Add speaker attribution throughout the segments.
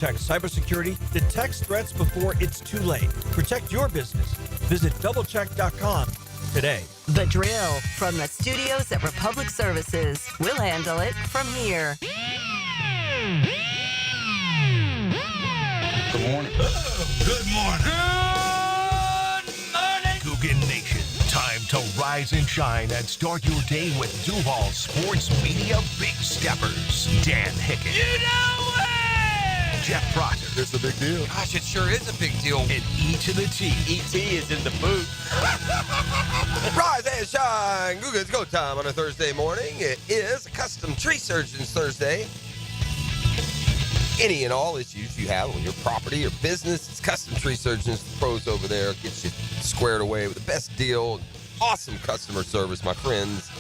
Speaker 1: Cybersecurity detects threats before it's too late. Protect your business. Visit doublecheck.com today.
Speaker 2: The Drill from the studios at Republic Services. We'll handle it from here.
Speaker 3: Good morning.
Speaker 4: Good morning.
Speaker 5: Good morning,
Speaker 4: Coogan Nation. Time to rise and shine and start your day with Duval Sports Media Big Steppers. Dan Hicken.
Speaker 5: You know it!
Speaker 4: Jeff Proctor.
Speaker 3: It's a big deal.
Speaker 5: Gosh, it sure is a big deal.
Speaker 4: And E to the T.
Speaker 5: E.T. is in the booth.
Speaker 6: Rise and shine. Googans go time on a Thursday morning. It is Custom Tree Surgeons Thursday. Any and all issues you have on your property or business, it's Custom Tree Surgeons. The pros over there get you squared away with the best deal. Awesome customer service, my friends,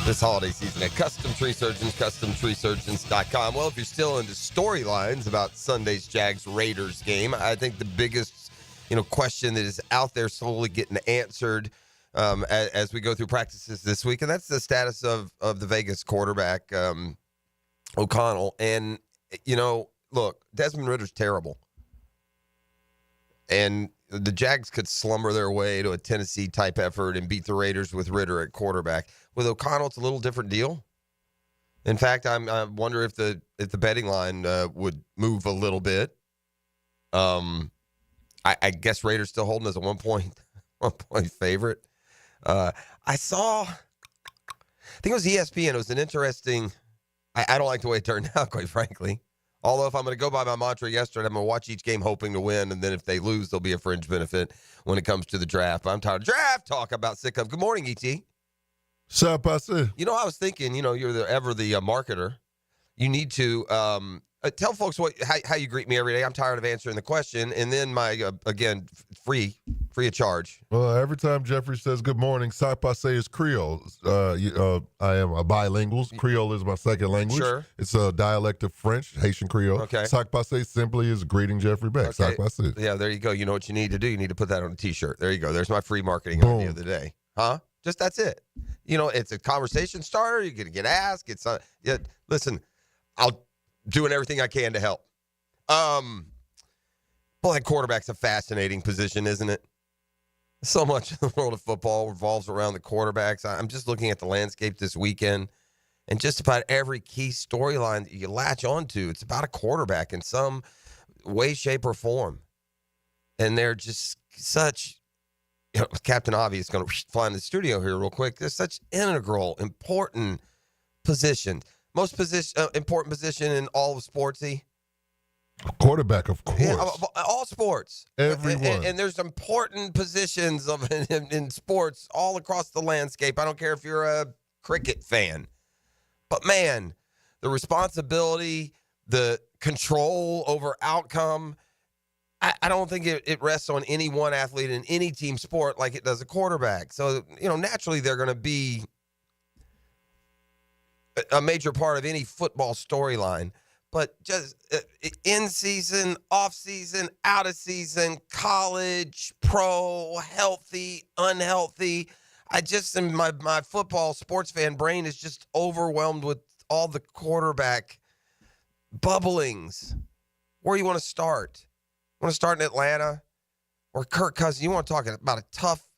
Speaker 6: this holiday season at Custom Tree Surgeons, customtreesurgeons.com. Well, if you're still into storylines about Sunday's Jags-Raiders game, I think the biggest, question that is out there slowly getting answered as we go through practices this week, and that's the status of the Vegas quarterback, O'Connell. And, look, Desmond Ritter's terrible. And the Jags could slumber their way to a Tennessee-type effort and beat the Raiders with Ritter at quarterback. With O'Connell, it's a little different deal. In fact, I wonder if the betting line would move a little bit. I guess Raiders still holding as a 1 point favorite. I think it was ESPN. It was an interesting. I don't like the way it turned out, quite frankly. Although if I'm going to go by my mantra yesterday, I'm going to watch each game hoping to win, and then if they lose, there'll be a fringe benefit when it comes to the draft. But I'm tired of draft talk about sick of. Good morning, E.T.
Speaker 3: Sup, I see.
Speaker 6: I was thinking, you're the marketer. You need to tell folks how you greet me every day. I'm tired of answering the question. And then my, again, free of charge.
Speaker 3: Well, every time Jeffrey says good morning, ça passe is Creole. I am a bilingual. Creole is my second language.
Speaker 6: Sure.
Speaker 3: It's a dialect of French, Haitian Creole.
Speaker 6: Okay.
Speaker 3: Ça passe simply is greeting Jeffrey Beck.
Speaker 6: Okay.
Speaker 3: Ça passe.
Speaker 6: Yeah, there you go. You know what you need to do? You need to put that on a T-shirt. There you go. There's my free marketing
Speaker 3: Boom.
Speaker 6: idea of the day. Huh? Just that's it. It's a conversation starter. You're going to get asked. Listen, I'll doing everything I can to help. Boy, quarterback's a fascinating position, isn't it? So much of the world of football revolves around the quarterbacks. I'm just looking at the landscape this weekend, and just about every key storyline that you latch onto, it's about a quarterback in some way, shape, or form. And they're just such, Captain Obvious going to fly in the studio here real quick. They're such integral, important positions. Most important position in all of sportsy.
Speaker 3: Quarterback, of course.
Speaker 6: Yeah, all sports.
Speaker 3: Everyone.
Speaker 6: And there's important positions in sports all across the landscape. I don't care if you're a cricket fan. But, man, the responsibility, the control over outcome, I don't think it rests on any one athlete in any team sport like it does a quarterback. So, naturally they're going to be a major part of any football storyline. But just in season, off season, out of season, college, pro, healthy, unhealthy. I just am my football sports fan brain is just overwhelmed with all the quarterback bubblings. Where do you want to start? Want to start in Atlanta or Kirk Cousins? You want to talk about a tough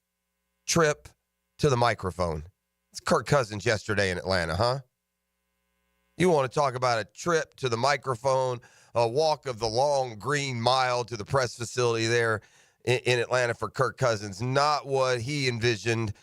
Speaker 6: trip to the microphone? It's Kirk Cousins yesterday in Atlanta, huh? You want to talk about a trip to the microphone, a walk of the long green mile to the press facility there in Atlanta for Kirk Cousins. Not what he envisioned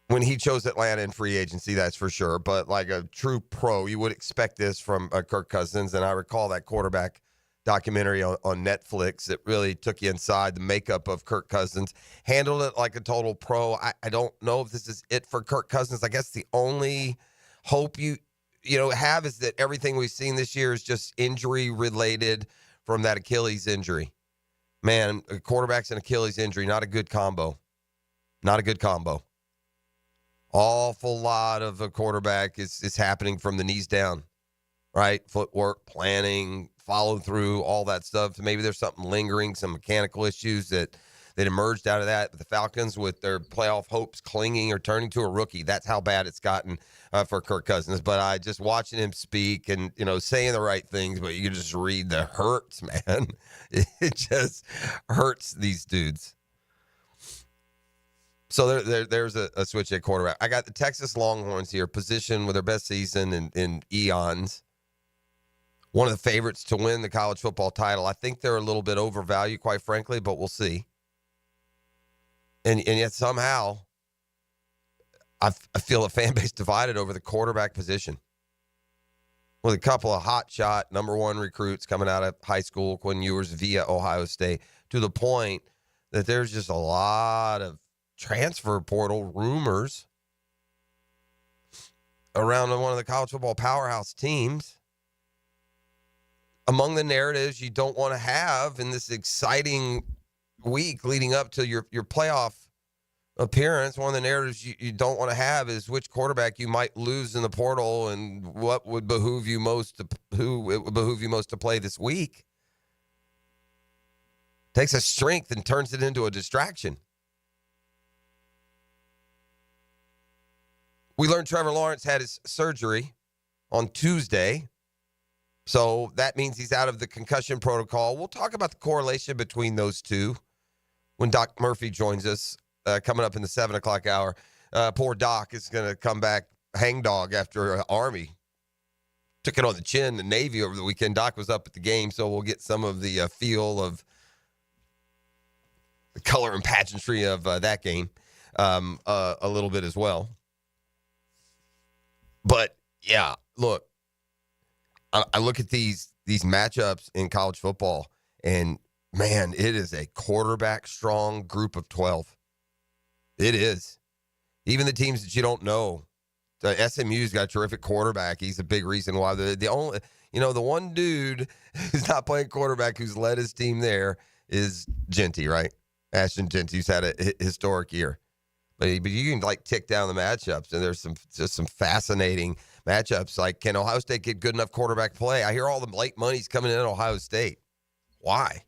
Speaker 6: when he chose Atlanta in free agency, that's for sure. But like a true pro, you would expect this from Kirk Cousins. And I recall that quarterback documentary on Netflix that really took you inside the makeup of Kirk Cousins. Handled it like a total pro. I don't know if this is it for Kirk Cousins. I guess the only hope you have is that everything we've seen this year is just injury related from that Achilles injury. Man, a quarterback's an Achilles injury, not a good combo. Not a good combo. Awful lot of a quarterback is happening from the knees down, right? Footwork, planning, follow through, all that stuff. Maybe there's something lingering, some mechanical issues that that emerged out of that. The Falcons, with their playoff hopes clinging or turning to a rookie. That's how bad it's gotten for Kirk Cousins. But I just watching him speak and, saying the right things, but you can just read the hurts, man. It just hurts these dudes. So there's a switch at quarterback. I got the Texas Longhorns here, positioned with their best season in eons. One of the favorites to win the college football title. I think they're a little bit overvalued, quite frankly, but we'll see. And yet somehow I feel a fan base divided over the quarterback position. With a couple of hotshot number one recruits coming out of high school, Quinn Ewers via Ohio State, to the point that there's just a lot of transfer portal rumors around one of the college football powerhouse teams. Among the narratives you don't want to have in this exciting week leading up to your playoff appearance, one of the narratives you don't want to have is which quarterback you might lose in the portal and what would behoove you most to play this week. Takes a strength and turns it into a distraction. We learned Trevor Lawrence had his surgery on Tuesday, so that means he's out of the concussion protocol. We'll talk about the correlation between those two when Doc Murphy joins us coming up in the 7 o'clock hour. Poor Doc is going to come back hangdog after Army took it on the chin, the Navy over the weekend. Doc was up at the game, so we'll get some of the feel of the color and pageantry of that game a little bit as well. But, yeah, look, I look at these matchups in college football, and, man, it is a quarterback-strong group of 12. It is. Even the teams that you don't know. The SMU's got a terrific quarterback. He's a big reason why. The only, the one dude who's not playing quarterback who's led his team there is Genty, right? Ashton Genty, who's had a historic year. But you can tick down the matchups, and there's some fascinating matchups. Like, can Ohio State get good enough quarterback play? I hear all the late money's coming in at Ohio State. Why?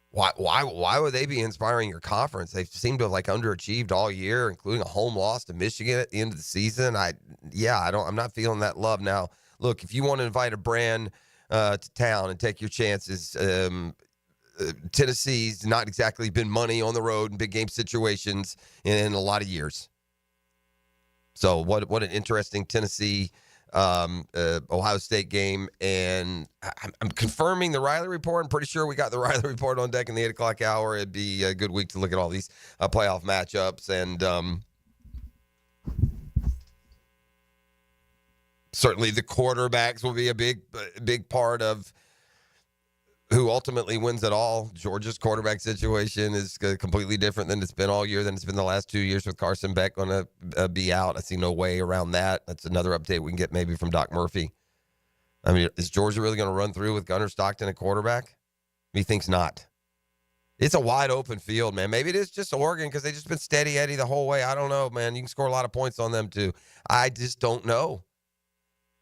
Speaker 6: Why would they be inspiring your conference? They seem to have underachieved all year, including a home loss to Michigan at the end of the season. I'm not feeling that love. Now, look, if you want to invite a brand to town and take your chances, Tennessee's not exactly been money on the road in big game situations in a lot of years. So what an interesting Tennessee Ohio State game. And I'm confirming the Riley report. I'm pretty sure we got the Riley report on deck in the 8 o'clock hour. It'd be a good week to look at all these playoff matchups. And certainly the quarterbacks will be a big part of who ultimately wins it all. Georgia's quarterback situation is completely different than it's been all year, than it's been the last 2 years with Carson Beck going to be out. I see no way around that. That's another update we can get maybe from Doc Murphy. I mean, is Georgia really going to run through with Gunnar Stockton at quarterback? He thinks not. It's a wide open field, man. Maybe it is just Oregon because they've just been steady Eddie the whole way. I don't know, man. You can score a lot of points on them too. I just don't know.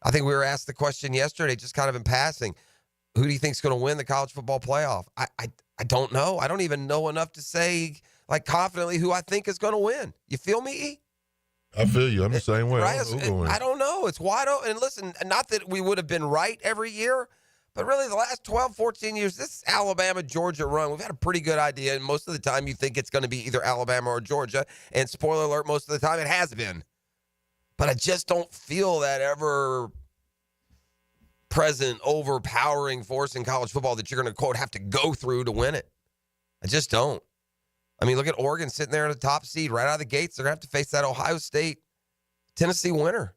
Speaker 6: I think we were asked the question yesterday, just kind of in passing. Who do you think is going to win the college football playoff? I don't know. I don't even know enough to say confidently who I think is going to win. You feel me?
Speaker 3: I feel you. I'm the same way.
Speaker 6: Right? I don't know. It's wide open. And listen, not that we would have been right every year, but really the last 12, 14 years, this Alabama-Georgia run, we've had a pretty good idea. And most of the time you think it's going to be either Alabama or Georgia. And spoiler alert, most of the time it has been. But I just don't feel that ever present, overpowering force in college football that you're going to, quote, have to go through to win it. I just don't. I mean, look at Oregon sitting there in the top seed right out of the gates. They're going to have to face that Ohio State, Tennessee winner.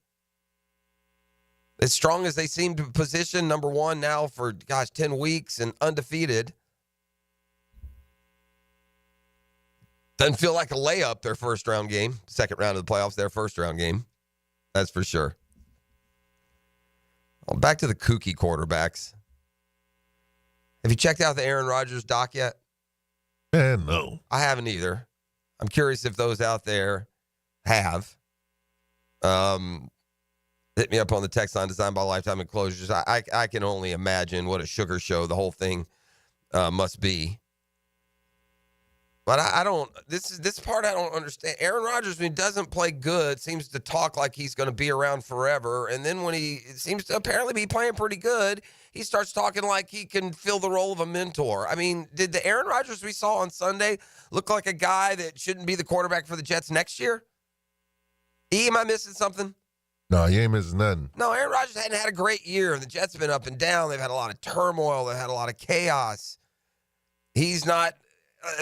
Speaker 6: As strong as they seem to position number one now for, 10 weeks and undefeated, doesn't feel like a layup their first round game. Second round of the playoffs, their first round game. That's for sure. Well, back to the kooky quarterbacks. Have you checked out the Aaron Rodgers doc yet?
Speaker 3: No.
Speaker 6: I haven't either. I'm curious if those out there have. Hit me up on the text line, designed by Lifetime Enclosures. I can only imagine what a sugar show the whole thing must be. But I don't. This part I don't understand. Aaron Rodgers, when he doesn't play good, seems to talk like he's going to be around forever. And then when he seems to apparently be playing pretty good, he starts talking like he can fill the role of a mentor. I mean, did the Aaron Rodgers we saw on Sunday look like a guy that shouldn't be the quarterback for the Jets next year? Am I missing something?
Speaker 3: No, you ain't missing nothing.
Speaker 6: No, Aaron Rodgers hadn't had a great year. The Jets have been up and down. They've had a lot of turmoil. They've had a lot of chaos. He's not.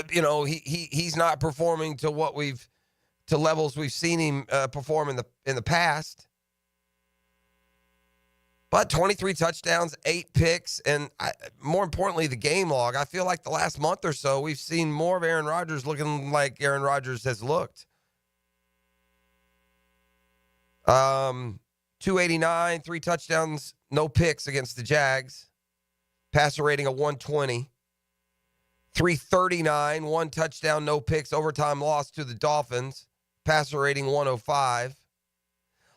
Speaker 6: He's not performing to levels we've seen him perform in the past. But 23 touchdowns, 8 picks, and more importantly, the game log. I feel like the last month or so, we've seen more of Aaron Rodgers looking like Aaron Rodgers has looked. 289, 3 touchdowns, no picks against the Jags. Passer rating of 120. 339, 1 touchdown, no picks, overtime loss to the Dolphins. Passer rating 105.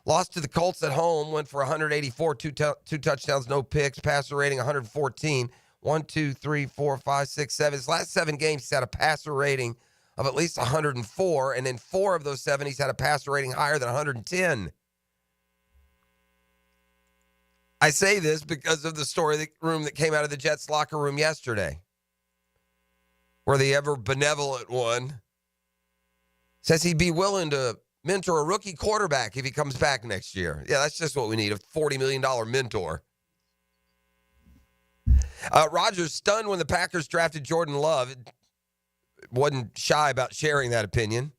Speaker 6: Lost to the Colts at home, went for 184, two touchdowns, no picks, passer rating 114. 1, 2, 3, 4, 5, 6, 7. His last 7 games, he's had a passer rating of at least 104, and in 4 of those 7, he's had a passer rating higher than 110. I say this because of the story room that came out of the Jets locker room yesterday, where the ever benevolent one says he'd be willing to mentor a rookie quarterback if he comes back next year. Yeah, that's just what we need, a $40 million mentor. Rodgers stunned when the Packers drafted Jordan Love. Wasn't shy about sharing that opinion.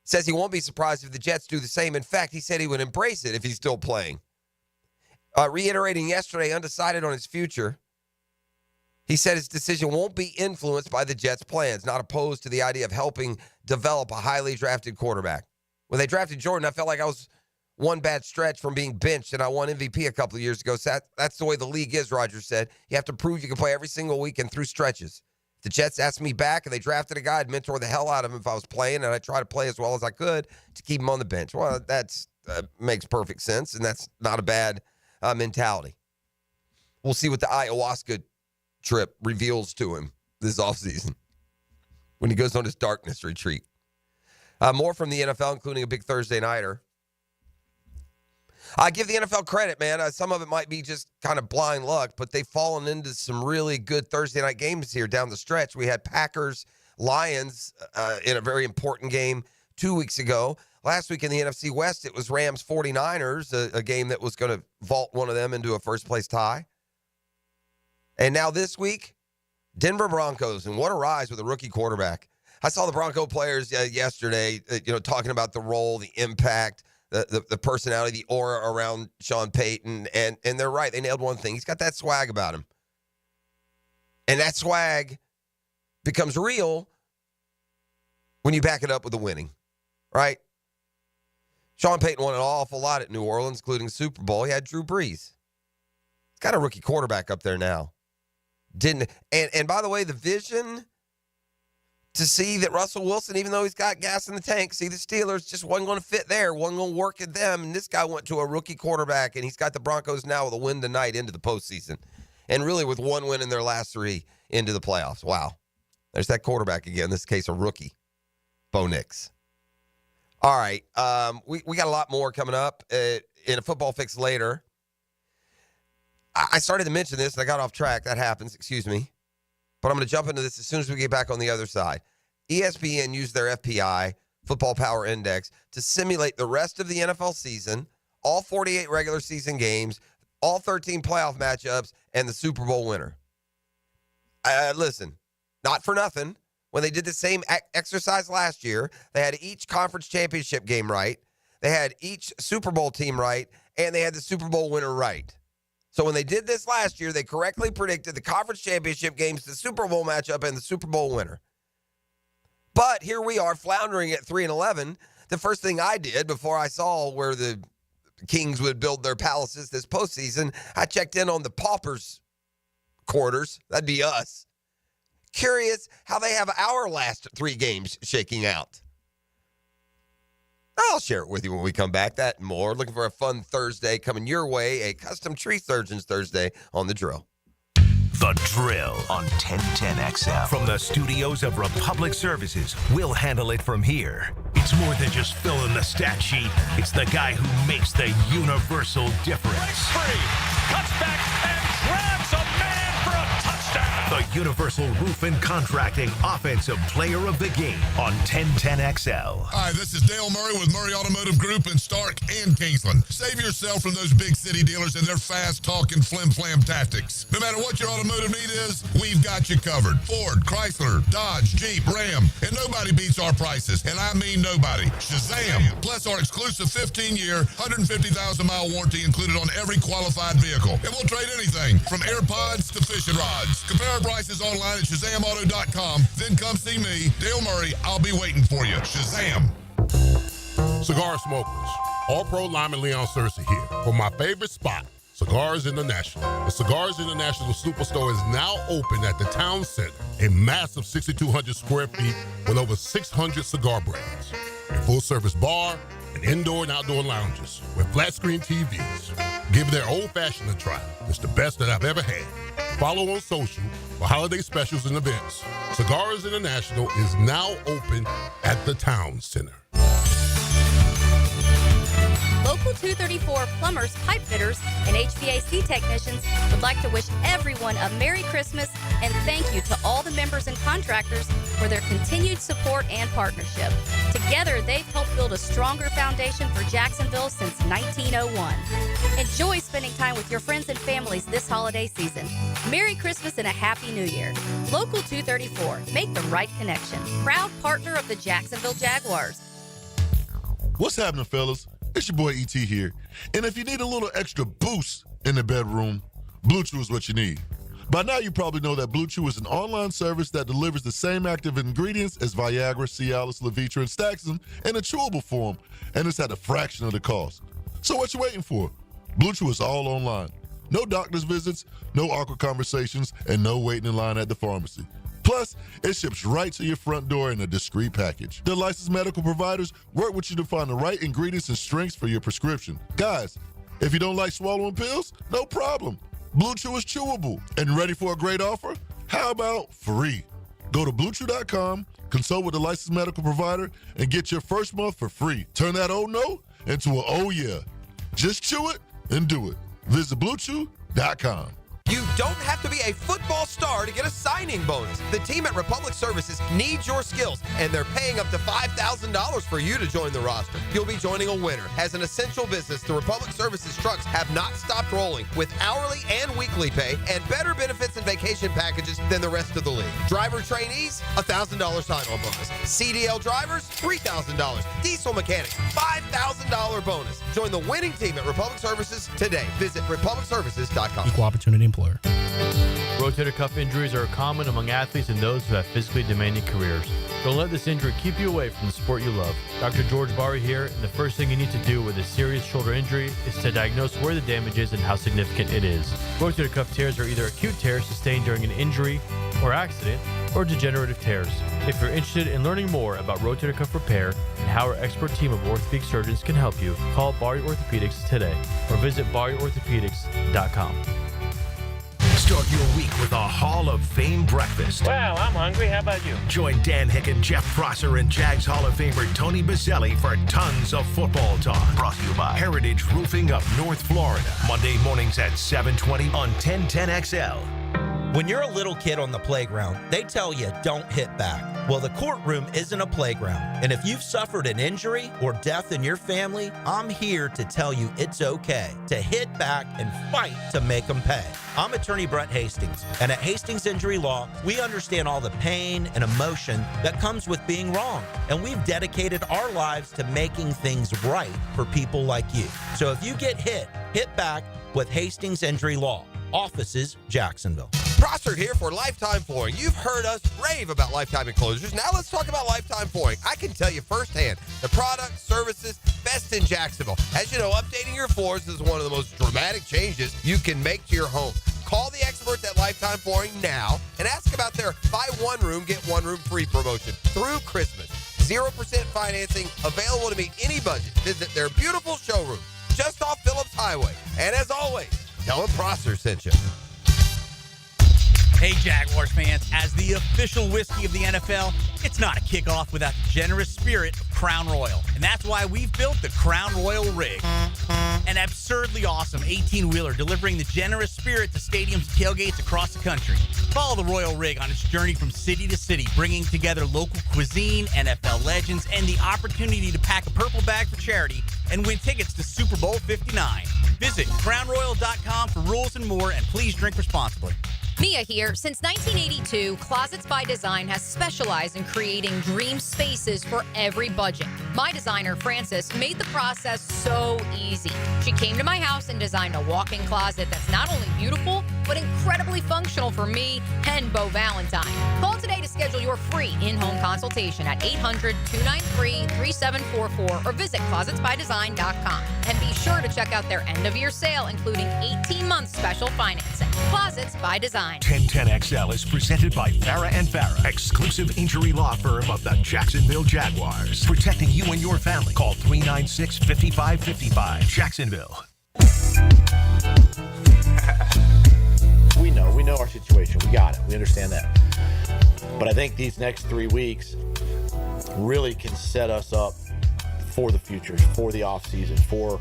Speaker 6: Says he won't be surprised if the Jets do the same. In fact, he said he would embrace it if he's still playing. Reiterating yesterday, undecided on his future. He said his decision won't be influenced by the Jets' plans, not opposed to the idea of helping develop a highly drafted quarterback. When they drafted Jordan, I felt like I was one bad stretch from being benched, and I won MVP a couple of years ago. So that's the way the league is, Rodgers said. You have to prove you can play every single week and through stretches. If the Jets asked me back and they drafted a guy, I'd mentor the hell out of him if I was playing, and I'd try to play as well as I could to keep him on the bench. Well, that's makes perfect sense, and that's not a bad mentality. We'll see what the ayahuasca trip reveals to him this offseason when he goes on his darkness retreat. More from the NFL, including a big Thursday nighter. I give the NFL credit, man. Some of it might be just kind of blind luck, but they've fallen into some really good Thursday night games here down the stretch. We had Packers-Lions in a very important game 2 weeks ago. Last week in the NFC West, it was Rams-49ers, a game that was going to vault one of them into a first-place tie. And now this week, Denver Broncos, and what a rise with a rookie quarterback. I saw the Bronco players yesterday, talking about the role, the impact, the personality, the aura around Sean Payton, and they're right. They nailed one thing. He's got that swag about him. And that swag becomes real when you back it up with the winning, right? Sean Payton won an awful lot at New Orleans, including the Super Bowl. He had Drew Brees. He's got a rookie quarterback up there now. And by the way, the vision to see that Russell Wilson, even though he's got gas in the tank, see the Steelers just wasn't going to fit there, wasn't going to work at them. And this guy went to a rookie quarterback, and he's got the Broncos now with a win tonight into the postseason. And really with one win in their last 3 into the playoffs. Wow. There's that quarterback again, in this case a rookie, Bo Nix. All right, we got a lot more coming up in a football fix later. I started to mention this, and I got off track. That happens, excuse me. But I'm going to jump into this as soon as we get back on the other side. ESPN used their FPI, Football Power Index, to simulate the rest of the NFL season, all 48 regular season games, all 13 playoff matchups, and the Super Bowl winner. Listen, not for nothing. When they did the same exercise last year, they had each conference championship game right, they had each Super Bowl team right, and they had the Super Bowl winner right. So when they did this last year, they correctly predicted the conference championship games, the Super Bowl matchup, and the Super Bowl winner. But here we are floundering at 3-11. The first thing I did before I saw where the Kings would build their palaces this postseason, I checked in on the paupers quarters. That'd be us. Curious how they have our last 3 games shaking out. I'll share it with you when we come back. That and more. Looking for a fun Thursday coming your way, a Custom Tree Surgeons Thursday on The Drill.
Speaker 4: The The Drill on 1010XL. From the studios of Republic Services, we'll handle it from here. It's more than just filling the stat sheet. It's the guy who makes the universal difference.
Speaker 7: Free, cuts back, and grabs a man for a touchdown.
Speaker 4: The Universal Roof and Contracting Offensive Player of the Game on 1010XL.
Speaker 8: Hi, this is Dale Murray with Murray Automotive Group in Stark and Kingsland. Save yourself from those big city dealers and their fast-talking flim-flam tactics. No matter what your automotive need is, we've got you covered. Ford, Chrysler, Dodge, Jeep, Ram, and nobody beats our prices, and I mean nobody. Shazam! Plus our exclusive 15-year, 150,000-mile warranty included on every qualified vehicle. And we'll trade anything from AirPods to fishing rods. Compare our prices online at ShazamAuto.com. Then come see me, Dale Murray. I'll be waiting for you. Shazam!
Speaker 9: Cigar smokers, All-Pro Lyman Leon Cersei here for my favorite spot, Cigars International. The Cigars International Superstore is now open at the Town Center, a massive 6,200 square feet with over 600 cigar brands, a full-service bar, and indoor and outdoor lounges with flat-screen TVs. Give their old-fashioned a try. It's the best that I've ever had. Follow on social for holiday specials and events. Cigars International is now open at the Town Center.
Speaker 10: Local 234 plumbers, pipe fitters, and HVAC technicians would like to wish everyone a Merry Christmas and thank you to all the members and contractors for their continued support and partnership. Together, they've helped build a stronger foundation for Jacksonville since 1901. Enjoy spending time with your friends and families this holiday season. Merry Christmas and a Happy New Year. Local 234, make the right connection. Proud partner of the Jacksonville Jaguars.
Speaker 3: What's happening, fellas? It's your boy E.T. here. And if you need a little extra boost in the bedroom, Blue Chew is what you need. By now, you probably know that Blue Chew is an online service that delivers the same active ingredients as Viagra, Cialis, Levitra, and Staxum in a chewable form, and it's at a fraction of the cost. So what you waiting for? Blue Chew is all online. No doctor's visits, no awkward conversations, and no waiting in line at the pharmacy. Plus, it ships right to your front door in a discreet package. The licensed medical providers work with you to find the right ingredients and strengths for your prescription. Guys, if you don't like swallowing pills, no problem. Blue Chew is chewable. And ready for a great offer? How about free? Go to BlueChew.com, consult with a licensed medical provider, and get your first month for free. Turn that oh no into an oh yeah. Just chew it and do it. Visit BlueChew.com.
Speaker 6: You don't have to be a football star to get a signing bonus. The team at Republic Services needs your skills, and they're paying up to $5,000 for you to join the roster. You'll be joining a winner. As an essential business, the Republic Services trucks have not stopped rolling with hourly and weekly pay and better benefits and vacation packages than the rest of the league. Driver trainees, $1,000 sign-on bonus. CDL drivers, $3,000. Diesel mechanics, $5,000 bonus. Join the winning team at Republic Services today. Visit republicservices.com.
Speaker 11: Equal opportunity employer.
Speaker 12: Rotator cuff injuries are common among athletes and those who have physically demanding careers. Don't let this injury keep you away from the sport you love. Dr. George Barry here, and the first thing you need to do with a serious shoulder injury is to diagnose where the damage is and how significant it is. Rotator cuff tears are either acute tears sustained during an injury or accident, or degenerative tears. If you're interested in learning more about rotator cuff repair and how our expert team of orthopedic surgeons can help you, call Barry Orthopedics today or visit barryorthopedics.com.
Speaker 4: Start your week with a Hall of Fame breakfast.
Speaker 7: Wow, I'm hungry. How about you?
Speaker 4: Join Dan Hicken, Jeff Prosser, and Jags Hall of Famer Tony Bazzelli for tons of football talk. Brought to you by Heritage Roofing of North Florida. Monday mornings at 7:20 on 1010XL.
Speaker 13: When you're a little kid on the playground, they tell you don't hit back. Well, the courtroom isn't a playground. And if you've suffered an injury or death in your family, I'm here to tell you it's okay to hit back and fight to make them pay. I'm attorney Brett Hastings, and at Hastings Injury Law, we understand all the pain and emotion that comes with being wrong. And we've dedicated our lives to making things right for people like you. So if you get hit back with Hastings Injury Law. Offices, Jacksonville.
Speaker 6: Prosser here for Lifetime Flooring. You've heard us rave about Lifetime Enclosures. Now let's talk about Lifetime Flooring. I can tell you firsthand, the product, services, best in Jacksonville. As you know, updating your floors is one of the most dramatic changes you can make to your home. Call the experts at Lifetime Flooring now and ask about their buy one room, get one room free promotion through Christmas. 0% financing, available to meet any budget. Visit their beautiful showroom just off Phillips Highway. And as always, tell them Prosser sent you.
Speaker 11: Hey, Jaguars fans, as the official whiskey of the NFL, it's not a kickoff without the generous spirit of Crown Royal. And that's why we've built the Crown Royal Rig. An absurdly awesome 18-wheeler delivering the generous spirit to stadiums and tailgates across the country. Follow the Royal Rig on its journey from city to city, bringing together local cuisine, NFL legends, and the opportunity to pack a purple bag for charity and win tickets to Super Bowl 59. Visit crownroyal.com for rules and more, and please drink responsibly.
Speaker 14: Mia here. Since 1982, Closets by Design has specialized in creating dream spaces for every budget. My designer, Frances, made the process so easy. She came to my house and designed a walk-in closet that's not only beautiful, but incredibly functional for me and Bo Valentine. Call today to schedule your free in-home consultation at 800-293-3744 or visit closetsbydesign.com. And be sure to check out their end-of-year sale, including 18-month special financing. Closets by Design.
Speaker 4: 1010XL is presented by Farre and Farre, exclusive injury law firm of the Jacksonville Jaguars. Protecting you and your family. Call 396-5555. Jacksonville.
Speaker 15: We know our situation. We got it. We understand that. But I think these next 3 weeks really can set us up for the future, for the offseason, for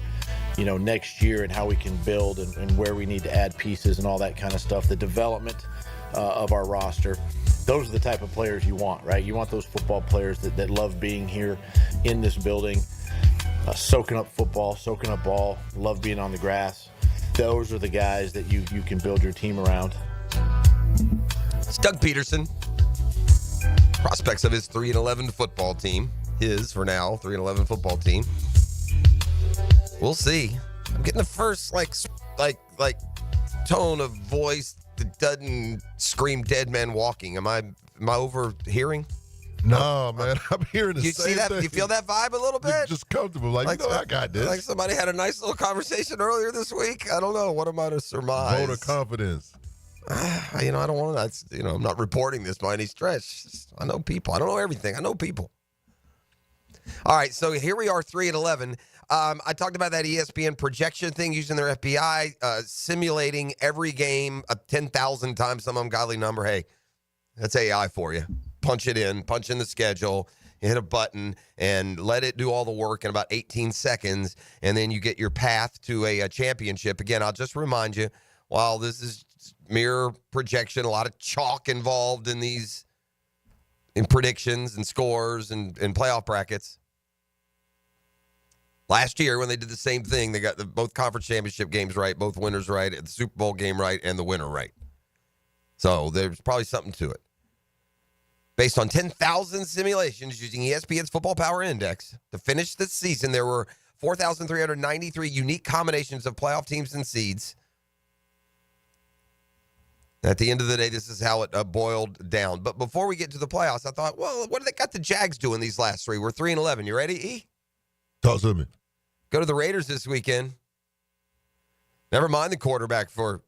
Speaker 15: next year, and how we can build and where we need to add pieces and all that kind of stuff. The development of our roster. Those are the type of players you want, right? You want those football players that love being here in this building, soaking up football, soaking up ball, love being on the grass. Those are the guys that you can build your team around.
Speaker 6: It's Doug Pederson. Prospects of his 3-11 football team. His, for now, 3-11 football team. We'll see. I'm getting the first like tone of voice that doesn't scream "dead man walking." Am I overhearing?
Speaker 3: No, man. I'm hearing the
Speaker 6: you
Speaker 3: same
Speaker 6: see that?
Speaker 3: thing.
Speaker 6: You feel that vibe a little bit?
Speaker 3: Just comfortable. I got this.
Speaker 6: Like somebody had a nice little conversation earlier this week. I don't know. What am I to surmise?
Speaker 3: Vote of confidence.
Speaker 6: I don't want to. I'm not reporting this by any stretch. I know people. I don't know everything. I know people. All right, so here we are, 3-11. I talked about that ESPN projection thing using their FPI, simulating every game 10,000 times some ungodly number. Hey, that's AI for you. Punch it in, punch in the schedule, hit a button, and let it do all the work in about 18 seconds, and then you get your path to a championship. Again, I'll just remind you, while this is mere projection, a lot of chalk involved in these, in predictions and scores and playoff brackets. Last year, when they did the same thing, they got both conference championship games right, both winners right, the Super Bowl game right, and the winner right. So there's probably something to it. Based on 10,000 simulations using ESPN's Football Power Index, to finish this season, there were 4,393 unique combinations of playoff teams and seeds. At the end of the day, this is how it boiled down. But before we get to the playoffs, I thought, well, what do they got the Jags doing these last three? We're 3-11. You ready, E?
Speaker 3: Talk to me.
Speaker 6: Go to the Raiders this weekend. Never mind the quarterback for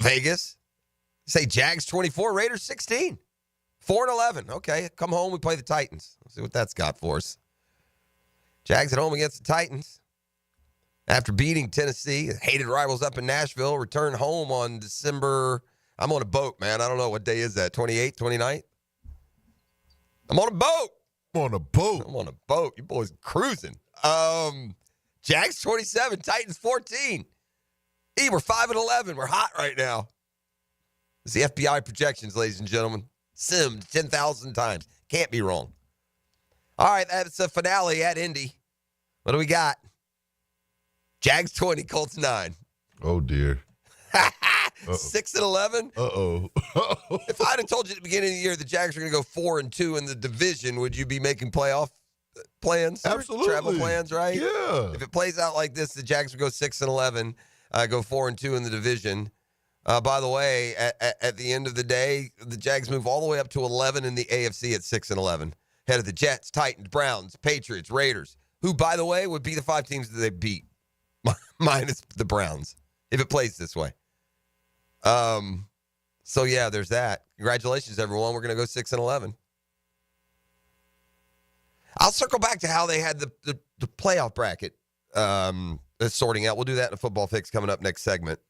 Speaker 6: Vegas. Say Jags 24, Raiders 16. 4-11. Okay, come home. We play the Titans. Let's see what that's got for us. Jags at home against the Titans. After beating Tennessee, hated rivals up in Nashville, return home on December. I'm on a boat, man. I don't know what day is that. 28th, 29th? I'm on a boat.
Speaker 3: I'm on a boat.
Speaker 6: I'm on a boat. You boys cruising. Jags 27, Titans 14. We're 5-11. We're hot right now. It's the FBI projections, ladies and gentlemen. Simmed 10,000 times. Can't be wrong. All right, that's a finale at Indy. What do we got? Jags 20, Colts 9.
Speaker 3: Oh, dear.
Speaker 6: 6-11?
Speaker 3: Uh-oh.
Speaker 6: If I'd have told you at the beginning of the year the Jags are going to go 4-2 in the division, would you be making playoff plans?
Speaker 3: Absolutely.
Speaker 6: Travel plans, right?
Speaker 3: Yeah.
Speaker 6: If it plays out like this, the Jags would go 6-11, go 4-2 in the division. By the way, at the end of the day, the Jags move all the way up to 11 in the AFC at 6-11. Head of the Jets, Titans, Browns, Patriots, Raiders, who, by the way, would be the 5 teams that they beat, minus the Browns, if it plays this way. So, yeah, there's that. Congratulations, everyone. We're going to go 6-11. I'll circle back to how they had the playoff bracket sorting out. We'll do that in a football fix coming up next segment.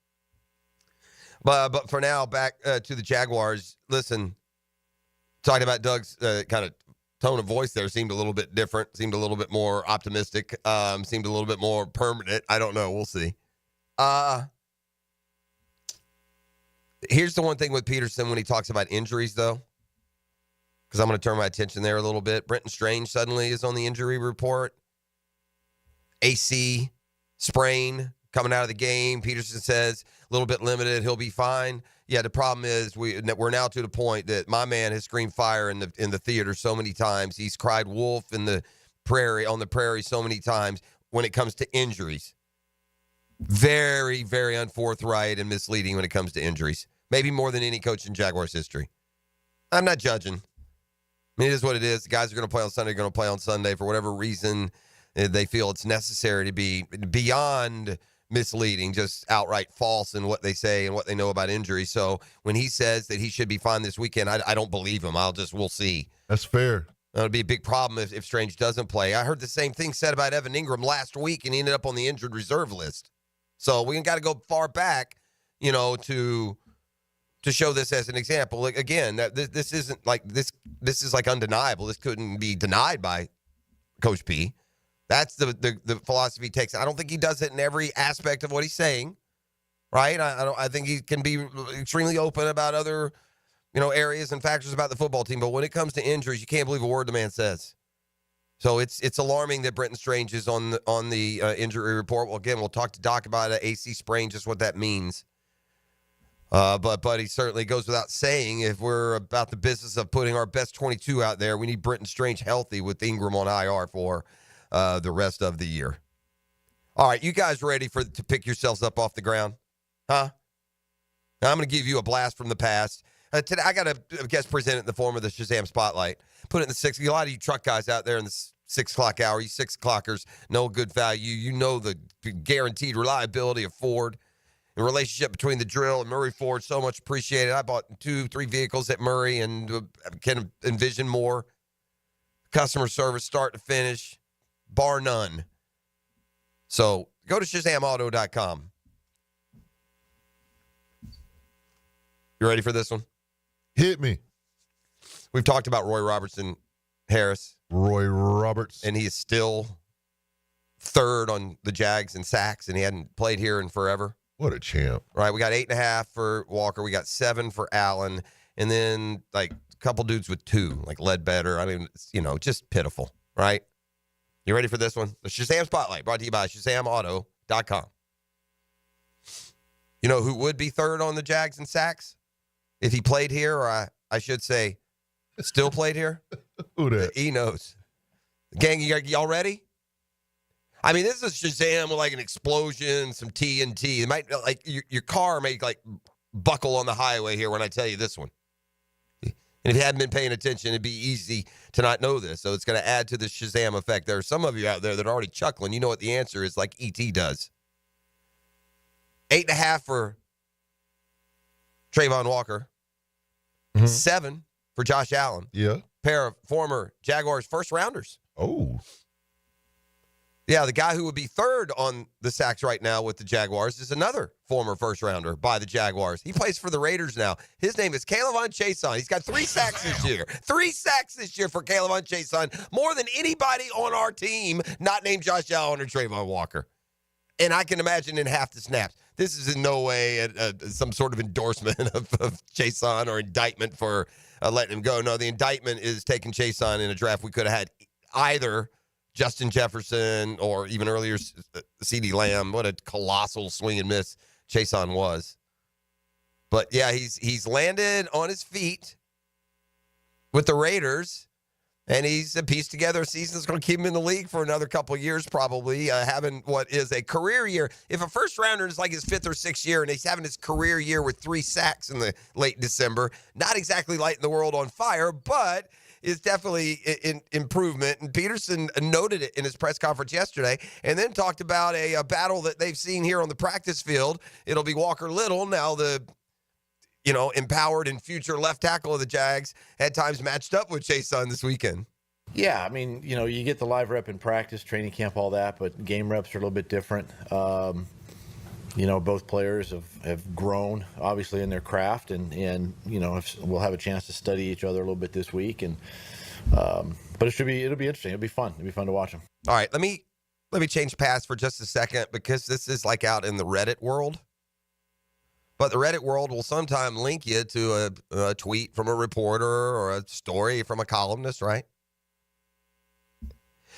Speaker 6: But for now, back to the Jaguars. Listen, talking about Doug's kind of tone of voice there seemed a little bit different, seemed a little bit more optimistic, seemed a little bit more permanent. I don't know. We'll see. Here's the one thing with Pederson when he talks about injuries, though, because I'm going to turn my attention there a little bit. Brenton Strange suddenly is on the injury report. AC sprain coming out of the game. Pederson says a little bit limited. He'll be fine. Yeah, the problem is we're now to the point that my man has screamed fire in the theater so many times. He's cried wolf on the prairie so many times when it comes to injuries. Very, very unforthright and misleading when it comes to injuries. Maybe more than any coach in Jaguars history. I'm not judging. I mean, it is what it is. The guys are going to play on Sunday, going to play on Sunday for whatever reason they feel it's necessary to be beyond misleading, just outright false in what they say and what they know about injury. So when he says that he should be fine this weekend, I don't believe him. We'll see.
Speaker 3: That's fair.
Speaker 6: That'll be a big problem if Strange doesn't play. I heard the same thing said about Evan Ingram last week, and he ended up on the injured reserve list. So we got to go far back, to show this as an example. Like, again, this isn't like this is like undeniable. This couldn't be denied by Coach P. That's the philosophy he takes. I don't think he does it in every aspect of what he's saying, right? I think he can be extremely open about other, areas and factors about the football team. But when it comes to injuries, you can't believe a word the man says. So it's alarming that Brenton Strange is on the injury report. Well, again, we'll talk to Doc about an AC sprain, just what that means. But he certainly goes without saying, if we're about the business of putting our best 22 out there, we need Brenton Strange healthy with Ingram on IR for the rest of the year. All right, you guys ready to pick yourselves up off the ground? Huh? Now I'm going to give you a blast from the past. Today, I got a guest present it in the form of the Shazam Spotlight. Put it in the 6. A lot of you truck guys out there in the 6 o'clock hour, you 6 o'clockers, know good value. You know the guaranteed reliability of Ford. The relationship between the drill and Murray Ford, so much appreciated. I bought 2-3 vehicles at Murray and can envision more. Customer service start to finish, bar none. So go to ShazamAuto.com. You ready for this one?
Speaker 3: Hit me.
Speaker 6: We've talked about Roy Robertson Harris.
Speaker 3: Roy Roberts.
Speaker 6: And he is still third on the Jags in sacks, and he hadn't played here in forever.
Speaker 3: What a champ.
Speaker 6: Right, we got 8.5 for Walker. We got 7 for Allen. And then, a couple dudes with 2, like Ledbetter. I mean, just pitiful, right? You ready for this one? The Shazam Spotlight, brought to you by ShazamAuto.com. You know who would be third on the Jags in sacks if he played here, or I should say still played here?
Speaker 3: Who that?
Speaker 6: He knows. Gang, y'all ready? I mean, this is Shazam with an explosion, some TNT. It might your car may buckle on the highway here when I tell you this one. And if you hadn't been paying attention, it'd be easy to not know this. So it's going to add to the Shazam effect. There are some of you out there that are already chuckling. You know what the answer is, like E.T. does. 8.5 for Trayvon Walker. 7 for Josh Allen.
Speaker 3: Yeah.
Speaker 6: Pair of former Jaguars first rounders.
Speaker 3: Oh.
Speaker 6: Yeah, the guy who would be third on the sacks right now with the Jaguars is another former first rounder by the Jaguars. He plays for the Raiders now. His name is K'Lavon Chaisson. He's got 3 sacks this year. 3 sacks this year for K'Lavon Chaisson. More than anybody on our team not named Josh Allen or Trayvon Walker. And I can imagine in half the snaps. This is in no way some sort of endorsement of Chaisson or indictment for letting him go. No, the indictment is taking Chaisson in a draft. We could have had either Justin Jefferson or even earlier CeeDee Lamb. What a colossal swing and miss Chaisson was. But yeah, he's landed on his feet with the Raiders, and he's pieced together a season that's going to keep him in the league for another couple of years, probably, having what is a career year. If a first rounder is like his 5th or 6th year and he's having his career year with 3 sacks in the late December, not exactly lighting the world on fire, but is definitely an improvement. And Pederson noted it in his press conference yesterday and then talked about a battle that they've seen here on the practice field. It'll be Walker Little, now the empowered and future left tackle of the Jags, had times matched up with Chaisson this weekend.
Speaker 15: Yeah, I mean, you get the live rep in practice, training camp, all that, but game reps are a little bit different. both players have grown obviously in their craft, and we'll have a chance to study each other a little bit this week, and but it'll be interesting. It'll be fun to watch them.
Speaker 6: All right, let me change paths for just a second, because this is like out in the Reddit world. But the Reddit world will sometimes link you to a tweet from a reporter or a story from a columnist, right?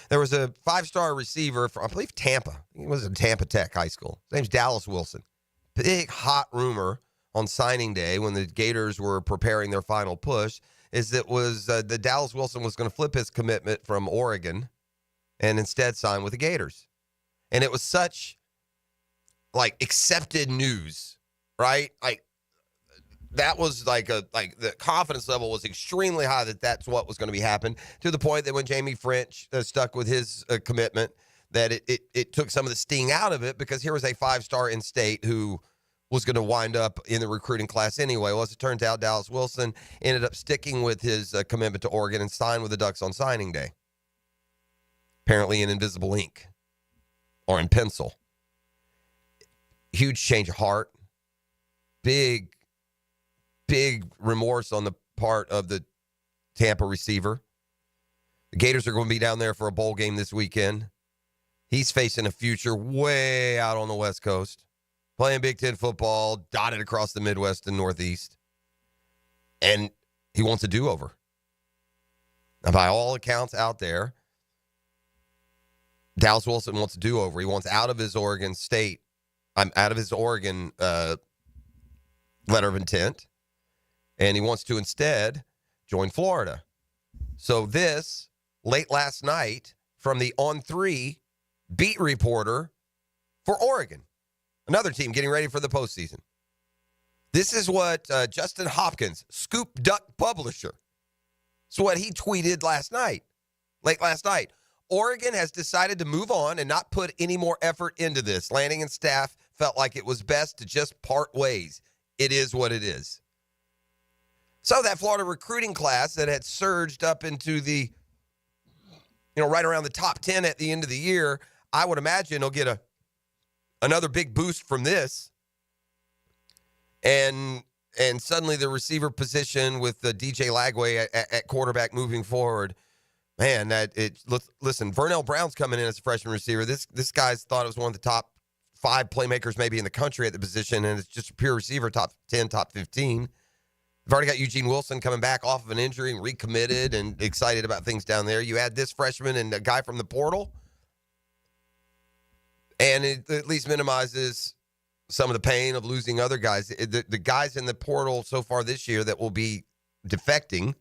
Speaker 6: There was a 5-star receiver from, I believe, Tampa. He was in Tampa Tech High School. His name's Dallas Wilson. Big hot rumor on signing day when the Gators were preparing their final push is that the Dallas Wilson was going to flip his commitment from Oregon and instead sign with the Gators. And it was such accepted news, right? That was the confidence level was extremely high that that's what was going to be happening, to the point that when Jamie French stuck with his commitment, that it took some of the sting out of it, because here was a 5-star in-state who was going to wind up in the recruiting class anyway. Well, as it turns out, Dallas Wilson ended up sticking with his commitment to Oregon and signed with the Ducks on signing day. Apparently in invisible ink or in pencil. Huge change of heart. Big remorse on the part of the Tampa receiver. The Gators are going to be down there for a bowl game this weekend. He's facing a future way out on the West Coast, playing Big Ten football, dotted across the Midwest and Northeast. And he wants a do-over. Now, by all accounts out there, Dallas Wilson wants a do-over. He wants out of his Oregon letter of intent. And he wants to instead join Florida. So this, late last night, from the On3 beat reporter for Oregon, another team getting ready for the postseason. This is what Justin Hopkins, Scoop Duck publisher, it's what he tweeted late last night. Oregon has decided to move on and not put any more effort into this. Lanning and staff felt like it was best to just part ways. It is what it is. So that Florida recruiting class that had surged up into the, right around the top 10 at the end of the year, I would imagine will get another big boost from this. And suddenly the receiver position with the DJ Lagway at quarterback moving forward, man, listen, Vernell Brown's coming in as a freshman receiver. This guy's thought it was one of the top 5 playmakers maybe in the country at the position, and it's just a pure receiver, top 10, top 15. You've already got Eugene Wilson coming back off of an injury and recommitted and excited about things down there. You add this freshman and a guy from the portal, and it at least minimizes some of the pain of losing other guys. The guys in the portal so far this year that will be defecting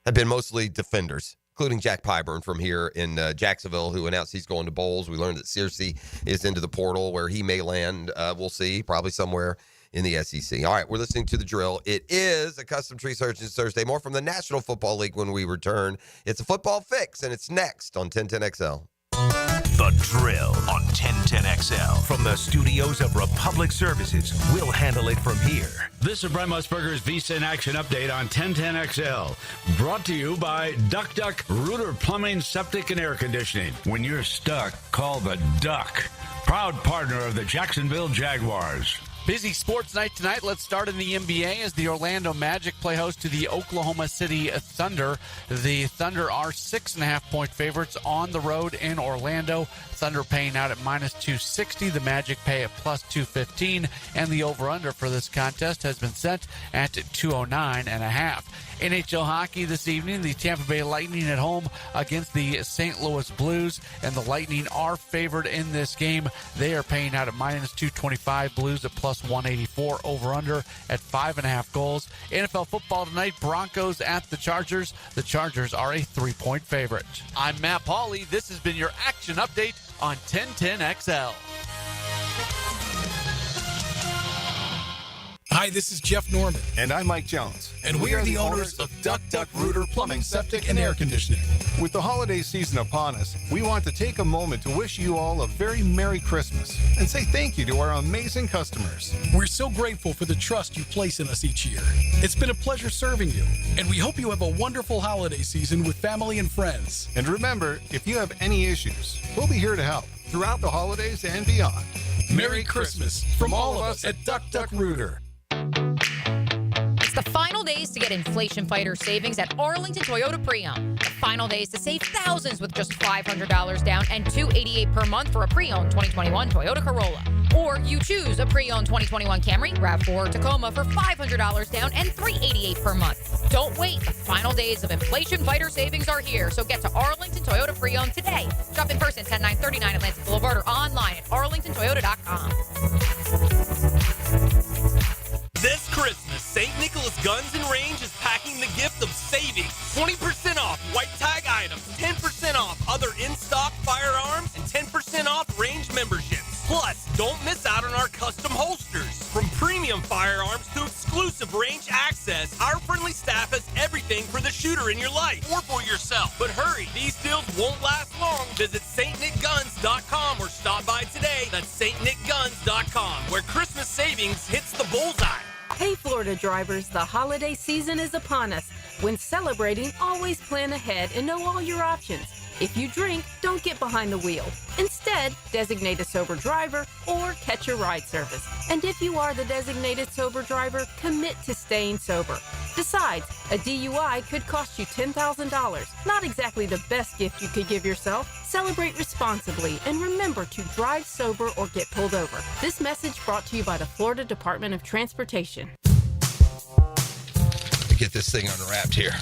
Speaker 6: have been mostly defenders, including Jack Pyburn from here in Jacksonville, who announced he's going to bowls. We learned that Searcy is into the portal, where he may land. We'll see, probably somewhere in the SEC. All right, we're listening to The Drill. It is a Custom Tree Surgeons Thursday. More from the National Football League when we return. It's a football fix, and it's next on 1010XL.
Speaker 4: The Drill on 1010XL. From the studios of Republic Services, we'll handle it from here.
Speaker 16: This is Brent Musburger's Visa in Action update on 1010XL. Brought to you by Duck Duck Rooter Plumbing, Septic, and Air Conditioning. When you're stuck, call the Duck. Proud partner of the Jacksonville Jaguars.
Speaker 17: Busy sports night tonight. Let's start in the NBA as the Orlando Magic play host to the Oklahoma City Thunder. The Thunder are 6.5-point favorites on the road in Orlando. Thunder paying out at -260. The Magic pay at +215. And the over-under for this contest has been set at 209.5. NHL hockey this evening, the Tampa Bay Lightning at home against the St. Louis Blues, and the Lightning are favored in this game. They are paying out at -225, Blues at +184, over-under at 5.5 goals. NFL football tonight, Broncos at the Chargers. The Chargers are a 3-point favorite. I'm Matt Pauley. This has been your action update on 1010XL.
Speaker 18: Hi, this is Jeff Norman.
Speaker 19: And I'm Mike Jones.
Speaker 18: And we are the owners of Duck Duck Rooter Plumbing, Septic, and Air Conditioning.
Speaker 19: With the holiday season upon us, we want to take a moment to wish you all a very Merry Christmas and say thank you to our amazing customers.
Speaker 18: We're so grateful for the trust you place in us each year. It's been a pleasure serving you, and we hope you have a wonderful holiday season with family and friends.
Speaker 19: And remember, if you have any issues, we'll be here to help throughout the holidays and beyond.
Speaker 18: Merry Christmas from all of us at Duck Duck Rooter.
Speaker 14: It's the final days to get inflation fighter savings at Arlington Toyota Pre-Owned. The final days to save thousands with just $500 down and $288 per month for a pre-owned 2021 Toyota Corolla. Or you choose a pre-owned 2021 Camry, RAV4, or Tacoma for $500 down and $388 per month. Don't wait. The final days of inflation fighter savings are here. So get to Arlington Toyota Pre-Owned today. Shop in person 10939 Atlantic Boulevard or online at arlingtontoyota.com.
Speaker 20: This Christmas, St. Nicholas Guns and Range is packing the gift of savings. 20% off white tag items, 10% off other in-stock firearms, and 10% off range memberships. Plus, don't miss out on our custom holsters. From premium firearms to exclusive range access, our friendly staff has everything for the shooter in your life or for yourself. But hurry, these deals won't last long. Visit stnickguns.com or stop by today. That's stnickguns.com, where Christmas savings hits the bullseye.
Speaker 21: Hey, Florida drivers, the holiday season is upon us. When celebrating, always plan ahead and know all your options. If you drink, don't get behind the wheel. Instead, designate a sober driver or catch a ride service. And if you are the designated sober driver, commit to staying sober. Besides, a DUI could cost you $10,000. Not exactly the best gift you could give yourself. Celebrate responsibly and remember to drive sober or get pulled over. This message brought to you by the Florida Department of Transportation.
Speaker 6: Get this thing unwrapped here.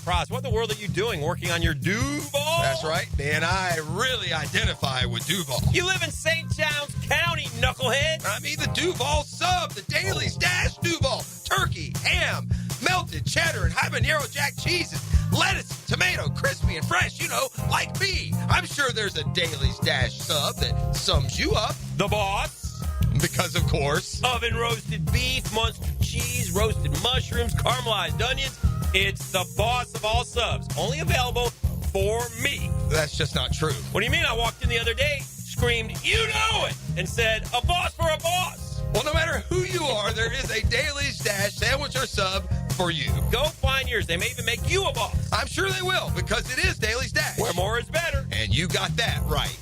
Speaker 5: Praz, what in the world are you doing working on your Duval?
Speaker 6: That's right, man. I really identify with Duval.
Speaker 5: You live in St. John's County, knucklehead.
Speaker 6: I mean the Duval sub, the Dailies Dash Duval. Turkey, ham, melted cheddar, and habanero jack cheeses. Lettuce, tomato, crispy and fresh, you know, like me. I'm sure there's a Dailies Dash sub that sums you up.
Speaker 5: The boss.
Speaker 6: Because, of course.
Speaker 5: Oven roasted beef, Munster cheese, roasted mushrooms, caramelized onions. It's the boss of all subs. Only available for me.
Speaker 6: That's just not true.
Speaker 5: What do you mean? I walked in the other day, screamed, "You know it!" and said, "A boss for a boss."
Speaker 6: Well, no matter who you are, there is a Dailies Dash sandwich or sub for you.
Speaker 5: Go find yours. They may even make you a boss.
Speaker 6: I'm sure they will, because it is Dailies Dash.
Speaker 5: Where more is better.
Speaker 6: And you got that right.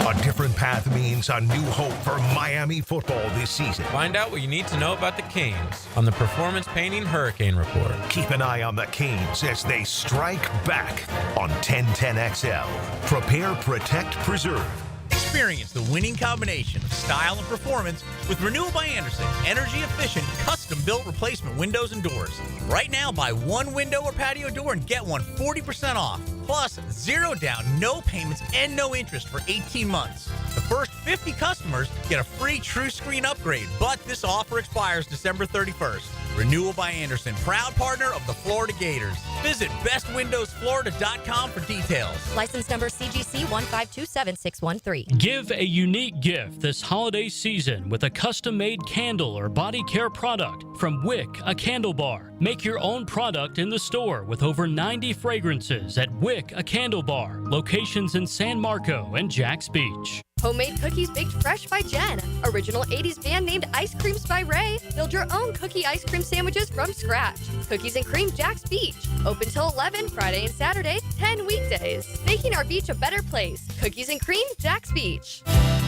Speaker 4: A different path means a new hope for Miami football this season.
Speaker 22: Find out what you need to know about the Canes on the Performance Painting Hurricane Report.
Speaker 4: Keep an eye on the Canes as they strike back on 1010XL. Prepare, protect, preserve.
Speaker 11: Experience the winning combination of style and performance with Renewal by Andersen. Energy-efficient, custom-built replacement windows and doors. Right now, buy one window or patio door and get one 40% off. Plus, 0 down, no payments, and no interest for 18 months. The first 50 customers get a free True Screen upgrade, but this offer expires December 31st. Renewal by Andersen, proud partner of the Florida Gators. Visit bestwindowsflorida.com for details.
Speaker 10: License number CGC 1527613.
Speaker 23: Give a unique gift this holiday season with a custom-made candle or body care product from Wick, a candle bar. Make your own product in the store with over 90 fragrances at Wick, a candle bar. Locations in San Marco and Jax Beach.
Speaker 10: Homemade cookies baked fresh by Jen. Original 80s band named Ice Creams by Ray. Build your own cookie ice cream sandwiches from scratch. Cookies and Cream Jax Beach. Open till 11 Friday and Saturday, 10 weekdays. Making our beach a better place. Cookies and Cream Jax Beach.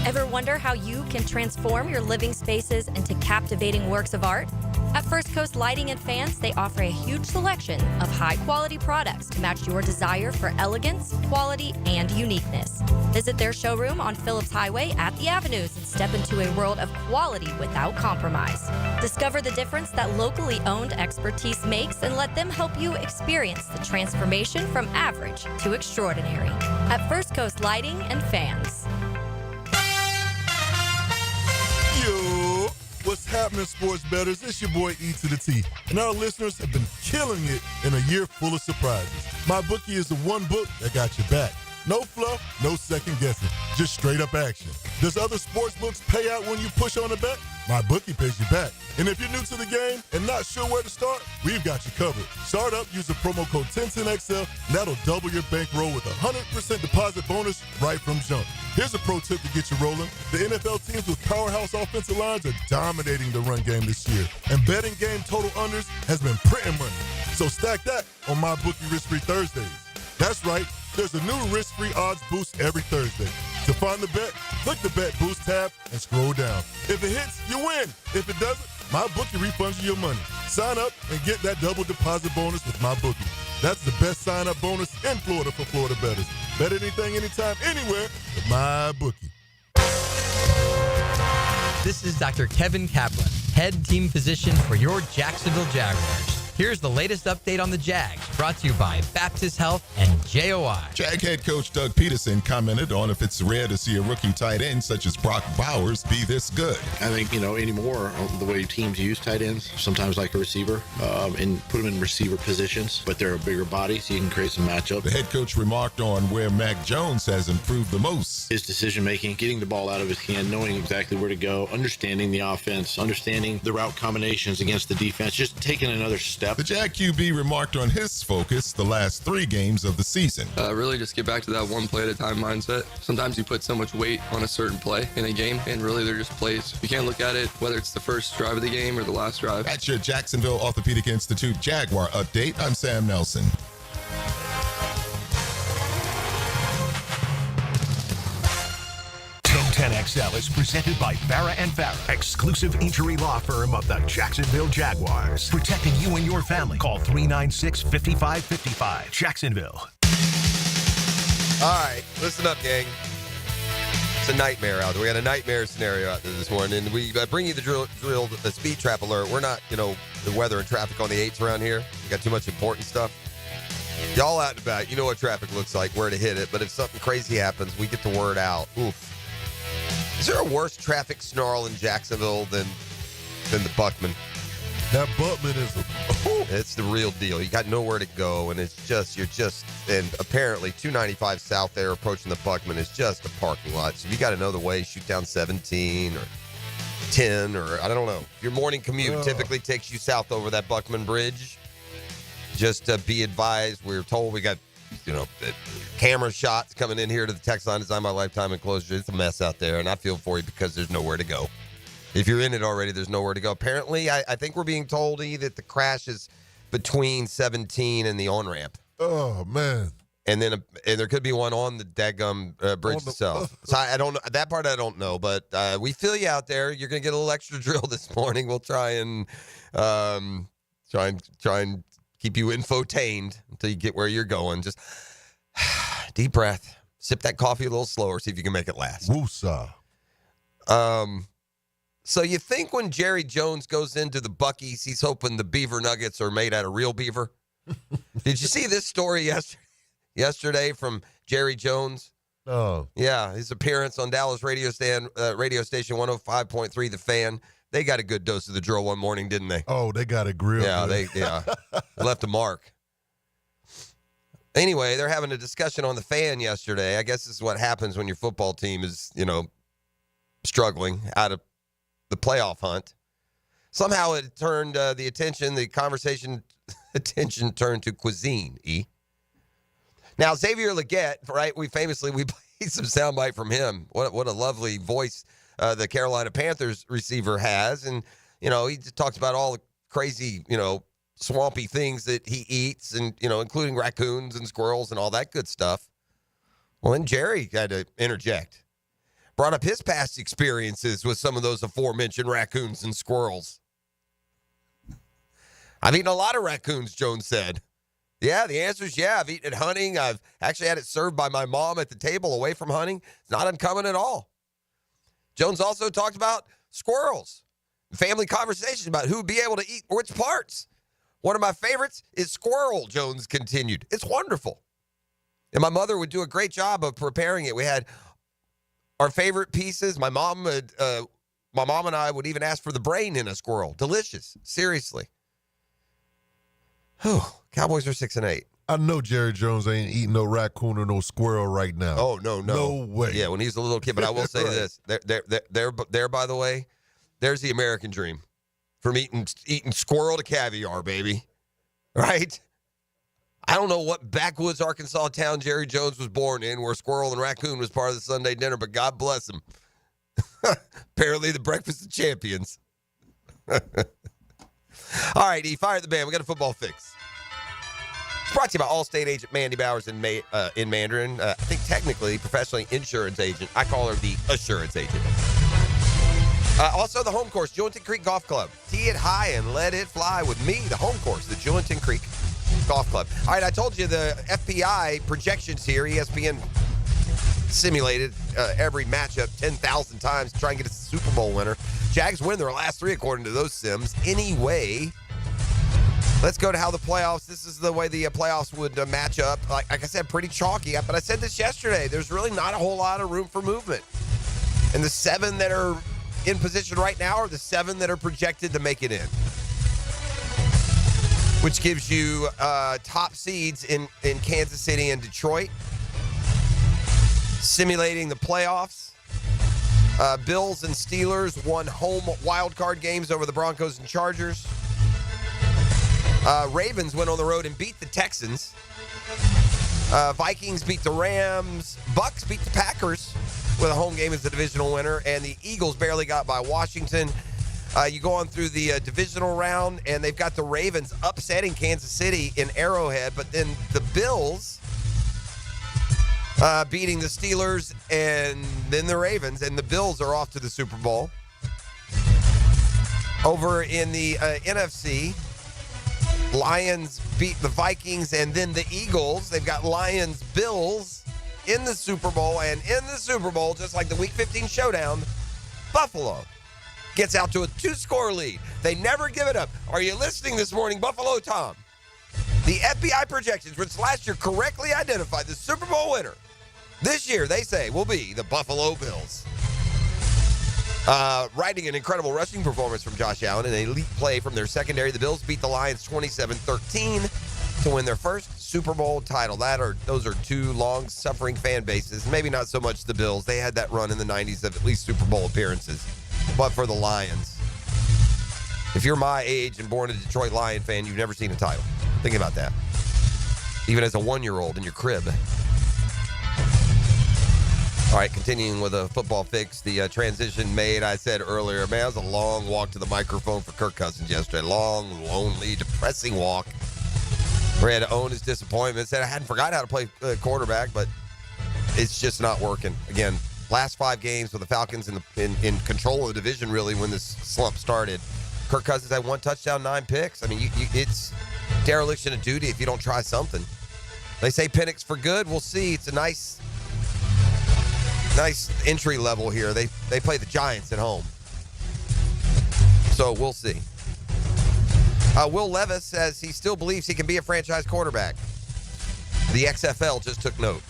Speaker 10: Ever wonder how you can transform your living spaces into captivating works of art? At First Coast Lighting and Fans, they offer a huge selection of high-quality products to match your desire for elegance, quality, and uniqueness. Visit their showroom on Phillips Highway at the Avenues and step into a world of quality without compromise. Discover the difference that locally owned expertise makes and let them help you experience the transformation from average to extraordinary. At First Coast Lighting and Fans.
Speaker 3: Yo, what's happening, sports bettors? It's your boy E to the T, and our listeners have been killing it in a year full of surprises. My bookie is the one book that got your back. No fluff, no second guessing, just straight up action. Does other sports books pay out when you push on a bet? My bookie pays you back. And if you're new to the game and not sure where to start, we've got you covered. Start up, use the promo code 1010XL, and that'll double your bankroll with a 100% deposit bonus right from jump. Here's a pro tip to get you rolling. The NFL teams with powerhouse offensive lines are dominating the run game this year. And betting game total unders has been printing money. So stack that on My Bookie Risk-Free Thursdays. That's right. There's a new risk-free odds boost every Thursday. To find the bet, click the Bet Boost tab and scroll down. If it hits, you win. If it doesn't, MyBookie refunds you your money. Sign up and get that double deposit bonus with MyBookie. That's the best sign-up bonus in Florida for Florida bettors. Bet anything, anytime, anywhere with MyBookie.
Speaker 1: This is Dr. Kevin Kaplan, head team physician for your Jacksonville Jaguars. Here's the latest update on the Jags, brought to you by Baptist Health and JOI.
Speaker 2: Jag head coach Doug Pederson commented on if it's rare to see a rookie tight end such as Brock Bowers be this good.
Speaker 15: I think, anymore, the way teams use tight ends, sometimes like a receiver, and put them in receiver positions, but they're a bigger body, so you can create some matchup.
Speaker 2: The head coach remarked on where Mac Jones has improved the most.
Speaker 15: His decision-making, getting the ball out of his hand, knowing exactly where to go, understanding the offense, understanding the route combinations against the defense, just taking another step.
Speaker 2: The Jag QB remarked on his focus the last 3 games of the season.
Speaker 8: Really just get back to that one play at a time mindset. Sometimes you put so much weight on a certain play in a game, and really they're just plays. You can't look at it whether it's the first drive of the game or the last drive.
Speaker 2: That's your Jacksonville Orthopedic Institute Jaguar update. I'm Sam Nelson.
Speaker 4: XL is presented by Farre & Farre, exclusive injury law firm of the Jacksonville Jaguars. Protecting you and your family. Call 396-5555. Jacksonville.
Speaker 6: All right, listen up, gang. It's a nightmare out there. We had a nightmare scenario out there this morning, and we bring you the speed trap alert. We're not, the weather and traffic on the 8s around here. We got too much important stuff. Y'all out and about, you know what traffic looks like, where to hit it, but if something crazy happens, we get the word out. Oof. Is there a worse traffic snarl in Jacksonville than the Buckman?
Speaker 3: That Buckman is
Speaker 6: it's the real deal. You got nowhere to go, and and apparently 295 South there approaching the Buckman is just a parking lot. So if you got another way, shoot down 17 or 10 or I don't know. Your morning commute typically takes you south over that Buckman Bridge. Just be advised, we're told we got camera shots coming in here to the text line. Design my lifetime enclosure. It's a mess out there, and I feel for you because there's nowhere to go. If you're in it already, there's nowhere to go. Apparently, I think we're being told that the crash is between 17 and the on-ramp.
Speaker 3: Oh, man.
Speaker 6: And there could be one on the daggum bridge itself. So I don't know. That part I don't know, but we feel you out there. You're going to get a little extra drill this morning. We'll try and keep you infotained until you get where you're going. Just deep breath. Sip that coffee a little slower. See if you can make it last.
Speaker 3: Woosah.
Speaker 6: So you think when Jerry Jones goes into the Buc-ee's, he's hoping the beaver nuggets are made out of real beaver? Did you see this story yesterday from Jerry Jones?
Speaker 3: Oh.
Speaker 6: Yeah, his appearance on Dallas radio station 105.3 The Fan. They got a good dose of the drill one morning, didn't they?
Speaker 3: Oh, they got a grill.
Speaker 6: Yeah, they left a mark. Anyway, they're having a discussion on The Fan yesterday. I guess this is what happens when your football team is, struggling out of the playoff hunt. Somehow it turned the conversation attention turned to cuisine, E. Now, Xavier Legette, right, we played some soundbite from him. What a lovely voice the Carolina Panthers receiver has. And, he talks about all the crazy, swampy things that he eats and, including raccoons and squirrels and all that good stuff. Well, then Jerry had to interject. Brought up his past experiences with some of those aforementioned raccoons and squirrels. I've eaten a lot of raccoons, Jones said. Yeah, the answer is yeah. I've eaten it hunting. I've actually had it served by my mom at the table away from hunting. It's not uncommon at all. Jones also talked about squirrels. Family conversations about who would be able to eat which parts. One of my favorites is squirrel, Jones continued. It's wonderful. And my mother would do a great job of preparing it. We had our favorite pieces. My mom and I would even ask for the brain in a squirrel. Delicious. Seriously. Whew. Cowboys are 6-8.
Speaker 3: I know Jerry Jones ain't eating no raccoon or no squirrel right now.
Speaker 6: Oh, no.
Speaker 3: No way.
Speaker 6: Yeah, when he was a little kid. But I will say this. There, by the way, there's the American dream. From eating squirrel to caviar, baby. Right? I don't know what backwoods Arkansas town Jerry Jones was born in where squirrel and raccoon was part of the Sunday dinner, but God bless him. Apparently the breakfast of champions. All right, E, fire the band. We got a football fix. It's brought to you by Allstate agent Mandy Bowers in Mandarin. I think technically, professionally, insurance agent. I call her the assurance agent. Also, the home course, Jewelton Creek Golf Club. Tee it high and let it fly with me, the home course, the Jewelton Creek Golf Club. All right, I told you the FPI projections here. ESPN simulated every matchup 10,000 times to try and get a Super Bowl winner. Jags win their last 3 according to those sims. Anyway, let's go to how the playoffs, this is the way the playoffs would match up. Like I said, pretty chalky. But I said this yesterday. There's really not a whole lot of room for movement. And the 7 that are in position right now are the 7 that are projected to make it in, which gives you top seeds in Kansas City and Detroit. Simulating the playoffs. Bills and Steelers won home wildcard games over the Broncos and Chargers. Ravens went on the road and beat the Texans. Vikings beat the Rams. Bucks beat the Packers with a home game as the divisional winner. And the Eagles barely got by Washington. You go on through the divisional round, and they've got the Ravens upsetting Kansas City in Arrowhead. But then the Bills beating the Steelers and then the Ravens. And the Bills are off to the Super Bowl. Over in the NFC, Lions beat the Vikings and then the Eagles. They've got Lions, Bills in the Super Bowl. And in the Super Bowl, just like the Week 15 showdown, Buffalo gets out to a 2-score lead. They never give it up. Are you listening this morning, Buffalo Tom? The FBI projections, which last year correctly identified the Super Bowl winner, this year they say will be the Buffalo Bills. Riding an incredible rushing performance from Josh Allen and an elite play from their secondary, the Bills beat the Lions 27-13 to win their first Super Bowl title. Those are 2 long-suffering fan bases. Maybe not so much the Bills. They had that run in the 90s of at least Super Bowl appearances. But for the Lions, if you're my age and born a Detroit Lion fan, you've never seen a title. Think about that. Even as a 1-year-old in your crib. All right, continuing with a football fix. The transition made, I said earlier, man, it was a long walk to the microphone for Kirk Cousins yesterday. Long, lonely, depressing walk. Where he had to own his disappointment. Said I hadn't forgotten how to play quarterback, but it's just not working. Again, last 5 games with the Falcons in control of the division, really, when this slump started. Kirk Cousins had 1 touchdown, 9 picks. I mean, it's dereliction of duty if you don't try something. They say Penix for good. We'll see. It's a nice entry level here. They play the Giants at home. So we'll see. Will Levis says he still believes he can be a franchise quarterback. The XFL just took note.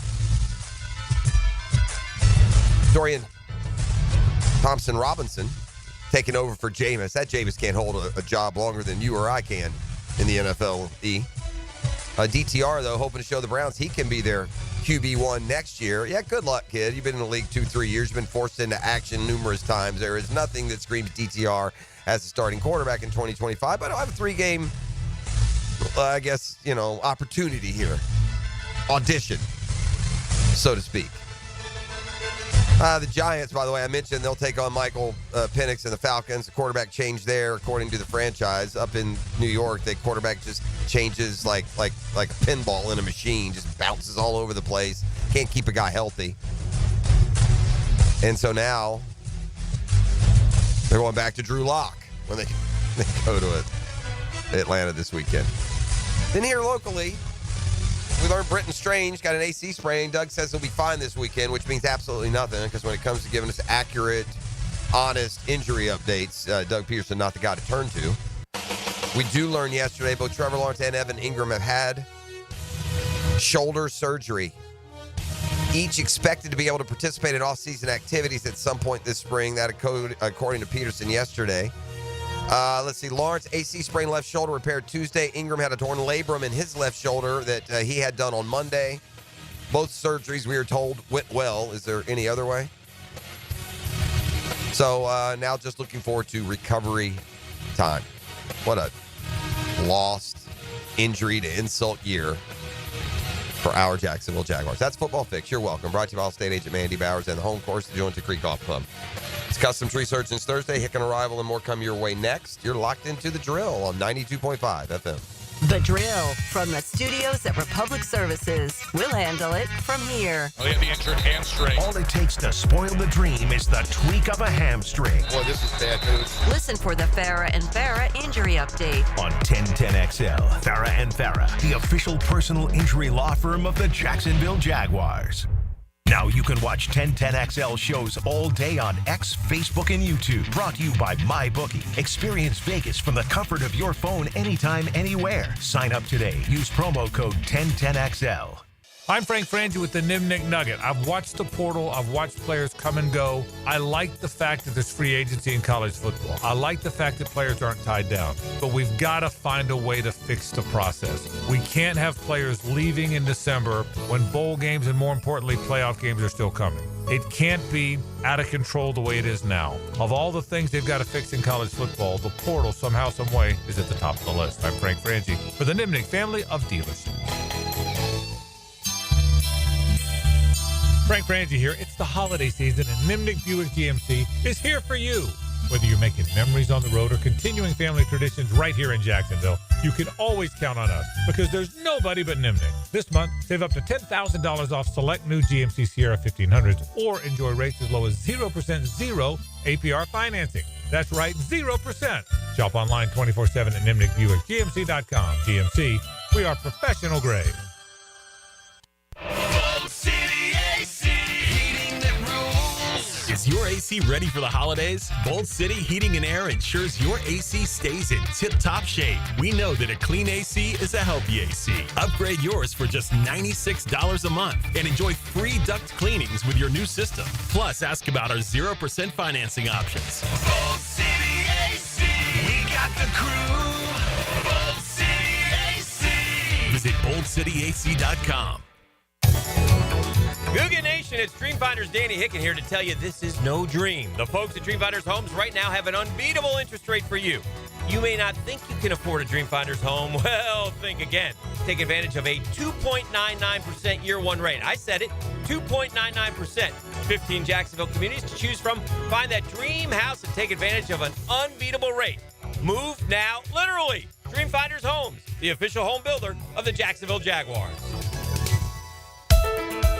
Speaker 6: Dorian Thompson-Robinson taking over for Jameis. That Jameis can't hold a job longer than you or I can in the NFL. DTR, though, hoping to show the Browns he can be their QB1 next year. Yeah, good luck, kid. You've been in the league 2-3 years. You've been forced into action numerous times. There is nothing that screams DTR as a starting quarterback in 2025. But I have a 3-game, opportunity here. Audition, so to speak. The Giants, by the way, I mentioned they'll take on Michael Penix and the Falcons. The quarterback change there, according to the franchise. Up in New York, the quarterback just changes like a pinball in a machine, just bounces all over the place. Can't keep a guy healthy. And so now they're going back to Drew Lock when they go to Atlanta this weekend. Then here locally, we learned Britton Strange got an AC sprain. Doug says he'll be fine this weekend, which means absolutely nothing, because when it comes to giving us accurate, honest injury updates, Doug Pederson not the guy to turn to. We do learn yesterday both Trevor Lawrence and Evan Ingram have had shoulder surgery. Each expected to be able to participate in off-season activities at some point this spring. That according to Pederson yesterday. Let's see. Lawrence, AC sprain left shoulder repaired Tuesday. Ingram had a torn labrum in his left shoulder that he had done on Monday. Both surgeries, we are told, went well. Is there any other way? So now just looking forward to recovery time. What a lost, injury to insult year for our Jacksonville Jaguars. That's Football Fix. You're welcome. Brought to you by Allstate agent Mandy Bowers and the home course, the Jewelton Creek Golf Club. It's Custom Tree Surgeons Thursday. Hicken Arrival and more come your way next. You're locked into the drill on 92.5 FM.
Speaker 7: The Drill from the studios at Republic Services. We'll handle it from here.
Speaker 4: Oh, yeah, the injured hamstring. All it takes to spoil the dream is the tweak of a hamstring.
Speaker 6: Boy, this is bad news.
Speaker 7: Listen for the Farre and Farre injury update.
Speaker 4: On 1010XL, Farre and Farre, the official personal injury law firm of the Jacksonville Jaguars. Now you can watch 1010XL shows all day on X, Facebook, and YouTube. Brought to you by MyBookie. Experience Vegas from the comfort of your phone anytime, anywhere. Sign up today. Use promo code 1010XL.
Speaker 9: I'm Frank Frangie with the Nimnik Nugget. I've watched the portal. I've watched players come and go. I like the fact that there's free agency in college football. I like the fact that players aren't tied down. But we've got to find a way to fix the process. We can't have players leaving in December when bowl games and, more importantly, playoff games are still coming. It can't be out of control the way it is now. Of all the things they've got to fix in college football, the portal somehow, some way is at the top of the list. I'm Frank Frangie for the Nimnik family of dealers. Frank Frangie here. It's the holiday season, and Nimnik Buick GMC is here for you. Whether you're making memories on the road or continuing family traditions right here in Jacksonville, you can always count on us because there's nobody but Nimnik. This month, save up to $10,000 off select new GMC Sierra 1500s or enjoy rates as low as 0% zero APR financing. That's right, 0%. Shop online 24/7 at NimnikBuickGMC.com. GMC, we are professional grade.
Speaker 20: Is your AC ready for the holidays? Bold City Heating and Air ensures your AC stays in tip-top shape. We know that a clean AC is a healthy AC. Upgrade yours for just $96 a month and enjoy free duct cleanings with your new system. Plus, ask about our 0% financing options.
Speaker 4: Bold City AC. We got the crew. Bold City AC.
Speaker 20: Visit boldcityac.com.
Speaker 5: Googan Nation, it's Dreamfinders Danny Hicken here to tell you this is no dream. The folks at Dreamfinders Homes right now have an unbeatable interest rate for you. You may not think you can afford a Dreamfinders home. Well, think again. Take advantage of a 2.99% year one rate. I said it, 2.99%. 15 Jacksonville communities to choose from. Find that dream house and take advantage of an unbeatable rate. Move now, literally. Dreamfinders Homes, the official home builder of the Jacksonville Jaguars.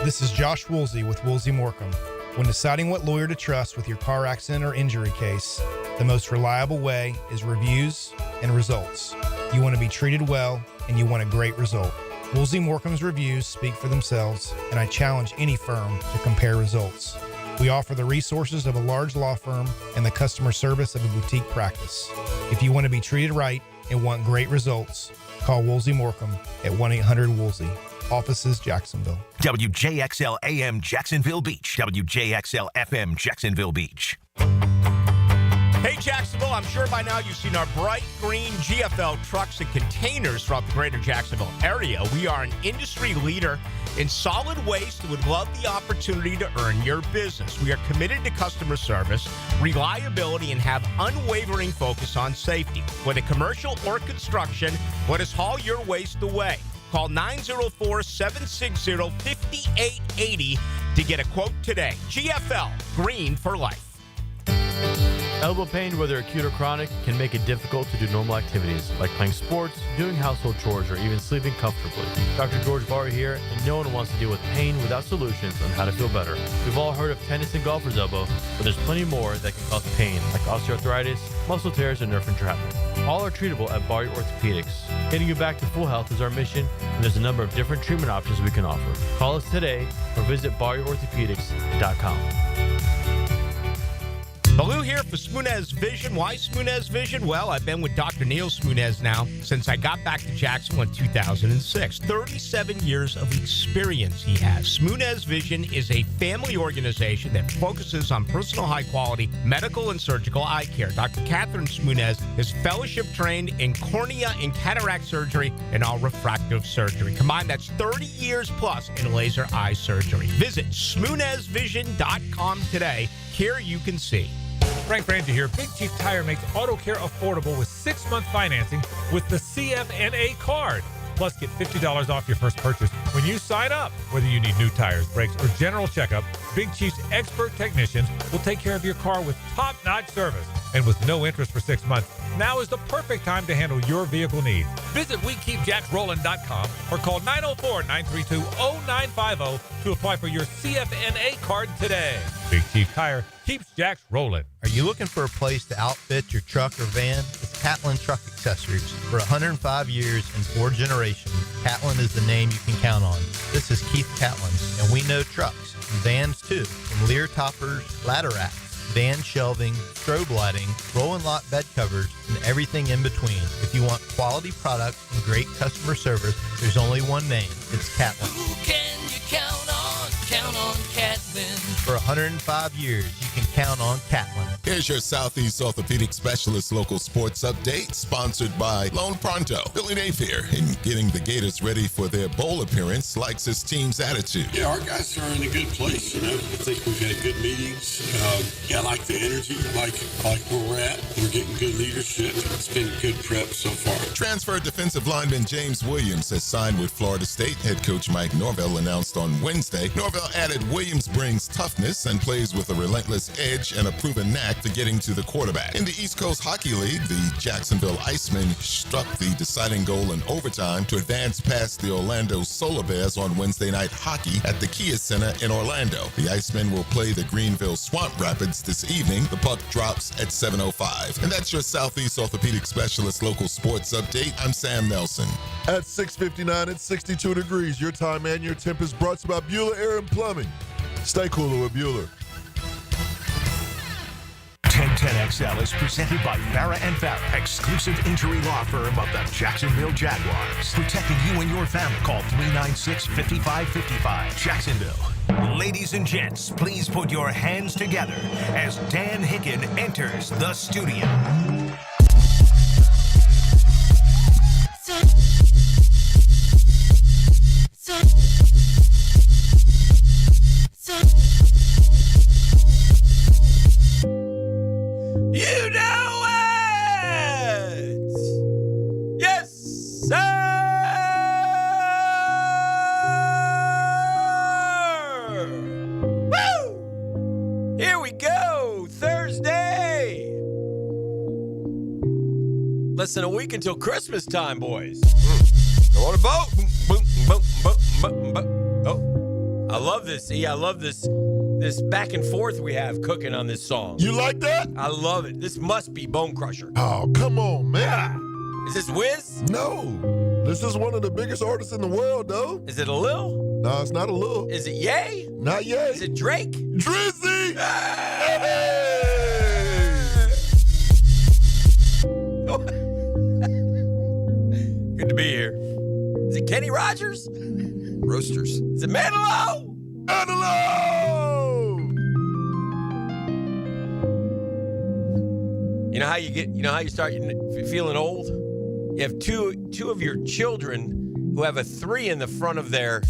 Speaker 12: This is Josh Woolsey with Woolsey Morecambe. When deciding what lawyer to trust with your car accident or injury case, the most reliable way is reviews and results. You want to be treated well, and you want a great result. Woolsey Morecambe's reviews speak for themselves, and I challenge any firm to compare results. We offer the resources of a large law firm and the customer service of a boutique practice. If you want to be treated right and want great results, call Woolsey Morecambe at 1-800-WOOLSEY. Offices, Jacksonville.
Speaker 4: WJXL AM Jacksonville Beach. WJXL FM Jacksonville Beach.
Speaker 24: Hey, Jacksonville, I'm sure by now you've seen our bright green GFL trucks and containers throughout the greater Jacksonville area. We are an industry leader in solid waste and would love the opportunity to earn your business. We are committed to customer service, reliability, and have unwavering focus on safety. Whether commercial or construction, let us haul your waste away. Call 904-760-5880 to get a quote today. GFL, green for life.
Speaker 25: Elbow pain, whether acute or chronic, can make it difficult to do normal activities like playing sports, doing household chores, or even sleeping comfortably. Dr. George Barry here, and no one wants to deal with pain without solutions on how to feel better. We've all heard of tennis and golfer's elbow, but there's plenty more that can cause pain, like osteoarthritis, muscle tears, and nerve entrapment. All are treatable at Barry Orthopedics. Getting you back to full health is our mission, and there's a number of different treatment options we can offer. Call us today or visit BarryOrthopedics.com.
Speaker 24: Baloo here for Spunez Vision. Why Spunez Vision? Well, I've been with Dr. Neil Spunez now since I got back to Jacksonville in 2006. 37 years of experience he has. Spunez Vision is a family organization that focuses on personal high-quality medical and surgical eye care. Dr. Catherine Spunez is fellowship-trained in cornea and cataract surgery and all refractive surgery. Combined, that's 30 years plus in laser eye surgery. Visit SpunezVision.com today. Here you can see.
Speaker 9: Frank Frangie here. Big Chief Tire makes auto care affordable with 6-month financing with the CFNA card. Plus, get $50 off your first purchase when you sign up. Whether you need new tires, brakes, or general checkup, Big Chief's expert technicians will take care of your car with top-notch service. And with no interest for 6 months, now is the perfect time to handle your vehicle needs. Visit WeKeepJacksRollin.com or call 904-932-0950 to apply for your CFNA card today. Big Chief Tire keeps Jacks rolling.
Speaker 13: Are you looking for a place to outfit your truck or van? It's Catlin Truck Accessories. For 105 years and 4 generations, Catlin is the name you can count on. This is Keith Catlin, and we know trucks and vans too, from Lear toppers, ladder racks, van shelving, strobe lighting, rolling lot bed covers, and everything in between. If you want quality products and great customer service, there's only one name. It's Catlin.
Speaker 16: Who can you count on? Count on Catlin.
Speaker 13: For 105 years, you can count on Catlin.
Speaker 2: Here's your Southeast Orthopedic Specialist local sports update, sponsored by Lone Pronto. Billy Napier, in getting the Gators ready for their bowl appearance, likes his team's attitude.
Speaker 17: Yeah, our guys are in a good place. I think we've had good meetings. I like the energy. I like where we're at. We're getting good leadership. It's been good prep so far.
Speaker 2: Transfer defensive lineman James Williams has signed with Florida State. Head coach Mike Norvell announced on Wednesday. Norvell added Williams brings toughness and plays with a relentless edge and a proven knack for getting to the quarterback. In the East Coast Hockey League, the Jacksonville Icemen struck the deciding goal in overtime to advance past the Orlando Solar Bears on Wednesday night hockey at the Kia Center in Orlando. The Icemen will play the Greenville Swamp Rapids this evening. The puck drops at 7:05. And that's your Southeast Orthopedic Specialist local sports update. I'm Sam Nelson.
Speaker 3: At 6:59, it's 62 degrees. Your time and your temp is brought to you by Bueller Air and Plumbing. Stay cooler with Bueller.
Speaker 4: 1010XL is presented by Farre and Farre, exclusive injury law firm of the Jacksonville Jaguars. Protecting you and your family. Call 396-5555. Jacksonville. Ladies and gents, please put your hands together as Dan Hicken enters the studio.
Speaker 5: You know it! Yes, sir! Woo! Here we go, Thursday! Less than a week until Christmas time, boys.
Speaker 6: Go on a boat.
Speaker 5: Boom, boom, boom, boom, boom. Oh, I love this. I love this back and forth we have cooking on this song.
Speaker 3: You like that?
Speaker 5: I love it. This must be Bone Crusher.
Speaker 3: Oh, come on, man.
Speaker 5: Yeah. Is this Wiz?
Speaker 3: No. This is one of the biggest artists in the world, though.
Speaker 5: Is it a Lil?
Speaker 3: No, it's not a Lil.
Speaker 5: Is it Ye?
Speaker 3: Not Ye.
Speaker 5: Is it Drake?
Speaker 3: Drizzy!
Speaker 5: Good to be here. Is it Kenny Rodgers?
Speaker 6: Roasters.
Speaker 5: Is it Manilow? You know how you start feeling old? You have two of your children who have a 3 in the front of their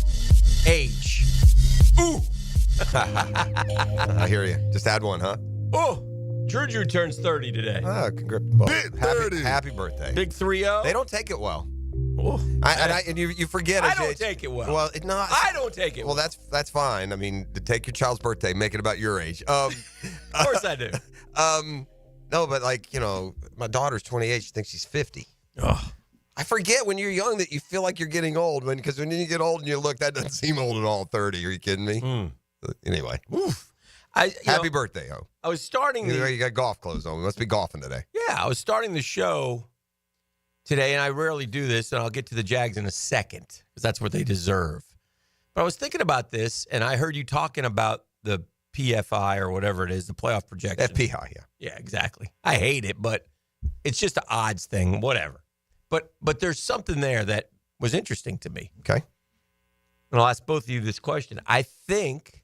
Speaker 5: age. Ooh.
Speaker 6: I hear you. Just add one, huh?
Speaker 5: Oh, Drew turns 30 today.
Speaker 6: Oh, congrats.
Speaker 3: Big 30.
Speaker 6: Happy birthday.
Speaker 5: Big 3-0.
Speaker 6: They don't take it well.
Speaker 5: Oh,
Speaker 6: And you forget.
Speaker 5: I don't take it well.
Speaker 6: Well,
Speaker 5: I don't take it
Speaker 6: well. That's fine. I mean, to take your child's birthday, make it about your age.
Speaker 5: Of course I do.
Speaker 6: No, but my daughter's 28. She thinks she's 50.
Speaker 5: Oh.
Speaker 6: I forget when you're young that you feel like you're getting old. Because when you get old and you look, that doesn't seem old at all. 30. Are you kidding me? Anyway.
Speaker 5: Oof.
Speaker 6: Happy birthday, ho.
Speaker 5: I was starting
Speaker 6: You got golf clothes on. We must be golfing today.
Speaker 5: Yeah, I was starting the show today, and I rarely do this, and I'll get to the Jags in a second because that's what they deserve. But I was thinking about this, and I heard you talking about the PFI or whatever it is, the playoff projection.
Speaker 6: FPI, yeah.
Speaker 5: Yeah, exactly. I hate it, but it's just an odds thing, whatever. But there's something there that was interesting to me.
Speaker 6: Okay.
Speaker 5: And I'll ask both of you this question. I think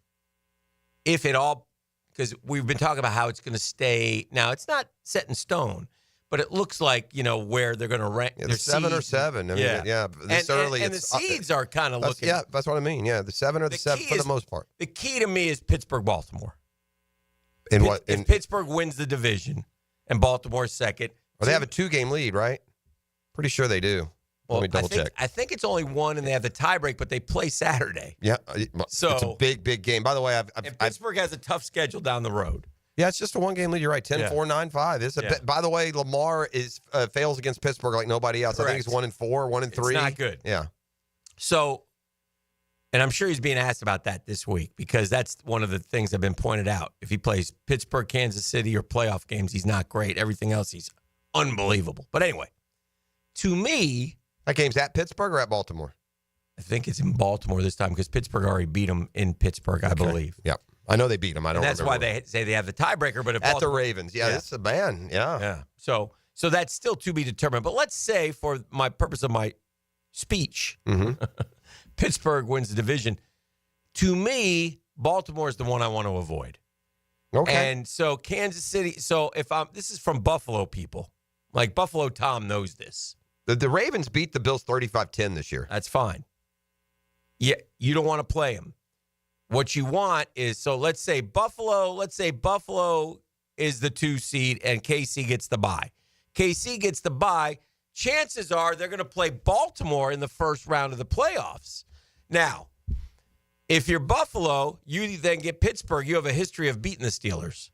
Speaker 5: if it all, because we've been talking about how it's going to stay. Now, it's not set in stone, but it looks like, where they're going to rank.
Speaker 6: Yeah, the 7 or 7. I mean, yeah. This early,
Speaker 5: and the seeds are kind of looking.
Speaker 6: Yeah, that's what I mean. Yeah, the 7 or the 7 for the most part.
Speaker 5: The key to me is Pittsburgh-Baltimore. If Pittsburgh wins the division and Baltimore's second.
Speaker 6: Well, they have a 2-game lead, right? Pretty sure they do.
Speaker 5: Well,
Speaker 6: Let me double check.
Speaker 5: I think it's only 1, and they have the tiebreak, but they play Saturday.
Speaker 6: Yeah,
Speaker 5: so
Speaker 6: it's a big game. By the way,
Speaker 5: Pittsburgh has a tough schedule down the road.
Speaker 6: Yeah, it's just a one-game lead. You're right, 10-4, 9-5. It's by the way, Lamar fails against Pittsburgh like nobody else.
Speaker 5: Correct.
Speaker 6: I think he's 1-4, 1-3.
Speaker 5: It's not good.
Speaker 6: Yeah.
Speaker 5: So, and I'm sure he's being asked about that this week because that's one of the things that have been pointed out. If he plays Pittsburgh, Kansas City, or playoff games, he's not great. Everything else, he's unbelievable. But anyway, to me,
Speaker 6: that game's at Pittsburgh or at Baltimore?
Speaker 5: I think it's in Baltimore this time because Pittsburgh already beat them in Pittsburgh, I believe.
Speaker 6: Yep. I know they beat them. I don't
Speaker 5: and that's
Speaker 6: remember.
Speaker 5: why they say they have the tiebreaker. But if
Speaker 6: at the Ravens. Yeah, this is a man. Yeah.
Speaker 5: Yeah. So that's still to be determined. But let's say for my purpose of my speech, Pittsburgh wins the division. To me, Baltimore is the one I want to avoid.
Speaker 6: Okay.
Speaker 5: And so Kansas City. So this is from Buffalo people. Like Buffalo Tom knows this.
Speaker 6: The Ravens beat the Bills 35-10 this year.
Speaker 5: That's fine. Yeah, you don't want to play them. What you want is, so let's say Buffalo is the 2 seed and KC gets the bye. KC gets the bye. Chances are they're going to play Baltimore in the first round of the playoffs. Now, if you're Buffalo, you then get Pittsburgh. You have a history of beating the Steelers.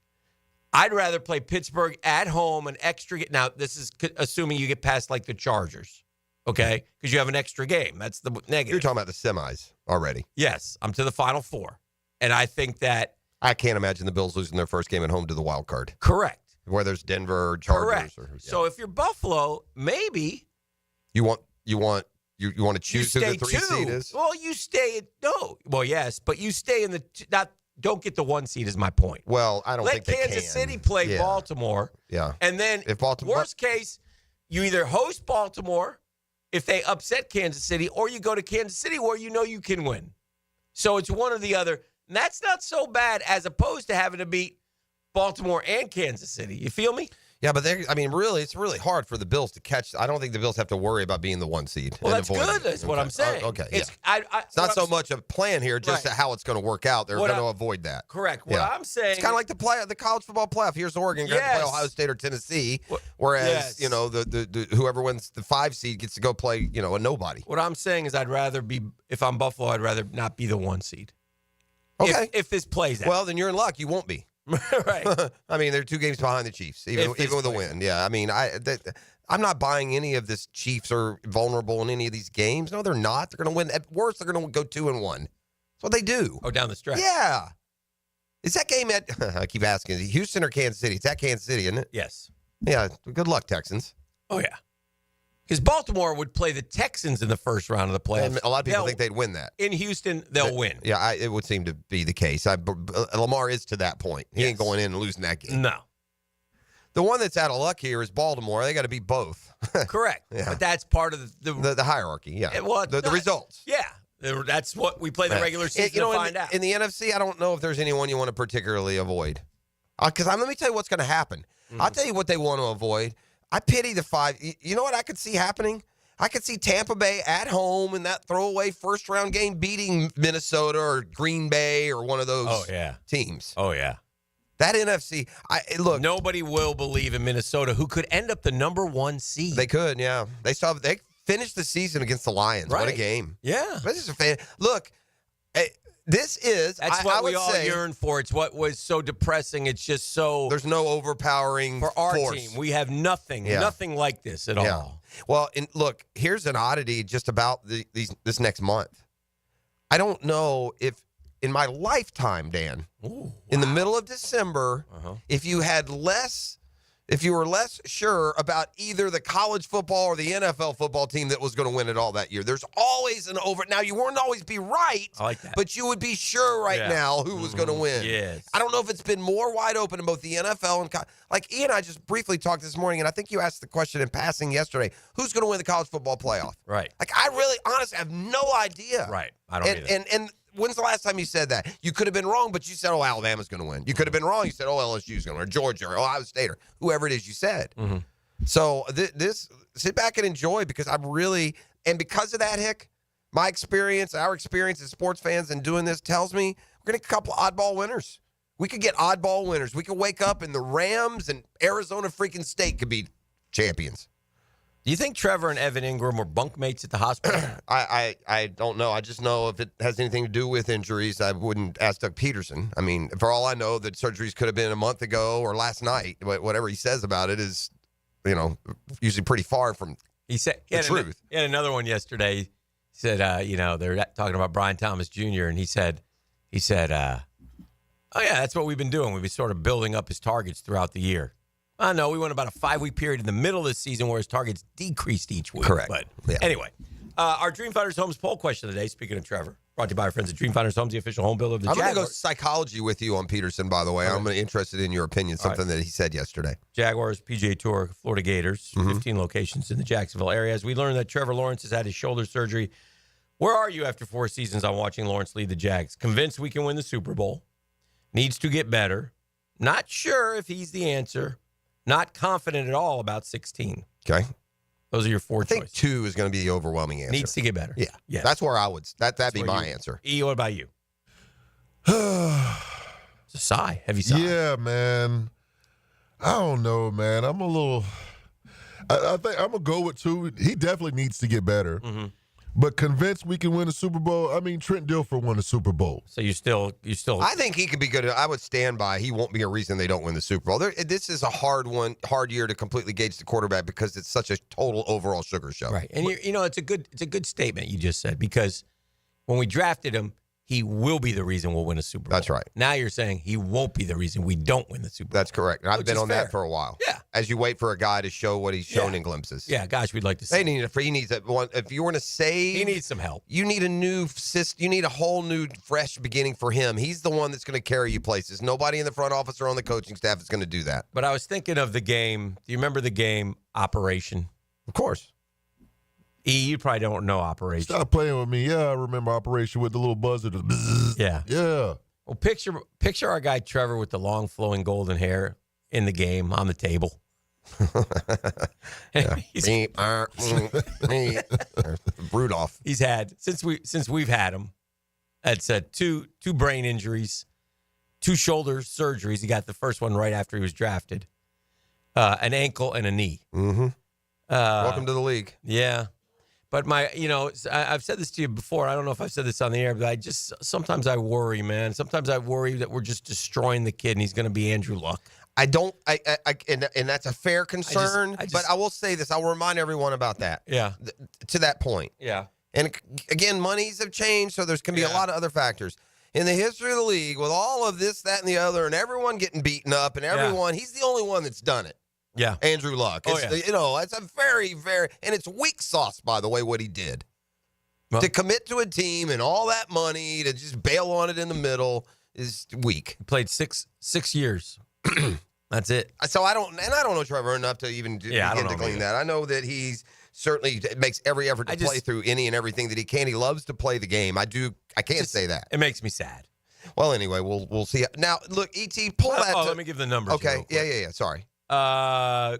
Speaker 5: I'd rather play Pittsburgh at home, an extra. Now, this is assuming you get past like the Chargers, okay? Because you have an extra game. That's the negative.
Speaker 6: You're talking about the semis already.
Speaker 5: Yes, I'm to the Final Four. And I think that.
Speaker 6: I can't imagine the Bills losing their first game at home to the wild card.
Speaker 5: Correct.
Speaker 6: Where there's Denver or Chargers.
Speaker 5: Correct. So if you're Buffalo, maybe.
Speaker 6: You want to choose who the 3 seed is?
Speaker 5: Well, you stay. No. Well, yes, but you stay in the. Don't get the 1 seed is my point.
Speaker 6: Well, I don't think they can.
Speaker 5: Let Kansas City play Baltimore.
Speaker 6: Yeah.
Speaker 5: And then,
Speaker 6: if Baltimore,
Speaker 5: worst case, you either host Baltimore if they upset Kansas City, or you go to Kansas City where you know you can win. So it's one or the other. And that's not so bad as opposed to having to beat Baltimore and Kansas City. You feel me?
Speaker 6: Yeah, but really, it's really hard for the Bills to catch. I don't think the Bills have to worry about being the 1 seed.
Speaker 5: Well, that's good. That's what I'm saying.
Speaker 6: Okay.
Speaker 5: It's,
Speaker 6: yeah. It's not so much a plan here, just how it's going to work out. They're going to avoid that.
Speaker 5: Correct. What I'm saying,
Speaker 6: it's kind of like the college football playoff. Here's Oregon going to play Ohio State or Tennessee, whereas the whoever wins the 5 seed gets to go play a nobody.
Speaker 5: What I'm saying is, I'd rather be, if I'm Buffalo, I'd rather not be the 1 seed.
Speaker 6: Okay.
Speaker 5: If this plays out.
Speaker 6: Well, then you're in luck. You won't be.
Speaker 5: Right.
Speaker 6: I mean, they're 2 games behind the Chiefs, even with a win. Yeah. I mean, I'm not buying any of this. Chiefs are vulnerable in any of these games. No, they're not. They're going to win. At worst, they're going to go 2-1. That's what they do.
Speaker 5: Oh, down the stretch.
Speaker 6: Yeah. Is that game at? I keep asking. Is it Houston or Kansas City? It's at Kansas City, isn't it?
Speaker 5: Yes.
Speaker 6: Yeah. Good luck, Texans.
Speaker 5: Oh yeah. Because Baltimore would play the Texans in the first round of the playoffs.
Speaker 6: And a lot of people think they'd win that.
Speaker 5: In Houston, they'll win.
Speaker 6: Yeah, it would seem to be the case. Lamar is to that point. He ain't going in and losing that game.
Speaker 5: No.
Speaker 6: The one that's out of luck here is Baltimore. They got to beat both.
Speaker 5: Correct.
Speaker 6: Yeah.
Speaker 5: But that's part of
Speaker 6: the hierarchy. Yeah. The results.
Speaker 5: Yeah. That's what we play the regular season to find out.
Speaker 6: In the NFC, I don't know if there's anyone you want to particularly avoid. Because let me tell you what's going to happen. I'll tell you what they want to avoid. I pity the 5. You know what I could see happening? I could see Tampa Bay at home in that throwaway first-round game beating Minnesota or Green Bay or one of those teams.
Speaker 5: Oh, yeah.
Speaker 6: That NFC, look.
Speaker 5: Nobody will believe in Minnesota, who could end up the number 1 seed.
Speaker 6: They could, yeah. They finished the season against the Lions.
Speaker 5: Right.
Speaker 6: What a game.
Speaker 5: Yeah.
Speaker 6: This is a fan. Look, that's
Speaker 5: what we
Speaker 6: would
Speaker 5: all
Speaker 6: say,
Speaker 5: yearn for. It's what was so depressing. It's just so.
Speaker 6: There's no overpowering
Speaker 5: for our
Speaker 6: force.
Speaker 5: team. We have nothing like this at all.
Speaker 6: Well, look, here's an oddity just about this next month. I don't know if in my lifetime, Dan, in the middle of December, if you were less sure about either the college football or the NFL football team that was going to win it all that year. There's always an over. Now, you wouldn't always be right,
Speaker 5: I like that.
Speaker 6: but you would be sure now who was going to win.
Speaker 5: Yes.
Speaker 6: I don't know if it's been more wide open in both the NFL and like Ian and I just briefly talked this morning, and I think you asked the question in passing yesterday, who's going to win the college football playoff?
Speaker 5: Right.
Speaker 6: Like, I really, honestly have no idea.
Speaker 5: Right. I don't either.
Speaker 6: And when's the last time you said that? You could have been wrong, but you said, Alabama's going to win. You could have been wrong. You said, LSU's going to win, or Georgia, or Ohio State, or whoever it is you said.
Speaker 5: Mm-hmm.
Speaker 6: So this, sit back and enjoy, because and because of that, Hick, my experience, our experience as sports fans and doing this tells me we're going to get a couple of oddball winners. We could get oddball winners. We could wake up and the Rams and Arizona freaking State could be champions.
Speaker 5: Do you think Trevor and Evan Ingram were bunkmates at the hospital?
Speaker 6: I don't know. I just know if it has anything to do with injuries, I wouldn't ask Doug Pederson. I mean, for all I know, the surgeries could have been a month ago or last night. But whatever he says about it is, usually pretty far from
Speaker 5: the truth. He had another one yesterday. He said, they're talking about Brian Thomas Jr. and he said, oh yeah, that's what we've been doing. We've been sort of building up his targets throughout the year. No, we went about a 5-week period in the middle of the season where his targets decreased each week.
Speaker 6: Correct.
Speaker 5: But anyway, our Dream Finders Homes poll question today, speaking of Trevor, brought to you by our friends at Dream Finders Homes, the official home builder of the Jaguars.
Speaker 6: I'm going to go psychology with you on Pederson, by the way.
Speaker 5: All right.
Speaker 6: I'm interested in your opinion, something that he said yesterday.
Speaker 5: Jaguars, PGA Tour, Florida Gators, 15 locations in the Jacksonville area. As we learned that Trevor Lawrence has had his shoulder surgery, where are you after 4 seasons on watching Lawrence lead the Jags? Convinced we can win the Super Bowl. Needs to get better. Not sure if he's the answer. Not confident at all about 16.
Speaker 6: Okay.
Speaker 5: Those are your 4 choices.
Speaker 6: I think 2 is going to be the overwhelming answer.
Speaker 5: Needs to get better.
Speaker 6: Yeah.
Speaker 5: Yes.
Speaker 6: That's where I would. That'd be my answer.
Speaker 5: E, what about you? It's a sigh. Heavy sigh.
Speaker 3: Yeah, man. I don't know, man. I'm a little. I think I'm gonna go with 2. He definitely needs to get better.
Speaker 5: Mm-hmm.
Speaker 3: But convinced we can win a Super Bowl. I mean, Trent Dilfer won a Super Bowl.
Speaker 5: So you still.
Speaker 6: I think he could be good. I would stand by. He won't be a reason they don't win the Super Bowl. This is a hard year to completely gauge the quarterback because it's such a total overall sugar show.
Speaker 5: Right, and it's a good statement you just said because when we drafted him, he will be the reason we'll win a Super Bowl.
Speaker 6: That's right.
Speaker 5: Now you're saying he won't be the reason we don't win the Super Bowl.
Speaker 6: That's correct. And I've been on that for a while.
Speaker 5: Yeah.
Speaker 6: As you wait for a guy to show what he's shown in glimpses.
Speaker 5: Yeah, gosh, we'd like to see.
Speaker 6: He needs one. If you were to save,
Speaker 5: he needs some help.
Speaker 6: You need a new system. You need a whole new, fresh beginning for him. He's the one that's going to carry you places. Nobody in the front office or on the coaching staff is going to do that.
Speaker 5: But I was thinking of the game. Do you remember the game Operation?
Speaker 6: Of course.
Speaker 5: E, you probably don't know Operation.
Speaker 3: Stop playing with me. Yeah, I remember Operation with the little buzzer.
Speaker 5: Yeah.
Speaker 3: Yeah.
Speaker 5: Well, picture our guy Trevor with the long flowing golden hair in the game on the table.
Speaker 6: Rudolph.
Speaker 5: He's had since we've had him. That's two brain injuries, 2 shoulder surgeries. He got the first one right after he was drafted. An ankle and a knee.
Speaker 6: Mm-hmm. Welcome to the league.
Speaker 5: Yeah. But I've said this to you before. I don't know if I've said this on the air, but sometimes I worry, man. Sometimes I worry that we're just destroying the kid and he's going to be Andrew Luck.
Speaker 6: I don't, and that's a fair concern, but I will say this. I'll remind everyone about that.
Speaker 5: Yeah.
Speaker 6: To that point.
Speaker 5: Yeah.
Speaker 6: And again, monies have changed, so there's going to be a lot of other factors. In the history of the league, with all of this, that, and the other, and everyone getting beaten up, and everyone, he's the only one that's done it.
Speaker 5: Yeah.
Speaker 6: Andrew Luck.
Speaker 5: Oh,
Speaker 6: It's a very, very, and it's weak sauce, by the way, what he did. Well, to commit to a team and all that money, to just bail on it in the middle is weak.
Speaker 5: He played six years. That's it.
Speaker 6: So I don't know Trevor enough to even begin to clean that. I know that he's certainly makes every effort to play through any and everything that he can. He loves to play the game. I can't say that.
Speaker 5: It makes me sad.
Speaker 6: Well, anyway, we'll see. Now, look, ET, pull that.
Speaker 5: Let me give the numbers.
Speaker 6: Okay. Yeah. Sorry.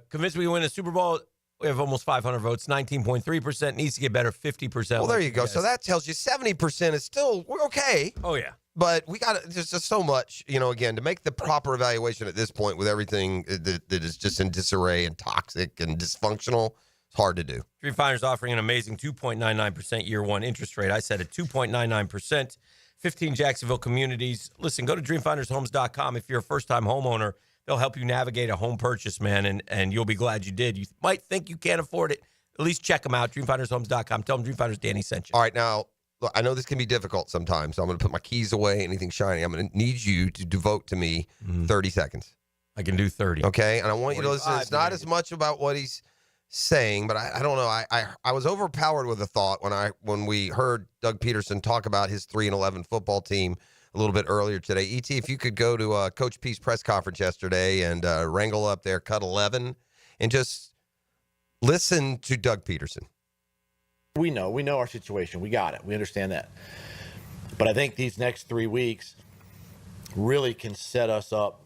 Speaker 5: Convinced we win a Super Bowl. We have almost 500 votes. 19.3%. Needs to get better. 50%.
Speaker 6: Well, there you go. So that tells you 70% is still we're okay.
Speaker 5: Oh yeah.
Speaker 6: But we got there's just so much, again, to make the proper evaluation at this point with everything that is just in disarray and toxic and dysfunctional. It's hard to do.
Speaker 5: Dream Finders offering an amazing 2.99% year one interest rate. I said at 2.99%. 15 Jacksonville communities. Listen, go to dreamfindershomes.com. If you're a first-time homeowner, they'll help you navigate a home purchase, man, and you'll be glad you did. You might think you can't afford it. At least check them out, dreamfindershomes.com. Tell them Dreamfinders Danny sent you.
Speaker 6: All right, now, look, I know this can be difficult sometimes, so I'm going to put my keys away, anything shiny. I'm going to need you to devote to me 30 seconds.
Speaker 5: I can do 30.
Speaker 6: Okay, and I want you to listen. It's not as much about what he's saying, but I don't know. I was overpowered with a thought when we heard Doug Pederson talk about his 3-11 football team a little bit earlier today. ET, if you could go to Coach P's press conference yesterday and wrangle up there, cut 11, and just listen to Doug Pederson.
Speaker 15: We know our situation. We got it. We understand that. But I think these next 3 weeks really can set us up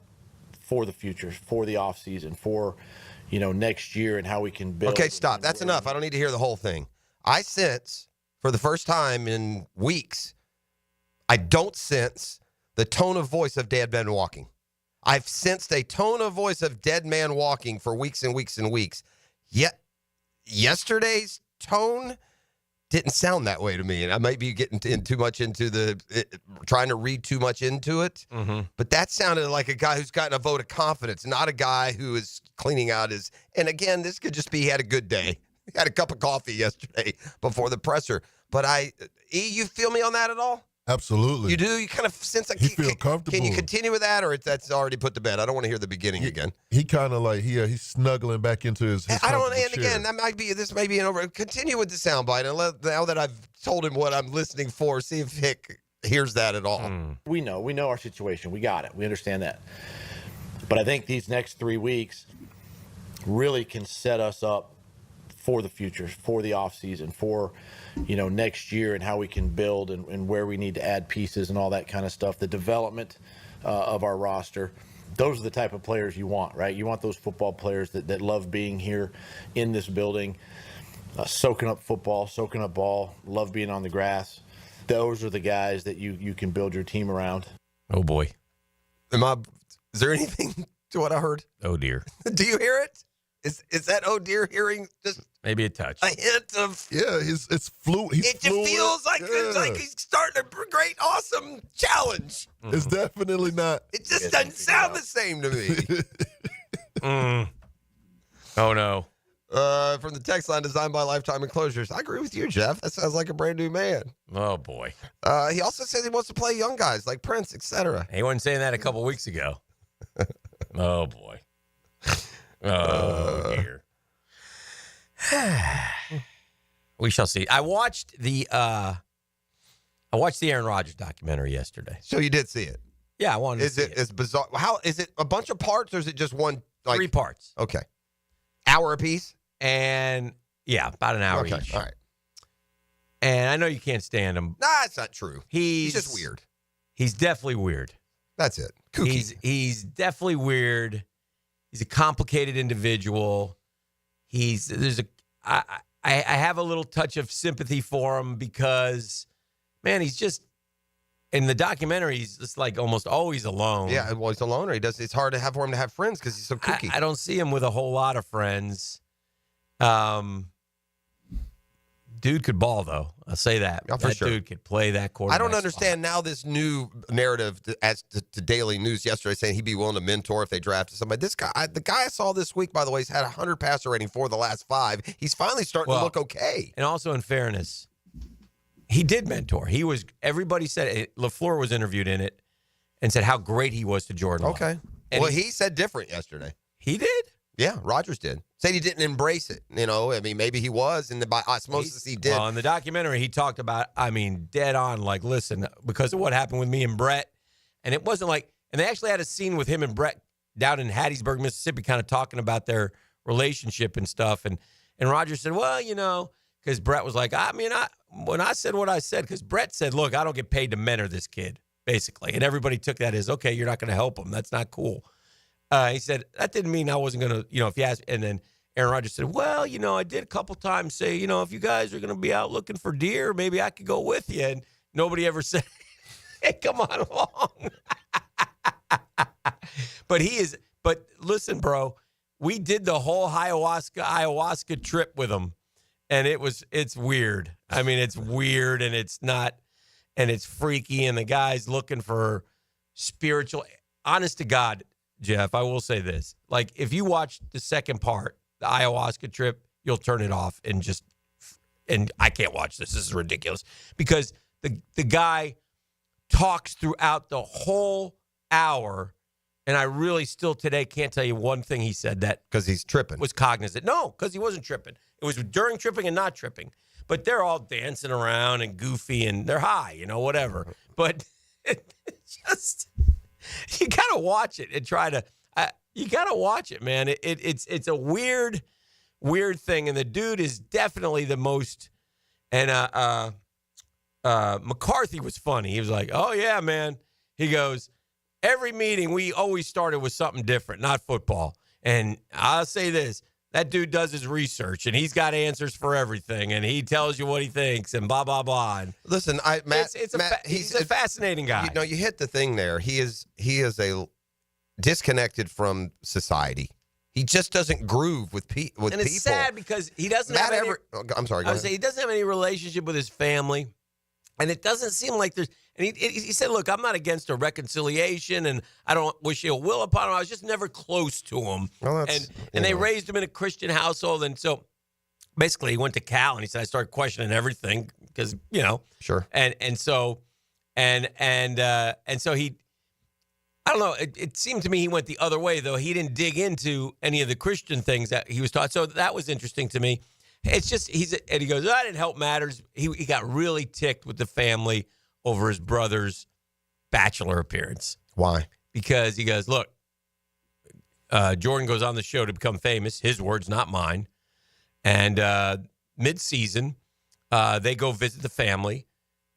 Speaker 15: for the future, for the offseason, for next year and how we can build.
Speaker 6: Okay, stop. That's enough. I don't need to hear the whole thing. I sense, for the first time in weeks, I don't sense the tone of voice of dead man walking. I've sensed a tone of voice of dead man walking for weeks and weeks and weeks. Yet, yesterday's tone didn't sound that way to me, and I might be getting too much into trying to read too much into it.
Speaker 5: Mm-hmm.
Speaker 6: But that sounded like a guy who's gotten a vote of confidence, not a guy who is cleaning out his. And again, this could just be he had a good day. He had a cup of coffee yesterday before the presser. But you feel me on that at all?
Speaker 3: Absolutely.
Speaker 6: You do? You kind of sense like
Speaker 3: he feel comfortable.
Speaker 6: Can you continue with that, or that's already put to bed? I don't want to hear the beginning again.
Speaker 3: He kind of like he's snuggling back into his
Speaker 6: I don't. And
Speaker 3: chair.
Speaker 6: again, this may be an over. Continue with the soundbite, and now that I've told him what I'm listening for, see if Hick hears that at all.
Speaker 15: We know our situation. We got it. We understand that. But I think these next 3 weeks really can set us up for the future, for the offseason, for next year, and how we can build and where we need to add pieces and all that kind of stuff. The development of our roster. Those are the type of players you want, right? You want those football players that love being here in this building, soaking up football, soaking up ball, love being on the grass. Those are the guys that you can build your team around.
Speaker 5: Oh, boy.
Speaker 6: Is there anything to what I heard?
Speaker 5: Oh, dear.
Speaker 6: Do you hear it? Is that oh dear hearing just
Speaker 5: maybe a touch?
Speaker 6: A hint of
Speaker 3: it's fluid.
Speaker 6: It just feels like it's like he's starting a great, awesome challenge.
Speaker 3: It's definitely not.
Speaker 6: It just doesn't sound the same to me.
Speaker 5: Oh no.
Speaker 6: From the text line, designed by Lifetime Enclosures. I agree with you, Jeff. That sounds like a brand new man.
Speaker 5: Oh boy.
Speaker 6: He also says he wants to play young guys like Prince, etc.
Speaker 5: He wasn't saying that a couple weeks ago. Oh boy. Oh dear. We shall see. I watched the Aaron Rodgers documentary yesterday.
Speaker 6: So you did see it?
Speaker 5: Yeah, I wanted to see it.
Speaker 6: Is bizarre? How is it? A bunch of parts, or is it just one? Like,
Speaker 5: 3 parts.
Speaker 6: Okay. Hour apiece?
Speaker 5: And yeah, about an hour
Speaker 6: Okay.
Speaker 5: each.
Speaker 6: All right.
Speaker 5: And I know you can't stand him.
Speaker 6: Nah, it's not true. He's just weird.
Speaker 5: He's definitely weird.
Speaker 6: That's it. Kooky.
Speaker 5: He's definitely weird. He's a complicated individual. I have a little touch of sympathy for him because, man, he's just in the documentary. He's just like almost always alone.
Speaker 6: Yeah, well, he's a loner. It's hard to have for him to have friends because he's so kooky.
Speaker 5: I don't see him with a whole lot of friends. Dude could ball, though. I'll say that.
Speaker 6: Yeah, for
Speaker 5: that
Speaker 6: sure.
Speaker 5: Dude could play that quarterback.
Speaker 6: I don't understand now this new narrative as to Daily News yesterday saying he'd be willing to mentor if they drafted somebody. This guy, the guy I saw this week, by the way, he's had 100 passer rating for the last 5. He's finally starting to look okay.
Speaker 5: And also, in fairness, he did mentor. Everybody said it. LaFleur was interviewed in it and said how great he was to Jordan Love.
Speaker 6: Okay.
Speaker 5: And
Speaker 6: well, he said different yesterday.
Speaker 5: He did?
Speaker 6: Yeah, Rodgers did. Said he didn't embrace it. I mean, maybe he was, and by osmosis he did.
Speaker 5: Well, in the documentary, he talked about, dead on, like, listen, because of what happened with me and Brett, and it wasn't like, and they actually had a scene with him and Brett down in Hattiesburg, Mississippi, kind of talking about their relationship and stuff, and Rodgers said, well, because Brett was like, when I said what I said, because Brett said, look, I don't get paid to mentor this kid, basically, and everybody took that as, okay, you're not going to help him. That's not cool. He said, that didn't mean I wasn't going to, if you asked. And then Aaron Rodgers said, well, I did a couple times say, if you guys are going to be out looking for deer, maybe I could go with you. And nobody ever said, hey, come on along. But listen, bro, we did the whole ayahuasca trip with him. And it's weird. I mean, it's weird and it's not, and it's freaky. And the guy's looking for spiritual, honest to God, Jeff, I will say this. Like, if you watch the second part, the ayahuasca trip, you'll turn it off and I can't watch this. This is ridiculous. Because the guy talks throughout the whole hour, and I really still today can't tell you one thing he said that
Speaker 6: because he's tripping
Speaker 5: was cognizant. No, because he wasn't tripping. It was during tripping and not tripping. But they're all dancing around and goofy, and they're high, whatever. But it's just... You gotta watch it and try to. You gotta watch it, man. It's a weird thing, and the dude is definitely the most. And McCarthy was funny. He was like, "Oh yeah, man." He goes, "Every meeting we always started with something different, not football." And I'll say this: that dude does his research, and he's got answers for everything, and he tells you what he thinks, and blah blah blah. And
Speaker 6: listen, Matt,
Speaker 5: he's a fascinating guy.
Speaker 6: You hit the thing there. He is a disconnected from society. He just doesn't groove with people.
Speaker 5: And it's sad because he doesn't have any,
Speaker 6: I'm sorry. Go ahead.
Speaker 5: he doesn't have any relationship with his family, and it doesn't seem like there's. And he said, "Look, I'm not against a reconciliation, and I don't wish ill will upon him. I was just never close to him."
Speaker 6: Well,
Speaker 5: and they raised him in a Christian household, and so basically he went to Cal, and he said, "I started questioning everything because
Speaker 6: sure."
Speaker 5: And so he. I don't know. It seemed to me he went the other way, though. He didn't dig into any of the Christian things that he was taught. So that was interesting to me. It's just and he goes, "I didn't help matters." He got really ticked with the family over his brother's bachelor appearance.
Speaker 6: Why?
Speaker 5: Because he goes, "Look, Jordan goes on the show to become famous. His words, not mine. And mid-season, they go visit the family,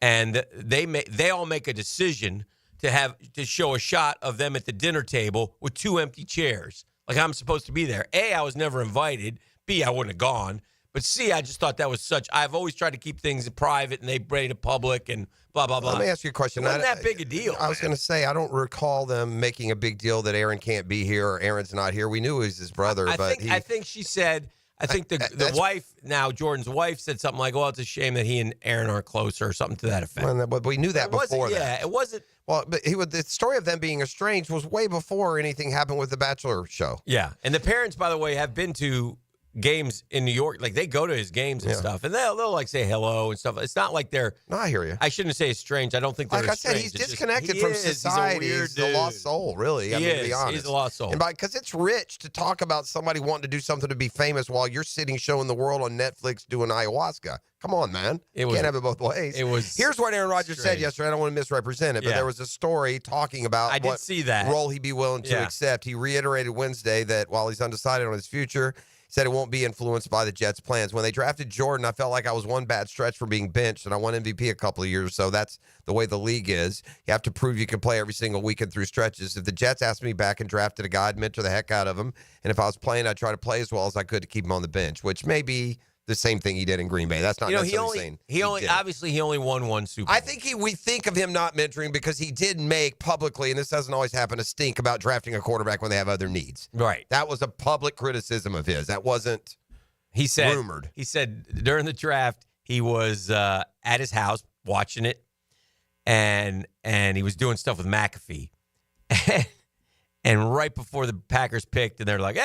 Speaker 5: and they all make a decision to show a shot of them at the dinner table with 2 empty chairs. Like I'm supposed to be there. A, I was never invited. B, I wouldn't have gone. But C, I just thought that was I've always tried to keep things private, and they bring it public and blah, blah, blah.
Speaker 6: Let me ask you a question.
Speaker 5: It wasn't that big a deal.
Speaker 6: I was going to say, I don't recall them making a big deal that Aaron can't be here or Aaron's not here. We knew it was his brother,
Speaker 5: I think she said, I think the wife, now Jordan's wife, said something like, "Well, it's a shame that he and Aaron aren't closer," or something to that effect.
Speaker 6: Well, but we knew that before that.
Speaker 5: Yeah, it wasn't.
Speaker 6: Well, but the story of them being estranged was way before anything happened with the Bachelor show.
Speaker 5: Yeah, and the parents, by the way, have been to games in New York. Like they go to his games and stuff, and they'll like say hello and stuff. It's not like they're.
Speaker 6: No, I hear you.
Speaker 5: I shouldn't say estranged. I don't think they're.
Speaker 6: Like I said, he's disconnected from society. He's a lost soul, really. I mean, to be honest,
Speaker 5: he's a lost soul.
Speaker 6: And because it's rich to talk about somebody wanting to do something to be famous while you're sitting showing the world on Netflix doing ayahuasca. Come on, man. You can't have it both ways. Here's what Aaron Rodgers said yesterday. I don't want to misrepresent it, but there was a story talking about
Speaker 5: did see that
Speaker 6: role he'd be willing to accept. He reiterated Wednesday that while he's undecided on his future, he said it won't be influenced by the Jets' plans. When they drafted Jordan, I felt like I was one bad stretch for being benched, and I won MVP a couple of years, so that's the way the league is. You have to prove you can play every single weekend through stretches. If the Jets asked me back and drafted a guy, I'd mentor the heck out of him, and if I was playing, I'd try to play as well as I could to keep him on the bench, which may be the same thing he did in Green Bay. That's not necessarily saying
Speaker 5: he only won one Super Bowl.
Speaker 6: I think we think of him not mentoring because he did make publicly, and this doesn't always happen, a stink about drafting a quarterback when they have other needs.
Speaker 5: Right.
Speaker 6: That was a public criticism of his. That wasn't rumored. He
Speaker 5: said during the draft he was at his house watching it, and he was doing stuff with McAfee. And right before the Packers picked, and they're like,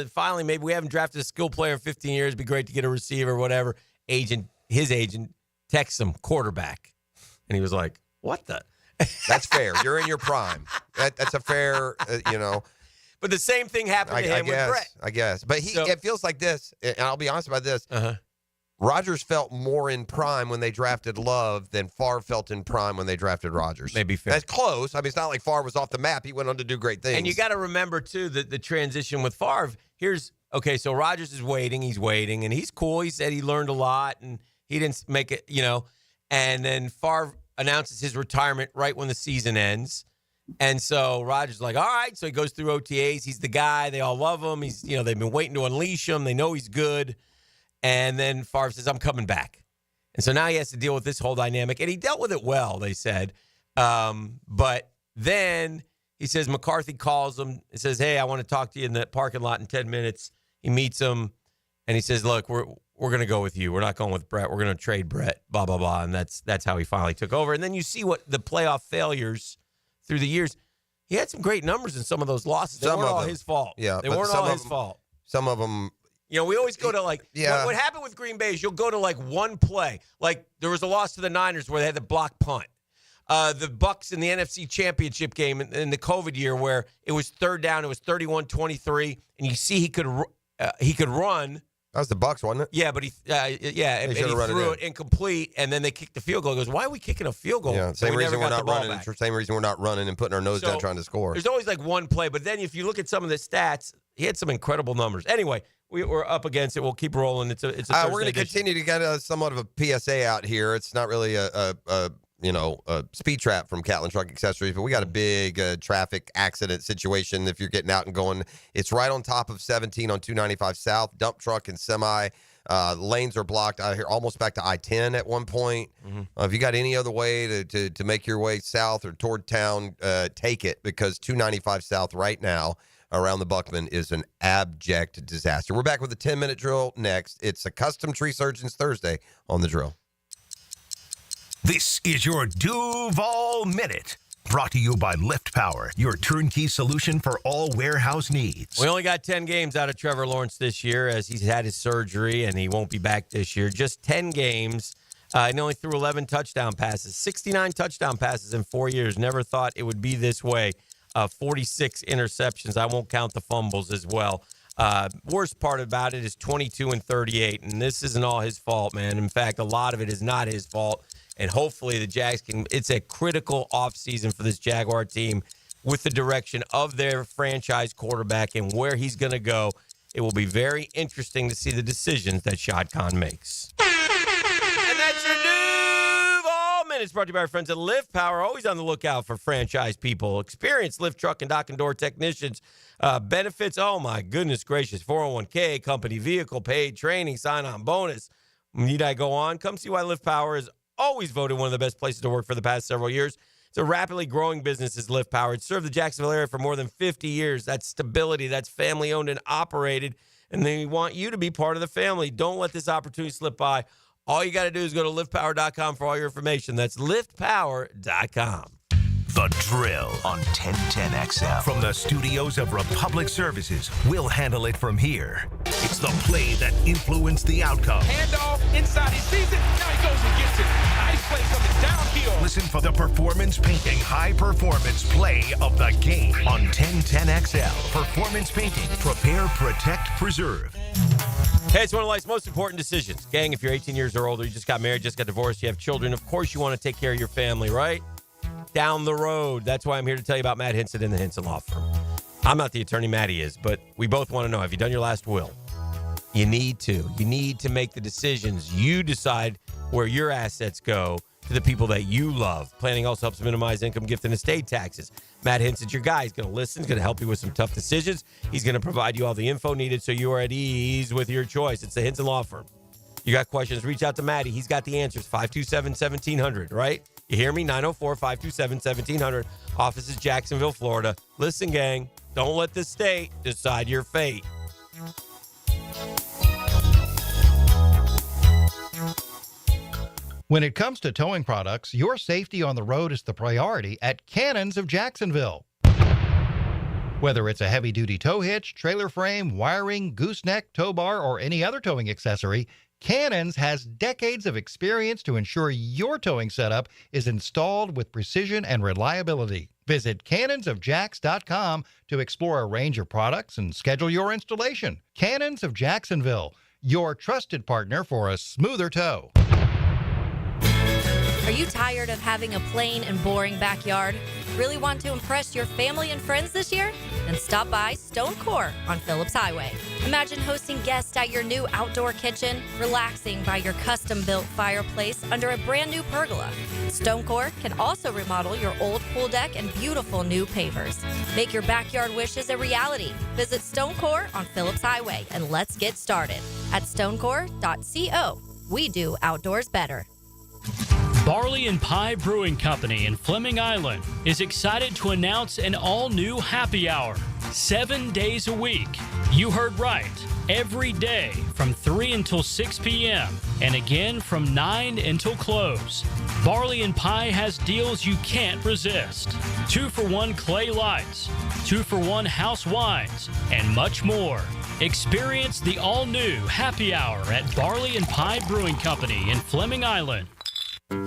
Speaker 5: finally, maybe we haven't drafted a skill player in 15 years. It'd be great to get a receiver, whatever. His agent texts him quarterback. And he was like, what the?
Speaker 6: That's fair. You're in your prime. That's a fair,
Speaker 5: But the same thing happened to him with Brett.
Speaker 6: I guess. But it feels like this, and I'll be honest about this. Rodgers felt more in prime when they drafted Love than Farre felt in prime when they drafted Rodgers.
Speaker 5: Maybe fair.
Speaker 6: That's close. I mean, it's not like Farre was off the map. He went on to do great things.
Speaker 5: And you got to remember, too, that the transition with Favre, so Rodgers is waiting. He's waiting, and he's cool. He said he learned a lot, and he didn't make it, And then Favre announces his retirement right when the season ends. And so Rodgers is like, all right. So he goes through OTAs. He's the guy. They all love him. He's, they've been waiting to unleash him. They know he's good. And then Favre says, I'm coming back. And so now he has to deal with this whole dynamic. And he dealt with it well, they said. But then he says McCarthy calls him and says, hey, I want to talk to you in the parking lot in 10 minutes. He meets him, and he says, look, we're going to go with you. We're not going with Brett. We're going to trade Brett, blah, blah, blah. And that's how he finally took over. And then you see what the playoff failures through the years. He had some great numbers in some of those losses. They weren't all his fault.
Speaker 6: Yeah,
Speaker 5: they weren't all his fault.
Speaker 6: Some of them.
Speaker 5: We always go to what happened with Green Bay is you'll go to one play. Like there was a loss to the Niners where they had the block punt. The Bucs in the NFC Championship game in the COVID year where it was third down, it was 31-23, and you see he could run.
Speaker 6: That was the Bucs, wasn't it?
Speaker 5: Yeah, but he threw it incomplete, and then they kicked the field goal. He goes, why are we kicking a field goal?
Speaker 6: Yeah, same reason we're not running. Same reason we're not running and putting our nose down trying to score.
Speaker 5: There's always one play, but then if you look at some of the stats, he had some incredible numbers. Anyway, we're up against it. We'll keep rolling. It's a Thursday
Speaker 6: we're going to continue to get somewhat of a PSA out here. It's not really a speed trap from Catlin Truck Accessories, but we got a big traffic accident situation. If you're getting out and going, it's right on top of 17 on 295 South. Dump truck and semi lanes are blocked out here, almost back to I-10 at one point. If you got any other way to make your way south or toward town, take it, because 295 South right now. around the Buckman is an abject disaster. We're back with the 10-minute drill next. It's a custom tree surgeons Thursday on the drill.
Speaker 4: This is your Duval Minute, brought to you by Lift Power, your turnkey solution for all warehouse needs.
Speaker 5: We only got 10 games out of Trevor Lawrence this year as he's had his surgery and he won't be back this year. Just 10 games. And only threw 11 touchdown passes, 69 touchdown passes in 4 years. Never thought it would be this way. 46 interceptions. I won't count the fumbles as well. Worst part about it is 22 and 38, and this isn't all his fault, man. In fact, a lot of it is not his fault, and hopefully the Jags can – it's a critical offseason for this Jaguar team with the direction of their franchise quarterback and where he's going to go. It will be very interesting to see the decisions that Shad Khan makes. And that's your Duval Minute. It's brought to you by our friends at Lift Power. Always on the lookout for franchise people. Experienced lift truck and dock and door technicians. Benefits, oh my goodness gracious. 401k, company vehicle, paid training, sign-on bonus. Need I go on? Come see why Lift Power is always voted one of the best places to work for the past several years. It's a rapidly growing business as Lift Power. It's served the Jacksonville area for more than 50 years. That's stability. That's family-owned and operated. And they want you to be part of the family. Don't let this opportunity slip by. All you got to do is go to liftpower.com for all your information. That's liftpower.com.
Speaker 4: The Drill on 1010XL. From the studios of Republic Services, we'll handle it from here. It's the play that influenced the outcome.
Speaker 14: Handoff inside his season. Now he goes and gets it. Nice play coming downhill.
Speaker 4: Listen for the performance painting high-performance play of the game on 1010XL. Performance painting. Prepare, protect, preserve.
Speaker 5: Hey, it's one of life's most important decisions. Gang, if you're 18 years or older, you just got married, just got divorced, you have children, of course you want to take care of your family, right? Down the road. That's why I'm here to tell you about Matt Hinson and the Hinson Law Firm. I'm not the attorney, Matty is, but we both want to know, have you done your last will? You need to. You need to make the decisions. You decide where your assets go to the people that you love. Planning also helps minimize income, gift, and estate taxes. Matt Hinson's your guy. He's going to listen. He's going to help you with some tough decisions. He's going to provide you all the info needed so you are at ease with your choice. It's the Hinson Law Firm. You got questions, reach out to Matty. He's got the answers. 527-1700, right? You hear me? 904-527-1700. Office is Jacksonville, Florida. Listen, gang, don't let the state decide your fate.
Speaker 18: When it comes to towing products, your safety on the road is the priority at Cannons of Jacksonville. Whether it's a heavy-duty tow hitch, trailer frame, wiring, gooseneck, tow bar, or any other towing accessory, Cannons has decades of experience to ensure your towing setup is installed with precision and reliability. Visit cannonsofjacks.com to explore a range of products and schedule your installation. Cannons of Jacksonville, your trusted partner for a smoother tow.
Speaker 10: Are you tired of having a plain and boring backyard? Really want to impress your family and friends this year? Then stop by Stone Core on Phillips Highway. Imagine hosting guests at your new outdoor kitchen, relaxing by your custom-built fireplace under a brand new pergola. Stone Core can also remodel your old pool deck and beautiful new pavers. Make your backyard wishes a reality. Visit Stone Core on Phillips Highway and let's get started at stonecore.co. We do outdoors better.
Speaker 23: Barley and Pie Brewing Company in Fleming Island is excited to announce an all-new happy hour, 7 days a week. You heard right. Every day from 3 until 6 p.m. and again from 9 until close. Barley and Pie has deals you can't resist. 2-for-1 clay lights, 2-for-1 house wines, and much more. Experience the all-new happy hour at Barley and Pie Brewing Company in Fleming Island.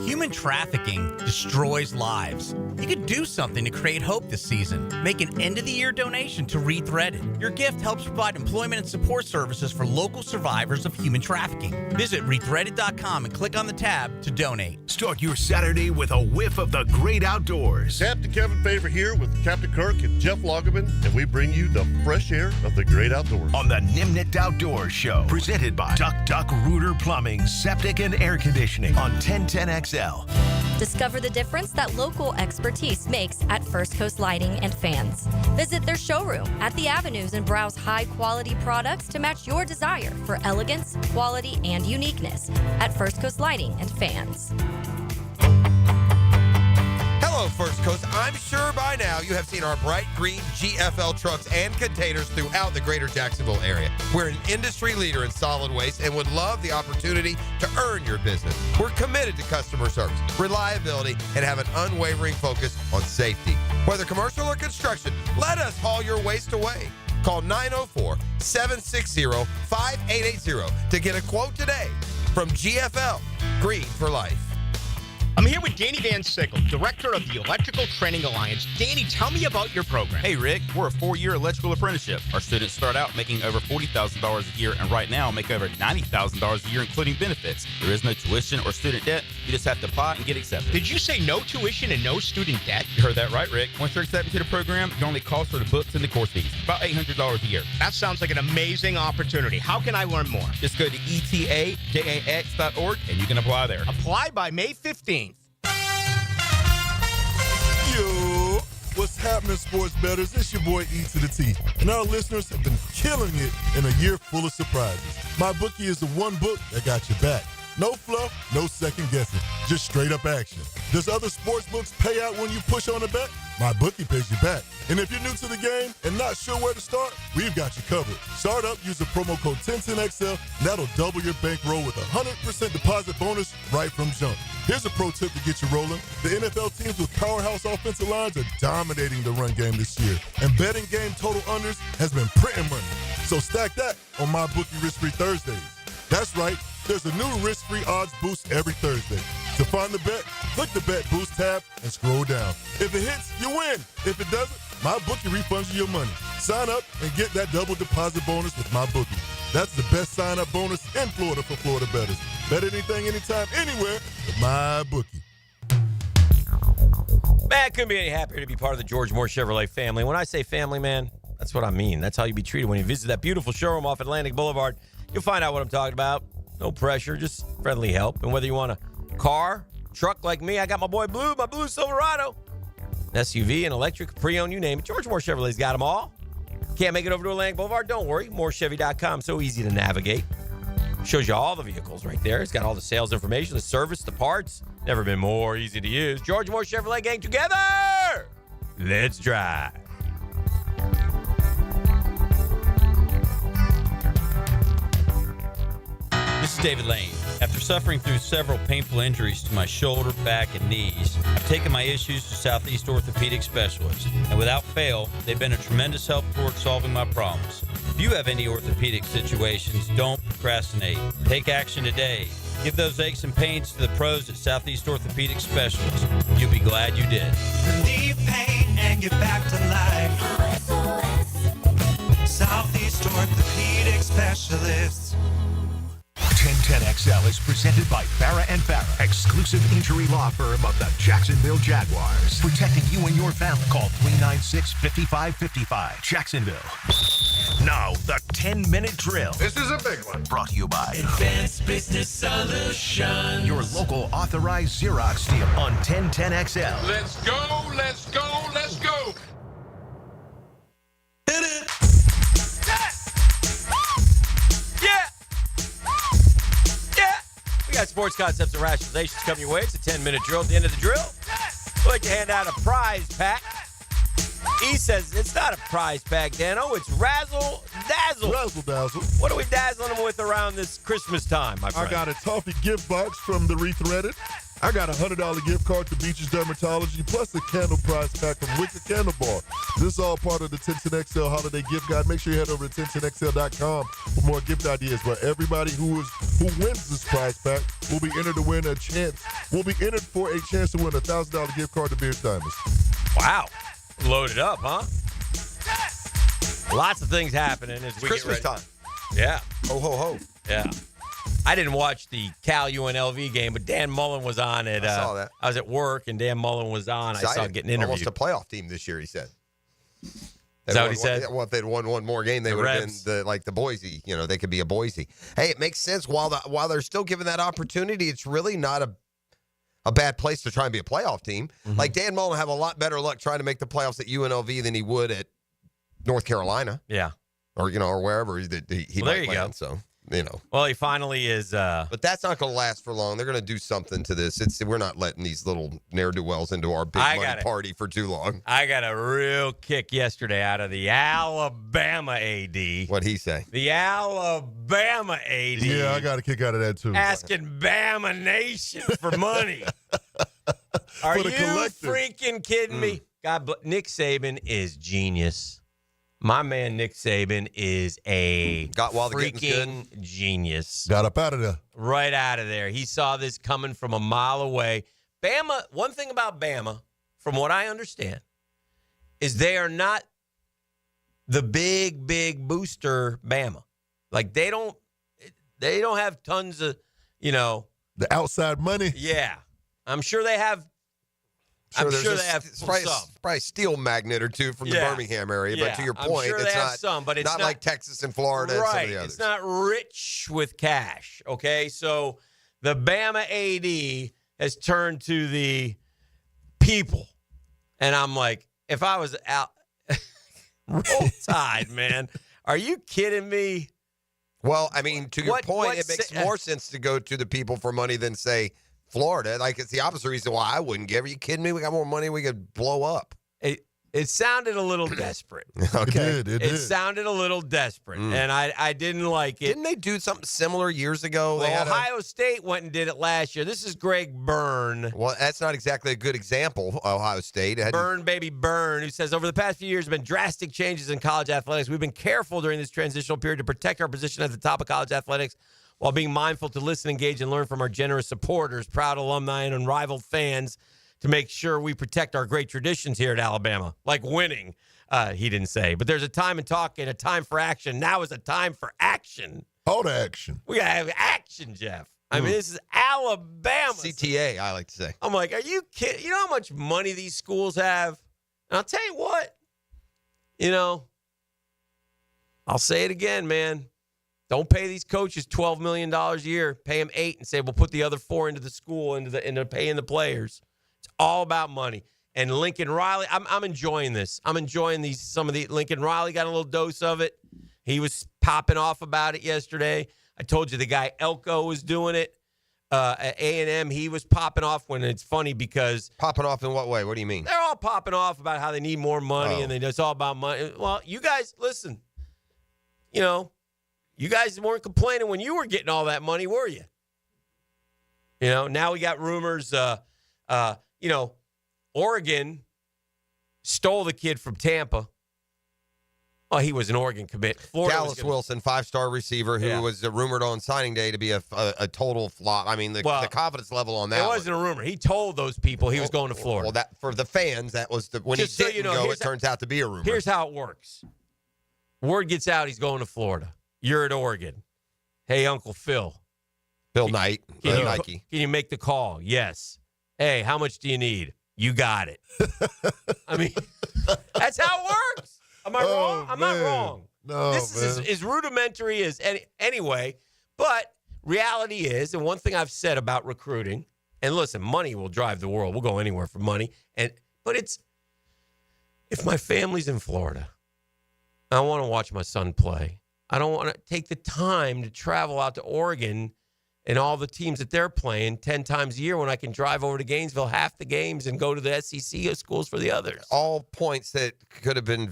Speaker 11: Human trafficking destroys lives. You could do something to create hope this season. Make an end-of-the-year donation to Rethreaded. Your gift helps provide employment and support services for local survivors of human trafficking. Visit rethreaded.com and click on the tab to donate.
Speaker 4: Start your Saturday with a whiff of the great outdoors.
Speaker 3: Captain Kevin Favor here with Captain Kirk and Jeff Lagerman, and we bring you the fresh air of the great outdoors.
Speaker 4: On the Nimnit Outdoors Show, presented by Duck Rooter Plumbing, Septic and Air Conditioning on 1010XL.
Speaker 10: Discover the difference that local expertise makes at First Coast Lighting and Fans. Visit their showroom at the Avenues and browse high-quality products to match your desire for elegance, quality, and uniqueness at First Coast Lighting and Fans.
Speaker 6: Hello, Hello, First Coast. I'm sure by now you have seen our bright green GFL trucks and containers throughout the greater Jacksonville area. We're an industry leader in solid waste and would love the opportunity to earn your business. We're committed to customer service, reliability, and have an unwavering focus on safety. Whether commercial or construction, let us haul your waste away. Call 904-760-5880 to get a quote today from GFL, Green for Life.
Speaker 24: I'm here with Danny Van Sickle, Director of the Electrical Training Alliance. Danny, tell me about your program.
Speaker 1: Hey, Rick, we're a 4-year electrical apprenticeship. Our students start out making over $40,000 a year, and right now make over $90,000 a year, including benefits. There is no tuition or student debt. You just have to apply and get accepted.
Speaker 24: Did you say no tuition and no student debt?
Speaker 1: You heard that right, Rick. Once you're accepted to the program, your only cost for the books and the course fees, about $800 a year.
Speaker 24: That sounds like an amazing opportunity. How can I learn more?
Speaker 1: Just go to etajax.org, and you can apply there.
Speaker 24: Apply by May 15th.
Speaker 3: Yo, what's happening, sports bettors? It's your boy E to the T, and our listeners have been killing it in a year full of surprises. My bookie is the one book that got your back. No fluff, no second guessing, just straight up action. Does other sports books pay out when you push on a bet? My bookie pays you back. And if you're new to the game and not sure where to start, we've got you covered. Start up, use the promo code 1010XL, and that'll double your bankroll with a 100% deposit bonus right from jump. Here's a pro tip to get you rolling. The NFL teams with powerhouse offensive lines are dominating the run game this year, and betting game total unders has been printing money. So stack that on my bookie risk-free Thursdays. That's right. There's a new risk-free odds boost every Thursday. To find the bet, click the Bet Boost tab and scroll down. If it hits, you win. If it doesn't, my bookie refunds you your money. Sign up and get that double deposit bonus with my bookie. That's the best sign-up bonus in Florida for Florida bettors. Bet anything, anytime, anywhere with my bookie.
Speaker 5: Man, couldn't be any happier to be part of the George Moore Chevrolet family. When I say family, man, that's what I mean. That's how you be treated when you visit that beautiful showroom off Atlantic Boulevard. You'll find out what I'm talking about. No pressure, just friendly help. And whether you want a car, truck like me, I got my boy Blue, my Blue Silverado. An SUV, an electric, pre-owned, you name it. George Moore Chevrolet's got them all. Can't make it over to Atlantic Boulevard? Don't worry. MooreChevy.com. So easy to navigate. Shows you all the vehicles right there. It's got all the sales information, the service, the parts. Never been more easy to use. George Moore Chevrolet gang together. Let's drive.
Speaker 8: This is David Lane. After suffering through several painful injuries to my shoulder, back, and knees, I've taken my issues to Southeast Orthopedic Specialists, and without fail, they've been a tremendous help toward solving my problems. If you have any orthopedic situations, don't procrastinate. Take action today. Give those aches and pains to the pros at Southeast Orthopedic Specialists. You'll be glad you did.
Speaker 19: Relieve pain and get back to life. Southeast Orthopedic Specialists.
Speaker 4: 1010XL is presented by Farre & Farre, exclusive injury law firm of the Jacksonville Jaguars. Protecting you and your family. Call 396-5555. Jacksonville. Now, the 10-minute drill.
Speaker 19: This is a big one.
Speaker 4: Brought to you by
Speaker 19: Advanced Business Solutions.
Speaker 4: your local authorized Xerox dealer on 1010XL.
Speaker 14: Let's go, let's go, let's go.
Speaker 19: Hit it.
Speaker 5: Yeah. We got sports concepts and rationalizations coming your way. It's a 10-minute drill. At the end of the drill, we'd like to hand out a prize pack. He says it's not a prize pack, Dano. It's Razzle Dazzle.
Speaker 3: Razzle Dazzle.
Speaker 5: What are we dazzling them with around this Christmas time, my friend?
Speaker 3: I got a toffee gift box from the Rethreaded. I got a $100 gift card to Beaches Dermatology, plus a candle prize pack from Wicked Candle Bar. This is all part of the 1010XL Holiday Gift Guide. Make sure you head over to 1010XL.com for more gift ideas. Where everybody who wins this prize pack will be entered to win a chance. Will be entered for a chance to win a $1,000 gift card to Beers Diamonds.
Speaker 5: Wow, loaded up, huh? Lots of things happening as we
Speaker 6: Christmas
Speaker 5: get ready.
Speaker 6: time.
Speaker 5: Yeah.
Speaker 6: Ho, ho, ho.
Speaker 5: Yeah. I didn't watch the Cal UNLV game, but Dan Mullen was on it.
Speaker 6: I saw that.
Speaker 5: I was at work, and Dan Mullen was on.
Speaker 6: Excited.
Speaker 5: I saw him getting interviewed.
Speaker 6: Almost a playoff team this year, he said.
Speaker 5: Is that what he said?
Speaker 6: Well, if they'd won one more game, they
Speaker 5: The
Speaker 6: would have
Speaker 5: Rebs.
Speaker 6: been the Boise. You know, they could be a Boise. Hey, it makes sense. While they're still given that opportunity, it's really not a bad place to try and be a playoff team.
Speaker 5: Mm-hmm.
Speaker 6: Like Dan Mullen have a lot better luck trying to make the playoffs at UNLV than he would at North Carolina.
Speaker 5: Yeah.
Speaker 6: Or wherever he
Speaker 5: Well,
Speaker 6: might
Speaker 5: there you
Speaker 6: land.
Speaker 5: go.
Speaker 6: So Well,
Speaker 5: he finally is.
Speaker 6: But that's not going to last for long. They're going to do something to this. We're not letting these little ne'er-do-wells into our big money party for too long.
Speaker 5: I got a real kick yesterday out of the Alabama AD.
Speaker 6: What'd he say?
Speaker 5: The Alabama AD.
Speaker 3: Yeah, I got a kick out of that too.
Speaker 5: Asking Bama Nation for money. Are you freaking kidding me? Nick Saban is genius. My man Nick Saban is a freaking genius.
Speaker 3: Got up out of there.
Speaker 5: Right out of there. He saw this coming from a mile away. Bama, one thing about Bama, from what I understand, is they are not the big booster Bama. Like they don't have tons of,
Speaker 3: the outside money.
Speaker 5: Yeah. I'm sure they have. I'm sure they have
Speaker 6: probably a steel magnet or two from the Birmingham area. But to your point,
Speaker 5: sure
Speaker 6: it's
Speaker 5: not some, but it's
Speaker 6: not like Texas and Florida and some of the others.
Speaker 5: It's not rich with cash. Okay, so the Bama AD has turned to the people, and I'm like, if I was out, roll Tide, man. Are you kidding me?
Speaker 6: Well, I mean, to your point, it makes more sense to go to the people for money than say Florida. Like, it's the opposite reason why I wouldn't give. Are you kidding me? We got more money we could blow up.
Speaker 5: It sounded a little desperate.
Speaker 6: Okay.
Speaker 5: It did. Sounded a little desperate, and I didn't like it.
Speaker 6: Didn't they do something similar years ago?
Speaker 5: Well, Ohio State went and did it last year. This is Greg Byrne.
Speaker 6: Well, that's not exactly a good example, Ohio State.
Speaker 5: Byrne, who says, over the past few years, there have been drastic changes in college athletics. We've been careful during this transitional period to protect our position at the top of college athletics while being mindful to listen, engage, and learn from our generous supporters, proud alumni, and unrivaled fans to make sure we protect our great traditions here at Alabama, like winning, he didn't say. But there's a time in talk and a time for action. Now is a time for action.
Speaker 3: All the action.
Speaker 5: We got to have action, Jeff. I mean, this is Alabama.
Speaker 6: CTA, I like to say.
Speaker 5: I'm like, are you kidding? You know how much money these schools have? And I'll tell you what, I'll say it again, man. Don't pay these coaches $12 million a year. Pay them $8 million and say, we'll put the other $4 million into the school, into paying the players. It's all about money. And Lincoln Riley, I'm enjoying this. I'm enjoying Lincoln Riley got a little dose of it. He was popping off about it yesterday. I told you the guy Elko was doing it. At A&M, he was popping off when it's funny because...
Speaker 6: Popping off in what way? What do you mean?
Speaker 5: They're all popping off about how they need more money and it's all about money. Well, you guys, listen, you guys weren't complaining when you were getting all that money, were you? Now we got rumors, Oregon stole the kid from Tampa. Oh, he was an Oregon commit.
Speaker 6: Dallas Wilson, 5-star receiver who was rumored on signing day to be a total flop. I mean, the confidence level on that.
Speaker 5: It wasn't a rumor. He told those people he was going to Florida.
Speaker 6: Well, that for the fans, that was when he didn't go. It turns out to be a rumor.
Speaker 5: Here's how it works. Word gets out he's going to Florida. You're at Oregon. Hey, Uncle Phil.
Speaker 6: Bill Knight.
Speaker 5: Nike. Can you make the call? Yes. Hey, how much do you need? You got it. I mean, that's how it works. Am I wrong? I'm not wrong.
Speaker 3: No,
Speaker 5: this is as rudimentary as anyway. But reality is, and one thing I've said about recruiting, and listen, money will drive the world. We'll go anywhere for money. But it's, if my family's in Florida, I want to watch my son play. I don't want to take the time to travel out to Oregon and all the teams that they're playing 10 times a year when I can drive over to Gainesville half the games and go to the SEC schools for the others.
Speaker 6: All points that could have been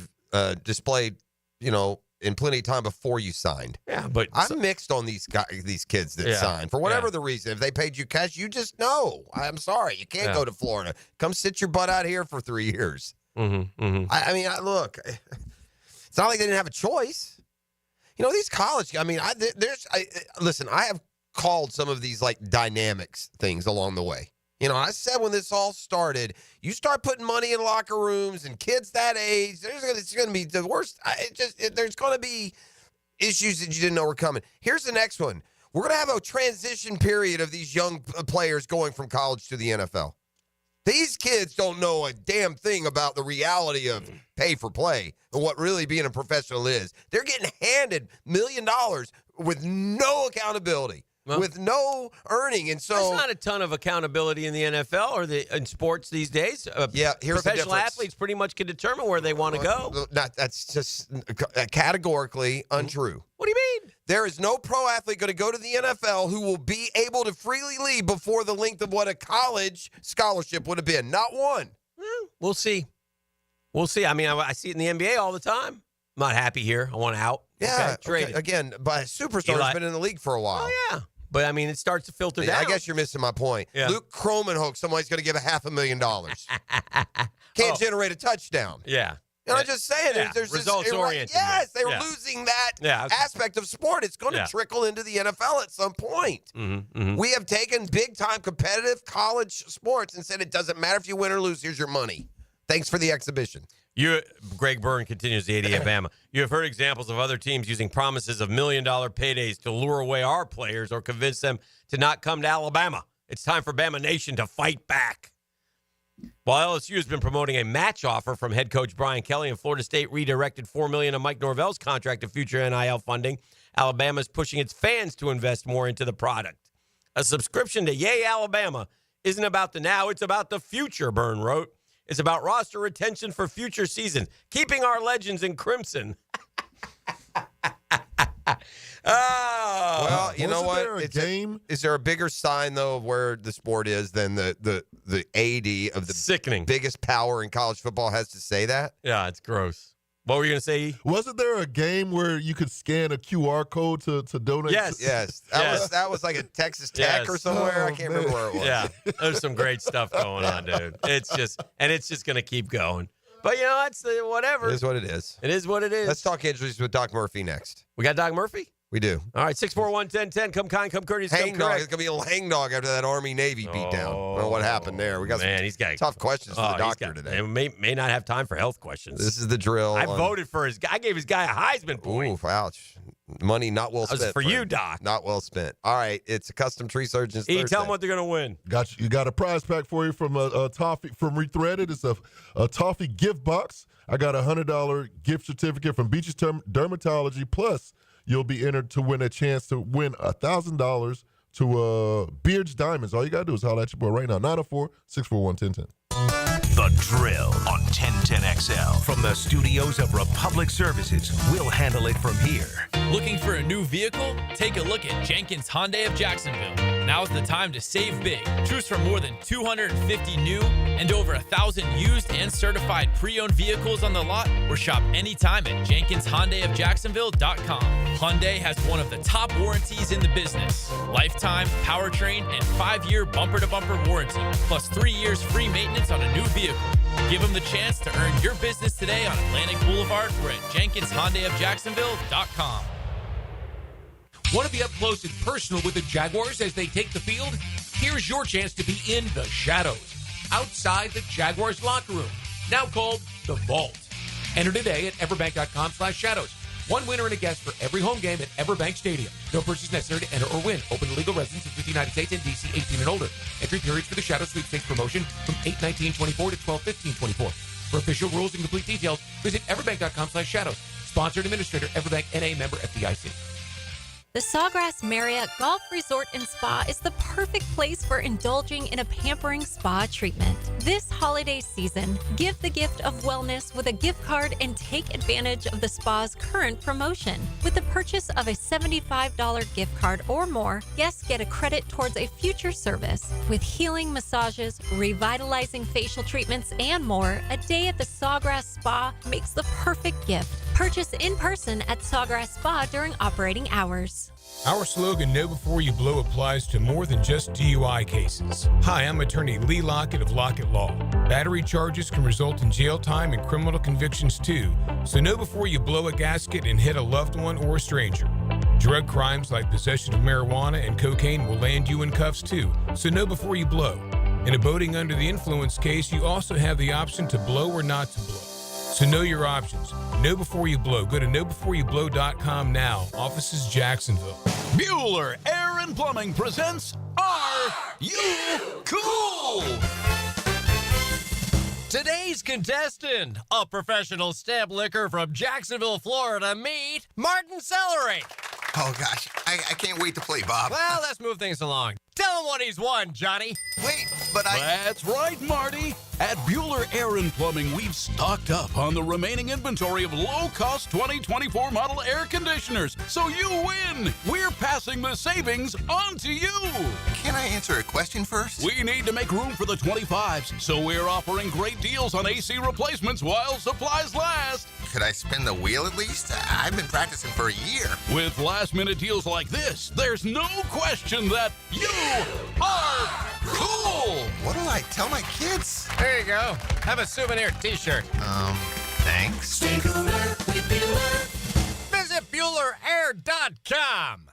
Speaker 6: displayed, in plenty of time before you signed.
Speaker 5: Yeah, but
Speaker 6: I'm mixed on these kids that signed for whatever the reason. If they paid you cash, you just know. I'm sorry, you can't go to Florida. Come sit your butt out here for 3 years.
Speaker 5: Mm-hmm.
Speaker 6: I mean, look, it's not like they didn't have a choice. These college. I mean, listen. I have called some of these like dynamics things along the way. I said when this all started, you start putting money in locker rooms and kids that age, it's going to be the worst. There's going to be issues that you didn't know were coming. Here's the next one. We're going to have a transition period of these young players going from college to the NFL. These kids don't know a damn thing about the reality of pay for play and what really being a professional is. They're getting handed $1 million with no accountability. With no earning, and so
Speaker 5: there's not a ton of accountability in the NFL or in sports these days.
Speaker 6: Here's
Speaker 5: professional
Speaker 6: the
Speaker 5: athletes pretty much can determine where they want to go.
Speaker 6: That's just categorically untrue.
Speaker 5: What do you mean?
Speaker 6: There is no pro athlete going to go to the NFL who will be able to freely leave before the length of what a college scholarship would have been. Not one.
Speaker 5: We'll see. We'll see. I mean, I see it in the NBA all the time. I'm not happy here. I want out.
Speaker 6: Yeah.
Speaker 5: Traded.
Speaker 6: Okay. Again, but a superstar has been in the league for a while.
Speaker 5: Oh, yeah. But, I mean, it starts to filter down.
Speaker 6: I guess you're missing my point.
Speaker 5: Yeah.
Speaker 6: Luke Kromenhoek, somebody's going to give $500,000. Can't generate a touchdown.
Speaker 5: Yeah.
Speaker 6: I'm just saying, there's
Speaker 5: results oriented.
Speaker 6: Yes, they were losing that aspect of sport. It's going to trickle into the NFL at some point. We have taken big-time competitive college sports and said it doesn't matter if you win or lose. Here's your money. Thanks for the exhibition.
Speaker 5: Greg Byrne continues the 80 Alabama. You have heard examples of other teams using promises of $1 million paydays to lure away our players or convince them to not come to Alabama. It's time for Bama Nation to fight back. While LSU has been promoting a match offer from head coach Brian Kelly and Florida State redirected $4 million of Mike Norvell's contract to future NIL funding, Alabama is pushing its fans to invest more into the product. A subscription to Yay Alabama isn't about the now, it's about the future, Byrne wrote. It's about roster retention for future seasons, keeping our legends in crimson.
Speaker 6: Well, you know what?
Speaker 3: Is
Speaker 6: there a bigger sign, though, of where the sport is than the AD of the
Speaker 5: sickening
Speaker 6: biggest power in college football has to say that?
Speaker 5: Yeah, it's gross. What were you going to say?
Speaker 3: Wasn't there a game where you could scan a QR code to donate?
Speaker 6: Yes. That was like a Texas Tech or somewhere. I can't remember where it was.
Speaker 5: Yeah, there's some great stuff going on, dude. It's just going to keep going. But, you know, that's whatever.
Speaker 6: It is what it is.
Speaker 5: It is what it is.
Speaker 6: Let's talk injuries with Doc Murphy next.
Speaker 5: We got Doc Murphy?
Speaker 6: We do.
Speaker 5: All right, 641-1010. Come kind, come courteous, come
Speaker 6: hang dog.
Speaker 5: correct.
Speaker 6: It's going to be a hang dog after that Army-Navy beatdown. I don't know what happened there. We got
Speaker 5: he's got
Speaker 6: tough questions for the doctor today.
Speaker 5: May not have time for health questions.
Speaker 6: This is the drill.
Speaker 5: I voted for his guy. I gave his guy a Heisman point.
Speaker 6: Ooh, ouch. Money not well spent.
Speaker 5: That was for you, Doc.
Speaker 6: Not well spent. All right, it's a custom tree surgeons Thursday.
Speaker 5: Tell them what they're going to win.
Speaker 3: You got a prize pack for you from a toffee from Rethreaded. It's a toffee gift box. I got a $100 gift certificate from Beach's Dermatology. Plus, you'll be entered to win a chance to win $1,000 to Beard's Diamonds. All you got to do is holler at your boy right now. 904-641-1010.
Speaker 4: The Drill on 1010XL. From the studios of Republic Services, we'll handle it from here.
Speaker 7: Looking for a new vehicle? Take a look at Jenkins Hyundai of Jacksonville. Now's the time to save big. Choose from more than 250 new and over 1,000 used and certified pre-owned vehicles on the lot, or shop anytime at JenkinsHyundaiofJacksonville.com. Hyundai has one of the top warranties in the business. Lifetime, powertrain, and 5-year bumper-to-bumper warranty, plus 3 years free maintenance on a new vehicle. Give them the chance to earn your business today on Atlantic Boulevard or at JenkinsHyundaiofJacksonville.com.
Speaker 14: Want to be up close and personal with the Jaguars as they take the field? Here's your chance to be in the shadows, outside the Jaguars locker room, now called the Vault. Enter today at everbank.com/shadows. One winner and a guest for every home game at Everbank Stadium. No purchase necessary to enter or win. Open to legal residents of the United States and D.C. 18 and older. Entry periods for the Shadow Sweepstakes promotion from 8/19/24 to 12/15/24. For official rules and complete details, visit everbank.com/shadows. Sponsored administrator, Everbank NA, member FDIC.
Speaker 12: The Sawgrass Marriott Golf Resort and Spa is the perfect place for indulging in a pampering spa treatment. This holiday season, give the gift of wellness with a gift card and take advantage of the spa's current promotion. With the purchase of a $75 gift card or more, guests get a credit towards a future service. With healing massages, revitalizing facial treatments, and more, a day at the Sawgrass Spa makes the perfect gift. Purchase in person at Sawgrass Spa during operating hours.
Speaker 20: Our slogan, Know Before You Blow, applies to more than just DUI cases. Hi, I'm attorney Lee Lockett of Lockett Law. Battery charges can result in jail time and criminal convictions too, so know before you blow a gasket and hit a loved one or a stranger. Drug crimes like possession of marijuana and cocaine will land you in cuffs too, so know before you blow. In a boating under the influence case, you also have the option to blow or not to blow. So know your options. Know before you blow. Go to knowbeforeyouBlow.com now. Offices Jacksonville.
Speaker 21: Bueller Air and Plumbing presents Are You Cool?
Speaker 5: Today's contestant, a professional stamp licker from Jacksonville, Florida, meet Martin Celery.
Speaker 22: Oh, gosh. I can't wait to play, Bob.
Speaker 5: Well, let's move things along. Tell him what he's won, Johnny.
Speaker 22: Wait,
Speaker 9: but
Speaker 21: That's right, Marty. At Bueller Air and Plumbing, we've stocked up on the remaining inventory of low-cost 2024 model air conditioners, so you win. We're passing the savings on to you.
Speaker 9: Can I answer a question first?
Speaker 21: We need to make room for the 25s, so we're offering great deals on AC replacements while supplies last.
Speaker 9: Could I spin the wheel at least? I've been practicing for a year.
Speaker 21: With last-minute deals like this, there's no question that you are cool.
Speaker 9: What do I tell my kids?
Speaker 5: There you go. Have a souvenir t-shirt.
Speaker 9: Thanks.
Speaker 19: Stay cooler with Bueller.
Speaker 5: Visit BuellerAir.com.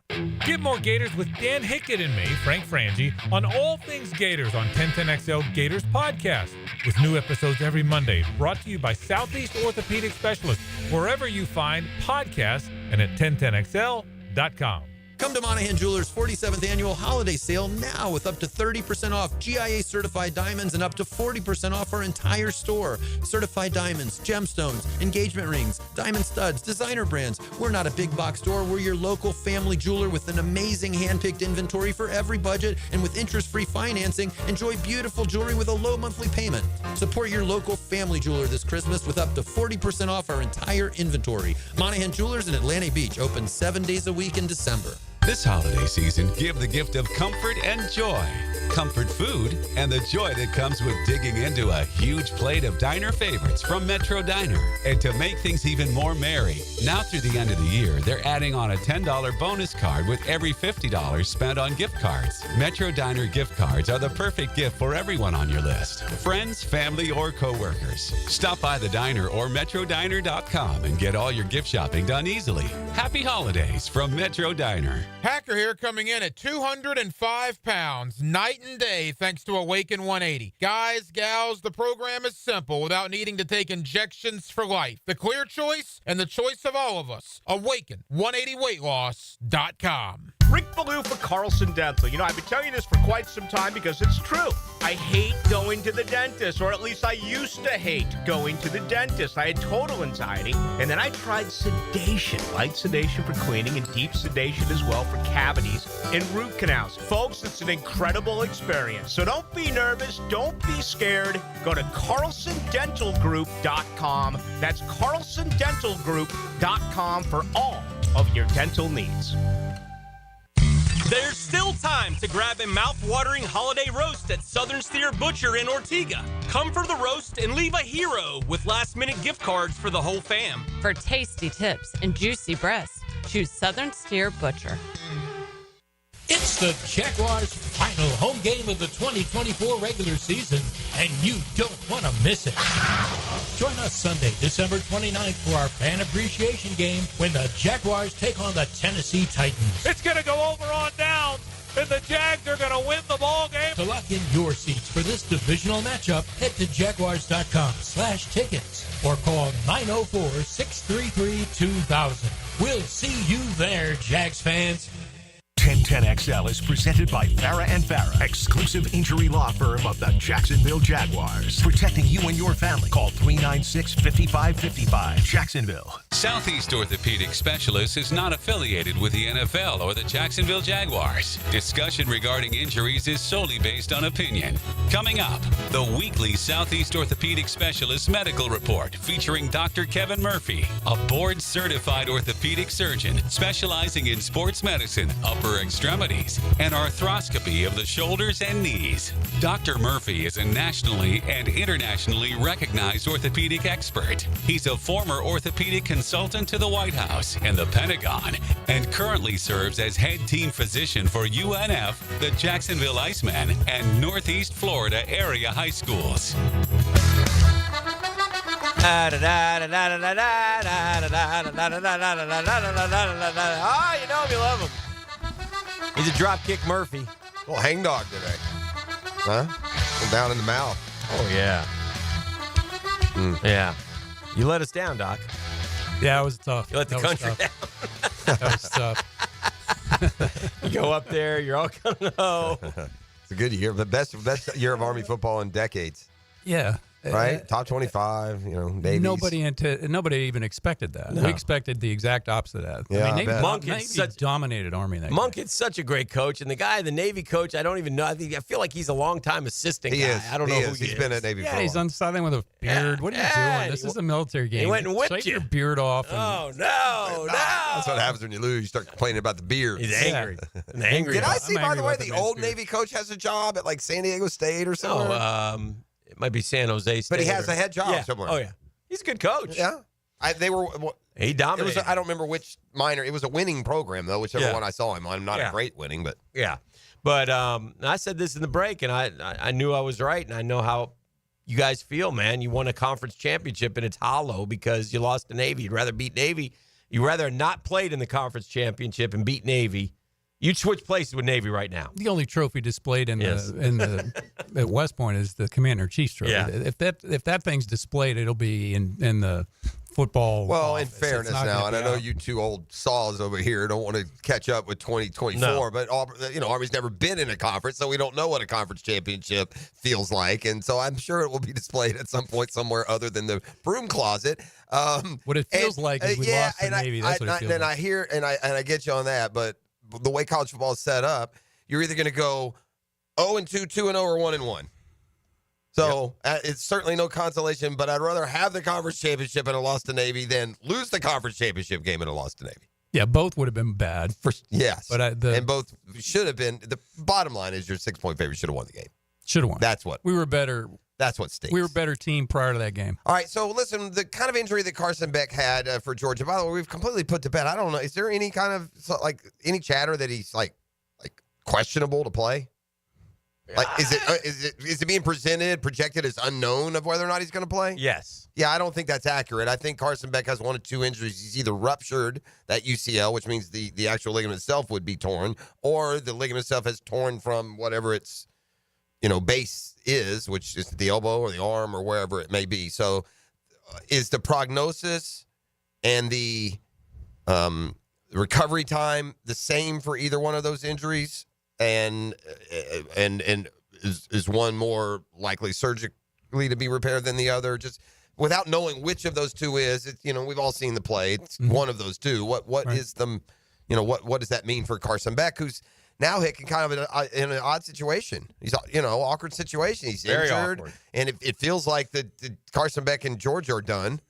Speaker 13: Get more Gators with Dan Hicken and me, Frank Frangie, on all things Gators on 1010XL Gators podcast, with new episodes every Monday, brought to you by Southeast Orthopedic Specialists, wherever you find podcasts and at 1010XL.com.
Speaker 16: Come to Monahan Jewelers' 47th annual holiday sale now with up to 30% off GIA certified diamonds and up to 40% off our entire store. Certified diamonds, gemstones, engagement rings, diamond studs, designer brands. We're not a big box store. We're your local family jeweler with an amazing hand-picked inventory for every budget, and with interest-free financing, enjoy beautiful jewelry with a low monthly payment. Support your local family jeweler this Christmas with up to 40% off our entire inventory. Monahan Jewelers in Atlantic Beach, open 7 days a week in December.
Speaker 22: This holiday season, give the gift of comfort and joy. Comfort food and the joy that comes with digging into a huge plate of diner favorites from Metro Diner. And to make things even more merry, now through the end of the year, they're adding on a $10 bonus card with every $50 spent on gift cards. Metro Diner gift cards are the perfect gift for everyone on your list. Friends, family, or coworkers. Stop by the diner or metrodiner.com and get all your gift shopping done easily. Happy holidays from Metro Diner.
Speaker 25: Hacker here, coming in at 205 pounds, night and day, thanks to Awaken 180. Guys, gals, the program is simple without needing to take injections for life. The clear choice and the choice of all of us. Awaken180weightloss.com.
Speaker 24: Rick Ballou for Carlson Dental. You know, I've been telling you this for quite some time because it's true. I hate going to the dentist, or at least I used to hate going to the dentist. I had total anxiety, and then I tried sedation, light sedation for cleaning and deep sedation as well for cavities and root canals. Folks, it's an incredible experience. So don't be nervous. Don't be scared. Go to carlsondentalgroup.com. That's carlsondentalgroup.com for all of your dental needs.
Speaker 26: There's still time to grab a mouth-watering holiday roast at Southern Steer Butcher in Ortega. Come for the roast and leave a hero with last-minute gift cards for the whole fam.
Speaker 27: For tasty tips and juicy breasts, choose Southern Steer Butcher.
Speaker 14: It's the Jaguars' final home game of the 2024 regular season, and you don't want to miss it. Join us Sunday, December 29th for our fan appreciation game when the Jaguars take on the Tennessee Titans.
Speaker 13: It's going to go over on down, and the Jags are going to win the ball game.
Speaker 14: To lock in your seats for this divisional matchup, head to jaguars.com/tickets or call 904-633-2000. We'll see you there, Jags fans.
Speaker 4: 1010XL is presented by Farre and Farre, exclusive injury law firm of the Jacksonville Jaguars. Protecting you and your family. Call 396-5555. Jacksonville.
Speaker 22: Southeast Orthopedic Specialists is not affiliated with the NFL or the Jacksonville Jaguars. Discussion regarding injuries is solely based on opinion. Coming up, the weekly Southeast Orthopedic Specialist Medical Report featuring Dr. Kevin Murphy, a board-certified orthopedic surgeon specializing in sports medicine, upper extremities, and arthroscopy of the shoulders and knees. Dr. Murphy is a nationally and internationally recognized orthopedic expert. He's a former orthopedic consultant to the White House and the Pentagon, and currently serves as head team physician for UNF, the Jacksonville Icemen, and Northeast Florida area high schools.
Speaker 5: Ah, you know him, you love him. He's a dropkick Murphy.
Speaker 6: Little hangdog today. Huh? Down in the mouth.
Speaker 5: Oh, yeah. Yeah. You let us down, Doc.
Speaker 13: Yeah, it was tough.
Speaker 5: You let the country down.
Speaker 13: That was tough.
Speaker 5: You go up there, you're all gung-ho.
Speaker 6: It's a good year. The best year of Army football in decades.
Speaker 13: Yeah.
Speaker 6: right? Top 25, Navy's.
Speaker 2: Nobody even expected that.
Speaker 6: No.
Speaker 2: We expected the exact opposite of that.
Speaker 6: Yeah,
Speaker 2: Navy dominated Army that
Speaker 5: Monk is such a great coach, and the Navy coach, I don't even know. I feel like he's a long-time assistant guy. I don't know who he is.
Speaker 6: He's been at Navy for a while.
Speaker 2: He's unsightly with a beard. What are you doing? This is a military game.
Speaker 5: He went and whipped
Speaker 2: Shake
Speaker 5: you.
Speaker 2: your beard off.
Speaker 5: Oh, no.
Speaker 6: That's what happens when you lose. You start complaining about the beard.
Speaker 5: He's angry. Angry.
Speaker 6: Did I see, by the way, the old
Speaker 2: beard.
Speaker 6: Navy coach has a job at like San Diego State or something?
Speaker 5: It might be San Jose State.
Speaker 6: But he has a head job somewhere.
Speaker 5: Oh, yeah. He's a good coach.
Speaker 6: Yeah.
Speaker 5: He dominated.
Speaker 6: I don't remember which minor. It was a winning program, though, whichever one I saw him on. Not a great winning, but.
Speaker 5: Yeah. But I said this in the break, and I knew I was right, and I know how you guys feel, man. You won a conference championship, and it's hollow because you lost to Navy. You'd rather beat Navy. You'd rather not played in the conference championship and beat Navy. You'd switch places with Navy right now.
Speaker 2: The only trophy displayed at West Point is the Commander-in-Chief's trophy.
Speaker 5: Yeah.
Speaker 2: If that thing's displayed, it'll be in the football.
Speaker 6: Well,
Speaker 2: office.
Speaker 6: in fairness now, and I know you two old saws over here don't want to catch up with 2024, but Army's never been in a conference, so we don't know what a conference championship feels like, and so I'm sure it will be displayed at some point somewhere other than the broom closet.
Speaker 2: What it feels like is we lost to Navy. That's what it feels like.
Speaker 6: I hear and I get you on that, but the way college football is set up, you're either going to go 0-2, 2-0, or 1-1. So it's certainly no consolation, but I'd rather have the conference championship and a loss to Navy than lose the conference championship game and a loss to Navy.
Speaker 2: Yeah, both would have been bad.
Speaker 6: Yes.
Speaker 2: But
Speaker 6: and both should have been. The bottom line is your 6-point favorite should have won the game.
Speaker 2: Should have won.
Speaker 6: That's what.
Speaker 2: We were better.
Speaker 6: That's what stinks.
Speaker 2: We were a better team prior to that game.
Speaker 6: All right, so listen, the kind of injury that Carson Beck had for Georgia, by the way, we've completely put to bed. I don't know. Is there any kind of, any chatter that he's, like questionable to play? Like, is it being projected as unknown of whether or not he's going to play?
Speaker 5: Yes.
Speaker 6: Yeah, I don't think that's accurate. I think Carson Beck has one of two injuries. He's either ruptured that UCL, which means the actual ligament itself would be torn, or the ligament itself has torn from whatever its base is, which is the elbow or the arm or wherever it may be. So is the prognosis and the recovery time the same for either one of those injuries? And is one more likely surgically to be repaired than the other? Just without knowing which of those two is, we've all seen the play. It's one of those two. What right. is the, what does that mean for Carson Beck, who's now Hicken kind of in an odd situation? He's awkward situation. He's
Speaker 5: very
Speaker 6: injured,
Speaker 5: awkward.
Speaker 6: and it feels like the Carson Beck and Georgia are done,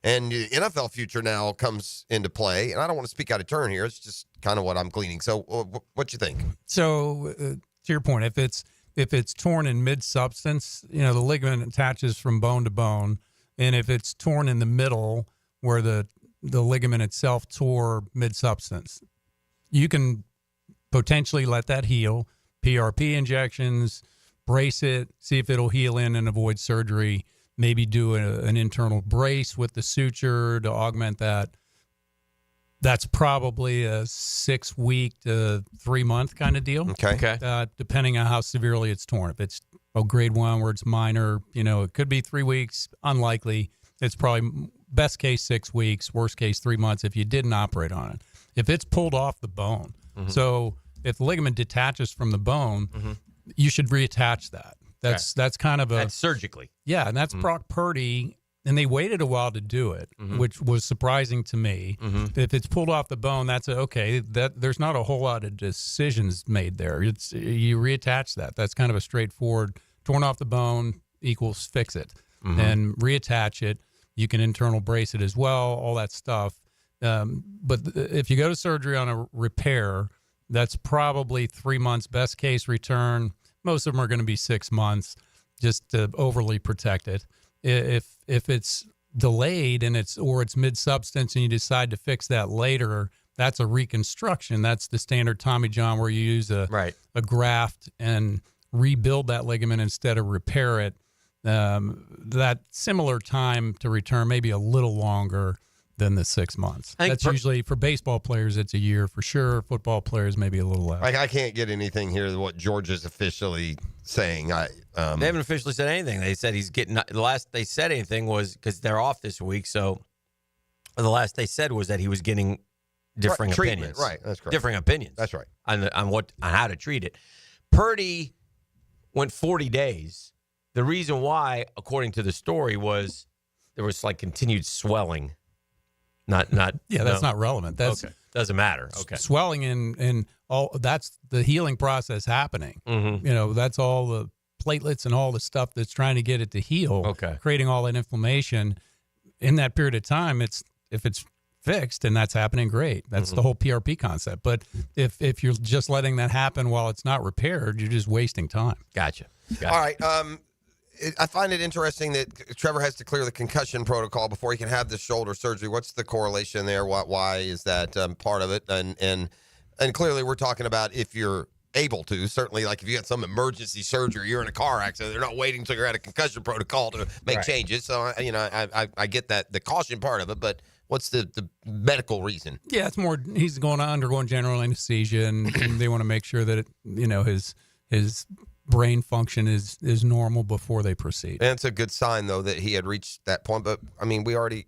Speaker 6: and the NFL future now comes into play. And I don't want to speak out of turn here. It's just kind of what I'm gleaning. So, what you think?
Speaker 2: So, to your point, if it's torn in mid-substance, the ligament attaches from bone to bone, and if it's torn in the middle, where the ligament itself tore mid-substance, you can potentially let that heal, PRP injections, brace it, see if it'll heal in and avoid surgery, maybe do an internal brace with the suture to augment that. That's probably a 6-week to 3-month kind of deal.
Speaker 6: Okay.
Speaker 2: Depending on how severely it's torn. If it's grade 1 where it's minor, it could be 3 weeks. Unlikely. It's probably best case 6 weeks, worst case 3 months if you didn't operate on it. If it's pulled off the bone, so if the ligament detaches from the bone, you should reattach that. That's kind of
Speaker 5: that's surgically.
Speaker 2: Yeah, and that's Brock Purdy, and they waited a while to do it, which was surprising to me. If it's pulled off the bone, that's okay. That there's not a whole lot of decisions made there. It's you reattach that. That's kind of a straightforward torn off the bone equals fix it, and reattach it. You can internal brace it as well, all that stuff. But if you go to surgery on a repair, that's probably 3 months. Best case return. Most of them are going to be 6 months, just to overly protect it. If it's delayed and it's mid-substance and you decide to fix that later, that's a reconstruction. That's the standard Tommy John where you use a graft and rebuild that ligament instead of repair it. That similar time to return, maybe a little longer than the 6 months. That's usually for baseball players, it's a year for sure. Football players, maybe a little less.
Speaker 6: I can't get anything here what Georgia's officially saying. They
Speaker 5: haven't officially said anything. They said he's getting the last they said anything was because they're off this week. So the last they said was that he was getting differing opinions.
Speaker 6: Right, that's correct.
Speaker 5: Differing opinions.
Speaker 6: That's right.
Speaker 5: On how to treat it. Purdy went 40 days. The reason why, according to the story, was there was like continued swelling. Not.
Speaker 2: Yeah, that's not relevant. That's
Speaker 5: okay. Doesn't matter. Okay.
Speaker 2: Swelling and all that's the healing process happening.
Speaker 5: Mm-hmm.
Speaker 2: That's all the platelets and all the stuff that's trying to get it to heal.
Speaker 5: Okay.
Speaker 2: Creating all that inflammation in that period of time. If it's fixed and that's happening, great. That's the whole PRP concept. But if you're just letting that happen while it's not repaired, you're just wasting time.
Speaker 5: Gotcha.
Speaker 6: All right. I find it interesting that Trevor has to clear the concussion protocol before he can have the shoulder surgery. What's the correlation there? Why is that part of it? And clearly we're talking about if you're able to. Certainly, like if you had some emergency surgery, you're in a car accident, they're not waiting until you're at a concussion protocol to make changes. So, I get that, the caution part of it, but what's the medical reason?
Speaker 2: Yeah, it's more he's undergoing general anesthesia, and they want to make sure that his brain function is normal before they proceed.
Speaker 6: And it's a good sign, though, that he had reached that point. But, I mean, we already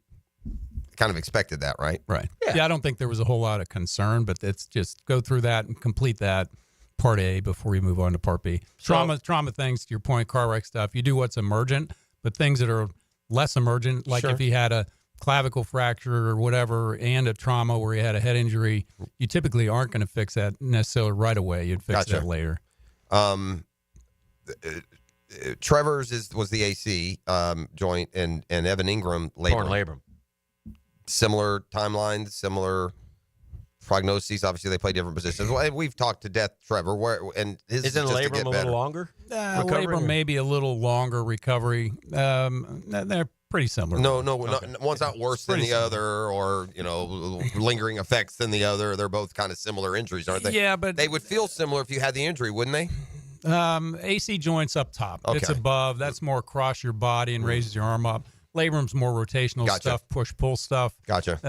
Speaker 6: kind of expected that, right?
Speaker 2: Right. Yeah, I don't think there was a whole lot of concern, but it's just go through that and complete that part A before you move on to part B. Trauma things, to your point, car wreck stuff, you do what's emergent, but things that are less emergent, like if he had a clavicle fracture or whatever and a trauma where he had a head injury, you typically aren't going to fix that necessarily right away. You'd fix that later.
Speaker 6: Trevor's was the AC joint, and Evan Ingram labrum.
Speaker 5: Torn labrum.
Speaker 6: Similar timelines, similar prognoses. Obviously, they play different positions. Well, we've talked to death, Trevor. And his
Speaker 5: isn't labrum a little longer?
Speaker 2: Labrum may be a little longer recovery. They're pretty similar.
Speaker 6: No, one's not worse than the other, or lingering effects than the other. They're both kind of similar injuries, aren't they?
Speaker 2: Yeah, but
Speaker 6: they would feel similar if you had the injury, wouldn't they?
Speaker 2: AC joint's up top.
Speaker 6: Okay.
Speaker 2: It's above. That's more across your body and raises your arm up. Labrum's more rotational stuff, push-pull stuff.
Speaker 6: Gotcha.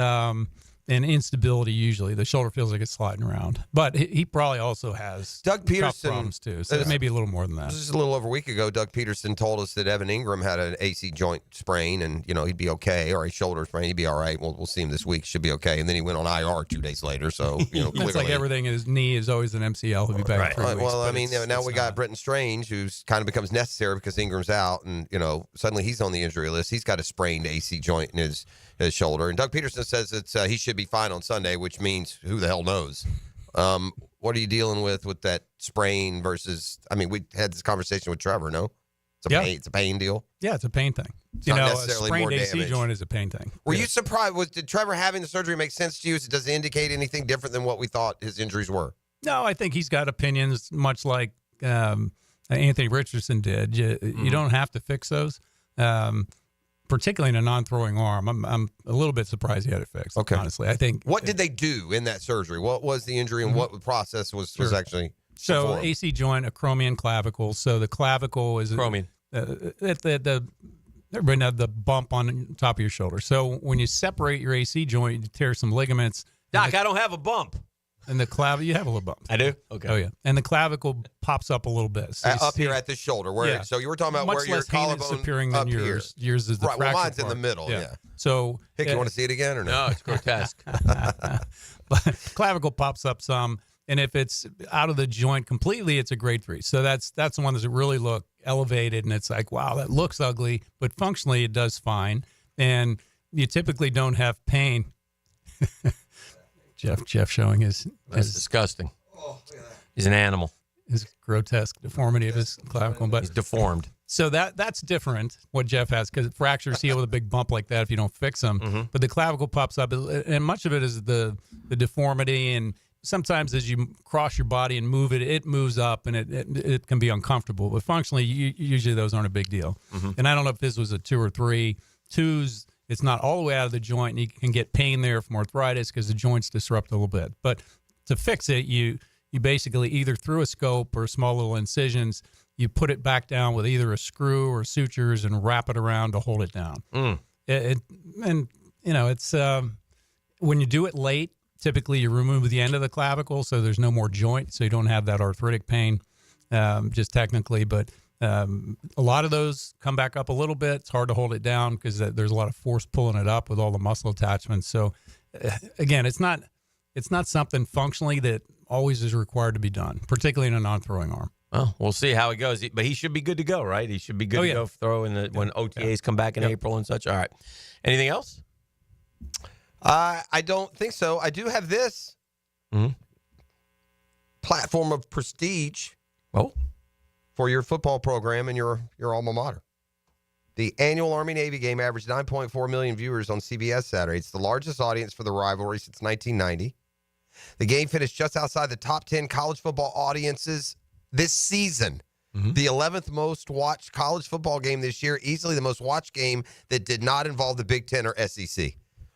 Speaker 2: And instability usually. The shoulder feels like it's sliding around. But he probably also has
Speaker 6: Doug Pederson
Speaker 2: problems too. So it may be a little more than that.
Speaker 6: This is a little over a week ago. Doug Pederson told us that Evan Ingram had an AC joint sprain, and he'd be okay, or a shoulder sprain, he'd be all right. We'll see him this week. Should be okay. And then he went on IR 2 days later. So clearly,
Speaker 2: it's like everything in his knee is always an MCL. He'll be back in 3 weeks.
Speaker 6: Well, I mean, now we got Britton Strange, who's kind of becomes necessary because Ingram's out, and suddenly he's on the injury list. He's got a sprained AC joint in his shoulder, and Doug Pederson says he should be fine on Sunday, which means who the hell knows. What are you dealing with that sprain versus? I mean, we had this conversation with Trevor. No, it's a pain deal.
Speaker 2: Yeah, it's a pain thing.
Speaker 6: It's not necessarily
Speaker 2: a sprained
Speaker 6: more
Speaker 2: AC
Speaker 6: damage.
Speaker 2: joint is a pain thing.
Speaker 6: Were you surprised? Did Trevor having the surgery make sense to you? Does it indicate anything different than what we thought his injuries were?
Speaker 2: No, I think he's got opinions, much like Anthony Richardson did. You don't have to fix those. Particularly in a non-throwing arm, I'm a little bit surprised he had it fixed.
Speaker 6: Okay,
Speaker 2: honestly, I think.
Speaker 6: What did they do in that surgery? What was the injury, and what process was actually?
Speaker 2: So
Speaker 6: performed?
Speaker 2: AC joint, acromion clavicle. So the clavicle is
Speaker 5: acromion.
Speaker 2: Everybody had the bump on top of your shoulder. So when you separate your AC joint, you tear some ligaments.
Speaker 5: Doc, I don't have a bump.
Speaker 2: And the clavicle, you have a little bump.
Speaker 5: I do? Okay.
Speaker 2: Oh, yeah. And the clavicle pops up a little bit. So
Speaker 6: up here at the shoulder. Where? So you were talking about
Speaker 2: much
Speaker 6: where your
Speaker 2: less heinous
Speaker 6: collarbone
Speaker 2: appearing than yours.
Speaker 6: Here.
Speaker 2: Yours is the
Speaker 6: right. Well, mine's
Speaker 2: part.
Speaker 6: in the middle. Yeah.
Speaker 2: So,
Speaker 6: Hick, you want to see it again or no?
Speaker 5: No, it's grotesque.
Speaker 2: But clavicle pops up some, and if it's out of the joint completely, it's a grade 3. So that's the one that really look elevated, and it's like, wow, that looks ugly, but functionally it does fine, and you typically don't have pain. Jeff showing his
Speaker 5: disgusting. He's an animal.
Speaker 2: His grotesque deformity of his clavicle, but
Speaker 5: he's deformed.
Speaker 2: So that's different. What Jeff has, because fractures heal with a big bump like that if you don't fix them. But the clavicle pops up, and much of it is the deformity. And sometimes as you cross your body and move it, it moves up, and it can be uncomfortable. But functionally, usually those aren't a big deal. And I don't know if this was a 2 or 3. 2's. It's not all the way out of the joint, and you can get pain there from arthritis because the joints disrupt a little bit. But to fix it, you basically either through a scope or small little incisions, you put it back down with either a screw or sutures and wrap it around to hold it down. It's when you do it late, typically you remove the end of the clavicle so there's no more joint, so you don't have that arthritic pain, just technically. But a lot of those come back up a little bit. It's hard to hold it down because there's a lot of force pulling it up with all the muscle attachments. So again, it's not something functionally that always is required to be done, particularly in a non-throwing arm.
Speaker 5: Well, we'll see how it goes. But he should be good to go, right? He should be good to go throw in when OTAs come back in April and such. All right. Anything else?
Speaker 6: I don't think so. I do have this platform of prestige for your football program and your alma mater. The annual Army-Navy game averaged 9.4 million viewers on CBS Saturday. It's the largest audience for the rivalry since 1990. The game finished just outside the top 10 college football audiences this season. The 11th most watched college football game this year, easily the most watched game that did not involve the Big Ten or SEC.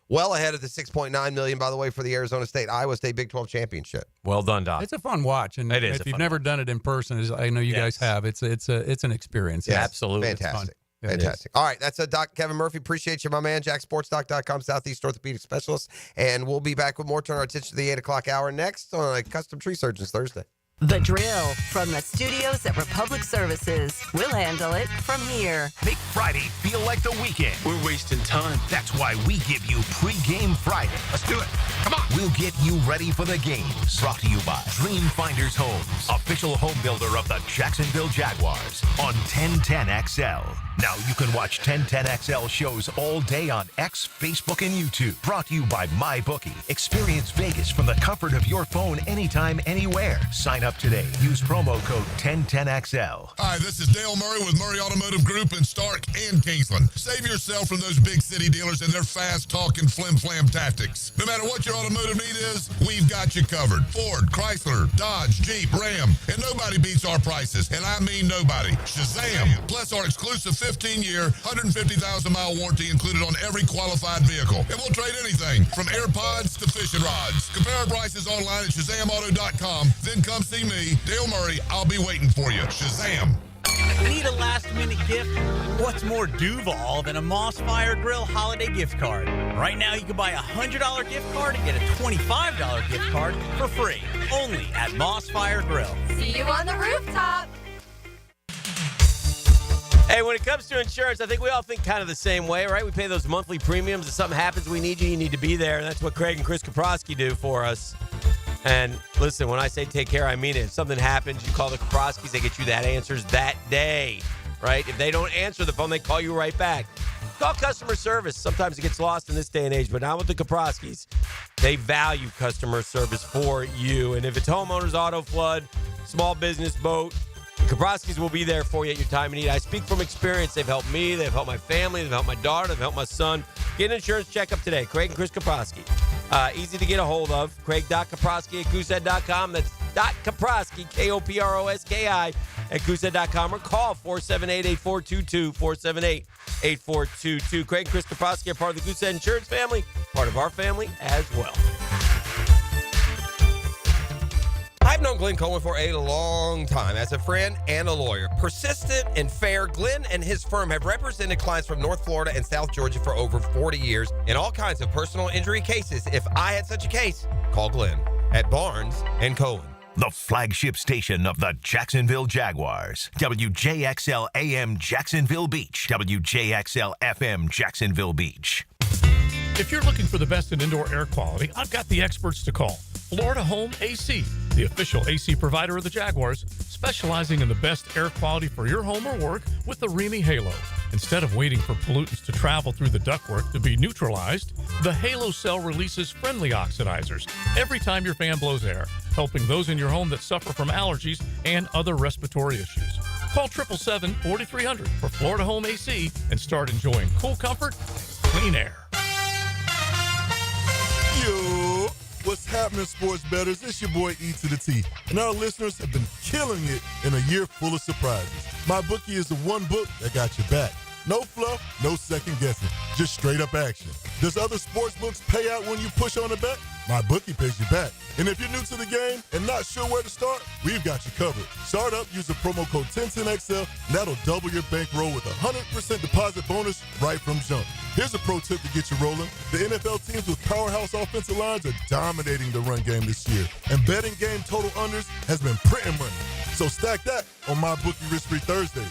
Speaker 6: Well ahead of the 6.9 million, by the way, for the Arizona State-Iowa State Big 12 championship.
Speaker 5: Well done, Doc.
Speaker 2: It's a fun watch, and
Speaker 5: it is
Speaker 2: if you've never done it in person, as I know you guys have, it's an experience.
Speaker 6: Yes,
Speaker 5: absolutely.
Speaker 6: Fantastic. Fantastic. All right, that's Doc Kevin Murphy. Appreciate you, my man. JackSportsDoc.com, Southeast Orthopedic Specialist. And we'll be back with more. Turn our attention to the 8 o'clock hour next on Custom Tree Surgeons Thursday.
Speaker 1: The Drill from the studios at Republic Services. We'll handle it from here.
Speaker 4: Make Friday feel like the weekend. We're wasting time. That's why we give you Pre-Game Friday. Let's do it. Come on. We'll get you ready for the games. Brought to you by Dream Finders Homes, official home builder of the Jacksonville Jaguars on 1010XL. Now you can watch 1010XL shows all day on X, Facebook, and YouTube. Brought to you by MyBookie. Experience Vegas from the comfort of your phone anytime, anywhere. Sign up today. Use promo code 1010XL.
Speaker 3: Hi, this is Dale Murray with Murray Automotive Group in Stark and Kingsland. Save yourself from those big city dealers and their fast-talking flim-flam tactics. No matter what your automotive need is, we've got you covered. Ford, Chrysler, Dodge, Jeep, Ram, and nobody beats our prices. And I mean nobody. Shazam! Plus our exclusive 15-year, 150,000-mile warranty included on every qualified vehicle. And we'll trade anything from AirPods to fishing rods. Compare our prices online at ShazamAuto.com. Then come see me, Dale Murray. I'll be waiting for you. Shazam!
Speaker 10: Need a last-minute gift? What's more Duval than a Moss Fire Grill holiday gift card? Right now, you can buy a $100 gift card and get a $25 gift card for free. Only at Moss Fire Grill.
Speaker 12: See you on the rooftop.
Speaker 5: Hey, when it comes to insurance, I think we all think kind of the same way, right? We pay those monthly premiums. If something happens, we need you need to be there. And that's what Craig and Chris Kaprosky do for us. And listen, when I say take care, I mean it. If something happens, you call the Kaproskis, they get you that answers that day, right? If they don't answer the phone, they call you right back. Call customer service. Sometimes it gets lost in this day and age, but not with the Kaproskis. They value customer service for you. And if it's homeowners, auto, flood, small business, boat, the Kaproskis will be there for you at your time of need. I speak from experience. They've helped me. They've helped my family. They've helped my daughter. They've helped my son. Get an insurance checkup today. Craig and Chris Kaprosky. Easy to get a hold of. Craig.Kaprosky at goosehead.com. That's .Kaprosky, Koproski at goosehead.com. Or call 478-8422, 478-8422. Craig and Chris Kaprosky are part of the Goosehead Insurance family, part of our family as well. I've known Glenn Cohen for a long time as a friend and a lawyer. Persistent and fair, Glenn and his firm have represented clients from North Florida and South Georgia for over 40 years in all kinds of personal injury cases. If I had such a case, call Glenn at Barnes & Cohen.
Speaker 4: The flagship station of the Jacksonville Jaguars. WJXL AM Jacksonville Beach. WJXL FM Jacksonville Beach.
Speaker 11: If you're looking for the best in indoor air quality, I've got the experts to call. Florida Home AC, the official AC provider of the Jaguars, specializing in the best air quality for your home or work with the Remy Halo. Instead of waiting for pollutants to travel through the ductwork to be neutralized, the Halo cell releases friendly oxidizers every time your fan blows air, helping those in your home that suffer from allergies and other respiratory issues. Call 777-4300 for Florida Home AC and start enjoying cool comfort and clean air.
Speaker 3: Yo, what's happening, sports bettors? It's your boy E to the T, and our listeners have been killing it in a year full of surprises. MyBookie is the one book that got your back. No fluff, no second guessing, just straight up action. Does other sports books pay out when you push on a bet? MyBookie pays you back. And if you're new to the game and not sure where to start, we've got you covered. Start up, use the promo code 1010XL, and that'll double your bankroll with a 100% deposit bonus right from jump. Here's a pro tip to get you rolling. The NFL teams with powerhouse offensive lines are dominating the run game this year. And betting game total unders has been printing money. So stack that on MyBookie Risk-Free Thursdays.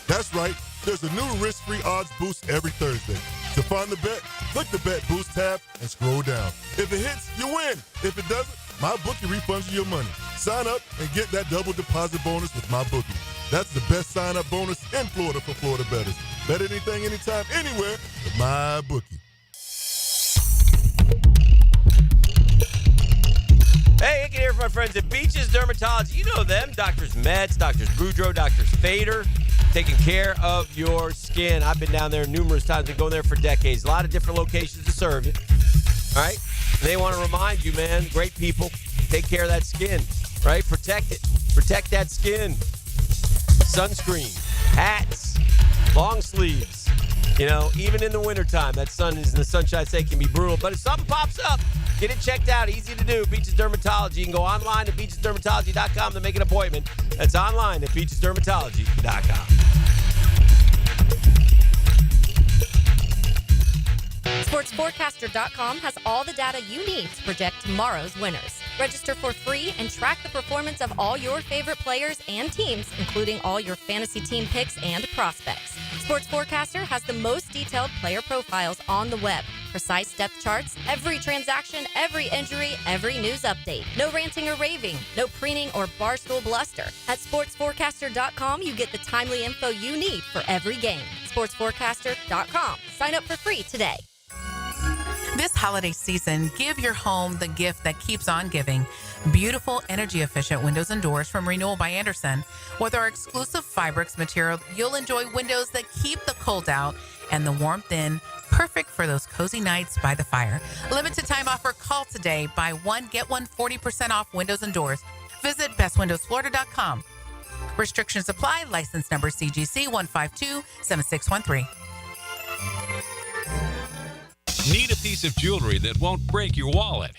Speaker 3: That's right. There's a new risk-free odds boost every Thursday. To find the bet, click the Bet Boost tab and scroll down. If it hits, you win. If it doesn't, MyBookie refunds you your money. Sign up and get that double deposit bonus with MyBookie. That's the best sign-up bonus in Florida for Florida bettors. Bet anything, anytime, anywhere with MyBookie.
Speaker 5: Hey, Hicken here from my friends at Beaches Dermatology. You know them. Doctors Metz, Doctors Boudreaux, Doctors Fader, taking care of your skin. I've been down there numerous times. Been going there for decades. A lot of different locations to serve you. All right? They want to remind you, man, great people, take care of that skin, right? Protect it. Protect that skin. Sunscreen, hats, long sleeves. You know, even in the wintertime, that sun is in the sunshine state can be brutal. But if something pops up, get it checked out. Easy to do. Beaches Dermatology. You can go online at beachesdermatology.com to make an appointment. That's online at beachesdermatology.com.
Speaker 12: SportsForecaster.com has all the data you need to project tomorrow's winners. Register for free and track the performance of all your favorite players and teams, including all your fantasy team picks and prospects. Sports Forecaster has the most detailed player profiles on the web, precise depth charts, every transaction, every injury, every news update. No ranting or raving, no preening or barstool bluster. At SportsForecaster.com, you get the timely info you need for every game. SportsForecaster.com. Sign up for free today.
Speaker 7: This holiday season, give your home the gift that keeps on giving. Beautiful, energy-efficient windows and doors from Renewal by Andersen. With our exclusive Fibrix material, you'll enjoy windows that keep the cold out and the warmth in, perfect for those cozy nights by the fire. Limited time offer. Call today. Buy one, get one 40% off windows and doors. Visit bestwindowsflorida.com. Restrictions apply. License number CGC 1527613.
Speaker 22: Need a piece of jewelry that won't break your wallet?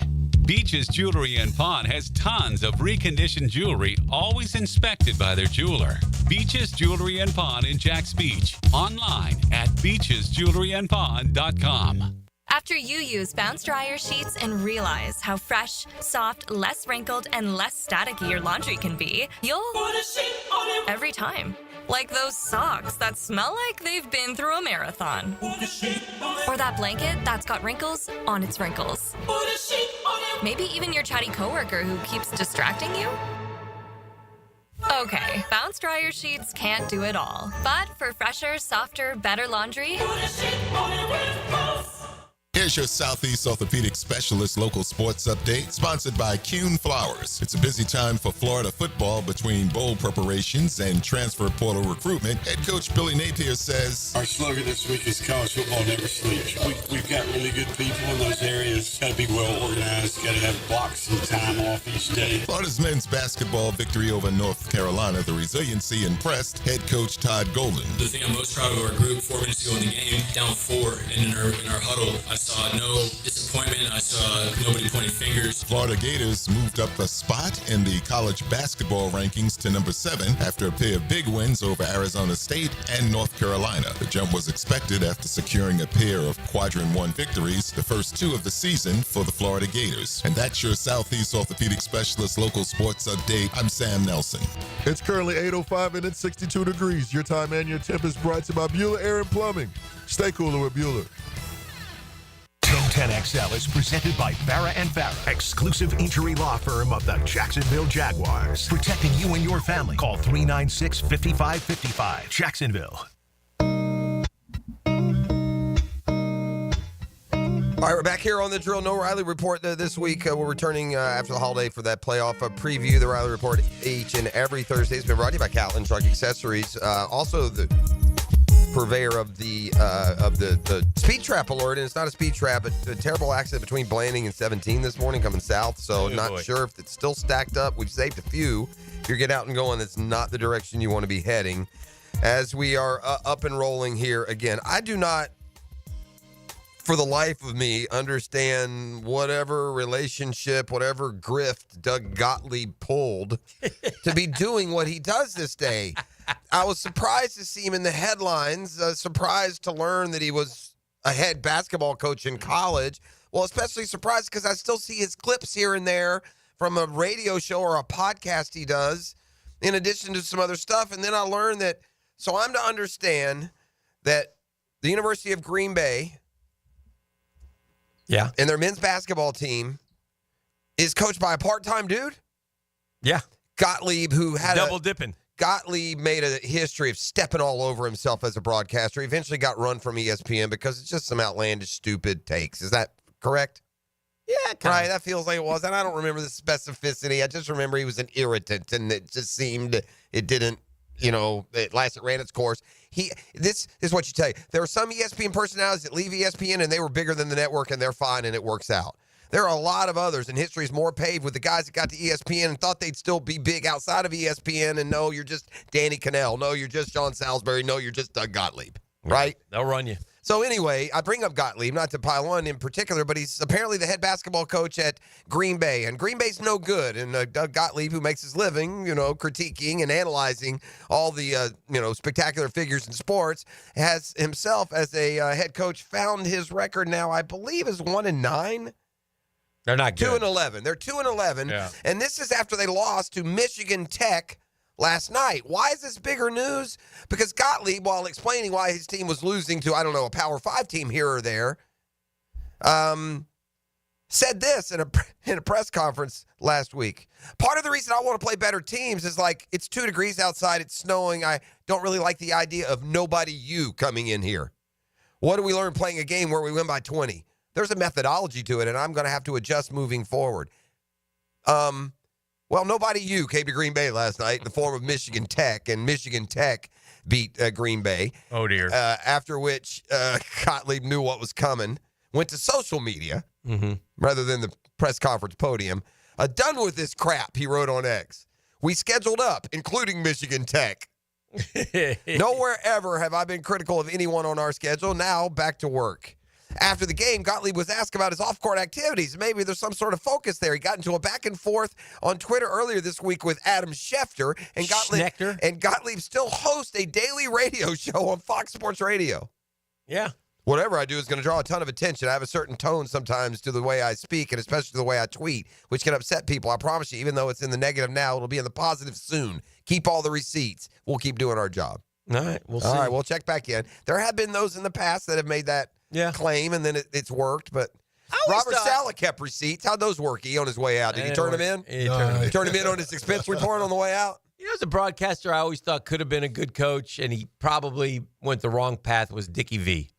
Speaker 22: Beaches Jewelry and Pawn has tons of reconditioned jewelry, always inspected by their jeweler. Beaches Jewelry and Pawn in Jacks Beach. Online at beachesjewelryandpawn.com.
Speaker 8: After you use Bounce Dryer Sheets and realize how fresh, soft, less wrinkled, and less staticky your laundry can be, you'll put a sheet on it every time. Like those socks that smell like they've been through a marathon. Or that blanket that's got wrinkles on its wrinkles. Maybe even your chatty coworker who keeps distracting you. Okay, Bounce Dryer Sheets can't do it all. But for fresher, softer, better laundry,
Speaker 15: Here's your Southeast Orthopedic Specialist local sports update, sponsored by Kuhn Flowers. It's a busy time for Florida football between bowl preparations and transfer portal recruitment. Head coach Billy Napier says,
Speaker 17: our slogan this week is college football never sleeps. We've got really good people in those areas. Got to be well organized. Got to have blocks and time off each day.
Speaker 15: Florida's men's basketball victory over North Carolina, the resiliency impressed head coach Todd Golden.
Speaker 18: The thing I'm most proud of our group, 4 minutes ago in the game, down 4, and in our huddle, I saw no disappointment. I saw nobody pointing fingers.
Speaker 15: Florida Gators moved up a spot in the college basketball rankings to number 7 after a pair of big wins over Arizona State and North Carolina. The jump was expected after securing a pair of Quadrant 1 victories, the first 2 of the season for the Florida Gators. And that's your Southeast Orthopedic Specialist local sports update. I'm Sam Nelson.
Speaker 3: It's currently 8:05 and it's 62 degrees. Your time and your temp is brought to you by Bueller Air and Plumbing. Stay cooler with Bueller.
Speaker 4: 1010XL is presented by Farre & Farre, exclusive injury law firm of the Jacksonville Jaguars. Protecting you and your family. Call 396-5555. Jacksonville.
Speaker 6: All right, we're back here on the Drill No Riley Report this week. We're returning after the holiday for that playoff preview. The Riley Report each and every Thursday has been brought to you by Catlin Truck Accessories. Also, the purveyor of the speed trap alert, and it's not a speed trap, but a terrible accident between Blanding and 17 this morning coming south, so not sure if it's still stacked up. We've saved a few. If you're getting out and going, that's not the direction you want to be heading. As we are up and rolling here again, I do not, for the life of me, understand whatever relationship, whatever grift Doug Gottlieb pulled to be doing what he does this day. I was surprised to see him in the headlines, surprised to learn that he was a head basketball coach in college. Well, especially surprised because I still see his clips here and there from a radio show or a podcast he does, in addition to some other stuff. And then I learned that, so I'm to understand that the University of Green Bay, and their men's basketball team is coached by a part-time dude?
Speaker 5: Yeah.
Speaker 6: Gottlieb, who had
Speaker 5: double dipping.
Speaker 6: Gottlieb made a history of stepping all over himself as a broadcaster. He eventually got run from ESPN because it's just some outlandish, stupid takes. Is that correct?
Speaker 5: Yeah,
Speaker 6: right. That feels like it was. And I don't remember the specificity. I just remember he was an irritant, and it just seemed it didn't, it ran its course. This is what you tell you. There are some ESPN personalities that leave ESPN, and they were bigger than the network, and they're fine, and it works out. There are a lot of others, and history is more paved with the guys that got to ESPN and thought they'd still be big outside of ESPN, and no, you're just Danny Cannell. No, you're just Sean Salisbury. No, you're just Doug Gottlieb, right?
Speaker 5: They'll run you.
Speaker 6: So anyway, I bring up Gottlieb, not to pile on in particular, but he's apparently the head basketball coach at Green Bay, and Green Bay's no good. And Doug Gottlieb, who makes his living, critiquing and analyzing all the, spectacular figures in sports, has himself as a head coach found his record now, I believe, is 1-9.
Speaker 5: They're not good.
Speaker 6: 2-11. They're 2-11,
Speaker 5: Yeah.
Speaker 6: and this is after they lost to Michigan Tech last night. Why is this bigger news? Because Gottlieb, while explaining why his team was losing to, a Power 5 team here or there, said this in a press conference last week. Part of the reason I want to play better teams is it's 2 degrees outside, it's snowing. I don't really like the idea of nobody you coming in here. What do we learn playing a game where we win by 20? There's a methodology to it, and I'm going to have to adjust moving forward. Well, nobody you came to Green Bay last night in the form of Michigan Tech, and Michigan Tech beat Green Bay.
Speaker 5: Oh, dear.
Speaker 6: After which Gottlieb knew what was coming, went to social media rather than the press conference podium. Done with this crap, he wrote on X. We scheduled up, including Michigan Tech. Nowhere ever have I been critical of anyone on our schedule. Now, back to work. After the game, Gottlieb was asked about his off-court activities. Maybe there's some sort of focus there. He got into a back and forth on Twitter earlier this week with Adam Schefter, and Gottlieb still hosts a daily radio show on Fox Sports Radio.
Speaker 5: Yeah.
Speaker 6: Whatever I do is going to draw a ton of attention. I have a certain tone sometimes to the way I speak, and especially to the way I tweet, which can upset people. I promise you, even though it's in the negative now, it'll be in the positive soon. Keep all the receipts. We'll keep doing our job.
Speaker 5: All right, we'll see.
Speaker 6: All right, we'll check back in. There have been those in the past that have made that claim, and then it's worked. But Robert Saleh kept receipts. How'd those work? He on his way out. Did he turn them in?
Speaker 5: He
Speaker 6: turned them in on his expense report on the way out?
Speaker 5: As a broadcaster, I always thought could have been a good coach, and he probably went the wrong path, was Dickie V.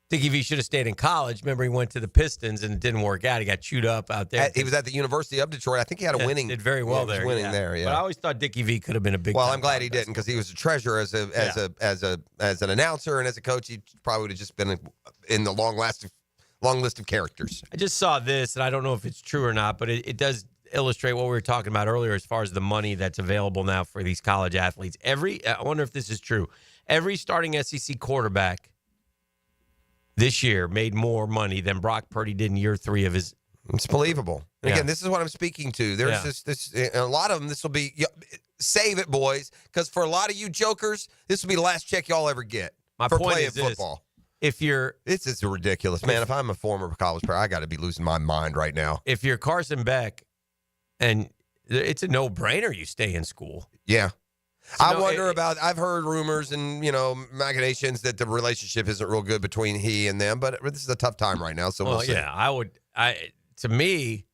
Speaker 5: Dickie V should have stayed in college. Remember, he went to the Pistons, and it didn't work out. He got chewed up out there.
Speaker 6: He was at the University of Detroit. I think he had a winning.
Speaker 5: Did very well there.
Speaker 6: Winning there, yeah.
Speaker 5: But I always thought Dickie V could have been a big.
Speaker 6: Well, I'm glad he didn't, because he was a treasure as an announcer, and as a coach, he probably would have just been in the long list of characters.
Speaker 5: I just saw this, and I don't know if it's true or not, but it does illustrate what we were talking about earlier as far as the money that's available now for these college athletes. I wonder if this is true. Every starting SEC quarterback this year made more money than Brock Purdy did in year 3 of his.
Speaker 6: It's believable. And again, this is what I'm speaking to. There's this a lot of them. This will be save it, boys, because for a lot of you jokers, this will be the last check y'all ever get for playing football.
Speaker 5: If you're,
Speaker 6: this is ridiculous, man. If I'm a former college player, I got to be losing my mind right now.
Speaker 5: If you're Carson Beck, and it's a no-brainer, you stay in school.
Speaker 6: Yeah. I wonder about, I've heard rumors and, machinations that the relationship isn't real good between he and them, but this is a tough time right now, so we'll see.
Speaker 5: Yeah, to me,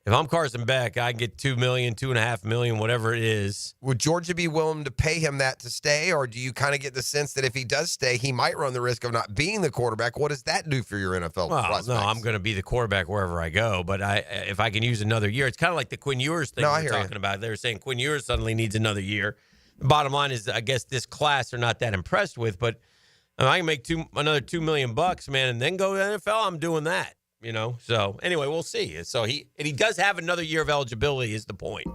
Speaker 5: if I'm Carson Beck, I can get $2 million, $2.5 million, whatever it is.
Speaker 6: Would Georgia be willing to pay him that to stay, or do you kind of get the sense that if he does stay, he might run the risk of not being the quarterback? What does that do for your NFL prospects?
Speaker 5: No, I'm going to be the quarterback wherever I go, but if I can use another year, it's kind of like the Quinn Ewers thing we were talking about. They were saying Quinn Ewers suddenly needs another year. The bottom line is, I guess this class are not that impressed with, but I can make another $2 million, man, and then go to the NFL. I'm doing that, So anyway, we'll see. So he does have another year of eligibility, is the point,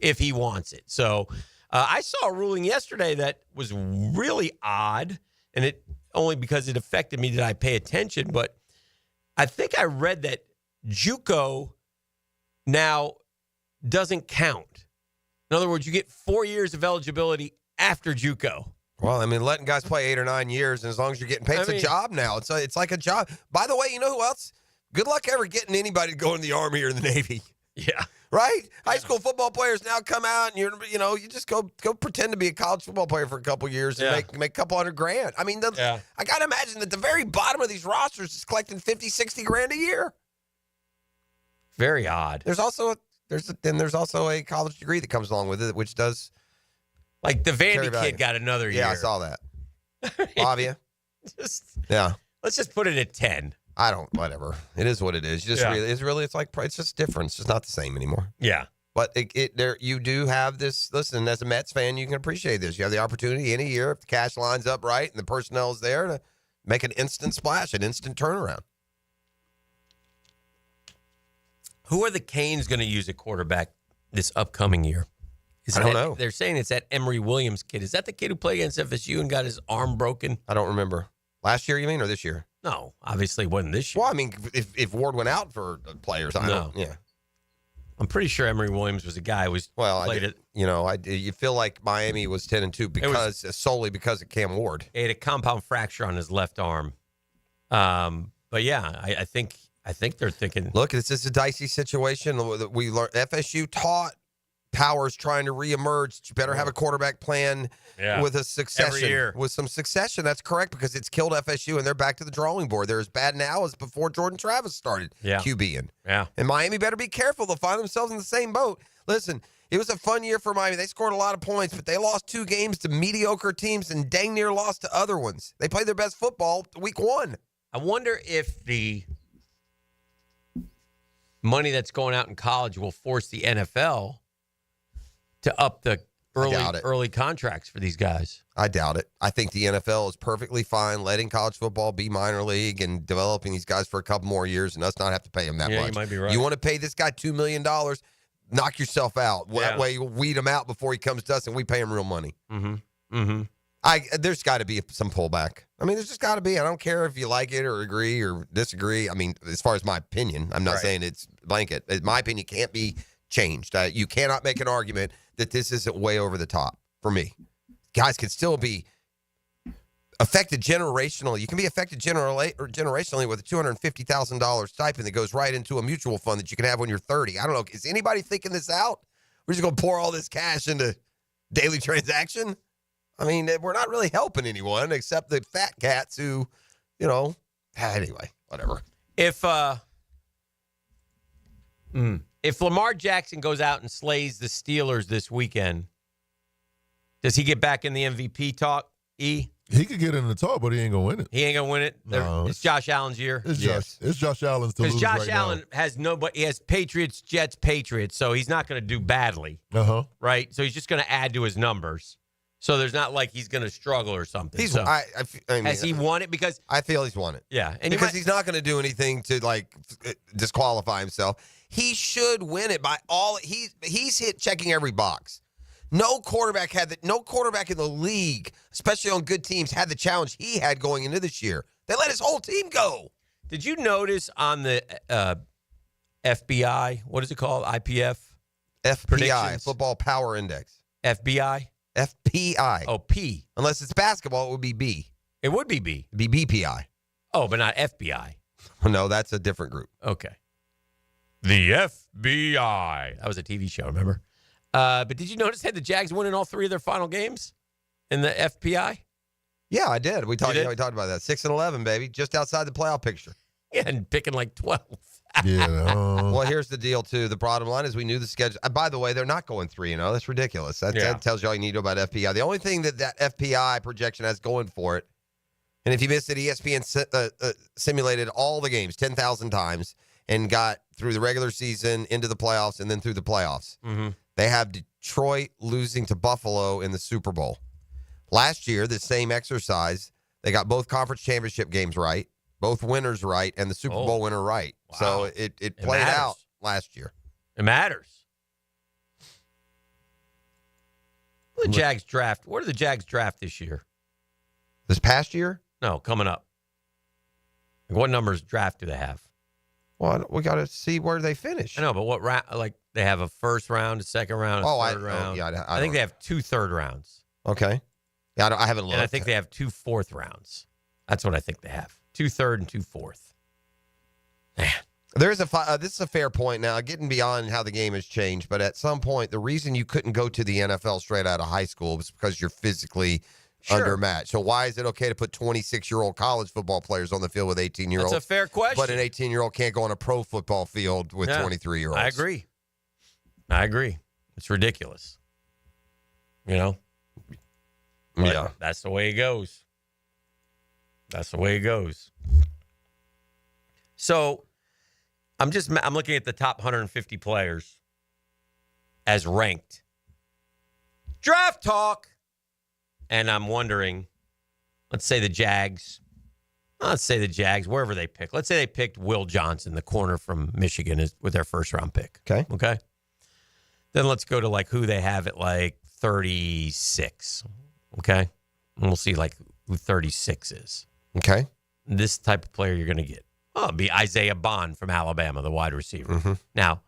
Speaker 5: if he wants it. So I saw a ruling yesterday that was really odd, and it only because it affected me did I pay attention. But I think I read that JUCO now doesn't count. In other words, you get 4 years of eligibility after JUCO.
Speaker 6: Well, letting guys play 8 or 9 years, and as long as you're getting paid, it's a job now. It's like a job. By the way, you know who else? Good luck ever getting anybody to go in the Army or the Navy.
Speaker 5: Yeah.
Speaker 6: Right? High school football players now come out, and you just go pretend to be a college football player for a couple years and make a couple $100,000. I got to imagine that the very bottom of these rosters is collecting $50,000, $60,000 a year.
Speaker 5: Very odd.
Speaker 6: There's also there's also a college degree that comes along with it, which does
Speaker 5: like the Vandy
Speaker 6: carry value.
Speaker 5: kid got another year.
Speaker 6: Yeah, I saw that. Flavia.
Speaker 5: Yeah. Let's just put it at 10.
Speaker 6: Whatever. It is what it is. It's just different. It's just not the same anymore.
Speaker 5: Yeah.
Speaker 6: But you do have this. Listen, as a Mets fan, you can appreciate this. You have the opportunity any year, if the cash lines up right and the personnel is there, to make an instant splash, an instant turnaround.
Speaker 5: Who are the Canes going to use at quarterback this upcoming year?
Speaker 6: I don't know.
Speaker 5: They're saying it's that Emory Williams kid. Is that the kid who played against FSU and got his arm broken?
Speaker 6: I don't remember. Last year, you mean, or this year?
Speaker 5: No, obviously it wasn't this year.
Speaker 6: Well, I mean, if Ward went out for players, I don't. Yeah.
Speaker 5: I'm pretty sure Emory Williams was a guy who played it.
Speaker 6: You feel like Miami was 10-2 solely because of Cam Ward.
Speaker 5: He had a compound fracture on his left arm. But yeah, I think they're thinking.
Speaker 6: Look, this is a dicey situation. We learned FSU taught Powers trying to reemerge. You better have a quarterback plan with a succession.
Speaker 5: Every year.
Speaker 6: With some succession. That's correct, because it's killed FSU and they're back to the drawing board. They're as bad now as before Jordan Travis started QBing.
Speaker 5: Yeah.
Speaker 6: And Miami better be careful. They'll find themselves in the same boat. Listen, it was a fun year for Miami. They scored a lot of points, but they lost 2 games to mediocre teams and dang near lost to other ones. They played their best football week 1.
Speaker 5: I wonder if the money that's going out in college will force the NFL to up the early contracts for these guys.
Speaker 6: I doubt it. I think the NFL is perfectly fine letting college football be minor league and developing these guys for a couple more years and us not have to pay them that much.
Speaker 5: You might be right.
Speaker 6: You want to pay this guy $2 million, knock yourself out. That way you'll weed him out before he comes to us and we pay him real money. There's got to be some pullback. I mean, there's just got to be. I don't care if you like it or agree or disagree. I mean, as far as my opinion, I'm not saying it's blanket. My opinion can't be changed. You cannot make an argument that this isn't way over the top for me. Guys can still be affected generationally. You can be affected generationally with a $250,000 stipend that goes right into a mutual fund that you can have when you're 30. I don't know. Is anybody thinking this out? We're just going to pour all this cash into daily transaction? I mean, we're not really helping anyone except the fat cats who, anyway, whatever.
Speaker 5: If Lamar Jackson goes out and slays the Steelers this weekend, does he get back in the MVP talk, E?
Speaker 3: He could get in the talk, but he ain't going to win it.
Speaker 5: He ain't going to win it?
Speaker 3: No.
Speaker 5: It's Josh Allen's year?
Speaker 3: It's Josh Allen's to lose
Speaker 5: Because Josh
Speaker 3: right
Speaker 5: Allen
Speaker 3: now.
Speaker 5: has nobody. He has Patriots, Jets, Patriots, so he's not going to do badly. Right? So he's just going to add to his numbers. So there's not like he's going to struggle or something.
Speaker 6: I mean,
Speaker 5: has he won it? Because
Speaker 6: I feel he's won it.
Speaker 5: Yeah. And
Speaker 6: because he's not going to do anything to disqualify himself. He should win it by all. He's hit checking every box. No quarterback in the league, especially on good teams, had the challenge he had going into this year. They let his whole team go.
Speaker 5: Did you notice on the FBI, what is it called? IPF?
Speaker 6: FPI, Football Power Index.
Speaker 5: FBI?
Speaker 6: FPI.
Speaker 5: Oh, P.
Speaker 6: Unless it's basketball, it would be B.
Speaker 5: It would be B.
Speaker 6: It'd be BPI.
Speaker 5: Oh, but not FBI.
Speaker 6: No, that's a different group.
Speaker 5: Okay. The FBI. That was a TV show, remember? But did you notice that the Jags winning all 3 of their final games in the FPI?
Speaker 6: Yeah, I did. We talked about that. 6-11, baby. Just outside the playoff picture.
Speaker 5: Yeah, and picking like 12.
Speaker 6: Well, here's the deal, too. The bottom line is we knew the schedule. By the way, they're not going 3-0. That's ridiculous. That tells you all you need to know about FPI. The only thing that FPI projection has going for it, and if you missed it, ESPN simulated all the games 10,000 times and got through the regular season, into the playoffs, and then through the playoffs.
Speaker 5: Mm-hmm.
Speaker 6: They have Detroit losing to Buffalo in the Super Bowl. Last year, the same exercise, they got both conference championship games right, both winners right, and the Super Bowl winner right.
Speaker 5: Wow.
Speaker 6: So it played out last year.
Speaker 5: It matters. Where do the Jags draft this year?
Speaker 6: This past year?
Speaker 5: No, coming up. What numbers draft do they have?
Speaker 6: Well, we got to see where they finish.
Speaker 5: I know, but what round? Like they have a first round, a second round, a third round. I think they have 2 third rounds.
Speaker 6: Okay. Yeah, I haven't looked.
Speaker 5: And I think they have 2 fourth rounds. That's what I think they have. 2 third and 2 fourth. Man.
Speaker 6: This is a fair point now, getting beyond how the game has changed, but at some point, the reason you couldn't go to the NFL straight out of high school was because you're physically undermatched. So why is it okay to put 26-year-old college football players on the field with 18-year-olds?
Speaker 5: That's a fair question.
Speaker 6: But an 18-year-old can't go on a pro football field with 23-year-olds.
Speaker 5: I agree. I agree. It's ridiculous. But that's the way it goes. So I'm looking at the top 150 players as ranked. Draft talk. And I'm wondering, let's say the Jags, wherever they pick. Let's say they picked Will Johnson, the corner from Michigan, with their first-round pick. Okay? Then let's go to, who they have at, 36. Okay? And we'll see, who 36 is.
Speaker 6: Okay.
Speaker 5: This type of player you're going to get. Oh, it'll be Isaiah Bond from Alabama, the wide receiver. Now,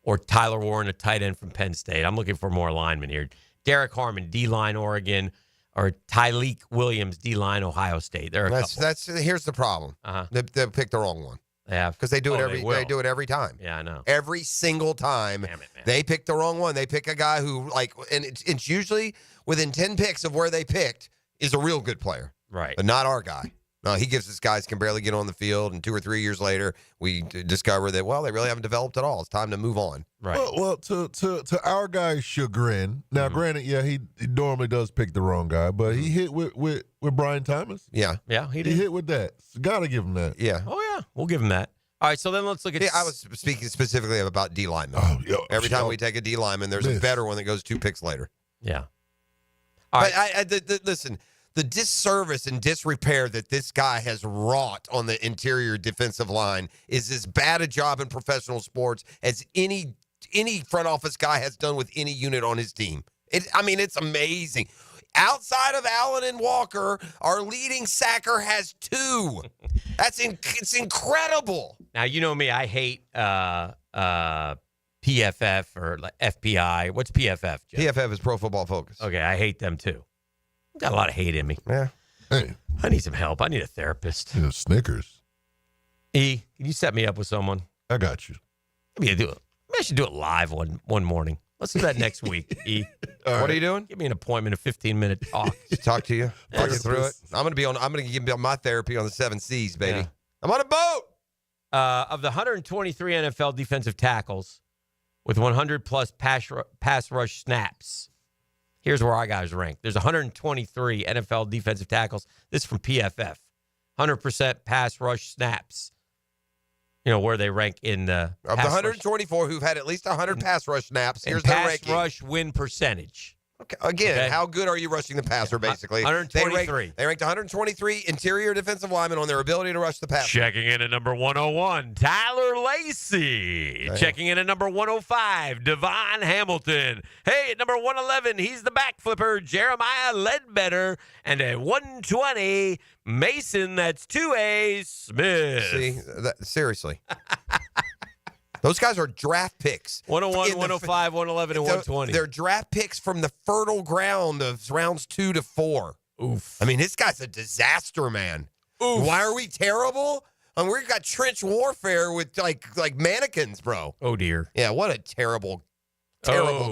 Speaker 5: or Tyler Warren, a tight end from Penn State. I'm looking for more alignment here. Derek Harmon, D-line, Oregon, or Tyleek Williams, D-line, Ohio State. There are a couple.
Speaker 6: Here's the problem. They picked the wrong one.
Speaker 5: They have,
Speaker 6: because they do it every time.
Speaker 5: Yeah, I know.
Speaker 6: Every single time.
Speaker 5: Damn it, man.
Speaker 6: They pick the wrong one. They pick a guy who and it's usually within 10 picks of where they picked is a real good player.
Speaker 5: Right.
Speaker 6: But not our guy. No, he gives us guys can barely get on the field, and 2 or 3 years later, we discover that they really haven't developed at all. It's time to move on.
Speaker 5: Right.
Speaker 3: Well, to our guy's chagrin. Now, granted, he normally does pick the wrong guy, but he hit with Brian Thomas.
Speaker 6: Yeah,
Speaker 5: he
Speaker 3: did. He hit with that. So gotta give him that.
Speaker 6: Yeah.
Speaker 5: Oh yeah, we'll give him that. All right, so then let's look at.
Speaker 6: Yeah, I was speaking specifically about D linemen. Every time we take a D lineman, there's a better one that goes 2 picks later.
Speaker 5: Yeah.
Speaker 6: All right. Listen. The disservice and disrepair that this guy has wrought on the interior defensive line is as bad a job in professional sports as any front office guy has done with any unit on his team. It's amazing. Outside of Allen and Walker, our leading sacker has 2. It's incredible.
Speaker 5: Now, you know me, I hate PFF or FPI. What's PFF, Jeff?
Speaker 6: PFF is Pro Football Focus.
Speaker 5: Okay, I hate them too. Got a lot of hate in me.
Speaker 6: Yeah.
Speaker 3: Hey.
Speaker 5: I need some help. I need a therapist.
Speaker 3: Snickers.
Speaker 5: E, can you set me up with someone?
Speaker 3: I got you.
Speaker 5: Maybe I should do it live one morning. Let's do that next week, E.
Speaker 6: What are you doing?
Speaker 5: Give me an appointment, a 15-minute talk.
Speaker 6: Talk to you. Talk you through it. I'm gonna give you my therapy on the 7 C's, baby.
Speaker 5: Yeah.
Speaker 6: I'm on a boat.
Speaker 5: Of the 123 NFL defensive tackles with 100-plus pass rush snaps, here's where our guys rank. There's 123 NFL defensive tackles. This is from PFF. 100% pass rush snaps. Where they rank in the
Speaker 6: of the 124 who've had at least 100 pass rush snaps. Here's their ranking.
Speaker 5: Pass rush win percentage.
Speaker 6: Okay. Again, how good are you rushing the passer, basically?
Speaker 5: 123.
Speaker 6: They ranked 123 interior defensive linemen on their ability to rush the passer.
Speaker 5: Checking in at number 101, Tyler Lacey.
Speaker 6: Damn.
Speaker 5: Checking in at number 105, Devon Hamilton. Hey, at number 111, he's the back flipper, Jeremiah Ledbetter. And at 120, Mason, that's 2A, Smith.
Speaker 6: See, seriously. Those guys are draft picks.
Speaker 5: 101, 105, 111, and 120.
Speaker 6: They're draft picks from the fertile ground of rounds 2 to 4.
Speaker 5: Oof.
Speaker 6: This guy's a disaster, man.
Speaker 5: Oof.
Speaker 6: Why are we terrible? We've got trench warfare with like mannequins, bro.
Speaker 5: Oh, dear.
Speaker 6: Yeah, what a terrible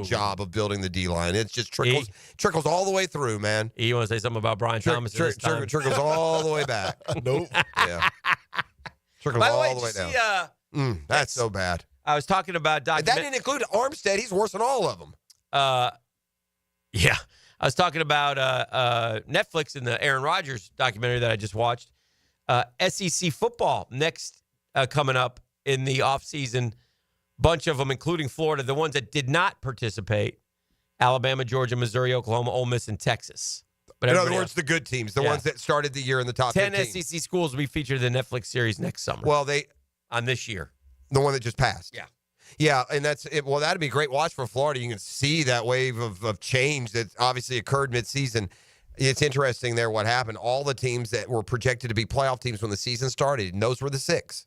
Speaker 6: job of building the D-line. It just trickles all the way through, man.
Speaker 5: You want to say something about Brian Thomas?
Speaker 6: Trickles all the way back.
Speaker 3: Nope.
Speaker 6: Yeah. Trickles all the way down. That's so bad.
Speaker 5: I was talking about
Speaker 6: That didn't include Armstead. He's worse than all of them.
Speaker 5: Yeah. I was talking about Netflix and the Aaron Rodgers documentary that I just watched. SEC football next coming up in the offseason. Bunch of them, including Florida. The ones that did not participate, Alabama, Georgia, Missouri, Oklahoma, Ole Miss, and Texas. But
Speaker 6: in other words, the good teams, the ones that started the year in the top 10
Speaker 5: 15. SEC schools will be featured in the Netflix series next summer.
Speaker 6: Well,
Speaker 5: on this year.
Speaker 6: The one that just passed.
Speaker 5: Yeah.
Speaker 6: Yeah, and that's it. Well, that'd be a great watch for Florida. You can see that wave of change that obviously occurred midseason. It's interesting there what happened. All the teams that were projected to be playoff teams when the season started, and those were the 6.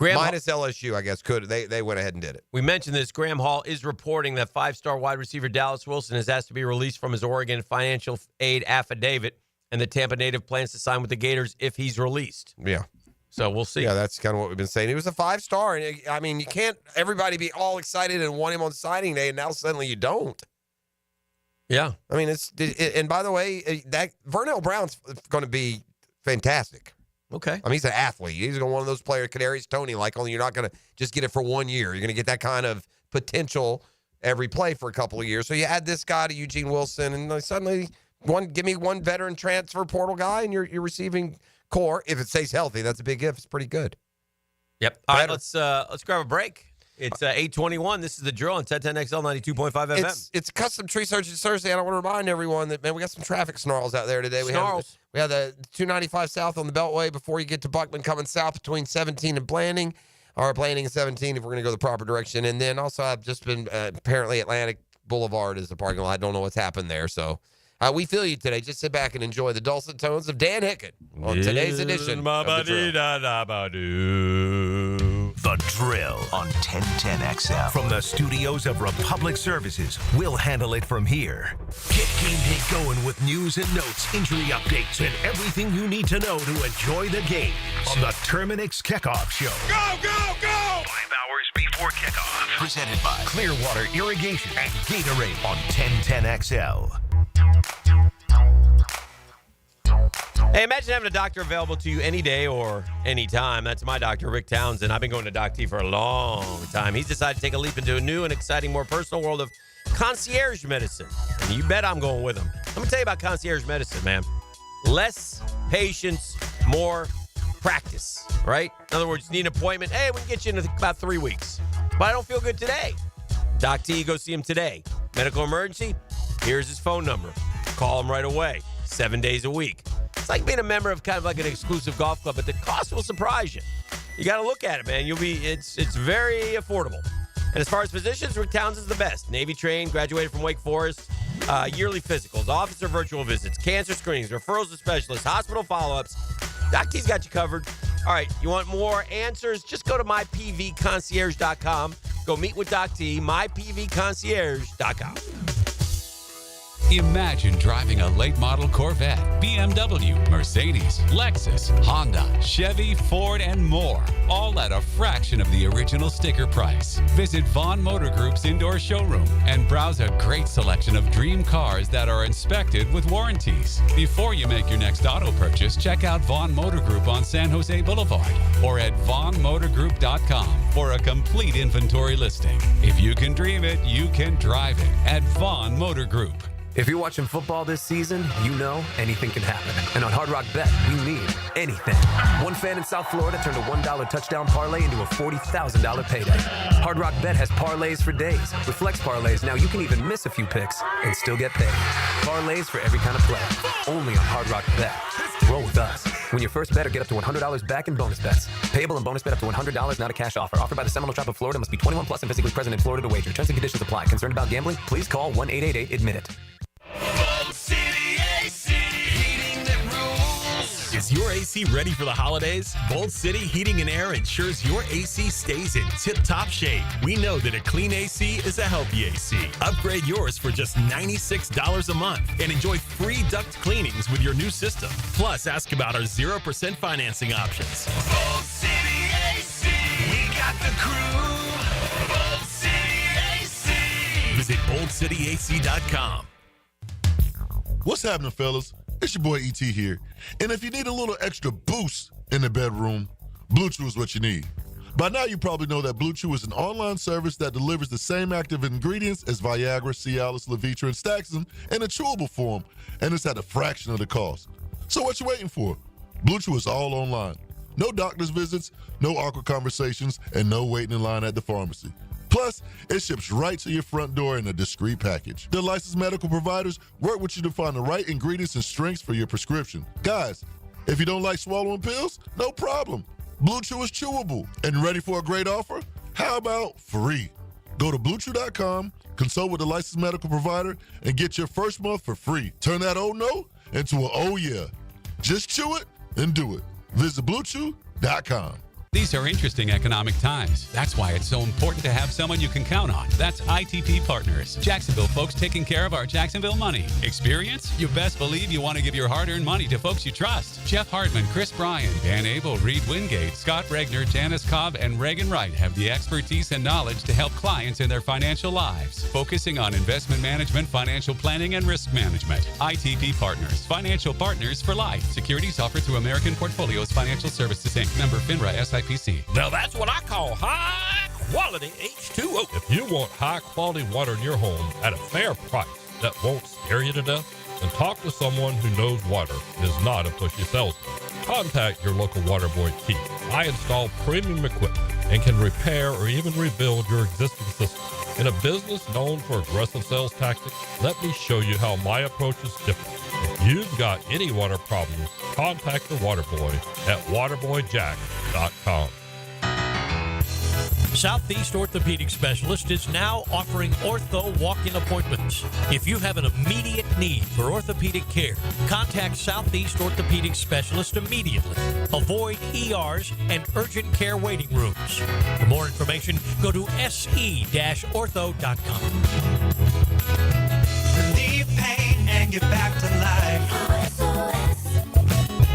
Speaker 6: Minus LSU, I guess, they went ahead and did it.
Speaker 5: We mentioned this. Graham Hall is reporting that 5-star wide receiver Dallas Wilson has asked to be released from his Oregon financial aid affidavit, and the Tampa native plans to sign with the Gators if he's released.
Speaker 6: Yeah.
Speaker 5: So we'll see.
Speaker 6: Yeah, that's kind of what we've been saying. He was a 5-star, and you can't everybody be all excited and want him on signing day, and now suddenly you don't.
Speaker 5: Yeah.
Speaker 6: And by the way, that Vernell Brown's going to be fantastic.
Speaker 5: Okay.
Speaker 6: He's an athlete. He's going to one of those players, Kadarius Toney, only you're not going to just get it for 1 year. You're going to get that kind of potential every play for a couple of years. So you add this guy to Eugene Wilson, and suddenly give me one veteran transfer portal guy, and you're receiving core. If it stays healthy, that's a big if. It's pretty good.
Speaker 5: Yep. All right, let's grab a break. It's 8:21. This is the drill on 1010XL 92.5 FM.
Speaker 6: It's Custom Tree Surgeon Thursday. And I want to remind everyone that, man, we got some traffic snarls out there today. We have the 295 south on the Beltway before you get to Buckman coming south between 17 and Blanding, or Blanding and 17 if we're going to go the proper direction. And then also I've just been apparently Atlantic Boulevard is the parking lot. I don't know what's happened there. So we feel you today. Just sit back and enjoy the dulcet tones of Dan Hicken on today's edition of The Drill.
Speaker 4: The Drill on 1010XL. From the studios of Republic Services, we'll handle it from here. Get game day going with news and notes, injury updates, and everything you need to know to enjoy the game on the Terminix Kickoff Show.
Speaker 9: Go, go, go!
Speaker 4: 5 hours before kickoff. Presented by Clearwater Irrigation and Gatorade on 1010XL.
Speaker 5: Hey, imagine having a doctor available to you any day or any time. That's my doctor, Rick Townsend. I've been going to Doc T for a long time. He's decided to take a leap into a new and exciting, more personal world of concierge medicine. And you bet I'm going with him. Let me tell you about concierge medicine, man. Less patients, more practice, right? In other words, you need an appointment. Hey, we can get you in about 3 weeks. But I don't feel good today. Doc T, go see him today. Medical emergency? Here's his phone number. Call him right away. 7 days a week. It's like being a member of kind of like an exclusive golf club, but the cost will surprise you. You got to look at it, man. It's very affordable. And as far as physicians, Rick Townsend's the best. Navy trained, graduated from Wake Forest, yearly physicals, office or virtual visits, cancer screenings, referrals to specialists, hospital follow-ups. Doc T's got you covered. All right, you want more answers? Just go to mypvconcierge.com. Go meet with Doc T, mypvconcierge.com.
Speaker 22: Imagine driving a late model Corvette, BMW, Mercedes, Lexus, Honda, Chevy, Ford, and more, all at a fraction of the original sticker price. Visit Vaughn Motor Group's indoor showroom and browse a great selection of dream cars that are inspected with warranties. Before you make your next auto purchase, check out Vaughn Motor Group on San Jose Boulevard or at vaughnmotorgroup.com for a complete inventory listing. If you can dream it, you can drive it at Vaughn Motor Group.
Speaker 16: If you're watching football this season, you know anything can happen. And on Hard Rock Bet, we mean anything. One fan in South Florida turned a $1 touchdown parlay into a $40,000 payday. Hard Rock Bet has parlays for days. With flex parlays, now you can even miss a few picks and still get paid. Parlays for every kind of play. Only on Hard Rock Bet. Roll with us. When your first bet or get up to $100 back in bonus bets. Payable and bonus bet up to $100, not a cash offer. Offered by the Seminole Tribe of Florida. Must be 21 plus and physically present in Florida to wager. Terms and conditions apply. Concerned about gambling? Please call 1-888-ADMIT-IT.
Speaker 9: Bolt City AC, heating that rules.
Speaker 19: Is your AC ready for the holidays? Bolt City Heating and Air ensures your AC stays in tip-top shape. We know that a clean AC is a healthy AC. Upgrade yours for just $96 a month and enjoy free duct cleanings with your new system. Plus, ask about our 0% financing options.
Speaker 9: Bolt City AC, we got the crew. Bolt City AC.
Speaker 19: Visit BoltCityAC.com.
Speaker 3: What's happening, fellas? It's your boy E.T. here. And if you need a little extra boost in the bedroom, Blue Chew is what you need. By now, you probably know that Blue Chew is an online service that delivers the same active ingredients as Viagra, Cialis, Levitra, and Staxum in a chewable form, and it's at a fraction of the cost. So what you waiting for? Blue Chew is all online. No doctor's visits, no awkward conversations, and no waiting in line at the pharmacy. Plus, it ships right to your front door in a discreet package. The licensed medical providers work with you to find the right ingredients and strengths for your prescription. Guys, if you don't like swallowing pills, no problem. Blue Chew is chewable. And ready for a great offer? How about free? Go to BlueChew.com, consult with a licensed medical provider, and get your first month for free. Turn that oh no into an oh yeah. Just chew it and do it. Visit BlueChew.com.
Speaker 22: These are interesting economic times. That's why it's so important to have someone you can count on. That's ITP Partners. Jacksonville folks taking care of our Jacksonville money. Experience? You best believe you want to give your hard-earned money to folks you trust. Jeff Hartman, Chris Bryan, Dan Abel, Reed Wingate, Scott Regner, Janice Cobb, and Reagan Wright have the expertise and knowledge to help clients in their financial lives, focusing on investment management, financial planning, and risk management. ITP Partners. Financial partners for life. Securities offered through American Portfolios Financial Services, Inc. Member FINRA SIPC.
Speaker 19: Now that's what I call high
Speaker 13: quality H2O. If you want high-quality water in your home at a fair price that won't scare you to death, then talk to someone who knows water and is not a pushy salesman. Contact your local water boy, Keith. I install premium equipment and can repair or even rebuild your existing system. In a business known for aggressive sales tactics, let me show you how my approach is different. If you've got any water problems, contact the water boy at waterboyjack.com.
Speaker 20: Southeast Orthopedic Specialist is now offering ortho walk-in appointments. If you have an immediate need for orthopedic care, contact Southeast Orthopedic Specialist immediately. Avoid ERs and urgent care waiting rooms. For more information, go to se-ortho.com.
Speaker 9: Relieve pain and get back to life.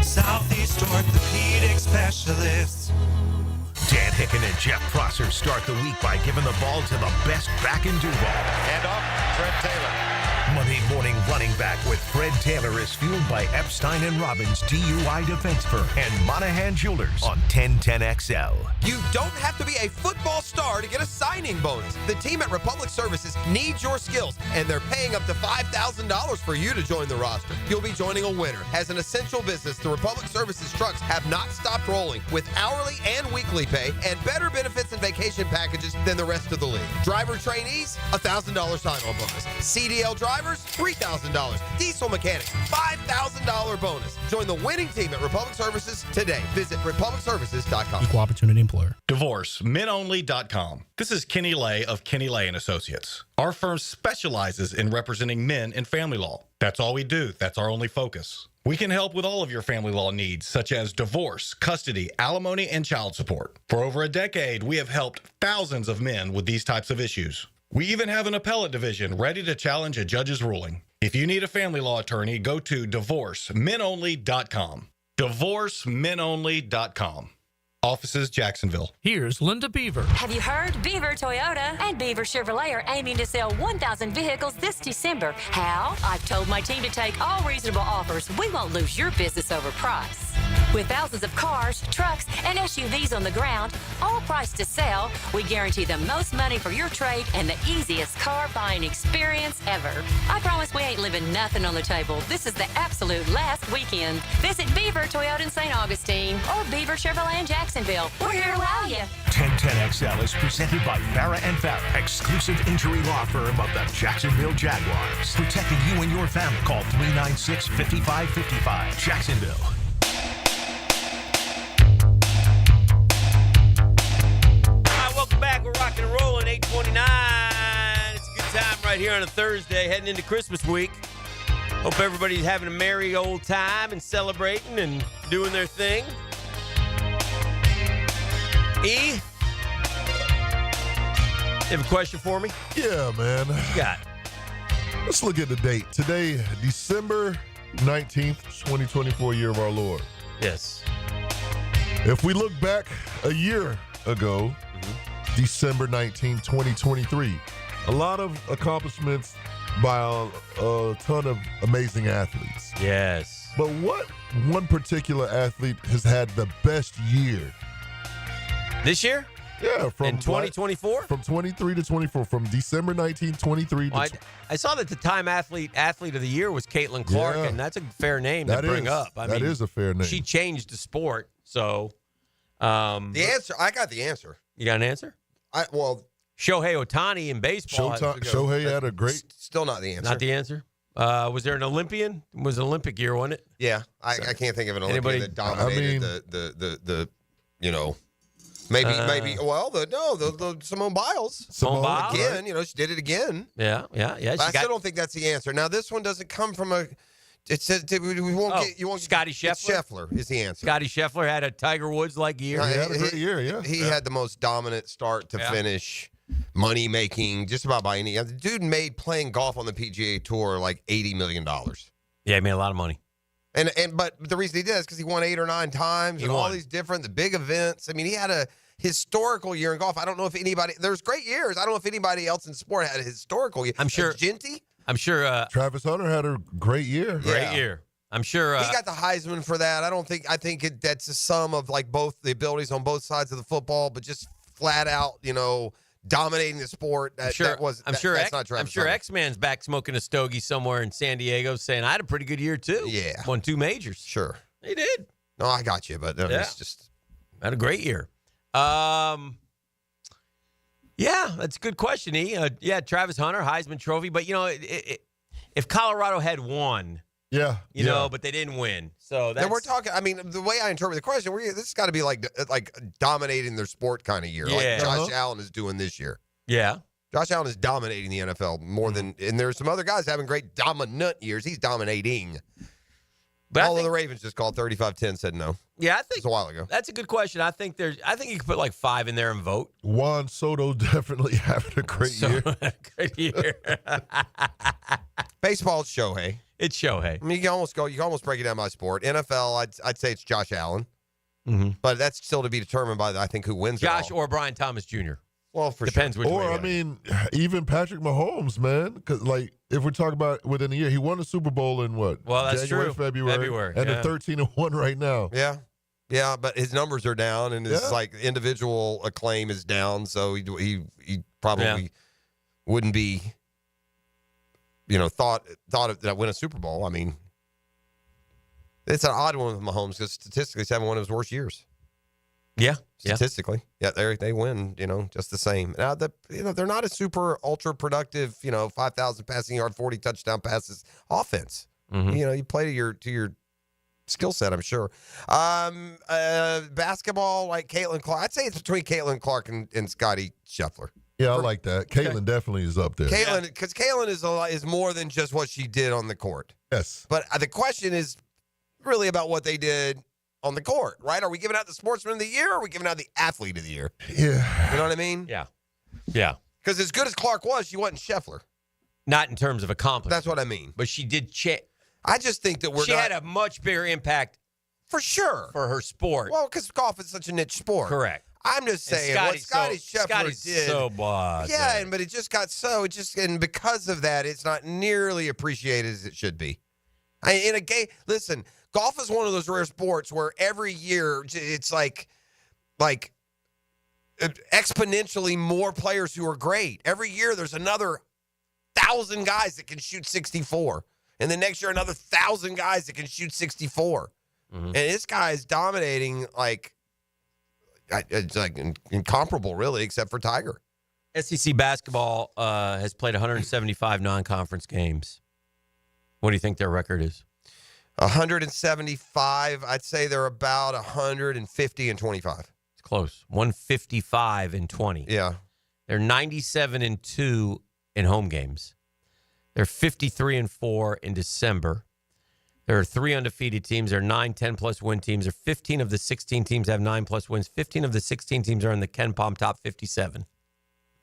Speaker 9: Southeast Orthopedic Specialists.
Speaker 4: Dan Hicken and Jeff Prosser start the week by giving the ball to the best back in Duval.
Speaker 21: And off, Fred Taylor.
Speaker 4: Monday morning running back with Fred Taylor is fueled by Epstein and Robbins DUI Defense Firm and Monahan Jewelers on 1010XL.
Speaker 6: You don't have to be a football star to get a signing bonus. The team at Republic Services needs your skills, and they're paying up to $5,000 for you to join the roster. You'll be joining a winner. As an essential business, the Republic Services trucks have not stopped rolling with hourly and weekly pay and better benefits and vacation packages than the rest of the league. Driver trainees, $1,000 sign-on bonus. CDL drivers, $3,000. Diesel mechanics, $5,000 bonus. Join the winning team at Republic Services today. Visit republicservices.com.
Speaker 23: Equal opportunity employer.
Speaker 24: DivorceMenOnly.com. This is Kenny Lay of Kenny Lay & Associates. Our firm specializes in representing men in family law. That's all we do. That's our only focus. We can help with all of your family law needs, such as divorce, custody, alimony, and child support. For over a decade, we have helped thousands of men with these types of issues. We even have an appellate division ready to challenge a judge's ruling. If you need a family law attorney, go to DivorceMenOnly.com. DivorceMenOnly.com. Offices, Jacksonville.
Speaker 11: Here's Linda Beaver.
Speaker 25: Have you heard? Beaver Toyota and Beaver Chevrolet are aiming to sell 1,000 vehicles this December. How? I've told my team to take all reasonable offers. We won't lose your business over price. With thousands of cars, trucks, and SUVs on the ground, all priced to sell, we guarantee the most money for your trade and the easiest car buying experience ever. I promise we ain't leaving nothing on the table. This is the absolute last weekend. Visit Beaver Toyota in St. Augustine or Beaver Chevrolet in Jacksonville. We're here to wow you.
Speaker 4: 1010XL is presented by Farre and Farre, exclusive injury law firm of the Jacksonville Jaguars. Protecting you and your family. Call 396-5555. Jacksonville.
Speaker 5: Welcome back. We're rocking and rolling. 8:29. It's a good time right here on a Thursday, heading into Christmas week. Hope everybody's having a merry old time and celebrating and doing their thing. E, you have a question for me?
Speaker 3: Yeah, man.
Speaker 5: What you got?
Speaker 3: Let's look at the date. Today, December 19th, 2024, year of our Lord.
Speaker 5: Yes.
Speaker 3: If we look back a year ago, December 19, 2023, a lot of accomplishments by a ton of amazing athletes.
Speaker 5: Yes.
Speaker 3: But what one particular athlete has had the best year?
Speaker 5: This year?
Speaker 3: Yeah, from
Speaker 5: in 2024?
Speaker 3: From 23 to 24, from December 19, 23 to
Speaker 5: I saw that the Time Athlete of the Year was Caitlin Clark, and that's a fair name to bring up.
Speaker 3: That is a fair name.
Speaker 5: She changed the sport, so.
Speaker 6: The answer, I got the answer.
Speaker 5: You got an answer? Shohei Ohtani in baseball.
Speaker 3: Shohei had a great.
Speaker 6: Still not the answer.
Speaker 5: Not the answer? Was there an Olympian? It was an Olympic year, wasn't it?
Speaker 6: Yeah, I can't think of an Olympian that dominated the maybe the Simone Biles.
Speaker 5: Simone Biles
Speaker 6: again, she did it again.
Speaker 5: Yeah.
Speaker 6: I still don't think that's the answer. Now this one doesn't come from a. It says you won't.
Speaker 5: Scotty Scheffler.
Speaker 6: Scheffler is the answer.
Speaker 5: Scotty Scheffler had a Tiger Woods-like year.
Speaker 3: He had a great year. Yeah,
Speaker 6: he had the most dominant start to finish. Money making, just about by any. The dude made playing golf on the PGA Tour like $80 million.
Speaker 5: Yeah, he made a lot of money.
Speaker 6: But the reason he did is because he won 8 or 9 times and all these the big events. I mean, he had a historical year in golf. I don't know if anybody. There's great years. I don't know if anybody else in sport had a historical year.
Speaker 5: I'm sure.
Speaker 6: Genty.
Speaker 5: I'm sure.
Speaker 3: Travis Hunter had a great year.
Speaker 5: Great year. I'm sure
Speaker 6: he got the Heisman for that. I think that's a sum of like both the abilities on both sides of the football, but just flat out, dominating the sport. That's not Travis
Speaker 5: I'm sure
Speaker 6: Hunter.
Speaker 5: X-Man's back smoking a stogie somewhere in San Diego saying, I had a pretty good year, too.
Speaker 6: Yeah.
Speaker 5: Won 2 majors.
Speaker 6: Sure.
Speaker 5: He did.
Speaker 6: No, I got you, but it's just.
Speaker 5: Had a great year. Yeah, that's a good question, E. Travis Hunter, Heisman Trophy. But, if Colorado had won, but they didn't win. So that's.
Speaker 6: Then we're talking, the way I interpret the question, this has got to be like dominating their sport kind of year.
Speaker 5: Yeah.
Speaker 6: Like Josh Allen is doing this year.
Speaker 5: Yeah.
Speaker 6: Josh Allen is dominating the NFL more than, and there's some other guys having great dominant years. He's dominating. But the Ravens just called 35-10, said no.
Speaker 5: Yeah, I think
Speaker 6: it's a while ago.
Speaker 5: That's a good question. I think you could put like 5 in there and vote.
Speaker 3: Juan Soto definitely having a great year.
Speaker 5: Great year.
Speaker 6: Baseball, it's Shohei.
Speaker 5: It's Shohei.
Speaker 6: You can almost break it down by sport. NFL, I'd say it's Josh Allen.
Speaker 5: Mm-hmm.
Speaker 6: But that's still to be determined by, I think, who wins
Speaker 5: Josh
Speaker 6: it all.
Speaker 5: or Brian Thomas Jr.
Speaker 6: Well, for
Speaker 5: Depends
Speaker 6: sure.
Speaker 5: which way.
Speaker 3: Or, even Patrick Mahomes, man. Because, if we're talking about within a year, he won the Super Bowl in what?
Speaker 5: Well, that's
Speaker 3: January,
Speaker 5: true.
Speaker 3: February. And they're 13-1 right now.
Speaker 6: Yeah. Yeah, but his numbers are down, and his individual acclaim is down, so he probably wouldn't be, thought of that win a Super Bowl. It's an odd one with Mahomes because statistically, he's having one of his worst years.
Speaker 5: Yeah,
Speaker 6: statistically, they win. Just the same. Now they're not a super ultra productive. 5,000 passing yard, 40 touchdown passes offense.
Speaker 5: Mm-hmm.
Speaker 6: You play to your skill set, I'm sure. Basketball, like Caitlin Clark. I'd say it's between Caitlin Clark and Scotty Scheffler.
Speaker 3: Yeah, I like that. Caitlin definitely is up there.
Speaker 6: Because Caitlin is more than just what she did on the court.
Speaker 3: Yes.
Speaker 6: But the question is really about what they did on the court, right? Are we giving out the sportsman of the year, or are we giving out the athlete of the year?
Speaker 3: Yeah.
Speaker 6: You know what I mean?
Speaker 5: Yeah. Yeah.
Speaker 6: Because as good as Clark was, she wasn't Scheffler.
Speaker 5: Not in terms of accomplishment.
Speaker 6: That's what I mean.
Speaker 5: But she did
Speaker 6: I just think that
Speaker 5: she had a much bigger impact
Speaker 6: for sure
Speaker 5: for her sport.
Speaker 6: Well, because golf is such a niche sport.
Speaker 5: Correct.
Speaker 6: I'm just saying what Scotty Scheffler did.
Speaker 5: So bad.
Speaker 6: Yeah, but it just got and because of that, it's not nearly appreciated as it should be. In a game, listen, golf is one of those rare sports where every year it's like exponentially more players who are great. Every year there's another 1,000 guys that can shoot 64. And the next year, another 1,000 guys that can shoot 64. Mm-hmm. And this guy is dominating, it's like incomparable, really, except for Tiger.
Speaker 5: SEC basketball has played 175 non-conference games. What do you think their record is?
Speaker 6: 175. I'd say they're about 150 and 25.
Speaker 5: It's close. 155 and 20.
Speaker 6: Yeah.
Speaker 5: They're 97-2 in home games. They're 53-4 in December. There are 3 undefeated teams. There are 9 10-plus win teams. There are 15 of the 16 teams have 9-plus wins. 15 of the 16 teams are in the Ken Palm top 57.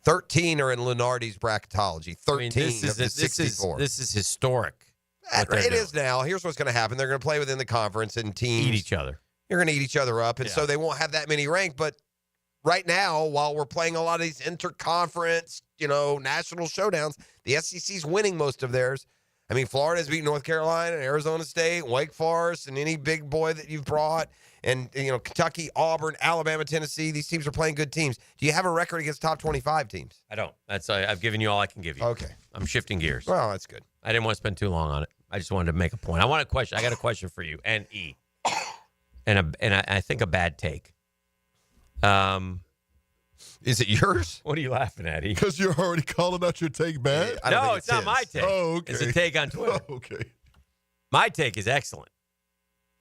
Speaker 6: 13 are in Lenardi's bracketology. 13 of the 64.
Speaker 5: This is historic.
Speaker 6: It is now. Here's what's going to happen. They're going to play within the conference and teams.
Speaker 5: Eat each other.
Speaker 6: You're going to eat each other up, and so they won't have that many ranked. But right now, while we're playing a lot of these interconference, national showdowns, the SEC's winning most of theirs. Florida's beating North Carolina, Arizona State, Wake Forest, and any big boy that you've brought. And, Kentucky, Auburn, Alabama, Tennessee, these teams are playing good teams. Do you have a record against top 25 teams?
Speaker 5: I don't. I've given you all I can give you.
Speaker 6: Okay.
Speaker 5: I'm shifting gears.
Speaker 6: Well, that's good.
Speaker 5: I didn't want to spend too long on it. I just wanted to make a point. I got a question for you and E. And I think a bad take.
Speaker 6: Is it yours?
Speaker 5: What are you laughing at, E?
Speaker 3: Because you're already calling out your take bad?
Speaker 5: No, it's not my take.
Speaker 3: Oh, okay.
Speaker 5: It's a take on Twitter.
Speaker 3: Oh, okay.
Speaker 5: My take is excellent.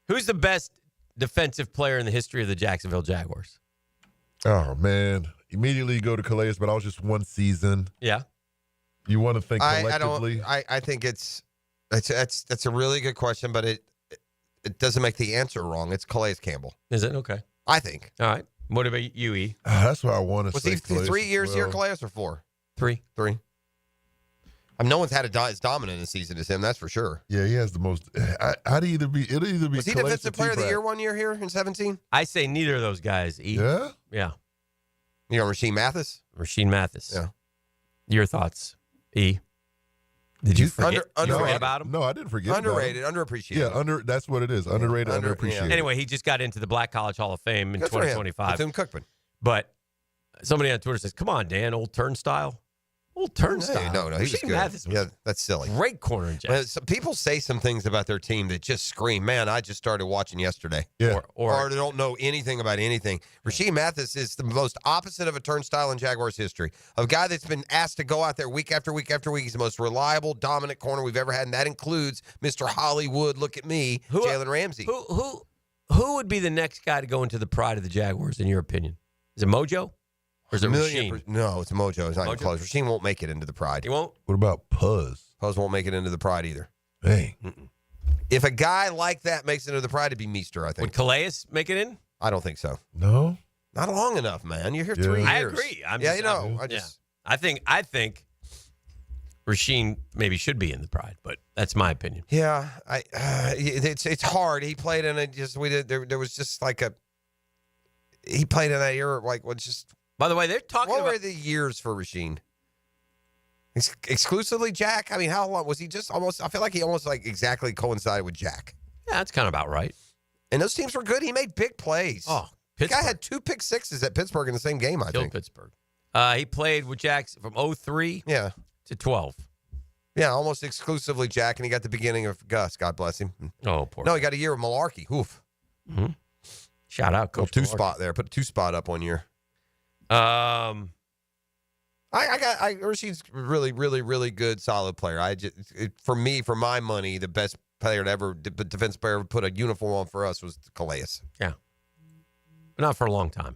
Speaker 5: Who's the best defensive player in the history of the Jacksonville Jaguars?
Speaker 3: Oh, man. Immediately you go to Calais, but I was just one season.
Speaker 5: Yeah.
Speaker 3: You want to think collectively?
Speaker 6: I think that's a really good question, but it doesn't make the answer wrong. It's Calais Campbell.
Speaker 5: Is it? Okay.
Speaker 6: I think.
Speaker 5: All right. What about you, E?
Speaker 3: That's what I want to say.
Speaker 6: Was he 3 years here, Calais, or 4?
Speaker 5: 3.
Speaker 6: 3. No one's had as dominant a season as him, that's for sure.
Speaker 3: Yeah, he has the most. It'll either be.
Speaker 6: Was he defensive player of the year 1 year here in 17?
Speaker 5: I say neither of those guys. E.
Speaker 3: Yeah?
Speaker 5: Yeah.
Speaker 6: Rasheem Mathis?
Speaker 5: Rasheem Mathis.
Speaker 6: Yeah.
Speaker 5: Your thoughts, E? Did you forget about him?
Speaker 3: No, I didn't forget
Speaker 6: underrated,
Speaker 3: about him.
Speaker 6: underappreciated.
Speaker 3: Yeah, that's what it is. Underrated, underappreciated.
Speaker 5: Anyway, he just got into the Black College Hall of Fame in 2025.
Speaker 6: Bethune-Cookman.
Speaker 5: But Somebody on Twitter says, come on, Dan, old turnstile. Old turnstile.
Speaker 6: No, he was
Speaker 5: Rasheed
Speaker 6: good.
Speaker 5: Mathis was
Speaker 6: That's silly.
Speaker 5: great corner in Jackson.
Speaker 6: Some people say some things about their team that just scream, man, I just started watching yesterday.
Speaker 3: Yeah.
Speaker 6: Or they don't know anything about anything. Rasheed Mathis is the most opposite of a turnstile in Jaguars history. A guy that's been asked to go out there week after week after week. He's the most reliable, dominant corner we've ever had, and that includes Mr. Hollywood, look at me, Jalen Ramsey.
Speaker 5: Who would be the next guy to go into the pride of the Jaguars, in your opinion? Is it Mojo? Or is it Rasheed?
Speaker 6: No, it's Mojo. It's not even close. Rasheed won't make it into the pride.
Speaker 5: He won't?
Speaker 3: What about Puzz?
Speaker 6: Puzz won't make it into the pride either.
Speaker 3: Hey.
Speaker 6: If a guy like that makes it into the pride, it'd be Meester, I think.
Speaker 5: Would Calais make it in?
Speaker 6: I don't think so.
Speaker 3: No?
Speaker 6: Not long enough, man. You're here 3 years.
Speaker 5: I agree. I think Rasheed maybe should be in the pride, but that's my opinion.
Speaker 6: Yeah, it's hard. He played in it. There was just like he played in that era. Like was just.
Speaker 5: By the way, they're talking
Speaker 6: What
Speaker 5: about
Speaker 6: were the years for Rasheed? Exclusively Jack? I mean, how long was he just almost? I feel like he almost like exactly coincided with Jack.
Speaker 5: Yeah, that's kind of about right.
Speaker 6: And those teams were good. He made big plays.
Speaker 5: Oh,
Speaker 6: the guy had 2 pick sixes at Pittsburgh in the same game, I think.
Speaker 5: Pittsburgh. He played with Jack from 03 to 12.
Speaker 6: Yeah, almost exclusively Jack, and he got the beginning of Gus. God bless him.
Speaker 5: Oh, poor.
Speaker 6: No, he got a year of Malarkey. Oof.
Speaker 5: Mm-hmm. Shout out, Coach.
Speaker 6: Two spot there. Put a 2 spot up 1 year. Rasheed's really, really, really good, solid player. For my money, the best player to ever, defense player to put a uniform on for us was Calais.
Speaker 5: Yeah, but not for a long time.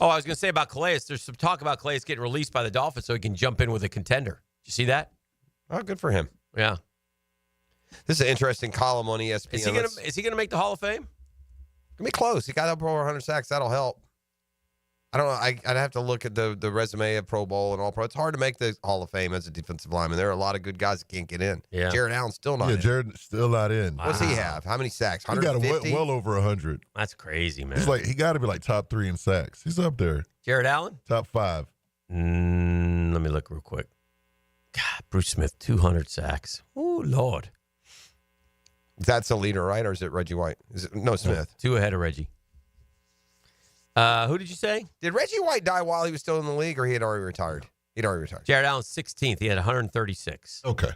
Speaker 5: Oh, I was going to say about Calais. There's some talk about Calais getting released by the Dolphins so he can jump in with a contender. Did you see that?
Speaker 6: Oh, good for him.
Speaker 5: Yeah.
Speaker 6: This is an interesting column on ESPN.
Speaker 5: Is he gonna make the Hall of Fame?
Speaker 6: Gonna be close. He got up over 100 sacks. That'll help. I don't know. I'd have to look at the resume of Pro Bowl and All Pro. It's hard to make the Hall of Fame as a defensive lineman. There are a lot of good guys that can't get in.
Speaker 5: Yeah.
Speaker 6: Jared Allen's still not in.
Speaker 3: Jared's still not in.
Speaker 6: What's he have? How many sacks?
Speaker 3: He got
Speaker 6: 150?
Speaker 3: well over 100.
Speaker 5: That's crazy, man.
Speaker 3: He got to be like top 3 in sacks. He's up there.
Speaker 5: Jared Allen?
Speaker 3: Top 5.
Speaker 5: Let me look real quick. God, Bruce Smith, 200 sacks. Oh, Lord.
Speaker 6: That's the leader, right? Or is it Reggie White? No, Smith.
Speaker 5: 2 ahead of Reggie. Who did you say?
Speaker 6: Did Reggie White die while he was still in the league, or he had already retired? He'd already retired.
Speaker 5: Jared Allen's 16th. He had 136.
Speaker 3: Okay.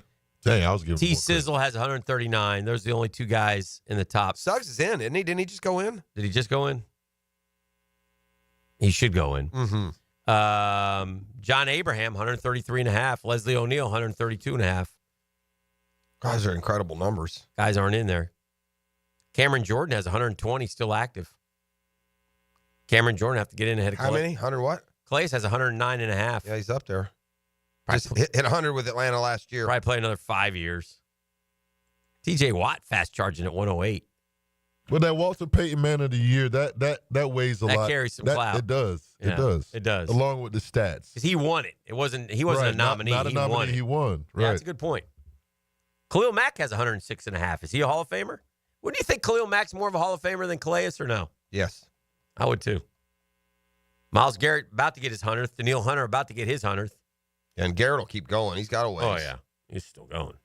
Speaker 3: Dang, I was giving
Speaker 5: T. Sizzle has 139. Those are the only 2 guys in the top.
Speaker 6: Suggs is in, isn't he? Didn't he just go in?
Speaker 5: Did he just go in? He should go in.
Speaker 6: Mm-hmm.
Speaker 5: John Abraham, 133.5. Leslie O'Neal, 132.5.
Speaker 6: Guys are incredible numbers.
Speaker 5: Guys aren't in there. Cameron Jordan has 120, still active. Cameron Jordan have to get in ahead of Calais.
Speaker 6: How many? 100 what?
Speaker 5: Calais has 109.5.
Speaker 6: Yeah, he's up there. Just hit 100 with Atlanta last year.
Speaker 5: Probably play another 5 years. TJ Watt fast charging at 108.
Speaker 3: Well, that Walter Payton Man of the Year, that weighs a lot.
Speaker 5: That carries some clout.
Speaker 3: It does.
Speaker 5: Yeah,
Speaker 3: it does.
Speaker 5: It does.
Speaker 3: Along with the stats.
Speaker 5: Because he won it. He wasn't a nominee.
Speaker 3: Not a nominee. He won. Right.
Speaker 5: Yeah, that's a good point. Khalil Mack has 106.5. Is he a Hall of Famer? Wouldn't you think Khalil Mack's more of a Hall of Famer than Calais or no?
Speaker 6: Yes.
Speaker 5: I would too. Miles Garrett about to get his 100th. Daniil Hunter about to get his 100th.
Speaker 6: And Garrett will keep going. He's got a ways.
Speaker 5: Oh, yeah. He's still going.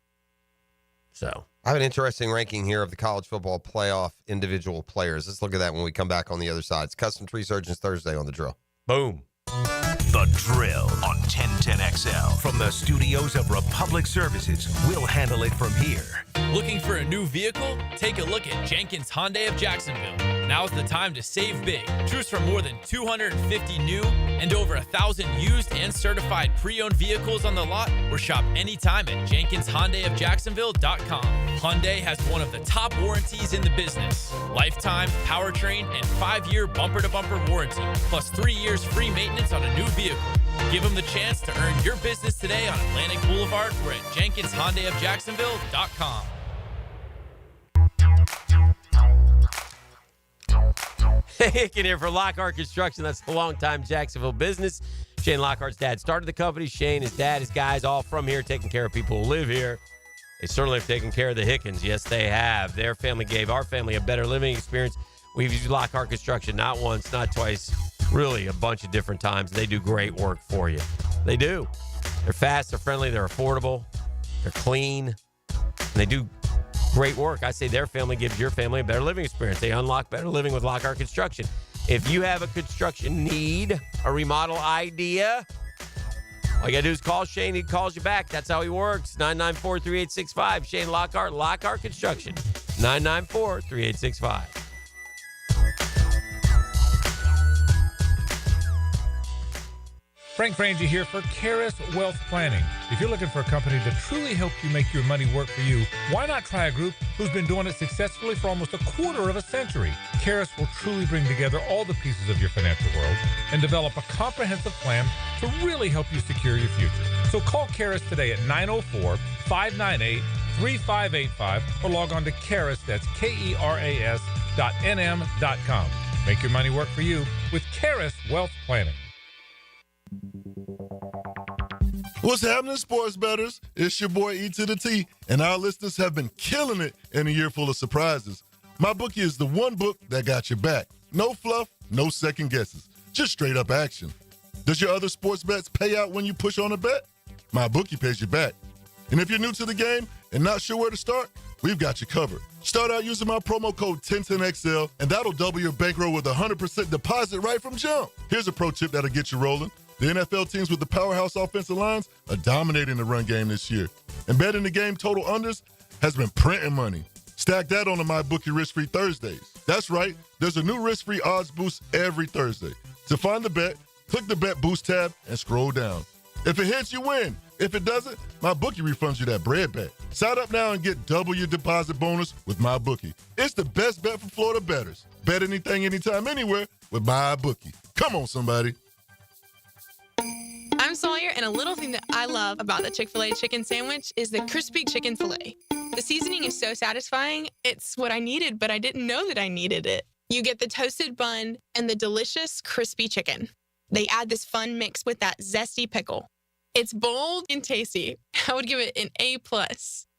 Speaker 5: So
Speaker 6: I have an interesting ranking here of the college football playoff individual players. Let's look at that when we come back on the other side. It's Custom Tree Surgeons Thursday on The Drill.
Speaker 5: Boom.
Speaker 4: The Drill on 1010XL. From the studios of Republic Services, we'll handle it from here.
Speaker 1: Looking for a new vehicle? Take a look at Jenkins Hyundai of Jacksonville. Now's the time to save big. Choose from more than 250 new and over 1,000 used and certified pre-owned vehicles on the lot, or shop anytime at JenkinsHyundaiofJacksonville.com. Hyundai has one of the top warranties in the business. Lifetime, powertrain, and 5-year bumper-to-bumper warranty, plus 3 years free maintenance on a new vehicle. Give them the chance to earn your business today on Atlantic Boulevard or at JenkinsHyundaiofJacksonville.com.
Speaker 5: Hicken here for Lockhart Construction. That's the longtime Jacksonville business. Shane Lockhart's dad started the company. Shane, his dad, his guys, all from here, taking care of people who live here. They certainly have taken care of the Hickens. Yes, they have. Their family gave our family a better living experience. We've used Lockhart Construction not once, not twice, really a bunch of different times. They do great work for you. They do. They're fast, they're friendly, they're affordable, they're clean, and they do great work. I say their family gives your family a better living experience. They unlock better living with Lockhart Construction. If you have a construction need, a remodel idea, all you got to do is call Shane. He calls you back. That's how he works. 994-3865. Shane Lockhart, Lockhart Construction. 994-3865.
Speaker 13: Frank Frangie here for Karis Wealth Planning. If you're looking for a company to truly help you make your money work for you, why not try a group who's been doing it successfully for almost a quarter of a century? Karis will truly bring together all the pieces of your financial world and develop a comprehensive plan to really help you secure your future. So call Karis today at 904-598-3585 or log on to Karis, that's KERAS.nm.com. Make your money work for you with Karis Wealth Planning.
Speaker 3: What's happening, sports bettors? It's your boy E to the T, and our listeners have been killing it in a year full of surprises. MyBookie is the one book that got your back. No fluff, no second guesses, just straight up action. Does your other sports bets pay out when you push on a bet? MyBookie pays you back. And if you're new to the game and not sure where to start, we've got you covered. Start out using my promo code 1010XL, and that'll double your bankroll with a 100% deposit right from jump. Here's a pro tip that'll get you rolling. The NFL teams with the powerhouse offensive lines are dominating the run game this year. And betting the game total unders has been printing money. Stack that on the MyBookie risk-free Thursdays. That's right, there's a new risk-free odds boost every Thursday. To find the bet, click the Bet Boost tab and scroll down. If it hits, you win. If it doesn't, MyBookie refunds you that bread back. Sign up now and get double your deposit bonus with MyBookie. It's the best bet for Florida bettors. Bet anything, anytime, anywhere with MyBookie. Come on, somebody.
Speaker 2: I'm Sawyer, and a little thing that I love about the Chick-fil-A chicken sandwich is the crispy chicken filet. The seasoning is so satisfying. It's what I needed, but I didn't know that I needed it. You get the toasted bun and the delicious crispy chicken. They add this fun mix with that zesty pickle. It's bold and tasty. I would give it an A+.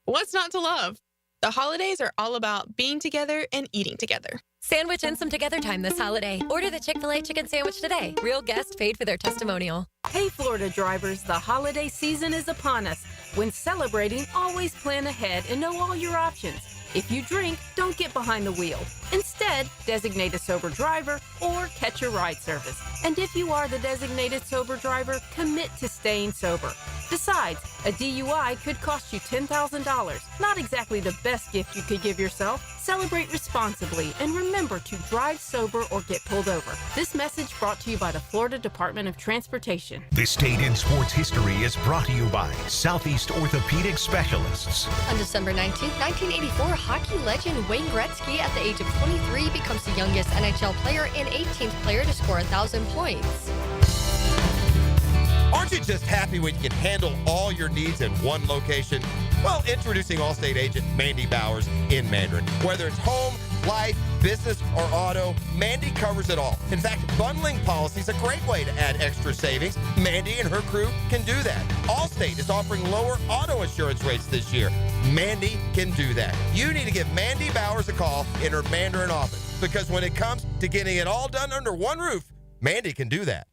Speaker 2: What's not to love? The holidays are all about being together and eating together.
Speaker 10: Sandwich and some together time this holiday. Order the Chick-fil-A chicken sandwich today. Real guests paid for their testimonial.
Speaker 12: Hey, Florida drivers, the holiday season is upon us. When celebrating, always plan ahead and know all your options. If you drink, don't get behind the wheel. Instead, designate a sober driver or catch a ride service. And if you are the designated sober driver, commit to staying sober. Besides, a DUI could cost you $10,000. Not exactly the best gift you could give yourself. Celebrate responsibly and remember to drive sober or get pulled over. This message brought to you by the Florida Department of Transportation.
Speaker 4: This Date in Sports History is brought to you by Southeast Orthopedic Specialists.
Speaker 10: On December 19, 1984, hockey legend Wayne Gretzky, at the age of 23, becomes the youngest NHL player and 18th player to score 1,000 points.
Speaker 14: Aren't you just happy when you can handle all your needs in one location? Well, introducing Allstate agent Mandy Bowers in Mandarin. Whether it's home, life, business, or auto, Mandy covers it all. In fact, bundling policy is a great way to add extra savings. Mandy and her crew can do that. Allstate is offering lower auto insurance rates this year. Mandy can do that. You need to give Mandy Bowers a call in her Mandarin office, because when it comes to getting it all done under one roof, Mandy can do that.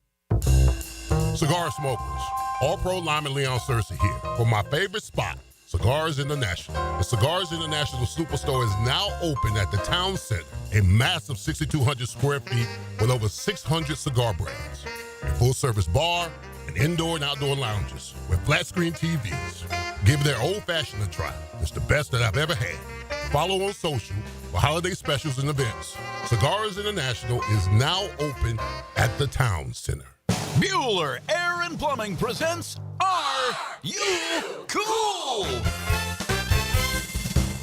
Speaker 23: Cigar smokers, All-Pro Lyman Leon Cersei here for my favorite spot, Cigars International. The Cigars International Superstore is now open at the Town Center, a massive 6,200 square feet with over 600 cigar brands, a full-service bar, and indoor and outdoor lounges with flat-screen TVs. Give their old-fashioned a try. It's the best that I've ever had. Follow on social for holiday specials and events. Cigars International is now open at the Town Center.
Speaker 26: Bueller Air and Plumbing presents Are You Cool?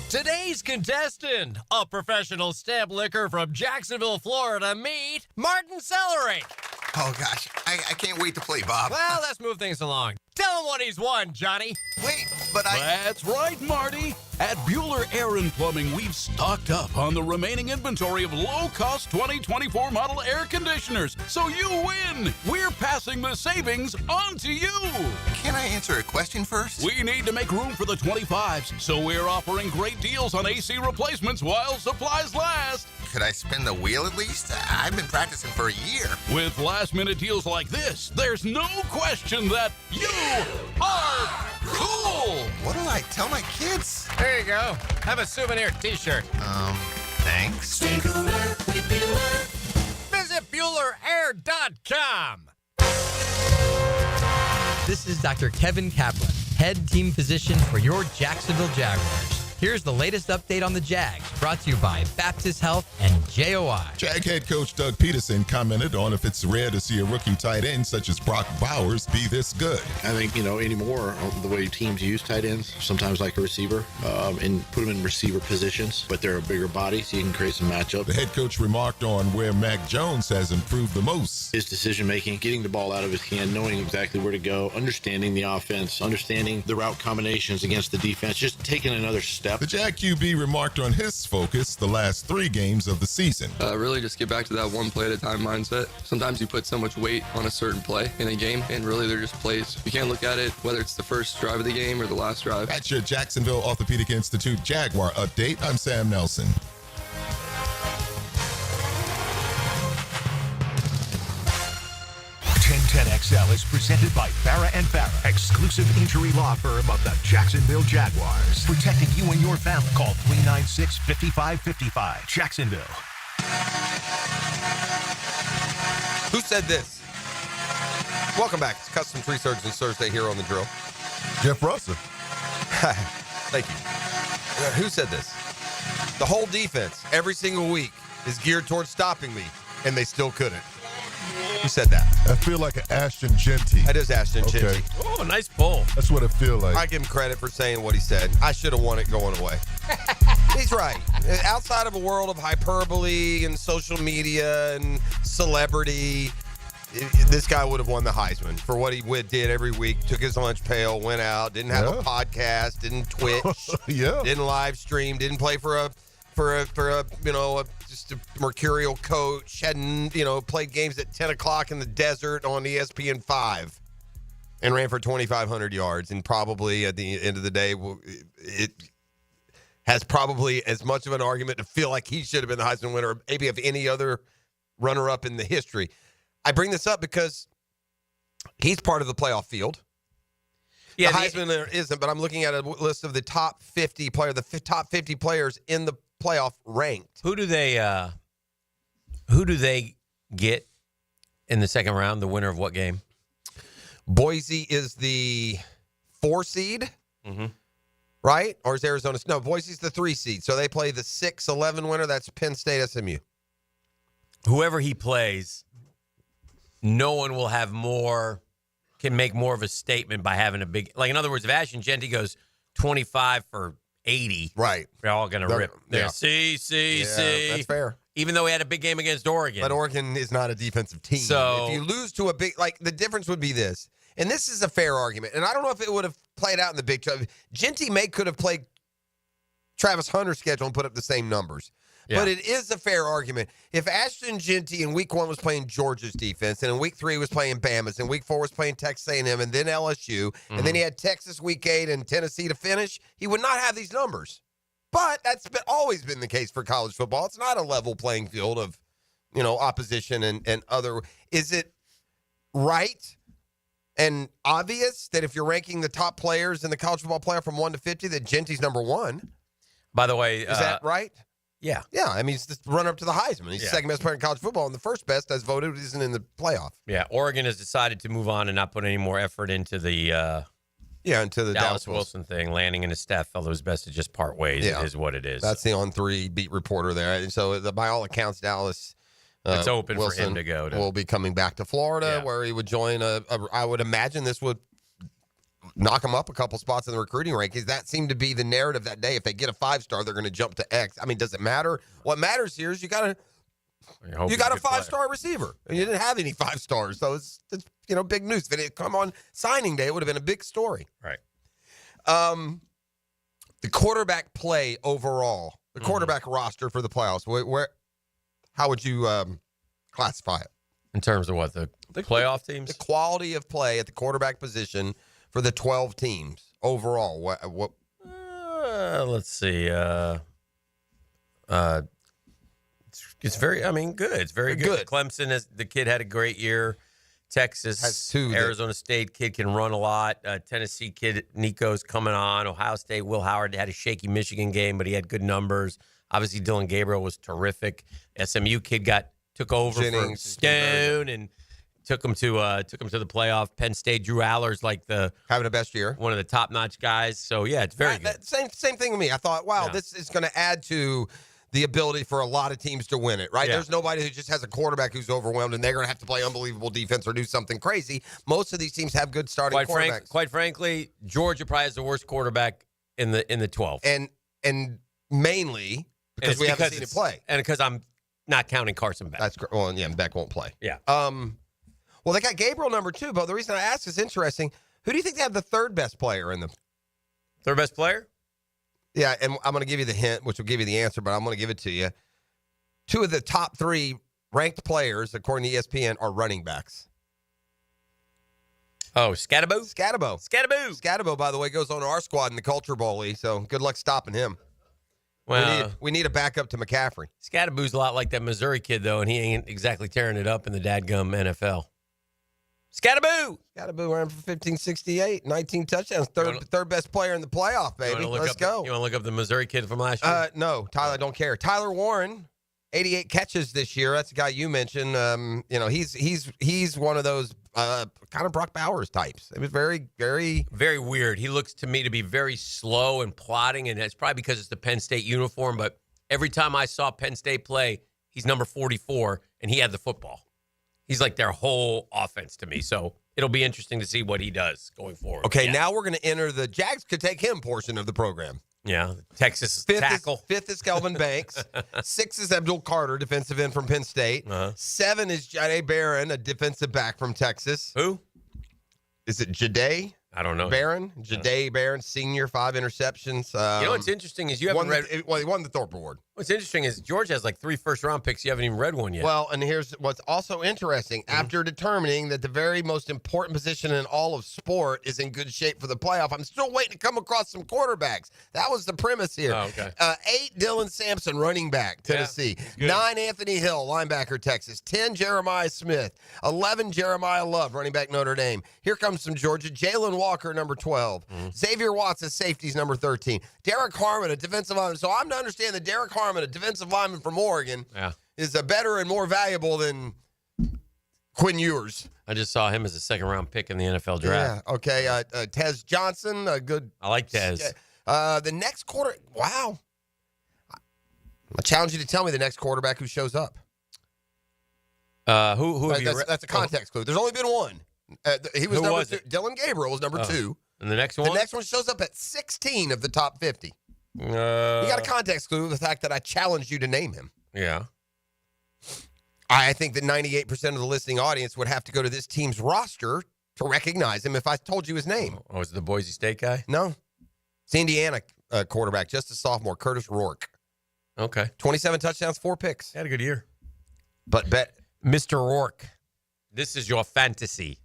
Speaker 5: Today's contestant, a professional stamp licker from Jacksonville, Florida, meet Martin Celery.
Speaker 27: Oh, gosh. I can't wait to play, Bob.
Speaker 5: Well, let's move things along. Tell him what he's won, Johnny.
Speaker 27: Wait, but
Speaker 26: That's right, Marty. At Bueller Air and Plumbing, we've stocked up on the remaining inventory of low-cost 2024 model air conditioners, so you win. We're passing the savings on to you.
Speaker 27: Can I answer a question first?
Speaker 26: We need to make room for the 25s, so we're offering great deals on AC replacements while supplies last.
Speaker 27: Could I spin the wheel at least? I've been practicing for a year.
Speaker 26: With last-minute deals like this, there's no question that you are cool.
Speaker 27: What do I tell my kids?
Speaker 5: There you go. Have a souvenir t-shirt.
Speaker 27: Thanks.
Speaker 9: Stay cooler with Bueller.
Speaker 5: Visit weekday.com.
Speaker 1: This is Dr. Kevin Kaplan, head team physician for your Jacksonville Jaguars. Here's the latest update on the Jags, brought to you by Baptist Health and JOI.
Speaker 7: Jag head coach Doug Pederson commented on if it's rare to see a rookie tight end such as Brock Bowers be this good.
Speaker 8: I think, anymore, the way teams use tight ends, sometimes like a receiver, and put them in receiver positions, but they're a bigger body, so you can create some matchup.
Speaker 7: The head coach remarked on where Mac Jones has improved the most.
Speaker 8: His decision-making, getting the ball out of his hand, knowing exactly where to go, understanding the offense, understanding the route combinations against the defense, just taking another step.
Speaker 7: The Jag QB remarked on his focus the last 3 games of the season.
Speaker 15: Really just get back to that one play at a time mindset. Sometimes you put so much weight on a certain play in a game, and really they're just plays. You can't look at it whether it's the first drive of the game or the last drive.
Speaker 7: That's your Jacksonville Orthopedic Institute Jaguar update. I'm Sam Nelson.
Speaker 4: XL is presented by Farre & Farre, exclusive injury law firm of the Jacksonville Jaguars. Protecting you and your family. Call 396-5555. Jacksonville.
Speaker 6: Who said this? Welcome back. It's Custom Tree Surgeons Thursday here on The Drill.
Speaker 3: Jeff Russell.
Speaker 6: Thank you. Who said this? The whole defense, every single week, is geared towards stopping me, and they still couldn't. Who said that?
Speaker 3: I feel like an Ashton Genty.
Speaker 6: That is Ashton Genty.
Speaker 5: Oh, nice pull.
Speaker 3: That's what it feels like.
Speaker 6: I give him credit for saying what he said. I should have won it going away. He's right. Outside of a world of hyperbole and social media and celebrity, this guy would have won the Heisman for what he did every week. Took his lunch pail, went out, didn't have a podcast, didn't Twitch, didn't live stream, didn't play for a just a mercurial coach, hadn't, played games at 10 o'clock in the desert on ESPN 5 and ran for 2,500 yards. And probably at the end of the day, it has probably as much of an argument to feel like he should have been the Heisman winner, maybe of any other runner-up in the history. I bring this up because he's part of the playoff field. Yeah, the Heisman isn't, but I'm looking at a list of the top 50 top 50 players in the playoff ranked.
Speaker 5: Who do they get in the second round? The winner of what game?
Speaker 6: Boise is the 4 seed, right? Or is Arizona? No, Boise's the 3 seed. So they play the 6-11 winner. That's Penn State SMU.
Speaker 5: Whoever he plays, no one will have more. Can make more of a statement by having a big, like, in other words, if Ashton Genty goes 25 for 80,
Speaker 6: right?
Speaker 5: They're all going to rip.
Speaker 6: Yeah.
Speaker 5: See.
Speaker 6: That's fair.
Speaker 5: Even though he had a big game against Oregon.
Speaker 6: But Oregon is not a defensive team.
Speaker 5: So
Speaker 6: if you lose to a big, the difference would be this. And this is a fair argument. And I don't know if it would have played out in the Big 12. Genty could have played Travis Hunter's schedule and put up the same numbers. Yeah. But it is a fair argument. If Ashton Genty in week 1 was playing Georgia's defense, and in week 3 was playing Bama's, and week 4 was playing Texas A&M, and then LSU, and then he had Texas week 8 and Tennessee to finish, he would not have these numbers. But that's always been the case for college football. It's not a level playing field of, opposition and other. Is it right and obvious that if you're ranking the top players in the college football playoff from 1 to 50, that Genty's number 1?
Speaker 5: By the way,
Speaker 6: is that right?
Speaker 5: Yeah.
Speaker 6: Yeah, I mean, he's the runner-up to the Heisman. He's the second best player in college football, and the first best, as voted, isn't in the playoff.
Speaker 5: Yeah, Oregon has decided to move on and not put any more effort into the
Speaker 6: into the
Speaker 5: Dallas Wilson thing. Lanning and his staff felt it was best to just part ways.
Speaker 6: Yeah.
Speaker 5: It is what it is.
Speaker 6: That's the On3 beat reporter there. And so, by all accounts, Dallas
Speaker 5: it's open
Speaker 6: Wilson
Speaker 5: for him to go to.
Speaker 6: Will be coming back to Florida, where he would join I would imagine this would knock them up a couple spots in the recruiting rankings. That seemed to be the narrative that day. If they get a 5-star, they're going to jump to X. I mean, does it matter? What matters here is you got a 5-star receiver, and you didn't have any 5 stars, so it's big news. If it had come on signing day, it would have been a big story.
Speaker 5: Right.
Speaker 6: The quarterback play overall, the quarterback roster for the playoffs. How would you classify it
Speaker 5: in terms of what the playoff teams?
Speaker 6: The quality of play at the quarterback position for the 12 teams overall. What?
Speaker 5: Let's see. It's very. I mean, good. It's very good. Clemson the kid had a great year. Texas
Speaker 6: has 2.
Speaker 5: Arizona State kid can run a lot. Tennessee kid Nico's coming on. Ohio State Will Howard had a shaky Michigan game, but he had good numbers. Obviously, Dylan Gabriel was terrific. SMU kid got took over
Speaker 6: Jennings,
Speaker 5: for Stone and took him to the playoff. Penn State, Drew Aller's like
Speaker 6: having the best year,
Speaker 5: one of the top-notch guys. So yeah, it's very good.
Speaker 6: Same thing with me. I thought, wow, this is going to add to the ability for a lot of teams to win it, right?
Speaker 5: Yeah.
Speaker 6: There's nobody who just has a quarterback who's overwhelmed and they're going to have to play unbelievable defense or do something crazy. Most of these teams have good starting quarterbacks.
Speaker 5: Quite frankly, Georgia probably has the worst quarterback in the 12.
Speaker 6: And mainly because we haven't seen it play.
Speaker 5: And because I'm not counting Carson Beck.
Speaker 6: That's well, yeah, Beck won't play.
Speaker 5: Yeah.
Speaker 6: Well, they got Gabriel number 2, but the reason I ask is interesting. Who do you think they have the third best player in the
Speaker 5: third best player?
Speaker 6: Yeah, and I'm going to give you the hint, which will give you the answer, but I'm going to give it to you. 2 of the top 3 ranked players, according to ESPN, are running backs.
Speaker 5: Oh, Scatterbo?
Speaker 6: Scatterbo, by the way, goes on our squad in the Culture Bowl, so good luck stopping him.
Speaker 5: Well,
Speaker 6: we need a backup to McCaffrey.
Speaker 5: Scatterbo's a lot like that Missouri kid, though, and he ain't exactly tearing it up in the dadgum NFL. Scatterbo
Speaker 6: ran for 1568, 19 touchdowns, third best player in the playoff, baby. Let's go.
Speaker 5: You want to look up the Missouri kid from last year?
Speaker 6: No, Tyler, I don't care. Tyler Warren, 88 catches this year. That's the guy you mentioned. He's one of those kind of Brock Bowers types. It was very, very,
Speaker 5: very weird. He looks to me to be very slow and plodding, and that's probably because it's the Penn State uniform. But every time I saw Penn State play, he's number 44, and he had the football. He's like their whole offense to me. So it'll be interesting to see what he does going forward.
Speaker 6: Okay, now we're going to enter the Jags could take him portion of the program.
Speaker 5: Yeah, Texas
Speaker 6: fifth
Speaker 5: tackle.
Speaker 6: Fifth is Kelvin Banks. 6 is Abdul Carter, defensive end from Penn State. 7 is Jahdae Barron, a defensive back from Texas.
Speaker 5: Who?
Speaker 6: Is it Jahdae?
Speaker 5: I don't know.
Speaker 6: Barron? Jahdae Barron, senior, 5 interceptions.
Speaker 5: You know what's interesting is you haven't read.
Speaker 6: He won the Thorpe Award.
Speaker 5: What's interesting is Georgia has like 3 first-round picks. You haven't even read one yet.
Speaker 6: Well, and here's what's also interesting. After determining that the very most important position in all of sport is in good shape for the playoff, I'm still waiting to come across some quarterbacks. That was the premise here.
Speaker 5: Oh, okay.
Speaker 6: 8, Dylan Sampson, running back, Tennessee. 9, Anthony Hill, linebacker, Texas. 10, Jeremiah Smith. 11, Jeremiah Love, running back, Notre Dame. Here comes from Georgia. Jalen Walker, number 12. Xavier Watts, a safety's number 13. Derek Harmon, a defensive lineman. So I'm to understand that Derek Harmon, a defensive lineman from Oregon, is a better and more valuable than Quinn Ewers.
Speaker 5: I just saw him as a second-round pick in the NFL draft.
Speaker 6: Yeah, okay. Tez Johnson, a good.
Speaker 5: I like Tez.
Speaker 6: The next quarter. Wow. I challenge you to tell me the next quarterback who shows up.
Speaker 5: Who
Speaker 6: that's a context clue. There's only been one. He was number 2. Dylan Gabriel was number 2.
Speaker 5: And the next one?
Speaker 6: The next one shows up at 16 of the top 50. You got a context clue, the fact that I challenged you to name him.
Speaker 5: Yeah.
Speaker 6: I think that 98% of the listening audience would have to go to this team's roster to recognize him if I told you his name.
Speaker 5: Oh, is it the Boise State guy?
Speaker 6: No. It's Indiana quarterback, just a sophomore, Curtis Rourke.
Speaker 5: Okay.
Speaker 6: 27 touchdowns, 4 picks.
Speaker 5: Had a good year.
Speaker 6: But
Speaker 5: Mr. Rourke, this is your fantasy.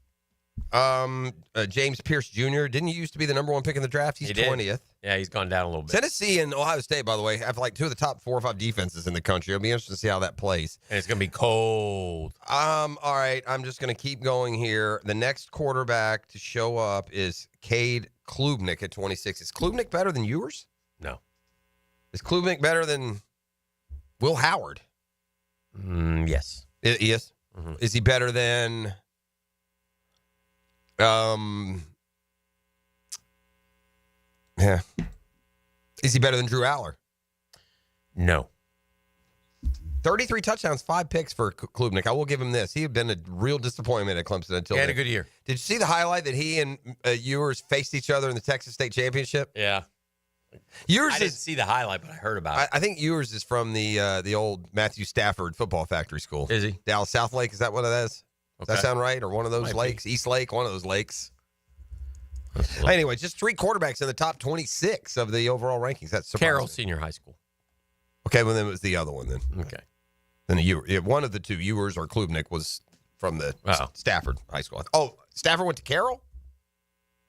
Speaker 6: James Pierce Jr. Didn't he used to be the number 1 pick in the draft? He's 20th.
Speaker 5: Yeah, he's gone down a little bit.
Speaker 6: Tennessee and Ohio State, by the way, have like 2 of the top 4 or 5 defenses in the country. It'll be interesting to see how that plays.
Speaker 5: And it's going to be cold.
Speaker 6: All right, I'm just going to keep going here. The next quarterback to show up is Cade Klubnik at 26. Is Klubnik better than Ewers?
Speaker 5: No.
Speaker 6: Is Klubnik better than Will Howard?
Speaker 5: Yes.
Speaker 6: Yes. Mm-hmm. Is he better than yeah. Is he better than Drew Aller?
Speaker 5: No.
Speaker 6: 33 touchdowns, 5 picks for Klubnik. I will give him this. He had been a real disappointment at Clemson until
Speaker 5: he had a good year.
Speaker 6: Did you see the highlight that he and Ewers faced each other in the Texas State Championship?
Speaker 5: Yeah.
Speaker 6: Ewers
Speaker 5: I didn't see the highlight, but I heard about it.
Speaker 6: I think Ewers is from the old Matthew Stafford football factory school.
Speaker 5: Is he?
Speaker 6: Dallas South Lake, is that what it is? Does that sound right? Or one of those lakes? East Lake, one of those lakes. Anyway, just 3 quarterbacks in the top 26 of the overall rankings. That's surprising.
Speaker 5: Carroll Senior High School.
Speaker 6: Okay, well, then it was the other one then.
Speaker 5: Okay.
Speaker 6: Then one of the 2, Ewers or Klubnik, was from the Stafford High School. Oh, Stafford went to Carroll?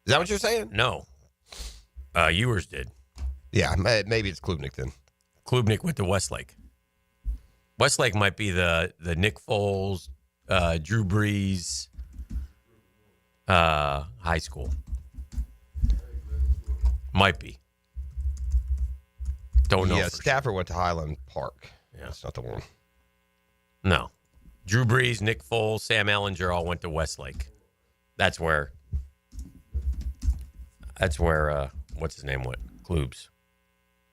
Speaker 6: Is that what you're saying?
Speaker 5: No. Ewers did.
Speaker 6: Yeah, maybe it's Klubnik then.
Speaker 5: Klubnik went to Westlake. Westlake might be the Nick Foles, Drew Brees high school. Might be. Don't know.
Speaker 6: Yeah, Stafford went to Highland Park.
Speaker 5: Yeah.
Speaker 6: That's not the one.
Speaker 5: No. Drew Brees, Nick Foles, Sam Ehlinger all went to Westlake. That's where what's his name went? Klubes.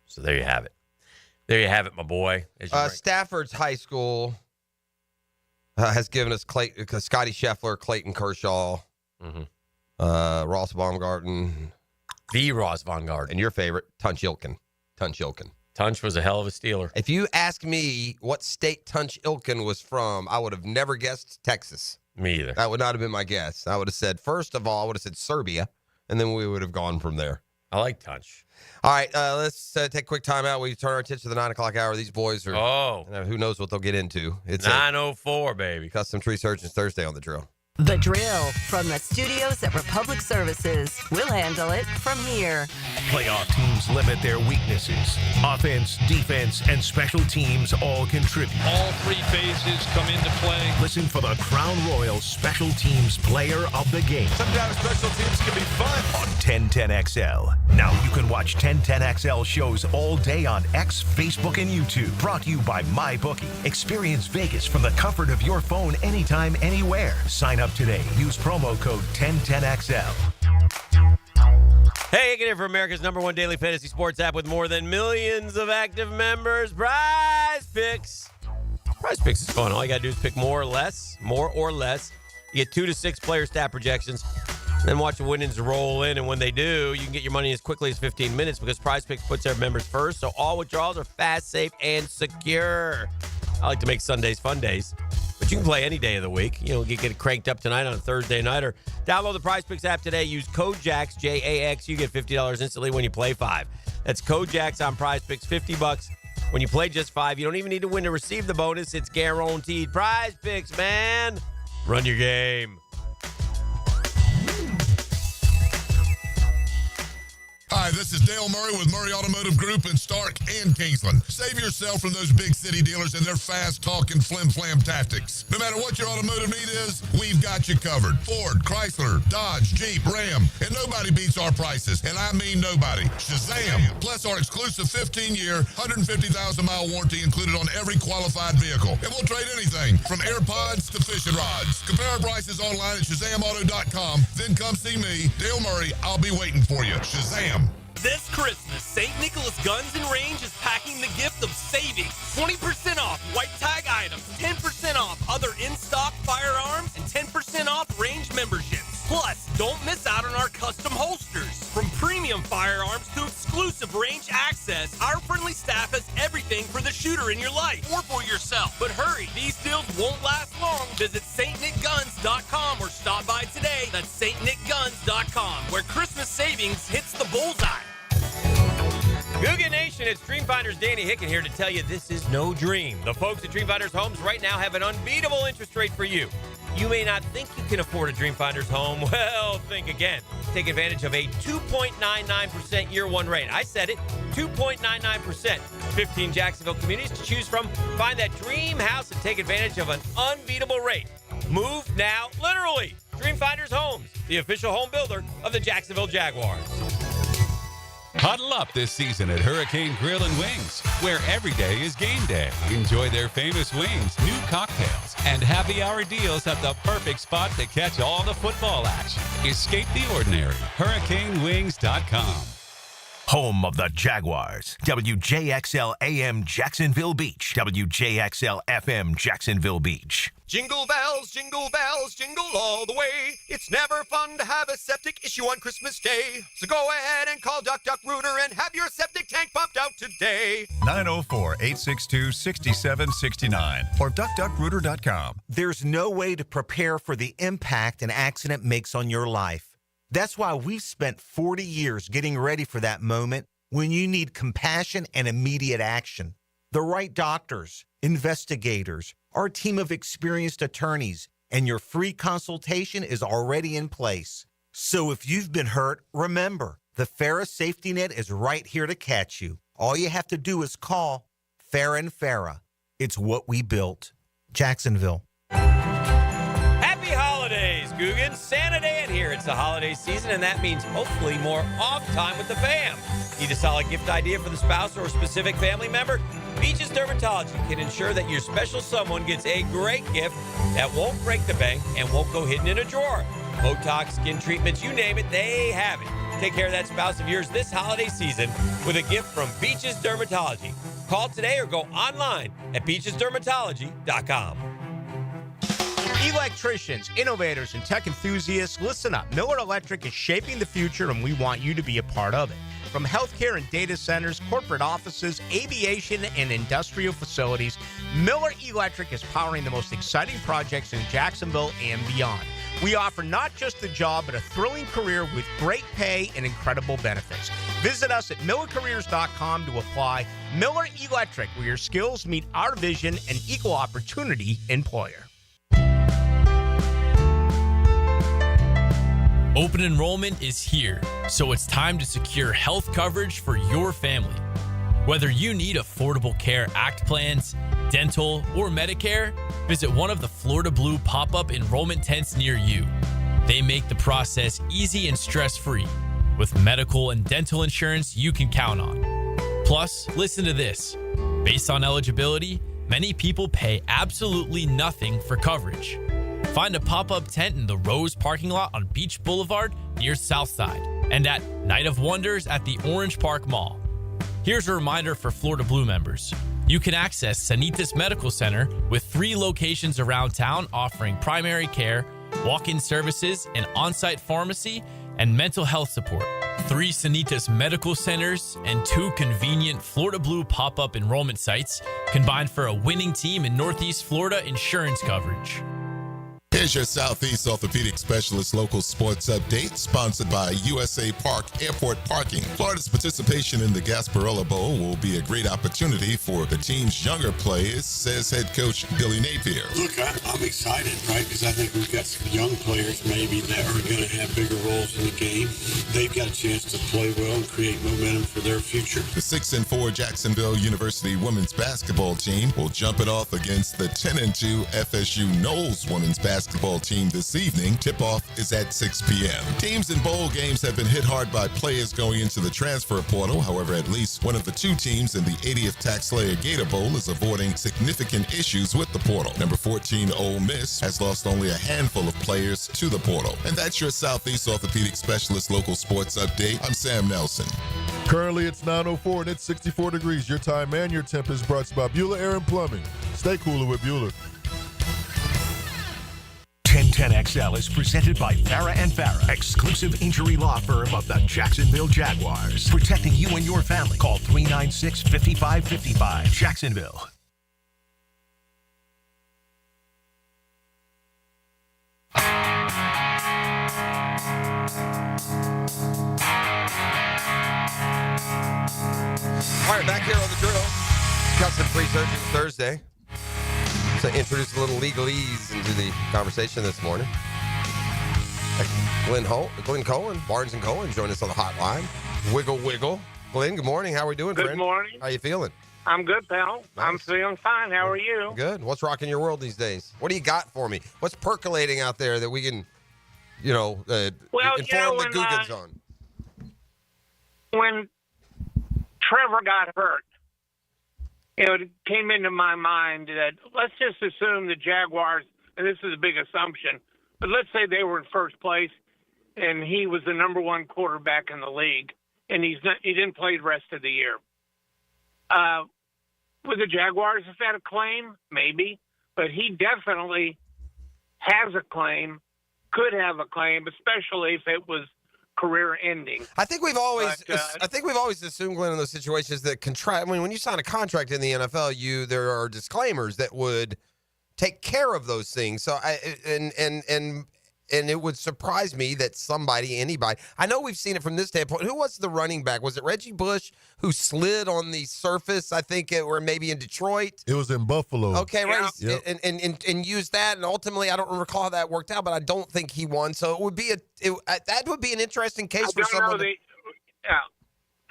Speaker 5: So there you have it. There you have it, my boy.
Speaker 6: Stafford's high school has given us Scotty Scheffler, Clayton Kershaw, Ross Baumgarten.
Speaker 5: The Ross Baumgarten.
Speaker 6: And your favorite, Tunch Ilkin.
Speaker 5: Tunch was a hell of a Steeler.
Speaker 6: If you ask me what state Tunch Ilkin was from, I would have never guessed Texas.
Speaker 5: Me either.
Speaker 6: That would not have been my guess. I would have said, first of all, I would have said Serbia, and then we would have gone from there.
Speaker 5: I like Tunch.
Speaker 6: All right, let's take a quick time out. We turn our attention to the 9 o'clock hour. These boys are, who knows what they'll get into. It's
Speaker 5: 9:04, baby.
Speaker 6: Custom Tree Surgeons Thursday on The Drill.
Speaker 16: The Drill from the studios at Republic Services. We'll handle it from here.
Speaker 4: Playoff teams limit their weaknesses. Offense, defense, and special teams all contribute.
Speaker 17: All three phases come into play.
Speaker 4: Listen for the Crown Royal Special Teams Player of the Game.
Speaker 9: Sometimes special teams can be fun.
Speaker 4: On 1010XL. Now you can watch 1010XL shows all day on X, Facebook, and YouTube. Brought to you by MyBookie. Experience Vegas from the comfort of your phone anytime, anywhere. Sign up today. Use promo code 1010XL.
Speaker 5: Hey, Hicken here for America's #1 daily fantasy sports app with more than millions of active members. Prize Picks. Prize Picks is fun. All you got to do is pick more or less. You get 2 to 6 player stat projections. Then watch the winnings roll in, and when they do, you can get your money as quickly as 15 minutes because Prize Picks puts their members first, so all withdrawals are fast, safe, and secure. I like to make Sundays fun days. But you can play any day of the week. You know, you get cranked up tonight on a Thursday night, or download the Prize Picks app today. Use code JAX, JAX. You get $50 instantly when you play 5. That's code JAX on Prize Picks, $50 when you play just 5. You don't even need to win to receive the bonus. It's guaranteed. Prize Picks, man. Run your game.
Speaker 3: Hi, this is Dale Murray with Murray Automotive Group in Stark and Kingsland. Save yourself from those big city dealers and their fast-talking flim-flam tactics. No matter what your automotive need is, we've got you covered. Ford, Chrysler, Dodge, Jeep, Ram, and nobody beats our prices, and I mean nobody. Shazam! Plus our exclusive 15-year, 150,000-mile warranty included on every qualified vehicle. And we'll trade anything from AirPods to fishing rods. Compare our prices online at ShazamAuto.com. Then come see me, Dale Murray. I'll be waiting for you. Shazam!
Speaker 18: This Christmas, St. Nicholas Guns and Range is packing the gift of savings. 20% off white tag items, 10% off other in-stock firearms, and 10% off range memberships. Plus, don't miss out on our custom holsters. From premium firearms to exclusive range access, our friendly staff has everything for the shooter in your life or for yourself. But hurry, these deals won't last long. Visit stnickguns.com or stop by today. That's stnickguns.com, where Christmas savings hits the bullseye.
Speaker 5: Googa Nation, it's Dreamfinders Danny Hicken here to tell you this is no dream. The folks at Dreamfinders Homes right now have an unbeatable interest rate for you. You may not think you can afford a Dreamfinders home. Well, think again. Take advantage of a 2.99% year one rate. I said it, 2.99%. 15 Jacksonville communities to choose from. Find that dream house and take advantage of an unbeatable rate. Move now, literally. Dreamfinders Homes, the official home builder of the Jacksonville Jaguars.
Speaker 19: Huddle up this season at Hurricane Grill and Wings, where every day is game day. Enjoy their famous wings, new cocktails, and happy hour deals at the perfect spot to catch all the football action. Escape the ordinary. HurricaneWings.com.
Speaker 4: Home of the Jaguars. WJXL AM Jacksonville Beach. WJXL FM Jacksonville Beach.
Speaker 14: Jingle bells, jingle all the way. It's never fun to have a septic issue on Christmas Day. So go ahead and call Duck Duck Rooter and have your septic tank pumped out today.
Speaker 20: 904-862-6769 or duckduckrooter.com.
Speaker 21: There's no way to prepare for the impact an accident makes on your life. That's why we've spent 40 years getting ready for that moment when you need compassion and immediate action. The right doctors, investigators, our team of experienced attorneys, and your free consultation is already in place. So if you've been hurt, remember, the farre safety net is right here to catch you. All you have to do is call Farre & Farre. It's what we built. Jacksonville.
Speaker 5: Happy holidays. Googans. Santa Day in here. It's the holiday season, and that means hopefully more off time with the fam. Need a solid gift idea for the spouse or a specific family member? Beaches Dermatology can ensure that your special someone gets a great gift that won't break the bank and won't go hidden in a drawer. Botox, skin treatments, you name it, they have it. Take care of that spouse of yours this holiday season with a gift from Beaches Dermatology. Call today or go online at beachesdermatology.com.
Speaker 2: Electricians, innovators, and tech enthusiasts, listen up. Miller Electric is shaping the future, and we want you to be a part of it. From healthcare and data centers, corporate offices, aviation, and industrial facilities, Miller Electric is powering the most exciting projects in Jacksonville and beyond. We offer not just a job, but a thrilling career with great pay and incredible benefits. Visit us at millercareers.com to apply. Miller Electric, where your skills meet our vision, an equal opportunity employer.
Speaker 1: Open enrollment is here, so it's time to secure health coverage for your family. Whether you need Affordable Care Act plans, dental, or Medicare, visit one of the Florida Blue pop-up enrollment tents near you. They make the process easy and stress-free, with medical and dental insurance you can count on. Plus, listen to this. Based on eligibility, many people pay absolutely nothing for coverage. Find a pop-up tent in the Rose parking lot on Beach Boulevard near Southside, and at Night of Wonders at the Orange Park Mall. Here's a reminder for Florida Blue members. You can access Sanitas Medical Center with 3 locations around town offering primary care, walk-in services, an on-site pharmacy, and mental health support. 3 Sanitas Medical Centers and 2 convenient Florida Blue pop-up enrollment sites combined for a winning team in Northeast Florida insurance coverage.
Speaker 7: Here's your Southeast Orthopedic Specialist local sports update, sponsored by USA Park Airport Parking. Florida's participation in the Gasparilla Bowl will be a great opportunity for the team's younger players, says head coach Billy Napier.
Speaker 11: Look, I'm excited, right? Because I think we've got some young players maybe that are going to have bigger roles in the game. They've got a chance to play well and create momentum for their future.
Speaker 7: The 6-4 Jacksonville University women's basketball team will jump it off against the 10-2 FSU Knowles women's basketball team this evening. Tip-off is at 6 p.m. Teams in bowl games have been hit hard by players going into the transfer portal. However, at least one of the 2 teams in the 80th Taxslayer Gator Bowl is avoiding significant issues with the portal. Number 14, Ole Miss, has lost only a handful of players to the portal. And that's your Southeast Orthopedic Specialist local sports update. I'm Sam Nelson.
Speaker 3: Currently, it's 9:04 and it's 64 degrees. Your time and your temp is brought to you by Bueller Air and Plumbing. Stay cooler with Bueller.
Speaker 4: 1010XL is presented by Farre & Farre, exclusive injury law firm of the Jacksonville Jaguars. Protecting you and your family. Call 396-5555. Jacksonville.
Speaker 6: All right, back here on the drill. Got some free searching Thursday. To introduce a little legalese into the conversation this morning. Glenn Cohen, Barnes & Cohen, join us on the hotline. Wiggle. Glenn, good morning. How are we doing, friend?
Speaker 12: Good morning.
Speaker 6: How you feeling?
Speaker 12: I'm good, pal.
Speaker 6: Nice.
Speaker 12: I'm feeling fine. How are you?
Speaker 6: Good. What's rocking your world these days? What do you got for me? What's percolating out there that we can, inform the Googans on?
Speaker 12: When Trevor got hurt, it came into my mind that let's just assume the Jaguars, and this is a big assumption, but let's say they were in first place and he was the number 1 quarterback in the league, and he didn't play the rest of the year. Would the Jaguars have had a claim? Maybe, but he definitely has a claim, could have a claim, especially if it was career ending.
Speaker 6: I think we've always assumed, Glenn, in those situations that when you sign a contract in the NFL, there are disclaimers that would take care of those things. So and it would surprise me that anybody, I know we've seen it from this standpoint. Who was the running back? Was it Reggie Bush who slid on the surface? I think or maybe in Detroit.
Speaker 3: It was in Buffalo.
Speaker 6: Okay, right.
Speaker 3: Yep.
Speaker 6: And used that, and ultimately, I don't recall how that worked out, but I don't think he won. So it would be that would be an interesting case for someone.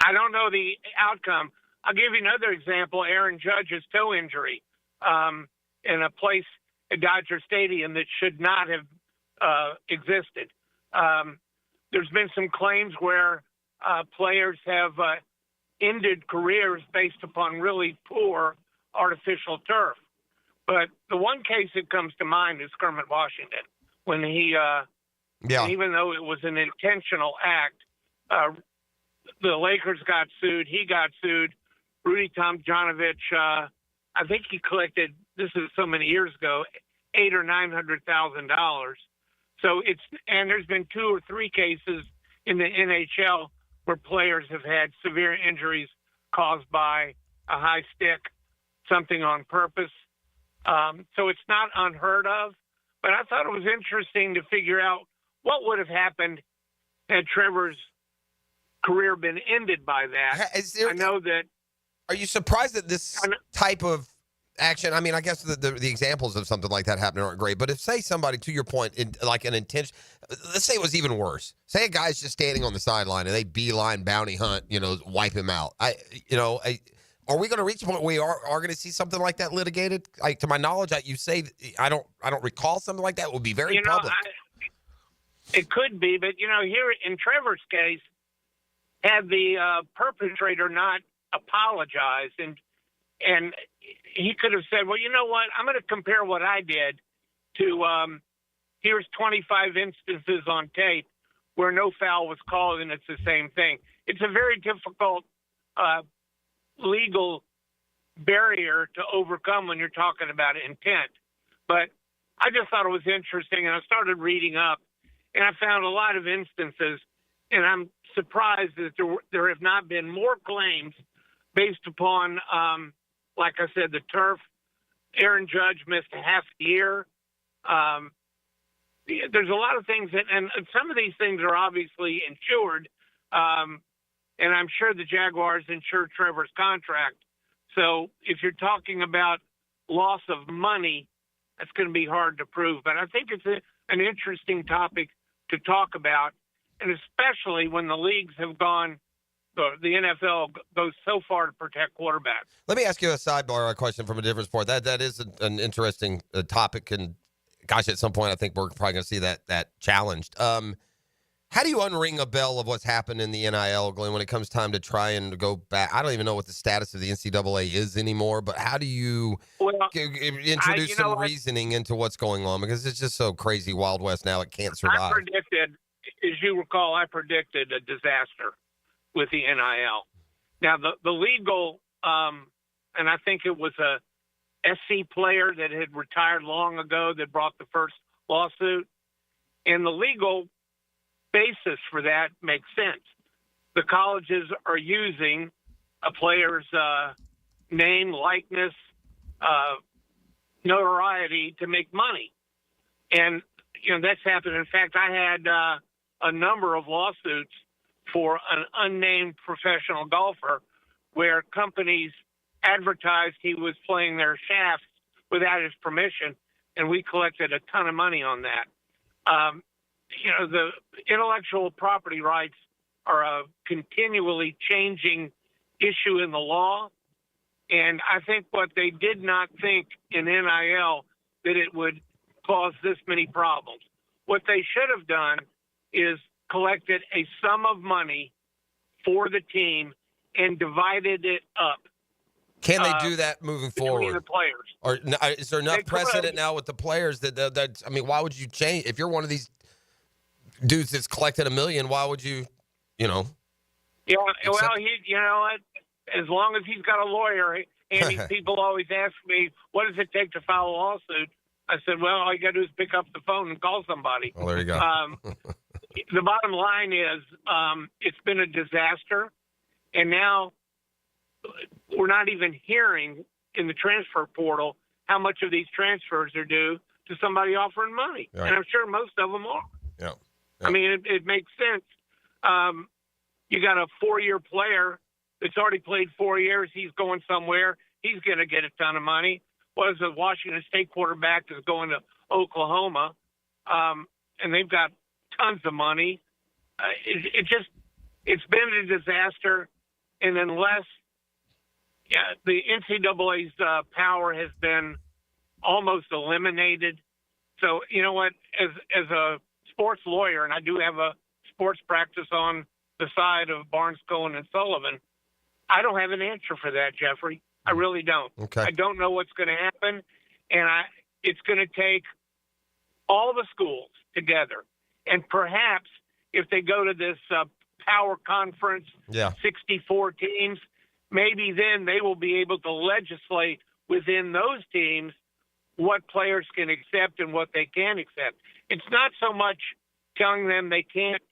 Speaker 12: I don't know the outcome. I'll give you another example. Aaron Judge's toe injury in a place at Dodger Stadium that should not have existed. There's been some claims where players have ended careers based upon really poor artificial turf. But the one case that comes to mind is Kermit Washington, when he, even though it was an intentional act, the Lakers got sued. He got sued. Rudy Tomjanovich, I think he collected, this is so many years ago, $800,000 or $900,000. So and there's been 2 or 3 cases in the NHL where players have had severe injuries caused by a high stick, something on purpose. So it's not unheard of, but I thought it was interesting to figure out what would have happened had Trevor's career been ended by that. I know that.
Speaker 6: Are you surprised that this type of action? I mean, I guess the examples of something like that happening aren't great, but if, say, somebody, to your point, like an intention, let's say it was even worse. Say a guy's just standing on the sideline and they beeline bounty hunt, wipe him out. Are we going to reach a point where we are going to see something like that litigated? Like, to my knowledge, you say I don't recall something like that. It would be very public.
Speaker 12: It could be, but here in Trevor's case, had the perpetrator not apologized and he could have said, well, you know what? I'm going to compare what I did to here's 25 instances on tape where no foul was called and it's the same thing. It's a very difficult legal barrier to overcome when you're talking about intent. But I just thought it was interesting, and I started reading up, and I found a lot of instances, and I'm surprised that there have not been more claims based upon, like I said, the turf. Aaron Judge missed a half year. There's a lot of things, and some of these things are obviously insured, and I'm sure the Jaguars insured Trevor's contract. So if you're talking about loss of money, that's going to be hard to prove. But I think it's an interesting topic to talk about, and especially when the leagues have gone, the NFL goes so far to protect quarterbacks.
Speaker 6: Let me ask you a sidebar question from a different sport. That is an interesting topic, and gosh, at some point I think we're probably going to see that challenged. How do you unring a bell of what's happened in the NIL, Glenn, when it comes time to try and go back? I don't even know what the status of the NCAA is anymore, but how do you introduce some reasoning into what's going on? Because it's just so crazy Wild West now, it can't survive.
Speaker 12: I predicted, as you recall, a disaster with the NIL. Now, the legal, and I think it was a SC player that had retired long ago that brought the first lawsuit, and the legal basis for that makes sense. The colleges are using a player's name, likeness, notoriety to make money. And, that's happened. In fact, I had a number of lawsuits for an unnamed professional golfer where companies advertised he was playing their shafts without his permission, and we collected a ton of money on that. The intellectual property rights are a continually changing issue in the law. And I think what they did not think in NIL that it would cause this many problems. What they should have done is collected a sum of money for the team and divided it up.
Speaker 6: Can they do that moving forward?
Speaker 12: The players.
Speaker 6: Or is there enough precedent now with the players that I mean, why would you change? If you're one of these dudes that's collected $1 million, why would you,
Speaker 12: Yeah, well, you know what? As long as he's got a lawyer, and these people always ask me, what does it take to file a lawsuit? I said, well, all you got to do is pick up the phone and call somebody.
Speaker 6: Well, there you go.
Speaker 12: The bottom line is it's been a disaster, and now we're not even hearing in the transfer portal how much of these transfers are due to somebody offering money. Right. And I'm sure most of them are.
Speaker 6: Yeah.
Speaker 12: I mean, it makes sense. You got a 4-year player that's already played 4 years. He's going somewhere. He's going to get a ton of money. What is a Washington State quarterback that's going to Oklahoma, and they've got tons of money. It's been a disaster, and unless the NCAA's power has been almost eliminated So, you know what, as a sports lawyer, and I do have a sports practice on the side of Barnes, Cohen, and Sullivan, I don't have an answer for that, Jeffrey. I really don't.
Speaker 6: Okay.
Speaker 12: I don't know what's going to happen, and it's going to take all the schools together. And perhaps if they go to this power conference, 64 teams, maybe then they will be able to legislate within those teams what players can accept and what they can't accept. It's not so much telling them they can't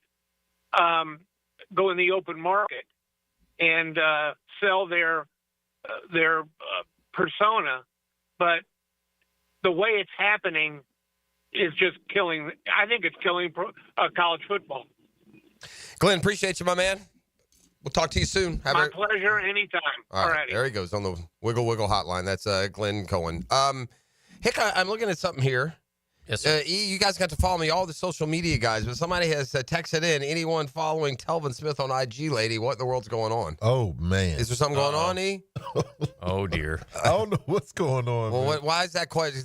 Speaker 12: go in the open market and sell their persona, but the way it's happening is just killing. I think it's killing college football.
Speaker 6: Glenn, appreciate you, my man. We'll talk to you soon.
Speaker 12: My pleasure, anytime.
Speaker 6: All right, there he goes on the Wiggle hotline. That's Glenn Cohen. Hick, I'm looking at something here.
Speaker 5: Yes, sir.
Speaker 6: You guys got to follow me, all the social media guys, but somebody has texted in, anyone following Telvin Smith on IG, lady, what in the world's going on?
Speaker 3: Oh, man.
Speaker 6: Is there something going on, E?
Speaker 5: Oh, dear.
Speaker 3: I don't know what's going on.
Speaker 6: Well, why is that question?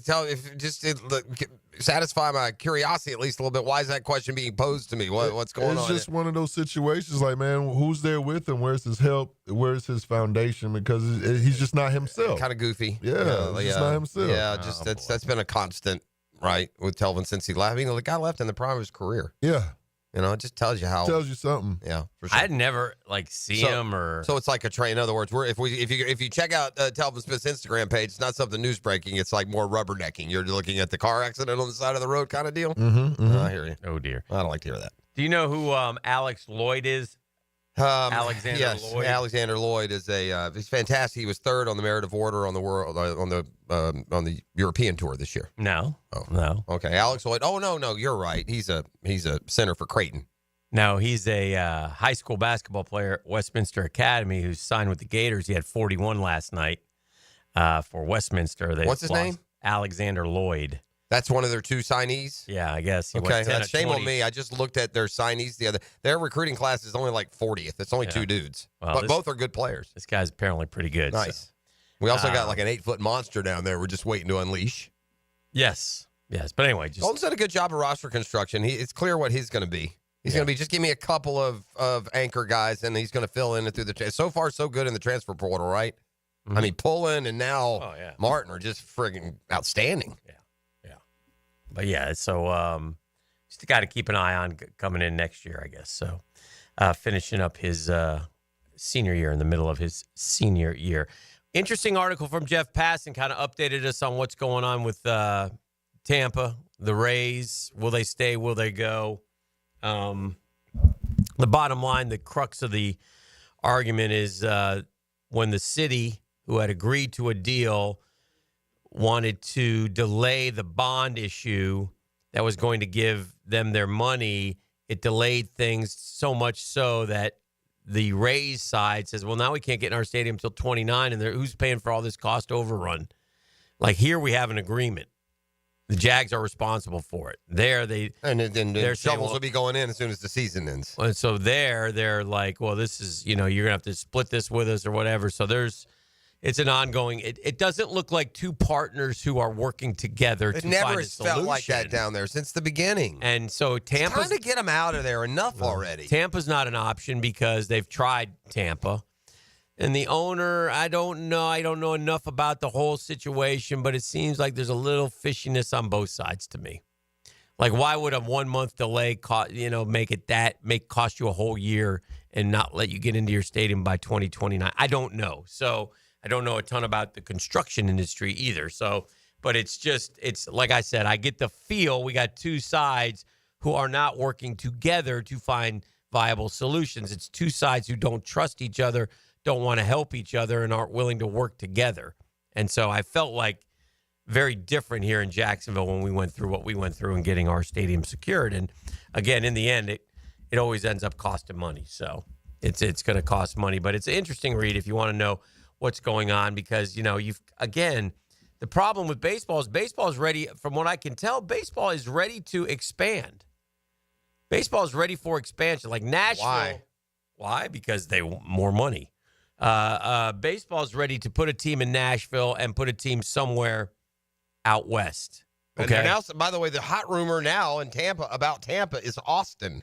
Speaker 6: Satisfy my curiosity at least a little bit. Why is that question being posed to me? What's going on?
Speaker 3: It's just one of those situations like, man, who's there with him? Where's his help? Where's his foundation? Because he's just not himself.
Speaker 6: Kind of goofy.
Speaker 3: Yeah, he's just not himself.
Speaker 6: Yeah, that's been a constant, right, with Telvin since he left. I mean, the guy left in the prime of his career.
Speaker 3: Yeah.
Speaker 6: You know, it just tells you how.
Speaker 3: Tells you something.
Speaker 6: Yeah, for sure.
Speaker 5: I'd never see him or.
Speaker 6: So it's like a train. In other words, if you check out Telvin Smith's Instagram page, it's not something news breaking. It's like more rubbernecking. You're looking at the car accident on the side of the road kind of deal. I hear you.
Speaker 5: Oh dear.
Speaker 6: I don't like to hear that.
Speaker 5: Do you know who Alex Lloyd is? Alexander Lloyd.
Speaker 6: Alexander Lloyd is he's fantastic. He was third on the merit of order on the world on the European tour this year.
Speaker 5: No.
Speaker 6: Oh
Speaker 5: no.
Speaker 6: Okay, Alex Lloyd. Oh no, you're right. He's a center for Creighton.
Speaker 5: No, he's a high school basketball player at Westminster Academy who's signed with the Gators. He had 41 last night for Westminster.
Speaker 6: What's his name?
Speaker 5: Alexander Lloyd.
Speaker 6: That's one of their two signees?
Speaker 5: Yeah, I guess.
Speaker 6: Okay, that's shame on me. I just looked at their signees their recruiting class is only like 40th. It's only two dudes.
Speaker 5: Well,
Speaker 6: but both are good players.
Speaker 5: This guy's apparently pretty good.
Speaker 6: Nice.
Speaker 5: So.
Speaker 6: We also got like an 8-foot monster down there we're just waiting to unleash.
Speaker 5: Yes. But anyway,
Speaker 6: Golden's done a good job of roster construction. It's clear what he's going to be. He's going to be, just give me a couple of anchor guys, and he's going to fill in through so far so good in the transfer portal, right? I mean, Pullen and now Martin are just friggin' outstanding.
Speaker 5: Yeah. But so just got to keep an eye on coming in next year, I guess. So finishing up his senior year, in the middle of his senior year. Interesting article from Jeff Passan, kind of updated us on what's going on with Tampa, the Rays. Will they stay? Will they go? The bottom line, the crux of the argument is when the city, who had agreed to a deal, wanted to delay the bond issue that was going to give them their money, it delayed things so much so that the Rays side says, well, now we can't get in our stadium until 29, and who's paying for all this cost overrun? Like, here we have an agreement. The Jags are responsible for it.
Speaker 6: Their shovels will be going in as soon as the season ends.
Speaker 5: And so they're like, well, this is, you're going to have to split this with us or whatever. So it's an ongoing. It doesn't look like two partners who are working together to find a solution. It never has
Speaker 6: felt like that down there since the beginning.
Speaker 5: And so Tampa's
Speaker 6: trying to get them out of there enough already.
Speaker 5: Tampa's not an option because they've tried Tampa. And the owner, I don't know enough about the whole situation, but it seems like there's a little fishiness on both sides to me. Like, why would a 1 month delay cost you a whole year and not let you get into your stadium by 2029? I don't know. So I don't know a ton about the construction industry either. So, but it's like I said, I get the feel we got two sides who are not working together to find viable solutions. It's two sides who don't trust each other, don't want to help each other, and aren't willing to work together. And so I felt like very different here in Jacksonville when we went through what we went through in getting our stadium secured. And again, in the end, it always ends up costing money. So it's going to cost money, but it's an interesting read if you want to know what's going on, because, the problem with baseball is ready. From what I can tell, baseball is ready to expand. Baseball is ready for expansion. Like Nashville. Why? Because they want more money. Baseball is ready to put a team in Nashville and put a team somewhere out west.
Speaker 6: And now, by the way, the hot rumor now in Tampa about Tampa is Austin.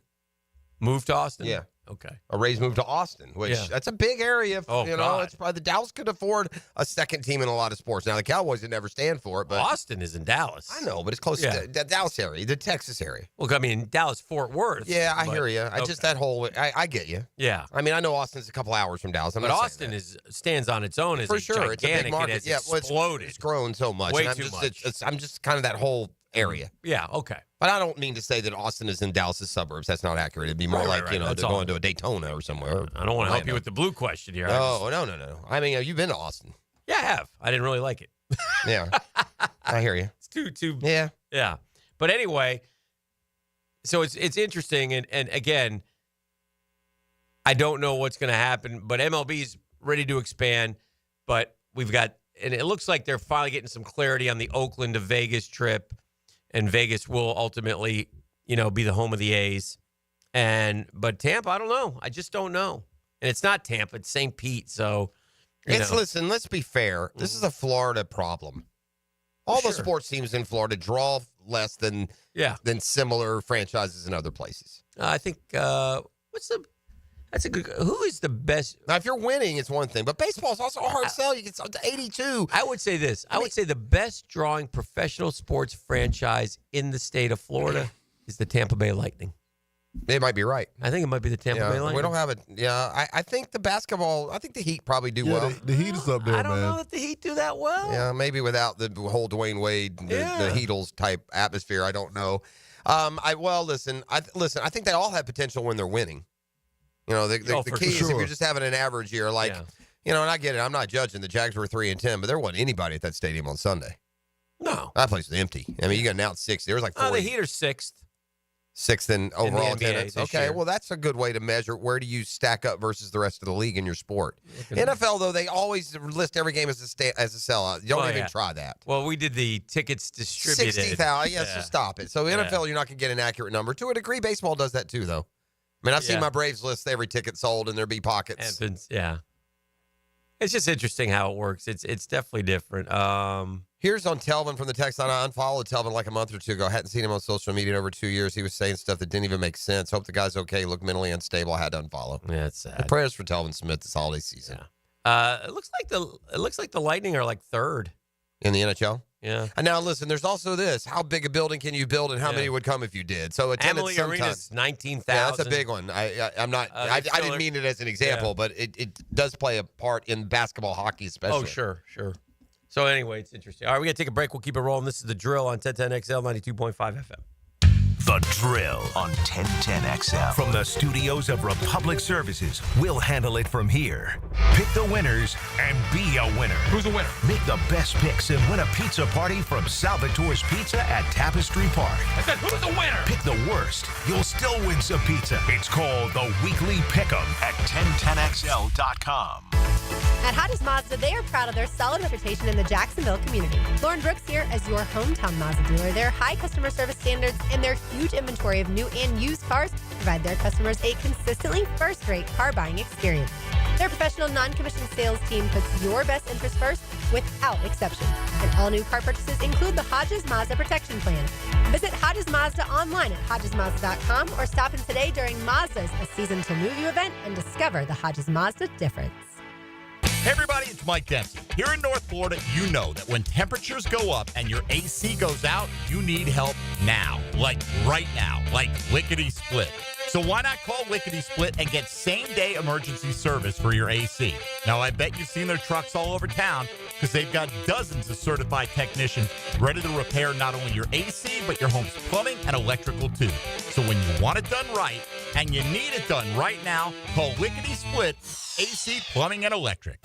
Speaker 5: Move to Austin?
Speaker 6: Yeah.
Speaker 5: Okay.
Speaker 6: A Rays move to Austin, which that's a big area. It's probably the Dallas could afford a second team in a lot of sports. Now the Cowboys would never stand for it, but
Speaker 5: Austin is in Dallas.
Speaker 6: I know, but it's close to the Dallas area, the Texas area.
Speaker 5: Well, I mean, Dallas, Fort Worth.
Speaker 6: Yeah, I hear you. Just that whole. I get you.
Speaker 5: Yeah.
Speaker 6: I mean, I know Austin's a couple hours from Dallas.
Speaker 5: But Austin stands on its own as
Speaker 6: for sure.
Speaker 5: Gigantic.
Speaker 6: It's a big market.
Speaker 5: It has exploded.
Speaker 6: It's grown so much.
Speaker 5: Way
Speaker 6: and
Speaker 5: too much.
Speaker 6: I'm just kind of that whole area.
Speaker 5: Yeah. Okay.
Speaker 6: But I don't mean to say that Austin is in Dallas's suburbs. That's not accurate. It'd be more they're going to a Daytona or somewhere.
Speaker 5: I don't want to help you with the blue question here.
Speaker 6: No. I mean, you've been to Austin.
Speaker 5: Yeah, I have. I didn't really like it.
Speaker 6: Yeah. I hear you.
Speaker 5: It's too.
Speaker 6: Yeah.
Speaker 5: Yeah. But anyway, so it's interesting. And again, I don't know what's going to happen, but MLB's ready to expand. But we've got, and it looks like they're finally getting some clarity on the Oakland to Vegas trip. And Vegas will ultimately, be the home of the A's. But Tampa, I don't know. I just don't know. And it's not Tampa, it's St. Pete. So,
Speaker 6: listen, let's be fair. This is a Florida problem. All the sports teams in Florida draw less than similar franchises in other places.
Speaker 5: I think that's a good. Who is the best?
Speaker 6: Now, if you're winning, it's one thing, but baseball is also a hard sell. You get to 82.
Speaker 5: I would say this. I would say the best drawing professional sports franchise in the state of Florida is the Tampa Bay Lightning.
Speaker 6: They might be right.
Speaker 5: I think it might be the Tampa Bay Lightning.
Speaker 6: We don't have it. Yeah, I think the basketball. I think the Heat probably do well.
Speaker 3: The Heat is up there,
Speaker 5: I don't
Speaker 3: man.
Speaker 5: know if the Heat do that well.
Speaker 6: Yeah, maybe without the whole Dwayne Wade, the Heatles type atmosphere. I don't know. Listen. I think they all have potential when they're winning. The key is if you're just having an average year, and I get it. I'm not judging. The Jags were 3-10, but there wasn't anybody at that stadium on Sunday.
Speaker 5: No,
Speaker 6: that place was empty. I mean, you got announced 60. There was like 40.
Speaker 5: The Heat are sixth
Speaker 6: in overall
Speaker 5: the NBA
Speaker 6: attendance.
Speaker 5: Okay,
Speaker 6: well, that's a good way to measure where do you stack up versus the rest of the league in your sport. NFL, though, they always list every game as a sellout. You don't even try that.
Speaker 5: Well, we did the tickets distributed.
Speaker 6: 60,000. Yes, so stop it. So NFL, you're not going to get an accurate number. To a degree, baseball does that too, though. I mean, I've seen my Braves list every ticket sold, and there be pockets.
Speaker 5: Yeah. It's just interesting how it works. It's definitely different.
Speaker 6: Here's on Telvin from the text line. I unfollowed Telvin like a month or two ago. Hadn't seen him on social media in over 2 years. He was saying stuff that didn't even make sense. Hope the guy's okay. Looked mentally unstable. I had to unfollow.
Speaker 5: Yeah, it's sad.
Speaker 6: Prayers for Telvin Smith this holiday season.
Speaker 5: Yeah. It looks like the Lightning are like third
Speaker 6: in the NHL.
Speaker 5: Yeah.
Speaker 6: And now listen, there's also this: how big a building can you build, and how many would come if you did? So
Speaker 5: Amalie Arena's 19,000.
Speaker 6: Yeah, that's a big one. I'm not. I didn't mean it as an example, but it does play a part in basketball, hockey, especially.
Speaker 5: Oh, sure. So anyway, it's interesting. All right, we got to take a break. We'll keep it rolling. This is The Drill on 1010XL 92.5 FM.
Speaker 4: The Drill on 1010XL. From the studios of Republic Services, we'll handle it from here. Pick the winners and be a winner.
Speaker 9: Who's the winner?
Speaker 4: Make the best picks and win a pizza party from Salvatore's Pizza at Tapestry Park.
Speaker 9: I said, who's the winner?
Speaker 4: Pick the worst. You'll still win some pizza. It's called the Weekly Pick'em at 1010XL.com.
Speaker 10: At Hodges Mazda, they are proud of their solid reputation in the Jacksonville community. Lauren Brooks here as your hometown Mazda dealer. Their high customer service standards and their huge inventory of new and used cars provide their customers a consistently first-rate car buying experience. Their professional non-commissioned sales team puts your best interest first without exception. And all new car purchases include the Hodges Mazda Protection Plan. Visit Hodges Mazda online at HodgesMazda.com or stop in today during Mazda's A Season to Move You event and discover the Hodges Mazda difference.
Speaker 13: Hey everybody, it's Mike Dempsey. Here in North Florida, you know that when temperatures go up and your AC goes out, you need help now. Like right now. Like lickety-split. So why not call Lickety Split and get same-day emergency service for your AC? Now, I bet you've seen their trucks all over town because they've got dozens of certified technicians ready to repair not only your AC, but your home's plumbing and electrical too. So when you want it done right and you need it done right now, call Lickety Split AC, Plumbing, and Electric.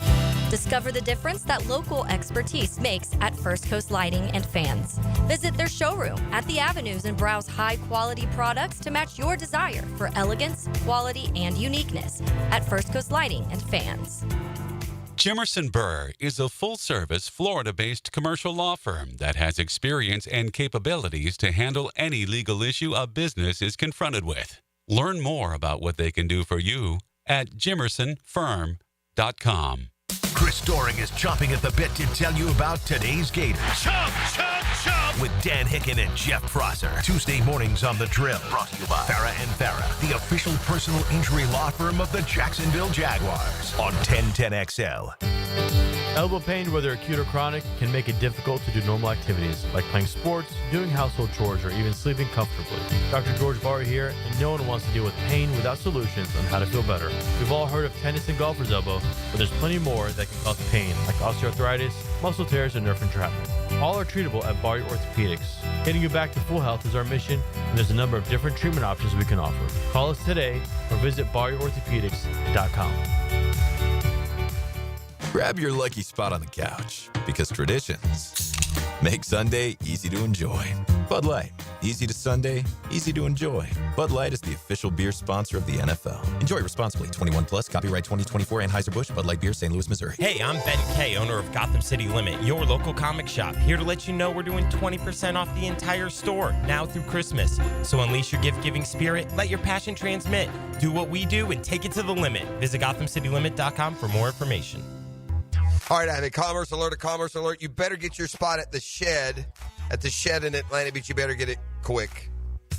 Speaker 22: Discover the difference that local expertise makes at First Coast Lighting and Fans. Visit their showroom at the Avenues and browse high-quality products to match your desire for elegance, quality, and uniqueness at First Coast Lighting and Fans.
Speaker 19: Jimerson Burr is a full-service, Florida-based commercial law firm that has experience and capabilities to handle any legal issue a business is confronted with. Learn more about what they can do for you at jimersonfirm.com.
Speaker 4: Chris Storing is chomping at the bit to tell you about today's Gators.
Speaker 9: Chomp, chomp, chomp.
Speaker 4: With Dan Hicken and Jeff Prosser. Tuesday mornings on The Drill. Brought to you by Farre and Farre, the official personal injury law firm of the Jacksonville Jaguars. On 1010XL.
Speaker 8: Elbow pain, whether acute or chronic, can make it difficult to do normal activities like playing sports, doing household chores, or even sleeping comfortably. Dr. George Farre here, and no one wants to deal with pain without solutions on how to feel better. We've all heard of tennis and golfer's elbow, but there's plenty more that can cause pain, like osteoarthritis, muscle tears, and nerve entrapment. All are treatable at Barry Orthopedics. Getting you back to full health is our mission, and there's a number of different treatment options we can offer. Call us today or visit barryorthopedics.com.
Speaker 15: Grab your lucky spot on the couch, because traditions make Sunday easy to enjoy. Bud Light, easy to Sunday, easy to enjoy. Bud Light is the official beer sponsor of the NFL. Enjoy responsibly. 21 plus. Copyright 2024. Anheuser-Busch. Bud Light Beer, St. Louis, Missouri.
Speaker 5: Hey, I'm Ben Kay, owner of Gotham City Limit, your local comic shop. Here to let you know we're doing 20% off the entire store now through Christmas. So unleash your gift-giving spirit, let your passion transmit. Do what we do and take it to the limit. Visit GothamCityLimit.com for more information.
Speaker 6: All right, I mean, commerce alert. You better get your spot at the Shed. At the Shed in Atlanta Beach, you better get it quick.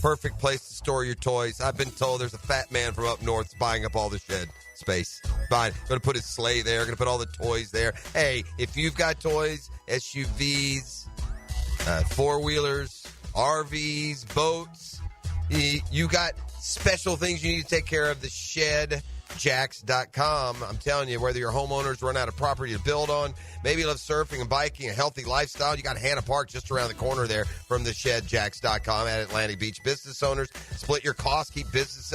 Speaker 6: Perfect place to store your toys. I've been told there's a fat man from up north buying up all the Shed space. Fine. Going to put his sleigh there. Going to put all the toys there. Hey, if you've got toys, SUVs, four-wheelers, RVs, boats, you got special things you need to take care of, the Shed. Jacks.com. I'm telling you, whether your homeowners run out of property to build on, maybe you love surfing and biking, a healthy lifestyle, you got Hannah Park just around the corner there from the Shed. Jacks.com at Atlantic Beach. Business owners, split your costs, keep business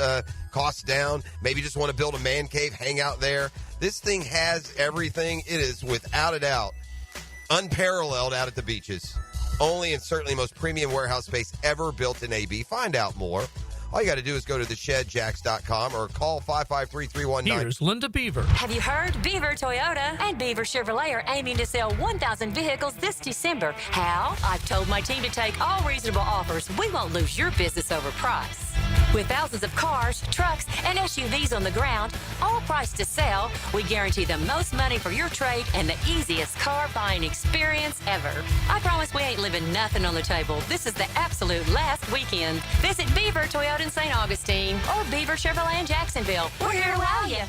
Speaker 6: costs down. Maybe you just want to build a man cave, hang out there. This thing has everything. It is, without a doubt, unparalleled out at the beaches. Only and certainly most premium warehouse space ever built in AB. Find out more. All you got to do is go to theshedjacks.com or call 553-319.
Speaker 23: Here's Linda Beaver.
Speaker 24: Have you heard? Beaver Toyota and Beaver Chevrolet are aiming to sell 1,000 vehicles this December. How? I've told my team to take all reasonable offers. We won't lose your business over price. With thousands of cars, trucks, and SUVs on the ground, all priced to sell, we guarantee the most money for your trade and the easiest car buying experience ever. I promise we ain't leaving nothing on the table. This is the absolute last weekend. Visit Beaver Toyota in St. Augustine or Beaver Chevrolet in Jacksonville. We're here to wow you.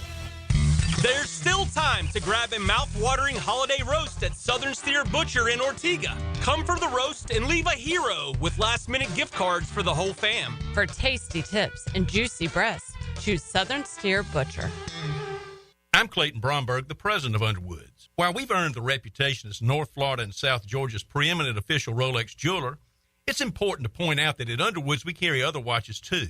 Speaker 18: There's still time to grab a mouth-watering holiday roast at Southern Steer Butcher in Ortega. Come for the roast and leave a hero with last-minute gift cards for the whole fam.
Speaker 25: For tasty tips and juicy breasts, choose Southern Steer Butcher.
Speaker 26: I'm Clayton Bromberg, the president of Underwoods. While we've earned the reputation as North Florida and South Georgia's preeminent official Rolex jeweler, it's important to point out that at Underwoods we carry other watches too.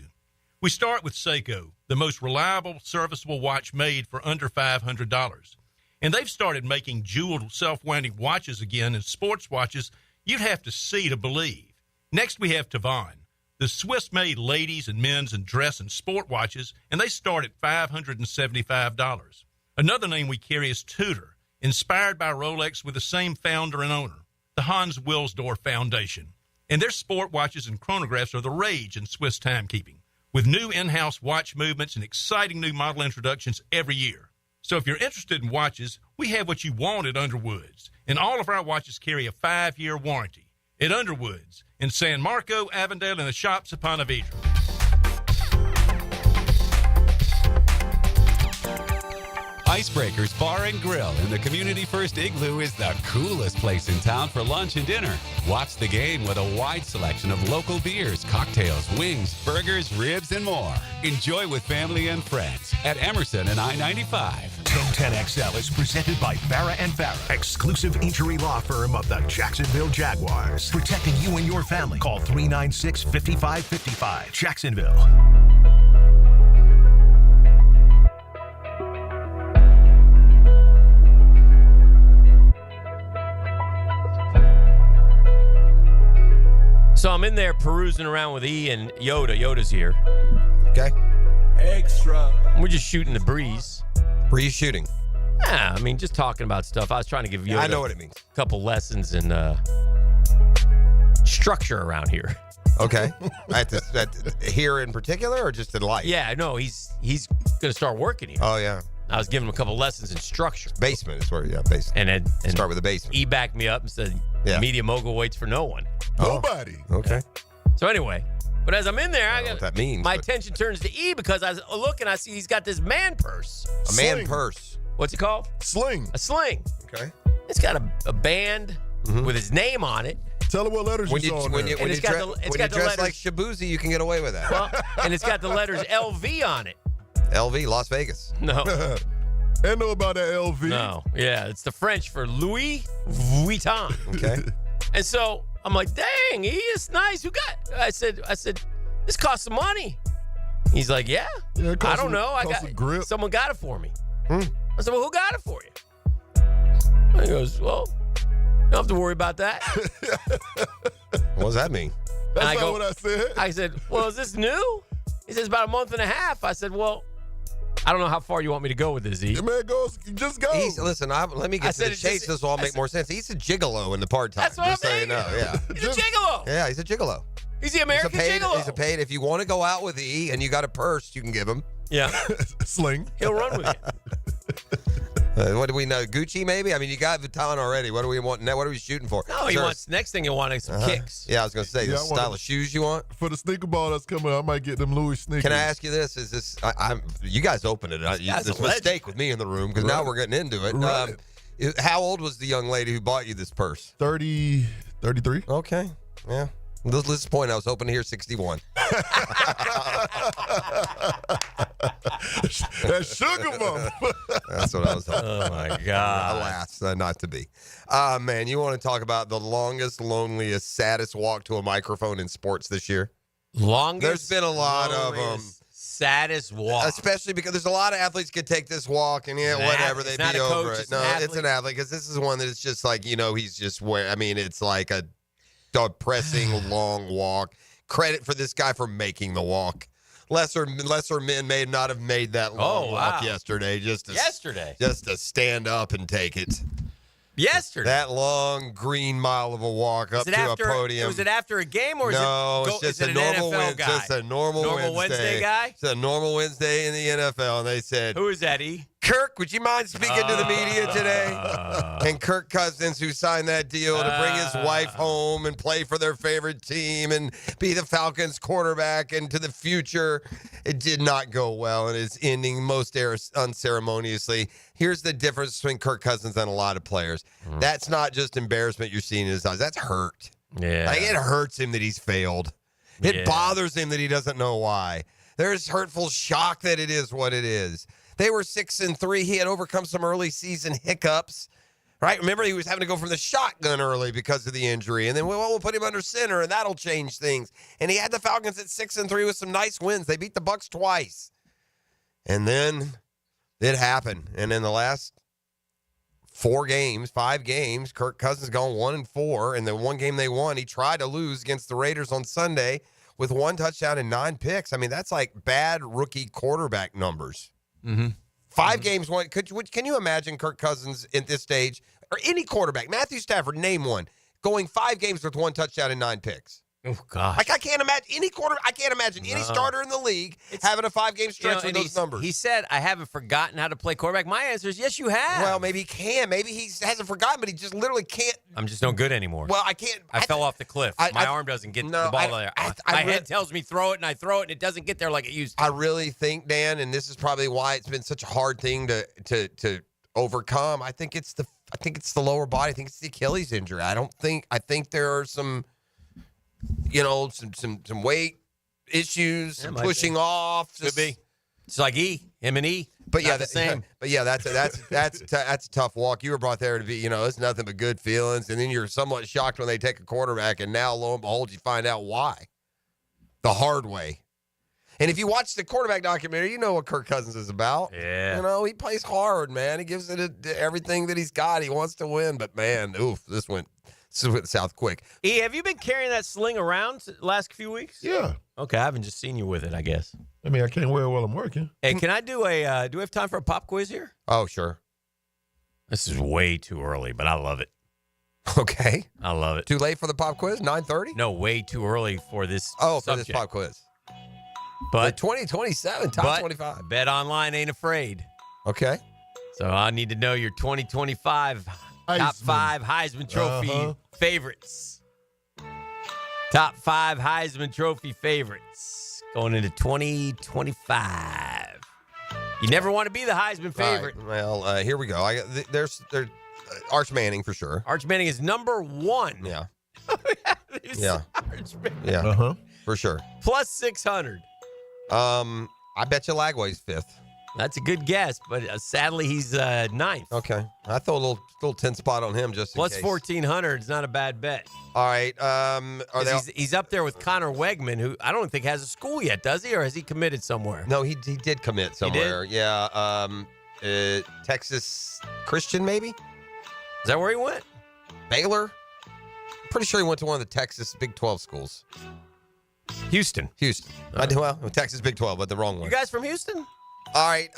Speaker 26: We start with Seiko, the most reliable, serviceable watch made for under $500. And they've started making jeweled, self-winding watches again, and sports watches you'd have to see to believe. Next, we have Tavan, the Swiss-made ladies and men's and dress and sport watches, and they start at $575. Another name we carry is Tudor, inspired by Rolex with the same founder and owner, the Hans Wilsdorf Foundation. And their sport watches and chronographs are the rage in Swiss timekeeping, with new in-house watch movements and exciting new model introductions every year. So if you're interested in watches, we have what you want at Underwoods, and all of our watches carry a 5-year warranty. At Underwoods, in San Marco, Avondale, and the shops of Ponte Vedra.
Speaker 19: Icebreakers Bar and Grill in the Community First Igloo is the coolest place in town for lunch and dinner. Watch the game with a wide selection of local beers, cocktails, wings, burgers, ribs, and more. Enjoy with family and friends at Emerson and I-95.
Speaker 4: 1010XL is presented by Farre and Farre, exclusive injury law firm of the Jacksonville Jaguars. Protecting you and your family. Call 396-5555. Jacksonville.
Speaker 5: So I'm in there perusing around with E and Yoda. Yoda's here.
Speaker 6: Okay.
Speaker 5: Extra. We're just shooting the breeze.
Speaker 6: Breeze shooting?
Speaker 5: Yeah, I mean, just talking about stuff. I was trying to give Yoda
Speaker 6: I know what it means.
Speaker 5: A couple lessons in structure around here.
Speaker 6: Okay. Here in particular or just in life?
Speaker 5: Yeah, no, he's going to start working here.
Speaker 6: Oh, yeah.
Speaker 5: I was giving him a couple lessons in structure.
Speaker 6: Basement is where, basement.
Speaker 5: And
Speaker 6: start with the basement.
Speaker 5: He backed me up and said, media mogul waits for no one.
Speaker 3: Nobody.
Speaker 6: Okay.
Speaker 5: So anyway, but as I'm in there,
Speaker 6: I don't know what that means.
Speaker 5: My attention turns to E because I look and I see he's got this man purse.
Speaker 6: A man purse.
Speaker 5: What's it called?
Speaker 3: Sling.
Speaker 5: A sling.
Speaker 6: Okay.
Speaker 5: It's got a band with his name on it.
Speaker 3: Tell him what letters
Speaker 6: when
Speaker 3: you saw
Speaker 6: when you
Speaker 5: it's
Speaker 6: dress
Speaker 5: letters
Speaker 6: like Shabuzi, you can get away with that.
Speaker 5: Well, and it's got the letters LV on it.
Speaker 6: LV, Las Vegas.
Speaker 5: No.
Speaker 3: I know about that LV.
Speaker 5: No. Yeah, it's the French for Louis Vuitton.
Speaker 6: Okay.
Speaker 5: And so I'm like, dang, he is nice. Who got? I said, this costs some money. He's like, yeah. I don't know. Someone got it for me. I said, well, who got it for you? And he goes, well, you don't have to worry about that.
Speaker 6: What does that mean?
Speaker 3: That's not what I said.
Speaker 5: I said, well, is this new? He says, about a month and a half. I said, well, I don't know how far you want me to go with this, E.
Speaker 3: Yeah, man, just go.
Speaker 6: Listen, let me get to the chase. This will all make more sense. He's a gigolo in the part-time.
Speaker 5: That's what
Speaker 6: just
Speaker 5: I'm
Speaker 6: so you know. Yeah.
Speaker 5: He's a gigolo.
Speaker 6: Yeah, he's a gigolo.
Speaker 5: He's the American gigolo.
Speaker 6: He's a paid. If you want to go out with E and you got a purse, you can give him.
Speaker 5: Yeah.
Speaker 3: Sling.
Speaker 5: He'll run with you.
Speaker 6: What do we know? Gucci, maybe? I mean, you got Vuitton already. What do we want now? What are we shooting for?
Speaker 5: No, he wants, next thing he'll want is some kicks.
Speaker 6: Yeah, I was going to say, the style of shoes you want?
Speaker 3: For the sneaker ball that's coming, I might get them Louis sneakers.
Speaker 6: Can I ask you this? Is this, you guys opened it. It's a mistake with me in the room because now we're getting into it.
Speaker 3: Right.
Speaker 6: How old was the young lady who bought you this purse?
Speaker 3: 33.
Speaker 6: Okay. Yeah. This is the point. I was hoping to hear 61.
Speaker 3: That sugar bump.
Speaker 6: That's what I was hoping.
Speaker 5: Oh, my God.
Speaker 6: Alas, not to be. Man, you want to talk about the longest, loneliest, saddest walk to a microphone in sports this year?
Speaker 5: Longest.
Speaker 6: There's been a lot of them.
Speaker 5: Saddest walk.
Speaker 6: Especially because there's a lot of athletes could take this walk and whatever, they'd be over it. No, it's an athlete because this is one that is just like, he's just it's like a depressing long walk. Credit for this guy for making the walk. Lesser men may not have made that long walk yesterday. Just to stand up and take it.
Speaker 5: Yesterday.
Speaker 6: That long green mile of a walk up to a podium.
Speaker 5: Was it after a game or
Speaker 6: it's just a normal Wednesday.
Speaker 5: Just
Speaker 6: a normal
Speaker 5: Wednesday guy?
Speaker 6: It's a normal Wednesday in the NFL. And they said,
Speaker 5: who is that, E?
Speaker 6: Kirk, would you mind speaking to the media today? And Kirk Cousins, who signed that deal to bring his wife home and play for their favorite team and be the Falcons quarterback into the future. It did not go well, and it's ending most unceremoniously. Here's the difference between Kirk Cousins and a lot of players. That's not just embarrassment you're seeing in his eyes. That's hurt.
Speaker 5: Yeah.
Speaker 6: Like, it hurts him that he's failed. It bothers him that he doesn't know why. There's hurtful shock that it is what it is. They were 6-3. He had overcome some early season hiccups, right? Remember, he was having to go from the shotgun early because of the injury. And then, we'll put him under center, and that'll change things. And he had the Falcons at 6-3 with some nice wins. They beat the Bucs twice. And then it happened. And in the last 5 games, Kirk Cousins gone 1-4. And the one game they won, he tried to lose against the Raiders on Sunday with 1 touchdown and 9 picks. I mean, that's like bad rookie quarterback numbers. 5 games won. Can you imagine Kirk Cousins at this stage, or any quarterback, Matthew Stafford, name one, going 5 games with 1 touchdown and 9 picks?
Speaker 5: Oh, gosh.
Speaker 6: Like, I can't imagine any starter in the league having a 5-game stretch with those numbers.
Speaker 5: He said, I haven't forgotten how to play quarterback. My answer is, yes, you have.
Speaker 6: Well, maybe he can. Maybe he hasn't forgotten, but he just literally can't.
Speaker 5: I'm just no good anymore.
Speaker 6: Well, I can't.
Speaker 5: I fell off the cliff. My arm doesn't get the ball there. My head tells me throw it, and I throw it, and it doesn't get there like it used to.
Speaker 6: I really think, Dan, and this is probably why it's been such a hard thing to overcome. I think it's the lower body. I think it's the Achilles injury. I think there are some weight issues, some pushing off.
Speaker 5: Could be. It's like him and E.
Speaker 6: But yeah,
Speaker 5: the same.
Speaker 6: But yeah, that's a tough walk. You were brought there to be, it's nothing but good feelings, and then you're somewhat shocked when they take a quarterback, and now lo and behold, you find out why, the hard way. And if you watch the quarterback documentary, you know what Kirk Cousins is about.
Speaker 5: Yeah,
Speaker 6: he plays hard, man. He gives it everything that he's got. He wants to win, but man, this went south quick.
Speaker 5: E, have you been carrying that sling around the last few weeks?
Speaker 3: Yeah.
Speaker 5: Okay, I haven't just seen you with it, I guess.
Speaker 3: I mean, I can't wear it while I'm working.
Speaker 5: Hey, can I do do we have time for a pop quiz here?
Speaker 6: Oh, sure.
Speaker 5: This is way too early, but I love it.
Speaker 6: Okay.
Speaker 5: I love it.
Speaker 6: Too late for the pop quiz? 9:30?
Speaker 5: No, way too early for this
Speaker 6: subject.
Speaker 5: For
Speaker 6: this pop quiz.
Speaker 5: But
Speaker 6: 2027, top 25.
Speaker 5: Bet Online ain't afraid.
Speaker 6: Okay.
Speaker 5: So I need to know your 2025 top 5 Heisman Trophy favorites. Top 5 Heisman Trophy favorites going into 2025. You never want to be the Heisman favorite.
Speaker 6: Right. Well, here we go. There's Arch Manning for sure.
Speaker 5: Arch Manning is number 1.
Speaker 6: Yeah.
Speaker 5: Yeah.
Speaker 6: Yeah. For sure.
Speaker 5: Plus 600.
Speaker 6: I bet you Lagway's 5th.
Speaker 5: That's a good guess, but sadly he's 9th.
Speaker 6: Okay. I throw a little 10 spot on him just in
Speaker 5: Plus
Speaker 6: case.
Speaker 5: 1,400 is not a bad bet.
Speaker 6: All right.
Speaker 5: He's up there with Connor Wegman, who I don't think has a school yet, does he? Or has he committed somewhere?
Speaker 6: No, he did commit somewhere. Yeah. Texas Christian, maybe? Is
Speaker 5: that where he went?
Speaker 6: Baylor? Pretty sure he went to one of the Texas Big 12 schools.
Speaker 5: Houston.
Speaker 6: Well, Texas Big 12, but the wrong one.
Speaker 5: You guys from Houston?
Speaker 6: All right.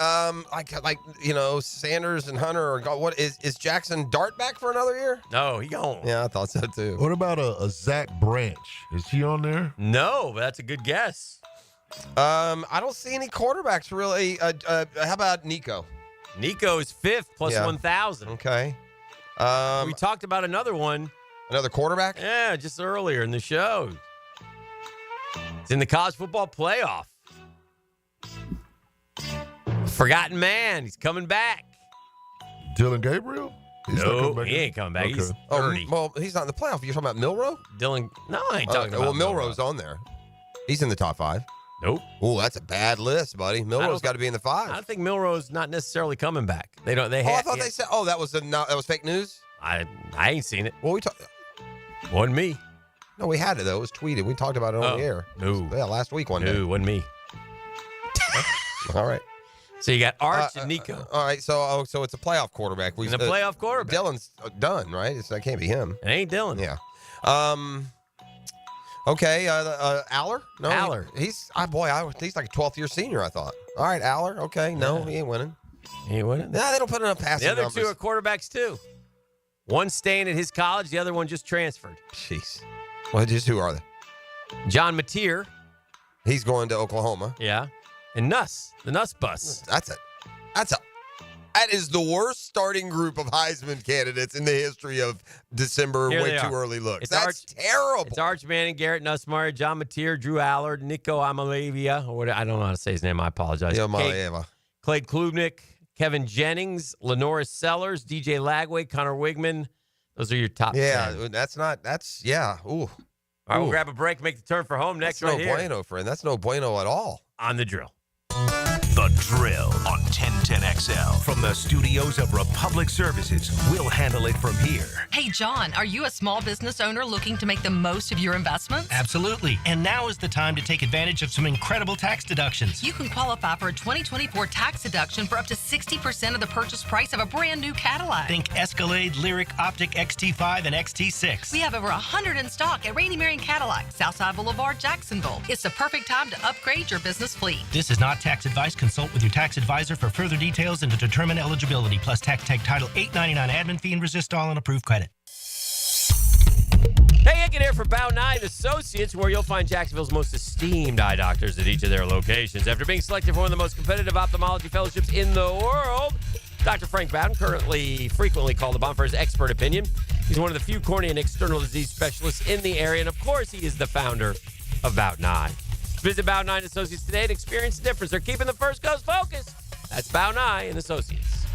Speaker 6: Sanders and Hunter are what is Jackson Dart back for another year?
Speaker 5: No, he gone.
Speaker 6: Yeah, I thought so too.
Speaker 3: What about a Zach Branch? Is he on there?
Speaker 5: No, but that's a good guess.
Speaker 6: I don't see any quarterbacks really. How about Nico?
Speaker 5: Nico is 5th plus 1,000.
Speaker 6: Okay.
Speaker 5: We talked about another one.
Speaker 6: Another quarterback?
Speaker 5: Yeah, just earlier in the show. It's in the college football playoff. Forgotten man. He's coming back.
Speaker 3: Dylan Gabriel?
Speaker 5: No, he ain't coming back. Okay. He's 30.
Speaker 6: Well, he's not in the playoff. You're talking about Milroe?
Speaker 5: No, I ain't talking about
Speaker 6: Milroe's on there. He's in the top 5.
Speaker 5: Nope.
Speaker 6: Oh, that's a bad list, buddy. Milroe's got to be in the 5.
Speaker 5: I think Milroe's not necessarily coming back. They don't.
Speaker 6: I thought they said. Oh, that was fake news.
Speaker 5: I ain't seen it.
Speaker 6: Well, we talked.
Speaker 5: Wasn't me.
Speaker 6: No, we had it though. It was tweeted. We talked about it on the air.
Speaker 5: No.
Speaker 6: Yeah, last week one day.
Speaker 5: No, wasn't me.
Speaker 6: All right.
Speaker 5: So you got Arch and Nico.
Speaker 6: All right. So it's a playoff quarterback.
Speaker 5: He's a playoff quarterback.
Speaker 6: Dylan's done, right? That can't be him.
Speaker 5: It ain't Dylan.
Speaker 6: Yeah. Okay. Aller? No.
Speaker 5: Aller.
Speaker 6: He's like a 12th year senior, I thought. All right, Aller. Okay. No, he ain't winning.
Speaker 5: He ain't winning?
Speaker 6: Nah, they don't put enough passing
Speaker 5: numbers.
Speaker 6: numbers.
Speaker 5: The other 2 are quarterbacks, too. One staying at his college. The other one just transferred.
Speaker 6: Jeez. Well, just who are they?
Speaker 5: John Mateer.
Speaker 6: He's going to Oklahoma.
Speaker 5: Yeah. And Nuss. The Nuss bus.
Speaker 6: That is the worst starting group of Heisman candidates in the history of December way too early looks. That's terrible.
Speaker 5: It's Arch Manning, Garrett Nussmeyer, John Mateer, Drew Allard, Nico Amalavia. I don't know how to say his name. I apologize. Clay Klubnik, Kevin Jennings, Lenoris Sellers, DJ Lagway, Connor Wigman. Those are your top 10.
Speaker 6: Yeah. Ooh.
Speaker 5: All right, we'll grab a break, make the turn for home next.
Speaker 6: That's
Speaker 5: right
Speaker 6: no bueno, friend. That's no bueno at all.
Speaker 5: On the Drill.
Speaker 4: The Drill on 1010XL. From the studios of Republic Services, we'll handle it from here.
Speaker 14: Hey, John, are you a small business owner looking to make the most of your investments?
Speaker 16: Absolutely. And now is the time to take advantage of some incredible tax deductions.
Speaker 14: You can qualify for a 2024 tax deduction for up to 60% of the purchase price of a brand new Cadillac.
Speaker 16: Think Escalade, Lyric, Optic XT5, and XT6.
Speaker 14: We have over 100 in stock at Rainy Marion Cadillac, Southside Boulevard, Jacksonville. It's the perfect time to upgrade your business fleet.
Speaker 16: This is not tax advice. Consult with your tax advisor for further details and to determine eligibility, plus tax tag title $8.99 admin fee and resist all and approved credit.
Speaker 5: Hey, Hicken here for Bow Nye Associates, where you'll find Jacksonville's most esteemed eye doctors at each of their locations. After being selected for one of the most competitive ophthalmology fellowships in the world, Dr. Frank Bowden, frequently called upon for his expert opinion. He's one of the few cornea and external disease specialists in the area, and of course, he is the founder of Bow Nye. Visit Bow Nye Associates today and experience the difference. They're keeping the First Coast focused. That's Bow Nye and Associates.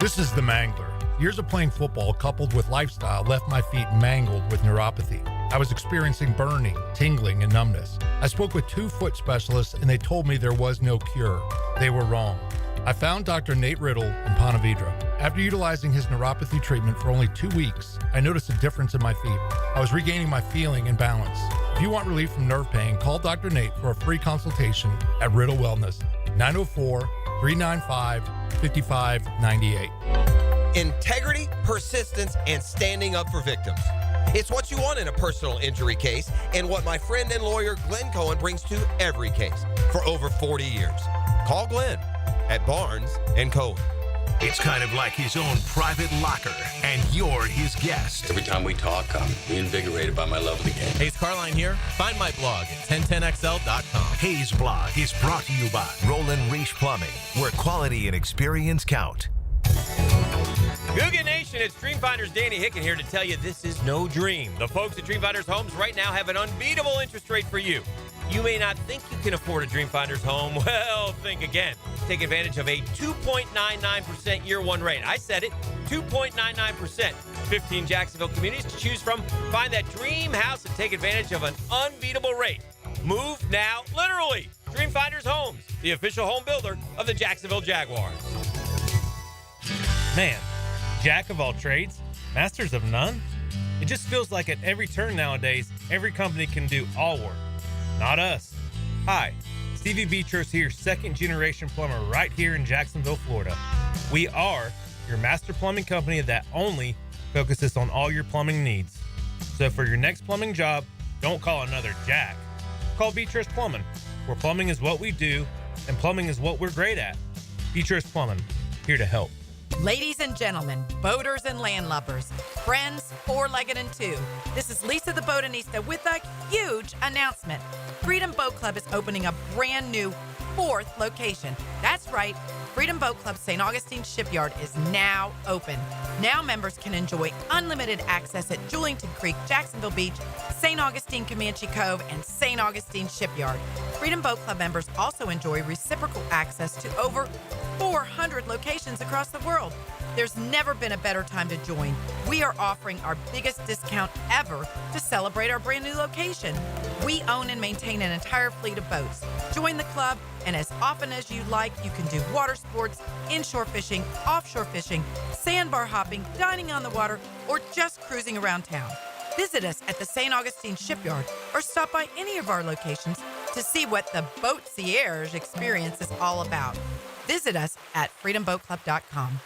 Speaker 17: This is the Mangler. Years of playing football coupled with lifestyle left my feet mangled with neuropathy. I was experiencing burning, tingling, and numbness. I spoke with 2 foot specialists and they told me there was no cure. They were wrong. I found Dr. Nate Riddle in Ponte Vedra. After utilizing his neuropathy treatment for only 2 weeks, I noticed a difference in my feet. I was regaining my feeling and balance. If you want relief from nerve pain, call Dr. Nate for a free consultation at Riddle Wellness, 904-395-5598.
Speaker 6: Integrity, persistence, and standing up for victims. It's what you want in a personal injury case and what my friend and lawyer Glenn Cohen brings to every case for over 40 years. Call Glenn at Barnes & Cohen.
Speaker 4: It's kind of like his own private locker, and you're his guest.
Speaker 1: Every time we talk, I'm reinvigorated by my love of the game.
Speaker 2: Hayes Carline here. Find my blog at 1010xl.com.
Speaker 4: Hayes Blog is brought to you by Roland Reach Plumbing, where quality and experience count.
Speaker 5: Googa Nation, it's Dreamfinder's Danny Hicken here to tell you this is no dream. The folks at Dreamfinder's Homes right now have an unbeatable interest rate for you. You may not think you can afford a Dreamfinder's home. Well, think again. Take advantage of a 2.99% year one rate. I said it, 2.99%. 15 Jacksonville communities to choose from. Find that dream house and take advantage of an unbeatable rate. Move now, literally. Dreamfinder's Homes, the official home builder of the Jacksonville Jaguars.
Speaker 11: Man, jack of all trades, masters of none? It just feels like at every turn nowadays, every company can do all work. Not us. Hi, Stevie Beatrice here, second generation plumber right here in Jacksonville, Florida. We are your master plumbing company that only focuses on all your plumbing needs. So for your next plumbing job, don't call another Jack. Call Beatrice Plumbing, where plumbing is what we do and plumbing is what we're great at. Beatrice Plumbing, here to help.
Speaker 20: Ladies and gentlemen, boaters and landlubbers, friends, four-legged and two, this is Lisa the Botanista with a huge announcement. Freedom Boat Club is opening a brand new 4th location. That's right, Freedom Boat Club St. Augustine Shipyard is now open. Now members can enjoy unlimited access at Julington Creek, Jacksonville Beach, St. Augustine Comanche Cove, and St. Augustine Shipyard. Freedom Boat Club members also enjoy reciprocal access to over 400 locations across the world. There's never been a better time to join. We are offering our biggest discount ever to celebrate our brand new location. We own and maintain an entire fleet of boats. Join the club, and as often as you like, you can do water sports, inshore fishing, offshore fishing, sandbar hopping, dining on the water, or just cruising around town. Visit us at the St. Augustine Shipyard or stop by any of our locations to see what the Boatcierge experience is all about. Visit us at freedomboatclub.com.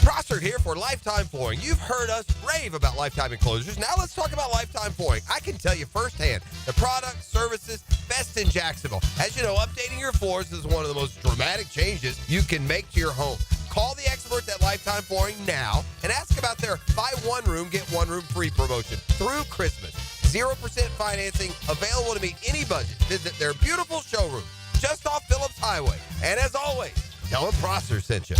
Speaker 6: Prosser here for Lifetime Flooring. You've heard us rave about Lifetime Enclosures. Now let's talk about Lifetime Flooring. I can tell you firsthand, the product, services, best in Jacksonville. As you know, updating your floors is one of the most dramatic changes you can make to your home. Call the experts at Lifetime Flooring now and ask about their buy one room, get one room free promotion through Christmas. 0% financing, available to meet any budget. Visit their beautiful showroom just off Phillips Highway. And as always, tell them Prosser sent you.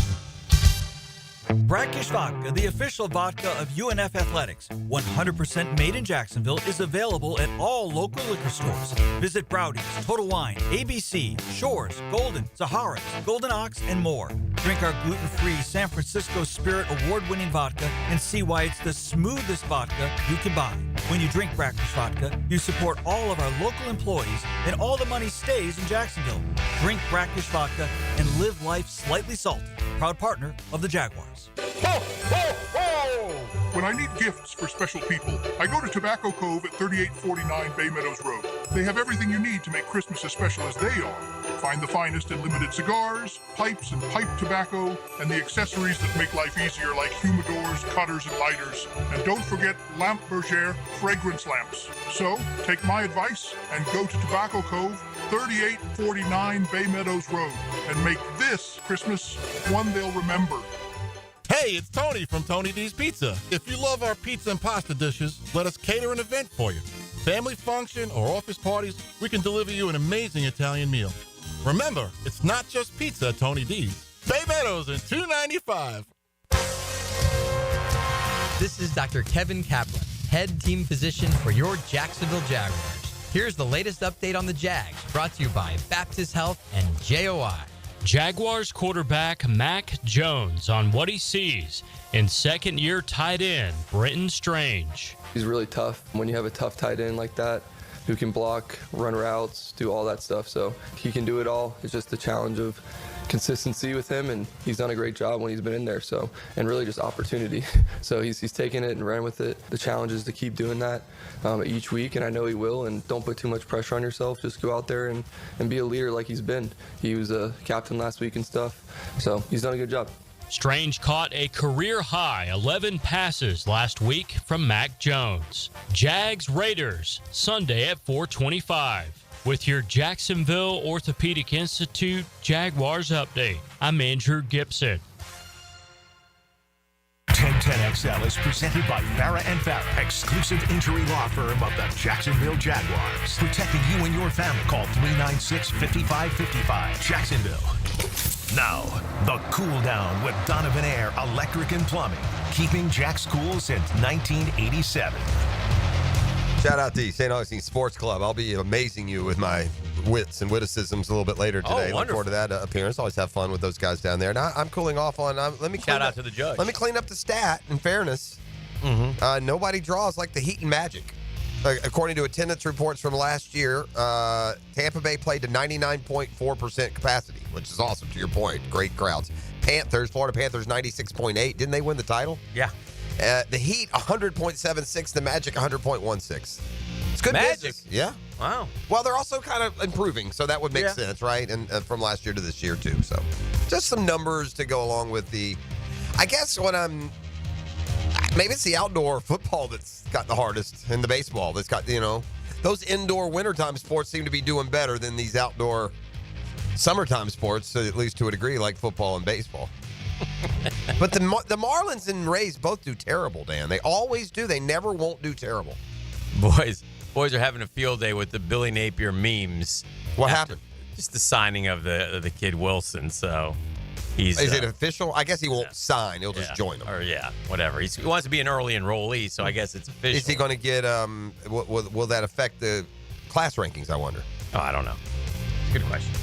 Speaker 21: Brackish Vodka, the official vodka of UNF Athletics, 100% made in Jacksonville, is available at all local liquor stores. Visit Browdy's, Total Wine, ABC, Shores, Golden, Zahara's, Golden Ox, and more. Drink our gluten-free San Francisco Spirit award-winning vodka and see why it's the smoothest vodka you can buy. When you drink Brackish Vodka, you support all of our local employees and all the money stays in Jacksonville. Drink Brackish Vodka and live life slightly salty. Proud partner of the Jaguars.
Speaker 23: Ho, ho, ho! When I need gifts for special people, I go to Tobacco Cove at 3849 Bay Meadows Road. They have everything you need to make Christmas as special as they are. Find the finest in limited cigars, pipes and pipe tobacco, and the accessories that make life easier like humidors, cutters, and lighters. And don't forget Lampe Bergère fragrance lamps. So, take my advice and go to Tobacco Cove, 3849 Bay Meadows Road, and make this Christmas one they'll remember.
Speaker 27: Hey, it's Tony from Tony D's Pizza. If you love our pizza and pasta dishes, let us cater an event for you. Family function or office parties, we can deliver you an amazing Italian meal. Remember, it's not just pizza at Tony D's. Bay Meadows and $2.95.
Speaker 28: This is Dr. Kevin Kaplan, head team physician for your Jacksonville Jaguars. Here's the latest update on the Jags, brought to you by Baptist Health and JOI.
Speaker 29: Jaguars quarterback Mac Jones on what he sees in second-year tight end Britton Strange.
Speaker 30: He's really tough. When you have a tough tight end like that, who can block, run routes, do all that stuff. So he can do it all. It's just the challenge of consistency with him, and he's done a great job when he's been in there. So, and really just opportunity. So he's taken it and ran with it. The challenge is to keep doing that each week, and I know he will. And don't put too much pressure on yourself. Just go out there and be a leader like he's been. He was a captain last week and stuff. So he's done a good job.
Speaker 29: Strange caught a career-high 11 passes last week from Mac Jones. Jags Raiders, Sunday at 4:25. With your Jacksonville Orthopedic Institute Jaguars update, I'm Andrew Gibson.
Speaker 4: 1010XL is presented by Farre and Farre, exclusive injury law firm of the Jacksonville Jaguars. Protecting you and your family. Call 396-5555. Jacksonville. Now, the cool down with Donovan Air Electric and Plumbing. Keeping Jack's cool since 1987.
Speaker 6: Shout out to St. Augustine Sports Club. I'll be amazing you with my wits and witticisms a little bit later today. Look forward to that appearance. Always have fun with those guys down there. Now I'm cooling off on.
Speaker 5: Shout out to the judge.
Speaker 6: Let me clean up the stat. In fairness, nobody draws like the Heat and Magic. According to attendance reports from last year, Tampa Bay played to 99.4% capacity, which is awesome. To your point, great crowds. Florida Panthers 96.8. Didn't they win the title?
Speaker 5: Yeah.
Speaker 6: The Heat 100.76. The Magic 100.16. It's good
Speaker 5: Magic.
Speaker 6: business. Yeah.
Speaker 5: Wow.
Speaker 6: Well, they're also kind of improving, so that would make sense, right? And from last year to this year, too. So just some numbers to go along with the, I guess maybe it's the outdoor football that's got the hardest, and the baseball that's got, those indoor wintertime sports seem to be doing better than these outdoor summertime sports, at least to a degree, like football and baseball. But the Marlins and Rays both do terrible, Dan. They always do. They never won't do terrible.
Speaker 5: Boys are having a field day with the Billy Napier memes.
Speaker 6: What happened?
Speaker 5: Just the signing of the kid Wilson. So he's.
Speaker 6: Is it official? I guess he won't sign. He'll just join them.
Speaker 5: Or whatever. He wants to be an early enrollee, so I guess it's official.
Speaker 6: Is he going to get? Will that affect the class rankings? I wonder.
Speaker 5: Oh, I don't know. Good question.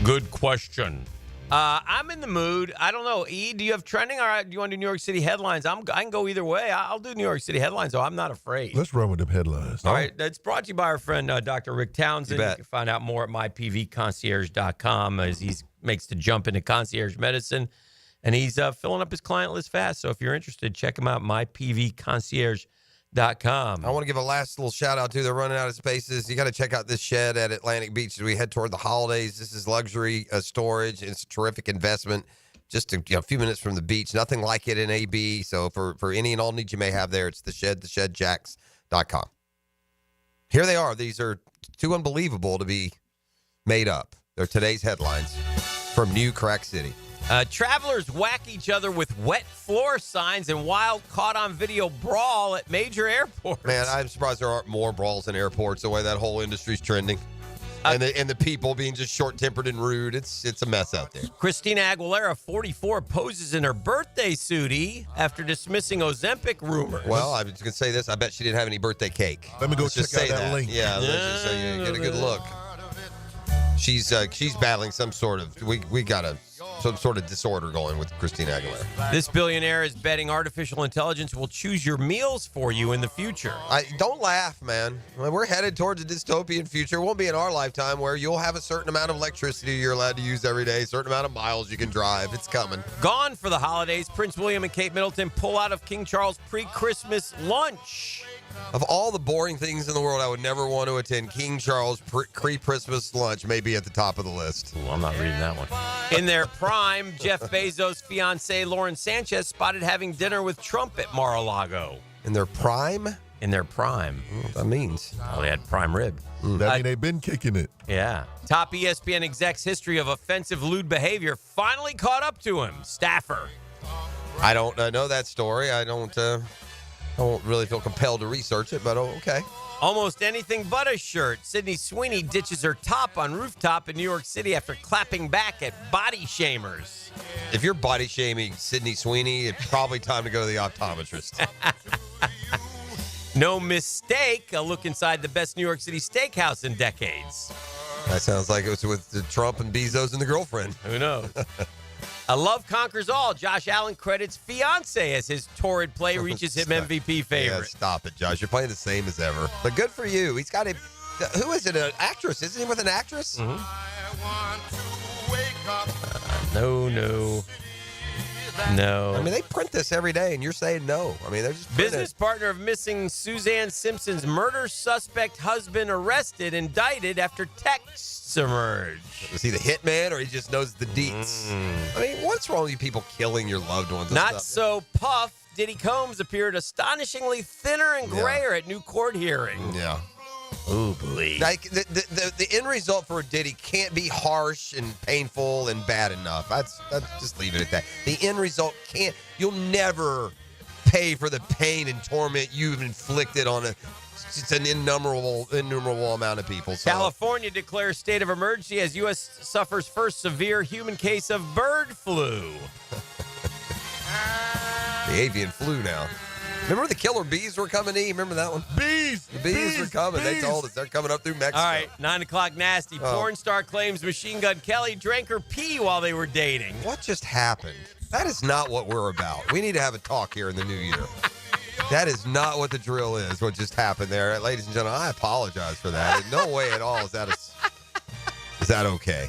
Speaker 5: Good question. I'm in the mood. I don't know. E, do you have trending? All right, do you want to do New York City headlines? I can go either way. I'll do New York City headlines, so I'm not afraid.
Speaker 3: Let's run with them headlines.
Speaker 5: All right, that's brought to you by our friend Dr. Rick Townsend. You can find out more at mypvconcierge.com as he makes the jump into concierge medicine, and he's filling up his client list fast. So if you're interested, check him out, mypvconcierge.com.
Speaker 6: I want to give a last little shout out to they're running out of spaces. You got to check out this shed at Atlantic Beach as we head toward the holidays. This is luxury storage. It's a terrific investment. Just a few minutes from the beach. Nothing like it in AB. So for any and all needs you may have there, it's the shed, theshedjacks.com. Here they are. These are too unbelievable to be made up. They're today's headlines from New Crack City.
Speaker 5: Travelers whack each other with wet floor signs and wild caught-on-video brawl at major airports.
Speaker 6: Man, I'm surprised there aren't more brawls in airports the way that whole industry's trending. And the people being just short-tempered and rude. It's a mess out there.
Speaker 5: Christina Aguilera, 44, poses in her birthday suit after dismissing Ozempic rumors.
Speaker 6: Well, I was going to say this. I bet she didn't have any birthday cake.
Speaker 3: Let me go check out that link.
Speaker 6: Yeah, let's just say you get a good look. She's battling some sort of we got some sort of disorder going with Christina Aguilera.
Speaker 5: This billionaire is betting artificial intelligence will choose your meals for you in the future.
Speaker 6: Don't laugh, man. We're headed towards a dystopian future. It won't be in our lifetime where you'll have a certain amount of electricity you're allowed to use every day, a certain amount of miles you can drive. It's coming.
Speaker 5: Gone for the holidays, Prince William and Kate Middleton pull out of King Charles' pre-Christmas lunch.
Speaker 6: Of all the boring things in the world, I would never want to attend King Charles' pre-Christmas lunch. May be at the top of the list.
Speaker 5: Ooh, I'm not reading that one. In their prime, Jeff Bezos' fiancée Lauren Sanchez spotted having dinner with Trump at Mar-a-Lago.
Speaker 6: In their prime?
Speaker 5: In their prime.
Speaker 6: What that means?
Speaker 5: Oh, they had prime rib.
Speaker 3: That means they've been kicking it.
Speaker 5: Yeah. Top ESPN exec's history of offensive lewd behavior finally caught up to him. Staffer.
Speaker 6: I don't know that story. I don't really feel compelled to research it, but okay.
Speaker 5: Almost anything but a shirt. Sydney Sweeney ditches her top on rooftop in New York City after clapping back at body shamers.
Speaker 6: If you're body shaming Sydney Sweeney, it's probably time to go to the optometrist.
Speaker 5: No mistake, a look inside the best New York City steakhouse in decades.
Speaker 6: That sounds like it was with Trump and Bezos and the girlfriend.
Speaker 5: Who knows? A love conquers all. Josh Allen credits fiance as his torrid play reaches him MVP favorite.
Speaker 6: Yeah, stop it, Josh. You're playing the same as ever. But good for you. He's got who is it? An actress? Isn't he with an actress?
Speaker 5: Mm-hmm. No.
Speaker 6: I mean, they print this every day, and you're saying no. I mean, they're just
Speaker 5: business partner of missing Suzanne Simpson's murder suspect husband arrested, indicted after texts emerge.
Speaker 6: Is he the hitman, or he just knows the deets? I mean, what's wrong with you people killing your loved ones?
Speaker 5: Not so puff. Diddy Combs appeared astonishingly thinner and grayer at new court hearing.
Speaker 6: Yeah.
Speaker 5: Ooh, boy.
Speaker 6: Like the end result for Diddy can't be harsh and painful and bad enough. That's just leave it at that. The end result can't. You'll never pay for the pain and torment you've inflicted on it's an innumerable amount of people. So.
Speaker 5: California declares state of emergency as U.S. suffers first severe human case of bird flu.
Speaker 6: The avian flu now. Remember the killer bees were coming in? Remember that one?
Speaker 3: Bees!
Speaker 6: The bees were coming. They told us they're coming up through Mexico.
Speaker 5: All right, 9 o'clock nasty.
Speaker 6: Oh.
Speaker 5: Porn star claims Machine Gun Kelly drank her pee while they were dating.
Speaker 6: What just happened? That is not what we're about. We need to have a talk here in the new year. That is not what the drill is, what just happened there. Ladies and gentlemen, I apologize for that. In no way at all is that okay.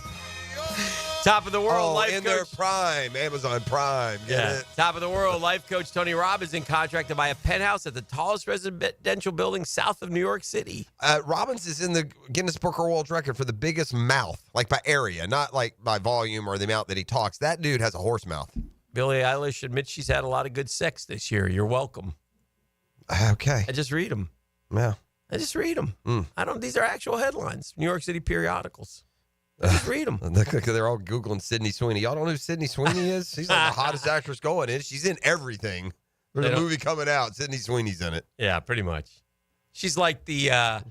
Speaker 5: Top of the world life
Speaker 6: in
Speaker 5: coach.
Speaker 6: their prime, Amazon Prime. Get it?
Speaker 5: Top of the world life coach Tony Robbins is contracted to buy a penthouse at the tallest residential building south of New York City.
Speaker 6: Robbins is in the Guinness Book of World Record for the biggest mouth, like by area, not like by volume or the amount that he talks. That dude has a horse mouth.
Speaker 5: Billie Eilish admits she's had a lot of good sex this year. You're welcome.
Speaker 6: Okay.
Speaker 5: I just read them.
Speaker 6: Yeah.
Speaker 5: I just read them. These are actual headlines. New York City periodicals. I just read them.
Speaker 6: They're all Googling Sydney Sweeney. Y'all don't know who Sydney Sweeney is? She's like the hottest actress going. She's in everything. There's a movie coming out. Sydney Sweeney's in it.
Speaker 5: Yeah, pretty much. She's like the,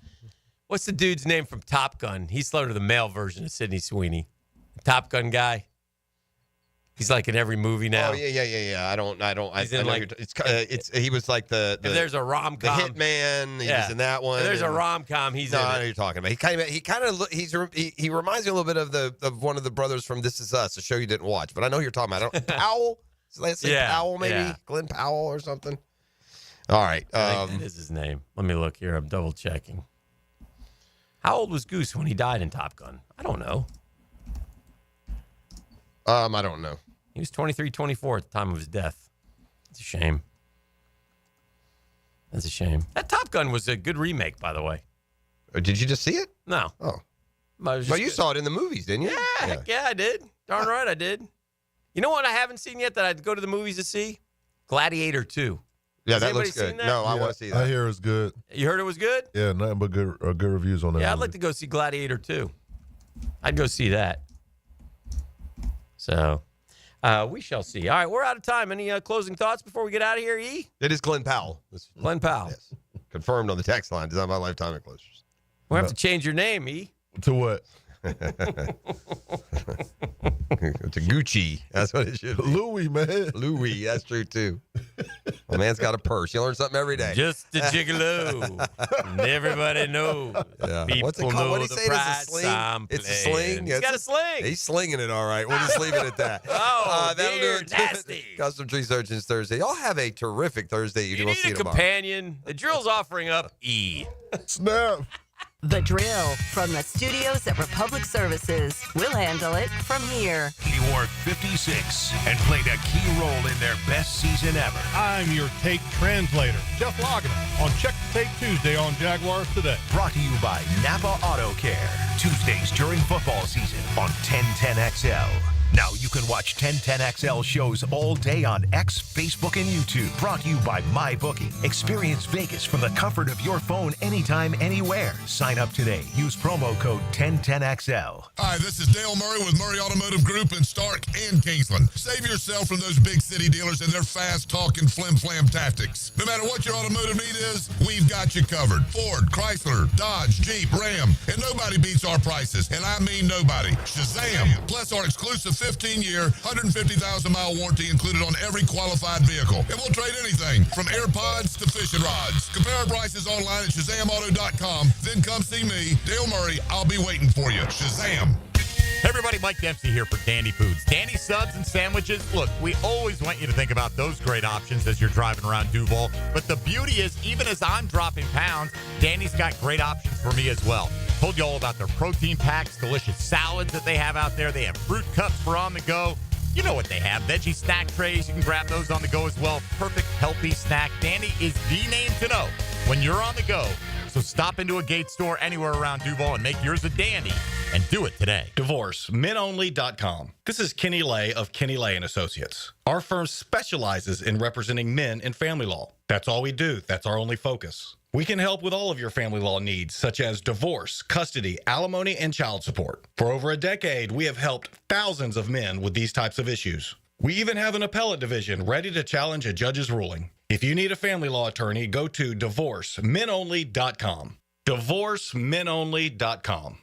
Speaker 5: what's the dude's name from Top Gun? He's sort of the male version of Sydney Sweeney. The Top Gun guy. He's like in every movie now.
Speaker 6: Oh yeah. I don't.
Speaker 5: He's in like
Speaker 6: he was like the
Speaker 5: there's a rom-com.
Speaker 6: The Hitman. He was in that one.
Speaker 5: If there's a rom-com. He's in
Speaker 6: I know
Speaker 5: it.
Speaker 6: what you're talking about. He reminds me a little bit of one of the brothers from This Is Us, a show you didn't watch, but I know who you're talking about. Powell. Is his last name Powell? Maybe Glenn Powell or something. All right.
Speaker 5: I think that is his name. Let me look here. I'm double checking. How old was Goose when he died in Top Gun? I don't know.
Speaker 6: I don't know.
Speaker 5: He was 23, 24 at the time of his death. It's a shame. That's a shame. That Top Gun was a good remake, by the way.
Speaker 6: Did you just see it?
Speaker 5: No.
Speaker 6: Oh.
Speaker 5: But
Speaker 6: you saw it in the movies, didn't you?
Speaker 5: Yeah, heck yeah, I did. Darn right I did. You know what I haven't seen yet that I'd go to the movies to see? Gladiator 2.
Speaker 6: Yeah,
Speaker 5: Has
Speaker 6: that
Speaker 5: anybody
Speaker 6: looks good.
Speaker 5: seen that?
Speaker 6: No, I want to see that.
Speaker 3: I hear it's good.
Speaker 5: You heard it was good?
Speaker 3: Yeah, nothing but good reviews on that.
Speaker 5: Yeah, I'd
Speaker 3: movie.
Speaker 5: like to go see Gladiator 2. I'd go see that. So, we shall see. All right, we're out of time. Any closing thoughts before we get out of here, E?
Speaker 6: It is Glenn Powell.
Speaker 5: Glenn Powell.
Speaker 6: Yes. Confirmed on the text line. Designed by Lifetime Enclosures.
Speaker 5: We'll have to change your name, E.
Speaker 3: To what?
Speaker 6: To Gucci. That's what it should be.
Speaker 3: Louis, man.
Speaker 6: Louis. That's true, too. My man's got a purse. You learn something every day.
Speaker 5: Just a gigolo. And everybody knows.
Speaker 6: Yeah.
Speaker 5: People
Speaker 6: What's it called?
Speaker 5: know
Speaker 6: What do you
Speaker 5: the
Speaker 6: say? It is a
Speaker 5: price
Speaker 6: sling?
Speaker 5: I'm
Speaker 6: It's a
Speaker 5: playing.
Speaker 6: sling?
Speaker 5: He's got a sling.
Speaker 6: He's slinging it all right. We'll just leave it at that.
Speaker 5: That'll
Speaker 6: do it.
Speaker 5: nasty.
Speaker 6: Custom Tree Surgeons Thursday. Y'all have a terrific Thursday.
Speaker 5: You
Speaker 6: will
Speaker 5: need
Speaker 6: see
Speaker 5: a
Speaker 6: you tomorrow.
Speaker 5: companion. The drill's offering up E.
Speaker 3: Snap.
Speaker 7: The Drill from the studios at Republic Services. We'll handle it from here.
Speaker 4: He wore 56 and played a key role in their best season ever.
Speaker 17: I'm your tape translator, Jeff Loggeman, on Check the Tape Tuesday on Jaguars Today.
Speaker 4: Brought to you by Napa Auto Care. Tuesdays during football season on 1010XL. Now you can watch 1010XL shows all day on X, Facebook, and YouTube. Brought to you by MyBookie. Experience Vegas from the comfort of your phone anytime, anywhere. Sign up today. Use promo code 1010XL.
Speaker 8: Hi, this is Dale Murray with Murray Automotive Group in Stark and Kingsland. Save yourself from those big city dealers and their fast-talking flim-flam tactics. No matter what your automotive need is, we've got you covered. Ford, Chrysler, Dodge, Jeep, Ram, and nobody beats our prices. And I mean nobody. Shazam! Plus our exclusive 15-year, 150,000-mile warranty included on every qualified vehicle. And we'll trade anything from AirPods to fishing rods. Compare our prices online at ShazamAuto.com. Then come see me, Dale Murray. I'll be waiting for you. Shazam!
Speaker 9: Hey everybody, Mike Dempsey here for Dandy Foods. Dandy subs and sandwiches. Look, we always want you to think about those great options as you're driving around Duval. But the beauty is, even as I'm dropping pounds, Dandy's got great options for me as well. Told you all about their protein packs, delicious salads that they have out there. They have fruit cups for on the go. You know what they have. Veggie snack trays. You can grab those on the go as well. Perfect, healthy snack. Dandy is the name to know when you're on the go. So stop into a Gate store anywhere around Duval and make yours a dandy, and do it today.
Speaker 10: DivorceMenOnly.com. This is Kenny Lay of Kenny Lay & Associates. Our firm specializes in representing men in family law. That's all we do. That's our only focus. We can help with all of your family law needs, such as divorce, custody, alimony, and child support. For over a decade, we have helped thousands of men with these types of issues. We even have an appellate division ready to challenge a judge's ruling. If you need a family law attorney, go to divorcemenonly.com. Divorcemenonly.com.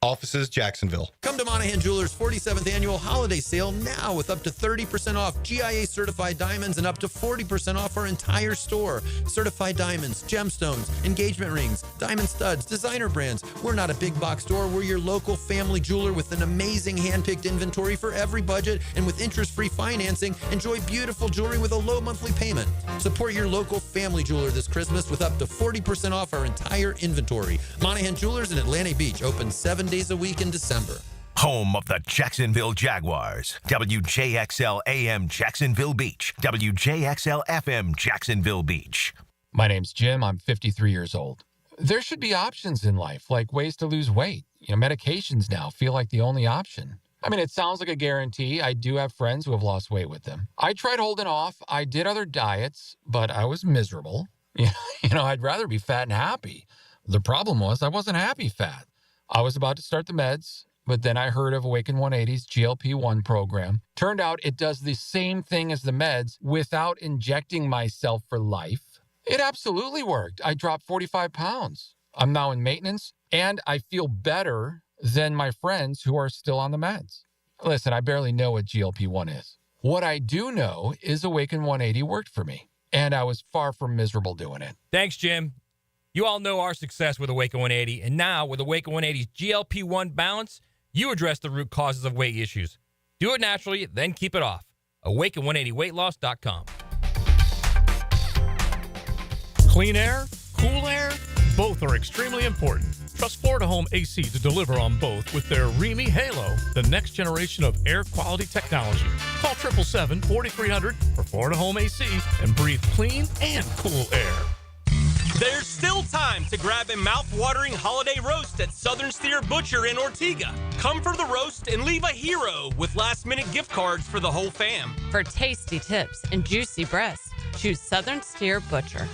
Speaker 10: Offices, Jacksonville.
Speaker 12: Come to Monahan Jewelers' 47th annual holiday sale now with up to 30% off GIA certified diamonds and up to 40% off our entire store. Certified diamonds, gemstones, engagement rings, diamond studs, designer brands. We're not a big box store. We're your local family jeweler with an amazing hand-picked inventory for every budget, and with interest-free financing, enjoy beautiful jewelry with a low monthly payment. Support your local family jeweler this Christmas with up to 40% off our entire inventory. Monahan Jewelers in Atlantic Beach, open 7 days a week in December.
Speaker 4: Home of the Jacksonville Jaguars. WJXL AM Jacksonville Beach. WJXL FM Jacksonville Beach.
Speaker 13: My name's Jim. I'm 53 years old. There should be options in life, like ways to lose weight. Medications now feel like the only option. I mean, it sounds like a guarantee. I do have friends who have lost weight with them. I tried holding off. I did other diets, but I was miserable. I'd rather be fat and happy. The problem was I wasn't happy fat. I was about to start the meds, but then I heard of Awaken 180's GLP-1 program. Turned out it does the same thing as the meds without injecting myself for life. It absolutely worked. I dropped 45 pounds. I'm now in maintenance, and I feel better than my friends who are still on the meds. Listen, I barely know what GLP-1 is. What I do know is Awaken 180 worked for me, and I was far from miserable doing it.
Speaker 11: Thanks, Jim. You all know our success with Awaken 180, and now with Awaken 180's GLP-1 balance, you address the root causes of weight issues. Do it naturally, then keep it off. Awaken180weightloss.com.
Speaker 14: Clean air, cool air, both are extremely important. Trust Florida Home AC to deliver on both with their Remy Halo, the next generation of air quality technology. Call 777-4300 for Florida Home AC and breathe clean and cool air.
Speaker 15: There's still time to grab a mouth-watering holiday roast at Southern Steer Butcher in Ortega. Come for the roast and leave a hero with last-minute gift cards for the whole fam.
Speaker 18: For tasty tips and juicy breasts, choose Southern Steer Butcher.